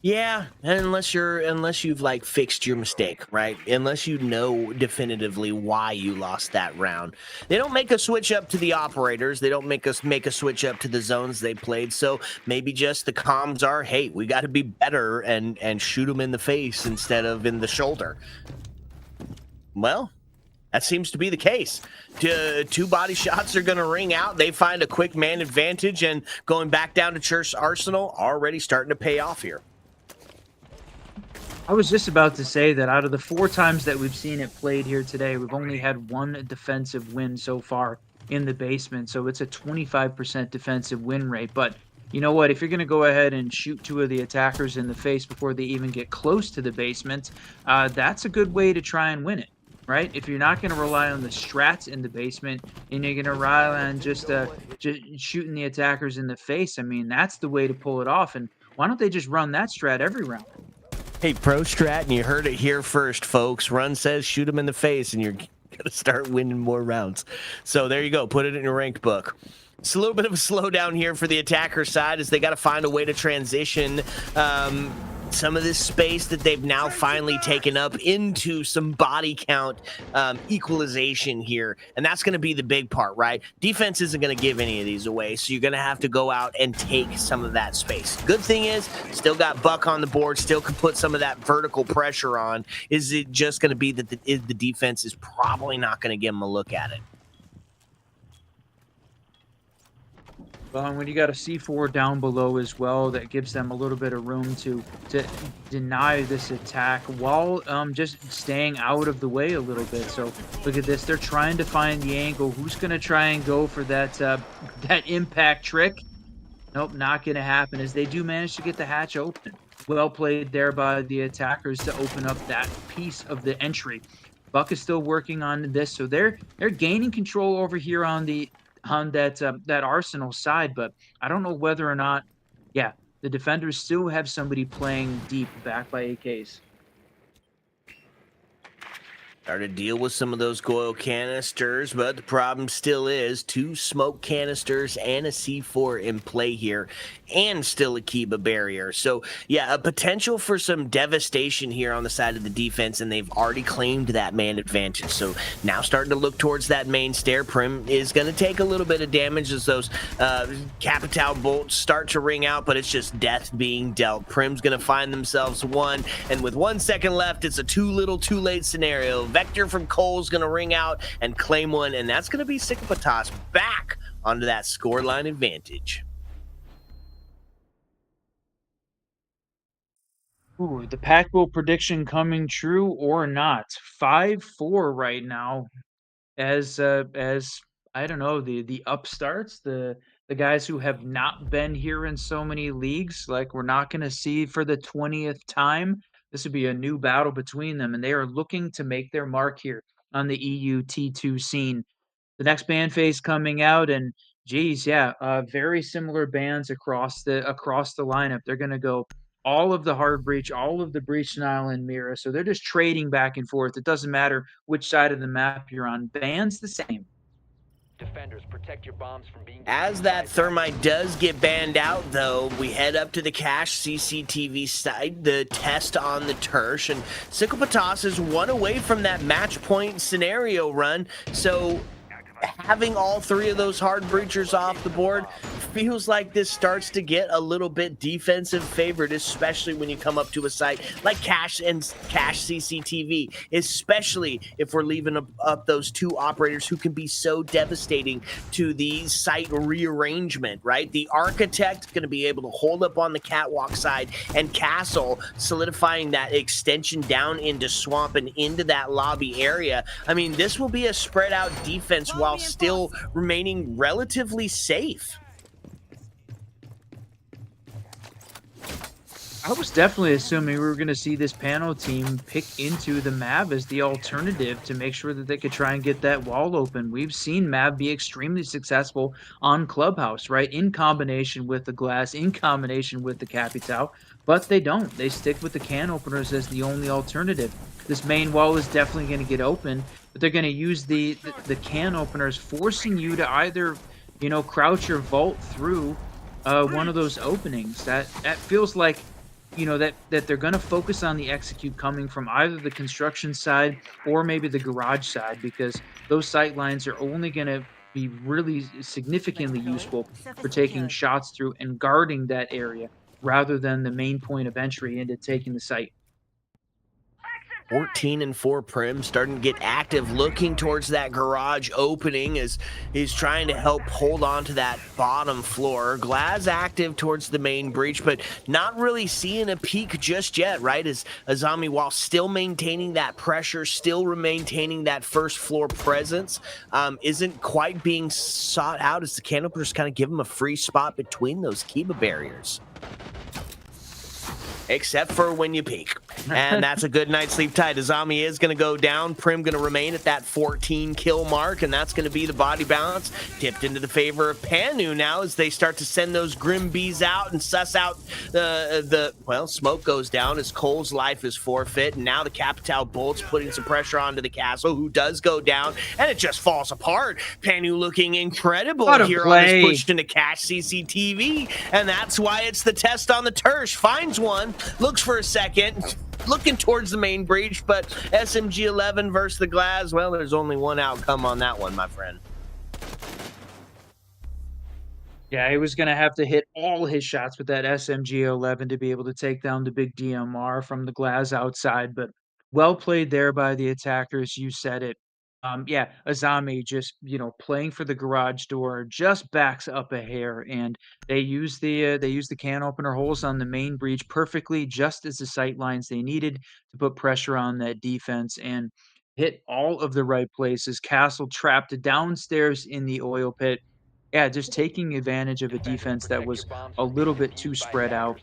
Yeah, unless you've like fixed your mistake, right? Unless you know definitively why you lost that round. They don't make a switch up to the operators. They don't make a switch up to the zones they played. So maybe just the comms are, hey, we got to be better and shoot them in the face instead of in the shoulder. Well, that seems to be the case. Two body shots are going to ring out. They find a quick man advantage, and going back down to Church Arsenal already starting to pay off here.
I was just about to say that out of the 4 times that we've seen it played here today, we've only had one defensive win so far. in the basement. So it's a 25% defensive win rate. But you know what? If you're going to go ahead and shoot 2 of the attackers in the face before they even get close to the basement, that's a good way to try and win it, right? If you're not going to rely on the strats in the basement and you're going to rely on just shooting the attackers in the face, I mean, that's the way to pull it off. And why don't they just run that strat every round?
Hey, Pro Strat, and you heard it here first, folks. Run says shoot him in the face, and you're going to start winning more rounds. So there you go. Put it in your ranked book. It's a little bit of a slowdown here for the attacker side as they got to find a way to transition some of this space that they've now finally taken up into some body count equalization here. And that's going to be the big part, right? Defense isn't going to give any of these away, so you're going to have to go out and take some of that space. Good thing is, still got Buck on the board, still can put some of that vertical pressure on. Is it just going to be that the defense is probably not going to give them a look at it?
Well, and when you got a C4 down below as well, that gives them a little bit of room to deny this attack while just staying out of the way a little bit. So look at this. They're trying to find the angle. Who's going to try and go for that that impact trick? Nope, not going to happen, as they do manage to get the hatch open. Well played there by the attackers to open up that piece of the entry. Buck is still working on this, so they're gaining control over here on that Arsenal side, but I don't know whether or not, yeah, the defenders still have somebody playing deep back by AKs.
Started to deal with some of those Goyle canisters, but the problem still is 2 smoke canisters and a C4 in play here, and still a Kiba barrier. So, yeah, a potential for some devastation here on the side of the defense, and they've already claimed that man advantage. So now starting to look towards that main stair. Prim is going to take a little bit of damage as those Capitao bolts start to ring out, but it's just death being dealt. Prim's going to find themselves one, and with 1 second left, it's a too little, too late scenario. Vector from Cole's going to ring out and claim one, and that's going to be Sycopatas back onto that scoreline advantage.
Ooh, the Pack-Will prediction coming true or not? 5-4 right now, as I don't know, the upstarts, the guys who have not been here in so many leagues, like we're not going to see for the 20th time. This would be a new battle between them, and they are looking to make their mark here on the EU T2 scene. The next band phase coming out, and geez, yeah, very similar bands across the lineup. They're going to go all of the hard breach, all of the breach, Nile and Mira. So they're just trading back and forth. It doesn't matter which side of the map you're on. Bands the same.
Defenders, protect your bombs from being
As that thermite does get banned out, though, we head up to the cache CCTV side, the test on the Tersh, and Sycopatas is 1 away from that match point scenario run. So having all 3 of those hard breachers off the board feels like this starts to get a little bit defensive favored, especially when you come up to a site like Cache and Cache CCTV, especially if we're leaving up those 2 operators who can be so devastating to the site rearrangement, right? The Architect going to be able to hold up on the catwalk side, and Castle solidifying that extension down into Swamp and into that lobby area. I mean, this will be a spread out defense while still remaining relatively safe.
I was definitely assuming we were going to see this panel team pick into the MAV as the alternative to make sure that they could try and get that wall open. We've seen MAV be extremely successful on Clubhouse, right? In combination with the glass, in combination with the Capitao, but they don't. They stick with the can openers as the only alternative. This main wall is definitely going to get open, but they're going to use the can openers, forcing you to either, you know, crouch or vault through one of those openings. That feels like, you know, that they're going to focus on the execute coming from either the construction side or maybe the garage side, because those sight lines are only going to be really significantly useful for taking shots through and guarding that area rather than the main point of entry into taking the site.
14-4 Prim, starting to get active, looking towards that garage opening as he's trying to help hold on to that bottom floor. Glaz active towards the main breach, but not really seeing a peak just yet, right? As Azami, while still maintaining that pressure, still maintaining that first floor presence, isn't quite being sought out as the can openers kind of give him a free spot between those Kiba barriers. Except for when you peek. And that's a good night's sleep tight. Azami is going to go down. Prim going to remain at that 14 kill mark, and that's going to be the body balance. Tipped into the favor of Panu now as they start to send those Grim Bees out and suss out well, smoke goes down as Cole's life is forfeit, and now the Capital Bolts putting some pressure onto the castle, who does go down, and it just falls apart. Panu looking incredible here on this push into cash CCTV, and that's why it's the test on the Tersh. Finds one, looks for a second, looking towards the main breach, but SMG-11 versus the Glaz, well, there's only one outcome on that one, my friend.
Yeah, he was going to have to hit all his shots with that SMG-11 to be able to take down the big DMR from the Glaz outside, but well played there by the attackers. You said it. Yeah, Azami just, playing for the garage door, just backs up a hair, and they use the can opener holes on the main breach perfectly, just as the sight lines they needed to put pressure on that defense and hit all of the right places. Castle trapped downstairs in the oil pit. Yeah, just taking advantage of a defense that was a little bit too spread out.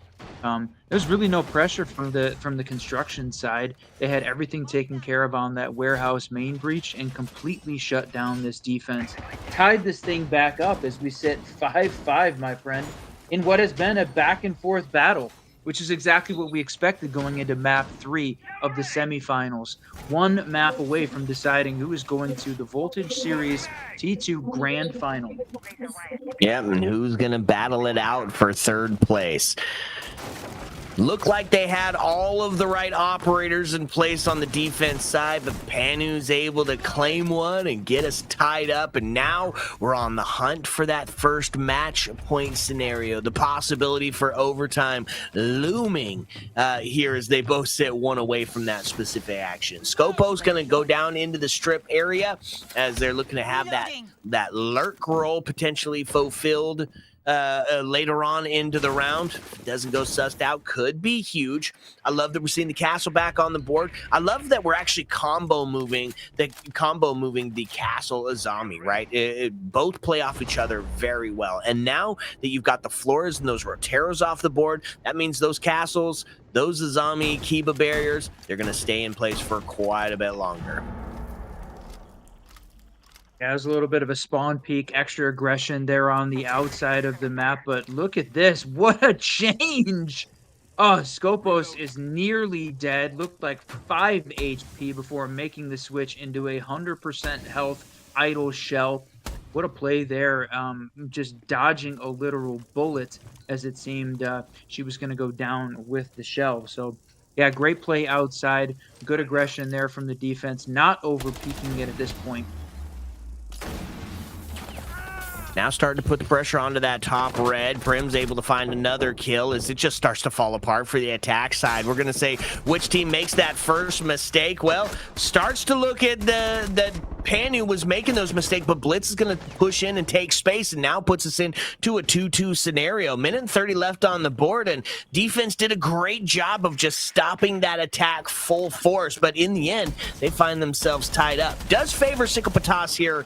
There's really no pressure from the construction side. They had everything taken care of on that warehouse main breach and completely shut down this defense. Tied this thing back up as we sit 5-5, my friend, in what has been a back and forth battle, which is exactly what we expected going into map 3 of the semifinals. One map away from deciding who is going to the Voltage Series T2 Grand Final.
Yeah, and who's going to battle it out for third place? Looked like they had all of the right operators in place on the defense side, but Panu's able to claim one and get us tied up, and now we're on the hunt for that first match point scenario. The possibility for overtime looming here as they both sit one away from that specific action. Scopo's going to go down into the strip area as they're looking to have that lurk role potentially fulfilled later on into the round. Doesn't go sussed out, could be huge. I love that we're seeing the castle back on the board. I love that we're actually combo moving the castle Azami, right? Both play off each other very well, and now that you've got the floors and those Roteros off the board, that means those castles, those Azami Kiba barriers, they're going to stay in place for quite a bit longer.
Yeah, there's a little bit of a spawn peak, extra aggression there on the outside of the map, but look at this. What a change! Oh, Scopos is nearly dead. Looked like 5 HP before making the switch into a 100% health idle shell. What a play there. Just dodging a literal bullet as it seemed she was going to go down with the shell. So, yeah, great play outside. Good aggression there from the defense. Not over-peaking it at this point.
Now starting to put the pressure onto that top red. Prim's able to find another kill as it just starts to fall apart for the attack side. We're going to say which team makes that first mistake. Well, starts to look at the Panu was making those mistakes, but Blitz is going to push in and take space and now puts us into a 2-2 scenario. Minute and 30 left on the board, and defense did a great job of just stopping that attack full force, but in the end, they find themselves tied up. Does favor Psychopatas here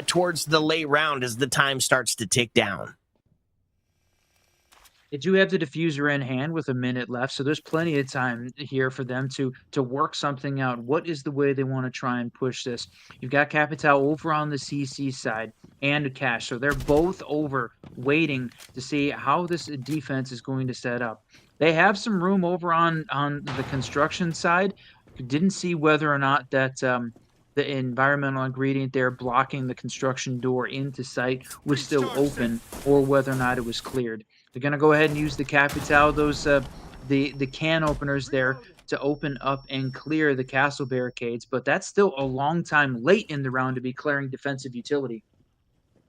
towards the late round as the time starts to tick down.
They do have the diffuser in hand with a minute left, so there's plenty of time here for them to work something out. What is the way they want to try and push this? You've got Capital over on the CC side and Cash, so they're both over waiting to see how this defense is going to set up. They have some room over on the construction side. Didn't see whether or not that the environmental ingredient there blocking the construction door into site was still open, or whether or not it was cleared. They're going to go ahead and use the Capital, those the can openers there, to open up and clear the castle barricades, but that's still a long time late in the round to be clearing defensive utility.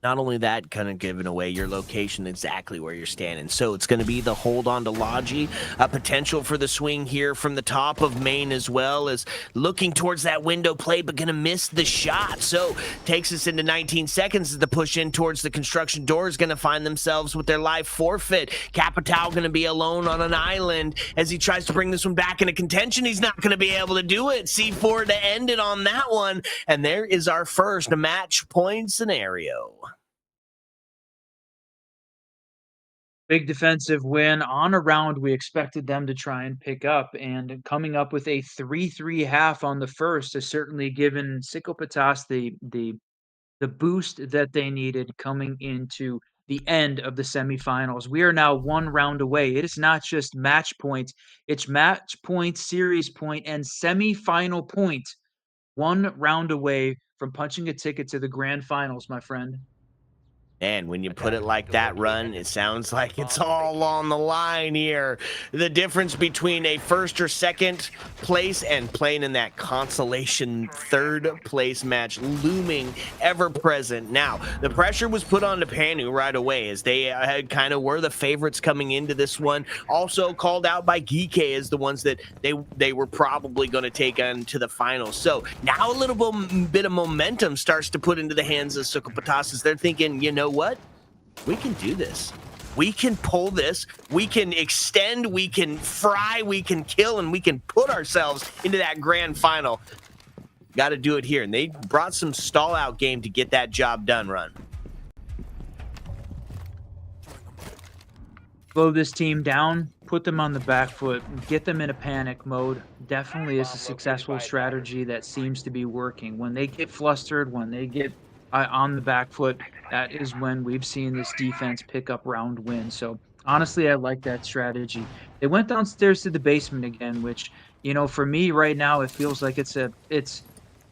Not only that, kind of giving away your location exactly where you're standing. So it's going to be the hold on to Logi, a potential for the swing here from the top of main, as well as looking towards that window play, but going to miss the shot. So takes us into 19 seconds as the push in towards the construction door is going to find themselves with their life forfeit. Capitao going to be alone on an island as he tries to bring this one back into contention. He's not going to be able to do it. C4 to end it on that one. And there is our first match point scenario.
Big defensive win on a round we expected them to try and pick up, and coming up with a 3-3 half on the first has certainly given Psychopatas the boost that they needed coming into the end of the semifinals. We are now one round away. It is not just match point, it's match point, series point, and semifinal point. One round away from punching a ticket to the grand finals, my friend.
And when you put it like that, Run, it sounds like it's all on the line here. The difference between a first or second place and playing in that consolation third place match looming ever present. Now, the pressure was put on to Panu right away as they had kind of were the favorites coming into this one. Also called out by Geeke as the ones that they were probably going to take on to the finals. So now a little bit of momentum starts to put into the hands of Psychopatas as they're thinking, you know what? We can do this. We can pull this. We can extend. We can fry. We can kill. And we can put ourselves into that grand final. Got to do it here. And they brought some stall out game to get that job done, Run.
Slow this team down, put them on the back foot, get them in a panic mode. Definitely is a successful strategy that seems to be working. When they get flustered, when they get on the back foot, that is when we've seen this defense pick up round wins. So honestly, I like that strategy. They went downstairs to the basement again, which, you know, for me right now, it feels like it's a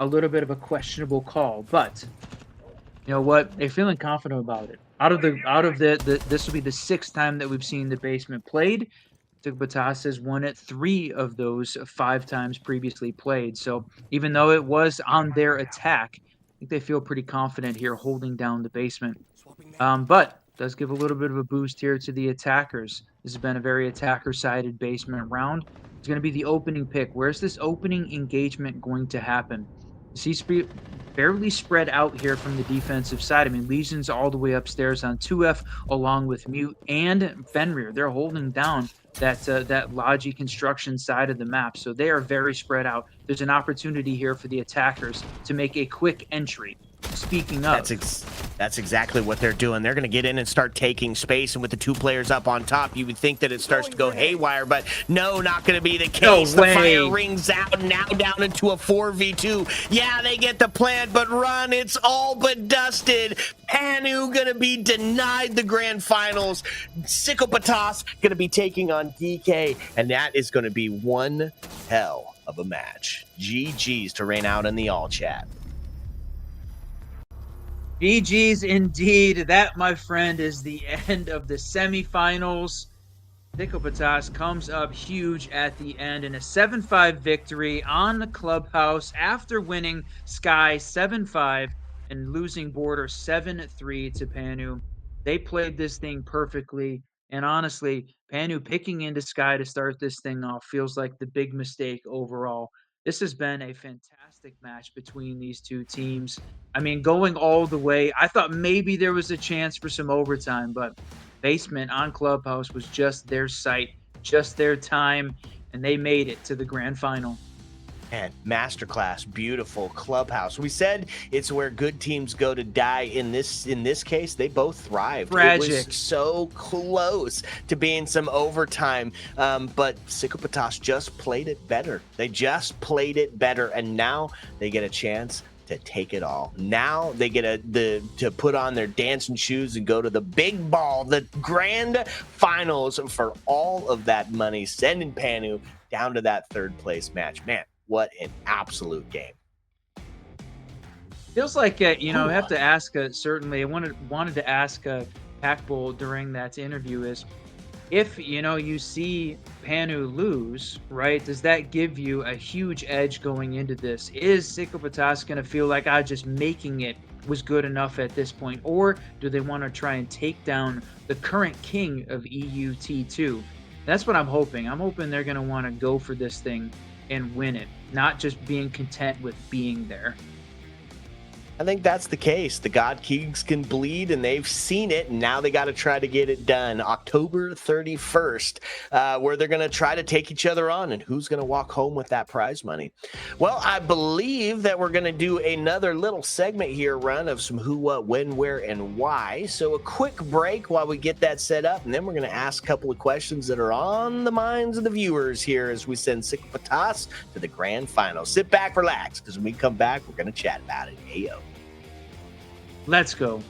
little bit of a questionable call. But you know what? They're feeling confident about it. Out of the this will be the 6th time that we've seen the basement played. Psychopatas has won it 3 of those 5 times previously played. So even though it was on their attack, I think they feel pretty confident here holding down the basement. But does give a little bit of a boost here to the attackers. This has been a very attacker-sided basement round. It's going to be the opening pick. Where's this opening engagement going to happen? He's fairly spread out here from the defensive side. I mean, Legion's all the way upstairs on 2F along with Mute and Fenrir. They're holding down that Logi construction side of the map. So they are very spread out. There's an opportunity here for the attackers to make a quick entry. Speaking of,
that's exactly what they're doing. They're going to get in and start taking space, and with the 2 players up on top, you would think that it starts to go haywire, but no, not going to be the case.
No
the fire
way.
rings out, now down into a 4v2. Yeah, they get the plant, but Run, it's all but dusted. Panu going to be denied the grand finals. Psychopatas going to be taking on DK, and that is going to be one hell of a match. GG's to rain out in the all chat.
GG's indeed. That, my friend, is the end of the semifinals. Psychopatas comes up huge at the end in a 7-5 victory on the Clubhouse after winning Sky 7-5 and losing Border 7-3 to Panu. They played this thing perfectly, and honestly, Panu picking into Sky to start this thing off feels like the big mistake overall. This has been a fantastic match between these 2 teams. I mean, going all the way, I thought maybe there was a chance for some overtime, but Basement on Clubhouse was just their site, just their time, and they made it to the grand final.
And masterclass, beautiful Clubhouse. We said it's where good teams go to die. In this case, they both thrived.
Tragic.
It was so close to being some overtime, but Psychopatas just played it better. They just played it better, and now they get a chance to take it all. Now they get to put on their dancing shoes and go to the big ball, the grand finals for all of that money, sending Panu down to that 3rd place match. Man, what an absolute game.
Feels like, I have to ask, certainly, I wanted to ask Packbull during that interview is, if, you see Panu lose, right, does that give you a huge edge going into this? Is Psychopatas going to feel like, just making it was good enough at this point, or do they want to try and take down the current king of EUT2? That's what I'm hoping. I'm hoping they're going to want to go for this thing and win it, not just being content with being there.
I think that's the case. The God Kings can bleed, and they've seen it, and now they got to try to get it done. October 31st, where they're going to try to take each other on, and who's going to walk home with that prize money. Well, I believe that we're going to do another little segment here, Run, of some who, what, when, where, and why. So a quick break while we get that set up, and then we're going to ask a couple of questions that are on the minds of the viewers here as we send Sikpatas to the grand final. Sit back, relax, because when we come back, we're going to chat about it. Hey, yo.
Let's go.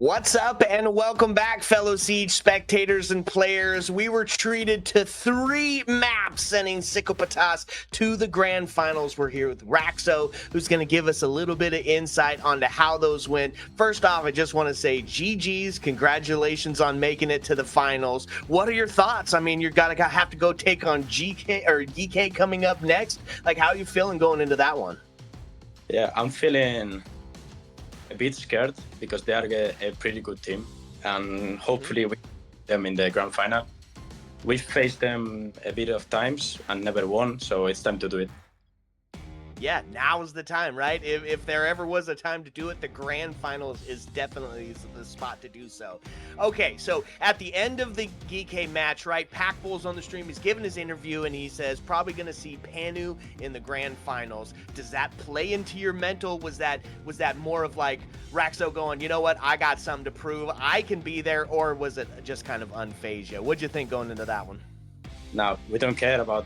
What's up and welcome back, fellow Siege spectators and players. We were treated to 3 maps sending Psychopatas to the grand finals. We're here with Raxo, who's going to give us a little bit of insight onto how those went. First off, I just want to say GG's, congratulations on making it to the finals. What are your thoughts? I mean, you're gonna have to go take on GK coming up next. Like, how are you feeling going into that one?
Yeah, I'm feeling a bit scared because they are a pretty good team, and hopefully we beat them in the grand final. We faced them a bit of times and never won, so it's time to do it.
Yeah, now is the time, right? If there ever was a time to do it, the grand finals is definitely the spot to do so. Okay, so at the end of the GK match, right, Packbull's on the stream, he's giving his interview, and he says probably going to see Panu in the grand finals. Does that play into your mental? Was that more of like Raxo going, you know what, I got something to prove, I can be there, or was it just kind of unfazed you? What'd you think going into that one?
Now, we don't care about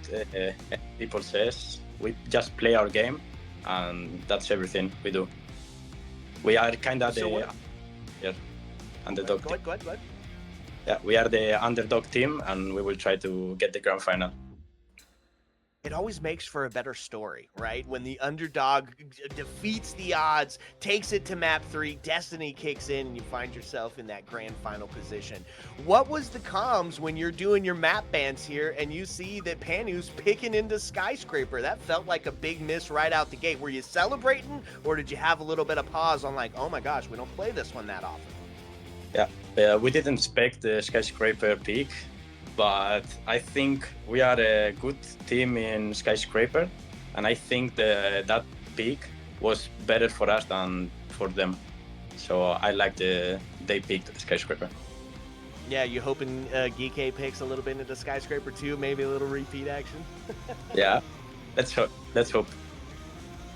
people says. We just play our game, and that's everything we do. We are kind of the underdog team.
Go ahead.
Yeah, we are the underdog team, and we will try to get the grand final.
It always makes for a better story, right? When the underdog defeats the odds, takes it to map 3, destiny kicks in, and you find yourself in that grand final position. What was the comms when you're doing your map bans here and you see that Panu's picking into Skyscraper? That felt like a big miss right out the gate. Were you celebrating, or did you have a little bit of pause on like, oh my gosh, we don't play this one that often?
Yeah, we didn't expect the Skyscraper pick, but I think we are a good team in Skyscraper, and I think that pick was better for us than for them. So I like they picked Skyscraper.
Yeah, you hoping GK picks a little bit into Skyscraper too, maybe a little repeat action?
Yeah, let's hope.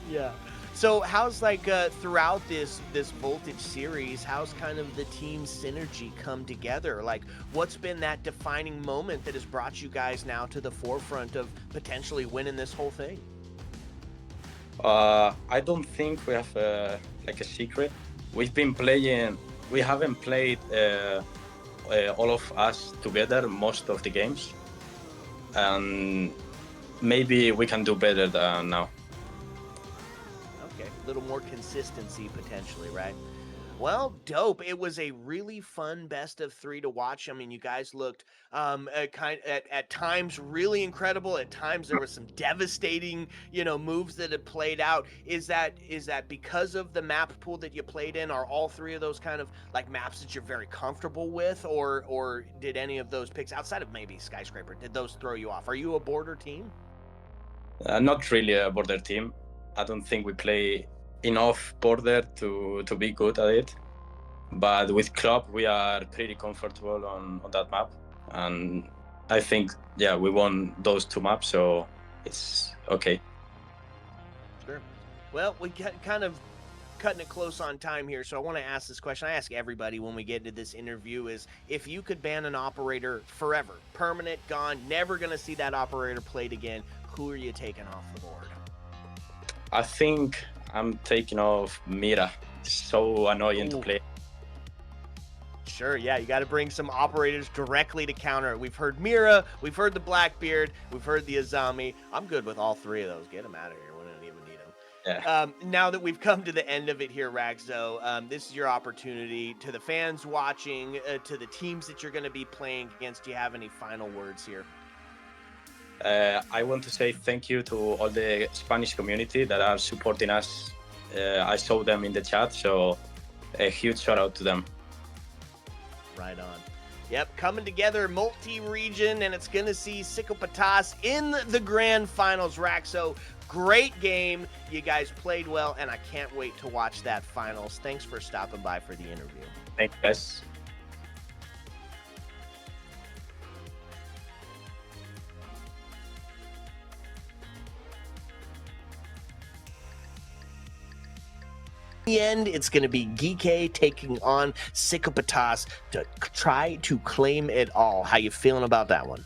Yeah. So how's like throughout this Voltage series, how's kind of the team synergy come together? Like, what's been that defining moment that has brought you guys now to the forefront of potentially winning this whole thing?
I don't think we have like a secret. We haven't played all of us together most of the games, and maybe we can do better than now.
A little more consistency potentially, right? Well, dope. It was a really fun best of 3 to watch. I mean, you guys looked at times really incredible. At times there were some devastating, moves that had played out. Is that because of the map pool that you played in? Are all 3 of those kind of like maps that you're very comfortable with, or did any of those picks outside of maybe Skyscraper, did those throw you off? Are you a border team?
Not really a border team. I don't think we play enough border to be good at it, but with Club we are pretty comfortable on that map, and I think we won those 2 maps, so it's okay.
Sure. Well, we kind of cutting it close on time here, so I want to ask this question. I ask everybody when we get into this interview is, if you could ban an operator forever, permanent, gone, never gonna see that operator played again, who are you taking off the board?
I think I'm taking off Mira. It's so annoying to play.
Sure, yeah, you got to bring some operators directly to counter it. We've heard Mira, we've heard the Blackbeard, we've heard the Azami. I'm good with all 3 of those. Get them out of here. We don't even need them.
Yeah.
Now that we've come to the end of it here, Raxo, this is your opportunity. To the fans watching, to the teams that you're going to be playing against, do you have any final words here?
I want to say thank you to all the Spanish community that are supporting us. I saw them in the chat, so a huge shout out to them.
Right on. Yep, coming together, multi-region, and it's going to see Psychopatas in the grand finals. Raxo, great game. You guys played well, and I can't wait to watch that finals. Thanks for stopping by for the interview.
Thanks, guys.
The end, it's going to be GK taking on Psychopatas to try to claim it all. How you feeling about that one?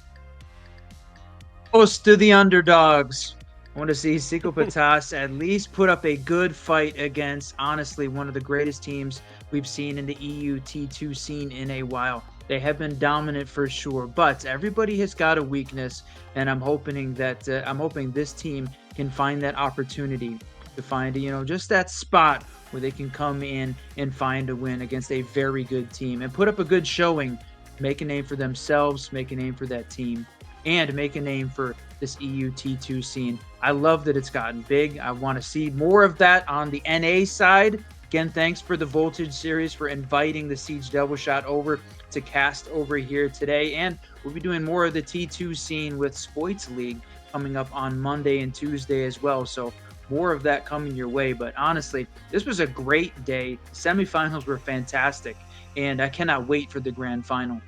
Close to the underdogs. I want to see Psychopatas at least put up a good fight against, honestly, one of the greatest teams we've seen in the EU T2 scene in a while. They have been dominant for sure, but everybody has got a weakness, and I'm hoping this team can find that opportunity to find, just that spot where they can come in and find a win against a very good team and put up a good showing, make a name for themselves, make a name for that team, and make a name for this EU T2 scene. I love that it's gotten big. I want to see more of that on the NA side. Again, thanks for the Voltage series for inviting the Siege Double Shot over to cast over here today. And we'll be doing more of the T2 scene with Spoits League coming up on Monday and Tuesday as well. So more of that coming your way. But honestly, this was a great day. Semifinals were fantastic, and I cannot wait for the grand final.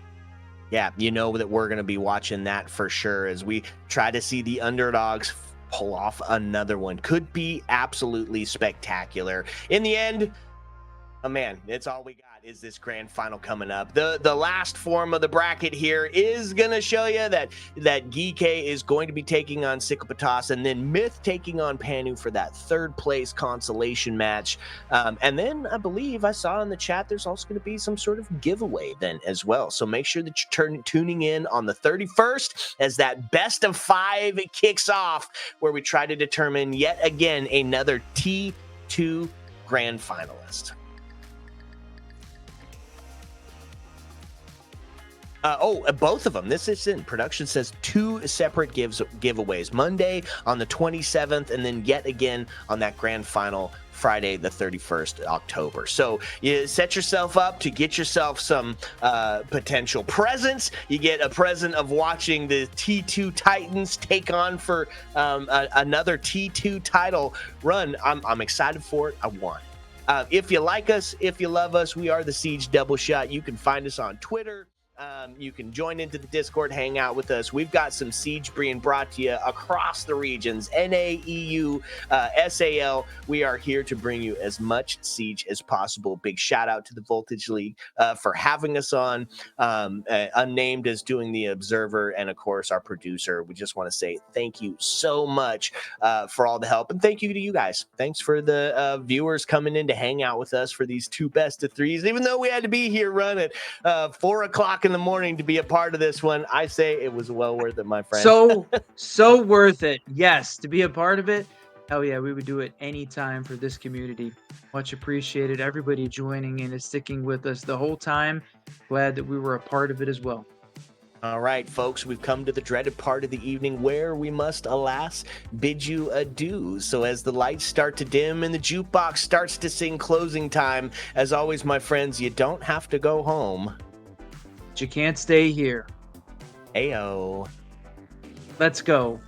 Yeah, you know that we're going to be watching that for sure as we try to see the underdogs pull off another one. Could be absolutely spectacular. In the end, oh man, it's all we got is this grand final coming up. The last form of the bracket here is going to show you that Geekay is going to be taking on Sikapatas, and then Myth taking on Panu for that third place consolation match. And then I believe I saw in the chat there's also going to be some sort of giveaway then as well. So make sure that you're tuning in on the 31st as that best of 5 kicks off, where we try to determine yet again another T2 grand finalist. Both of them. This is in production says 2 separate giveaways. Monday on the 27th, and then yet again on that grand final Friday, the 31st October. So you set yourself up to get yourself some potential presents. You get a present of watching the T2 Titans take on for another T2 title run. I'm excited for it. I want it. If you like us, if you love us, we are the Siege Double Shot. You can find us on Twitter. You can join into the Discord, hang out with us. We've got some Siege being brought to you across the regions, NA, EU, SAL. We are here to bring you as much Siege as possible. Big shout out to the Voltage League for having us on. Unnamed is doing the Observer, and of course our producer. We just want to say thank you so much for all the help, and thank you to you guys. Thanks for the viewers coming in to hang out with us for these 2 best of 3s. Even though we had to be here run at 4 o'clock in the morning to be a part of this one, I say it was well worth it, my friend.
So worth it. Yes, to be a part of it. Hell yeah, we would do it anytime for this community. Much appreciated. Everybody joining in and sticking with us the whole time. Glad that we were a part of it as well.
All right, folks, we've come to the dreaded part of the evening where we must, alas, bid you adieu. So as the lights start to dim and the jukebox starts to sing closing time, as always, my friends, you don't have to go home.
But you can't stay here.
Ayo.
Let's go.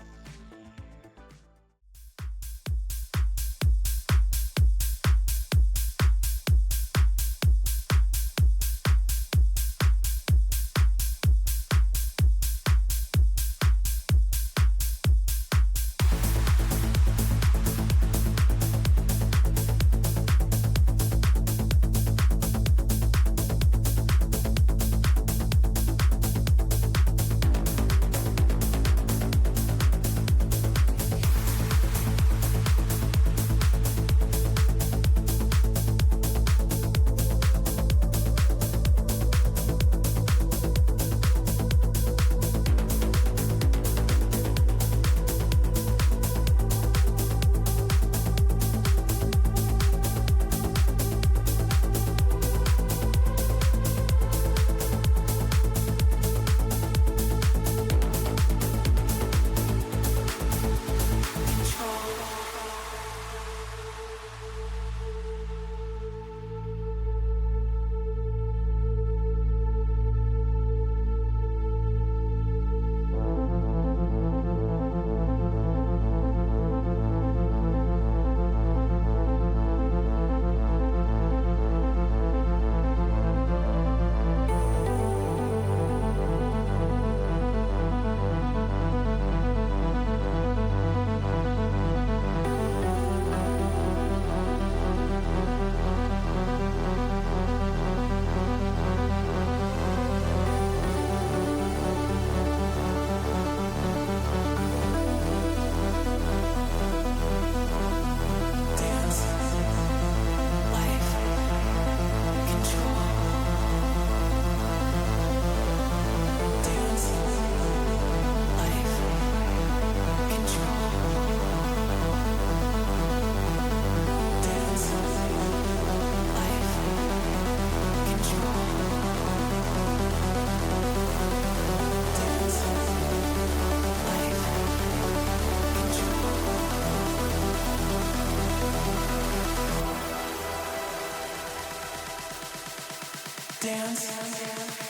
dance.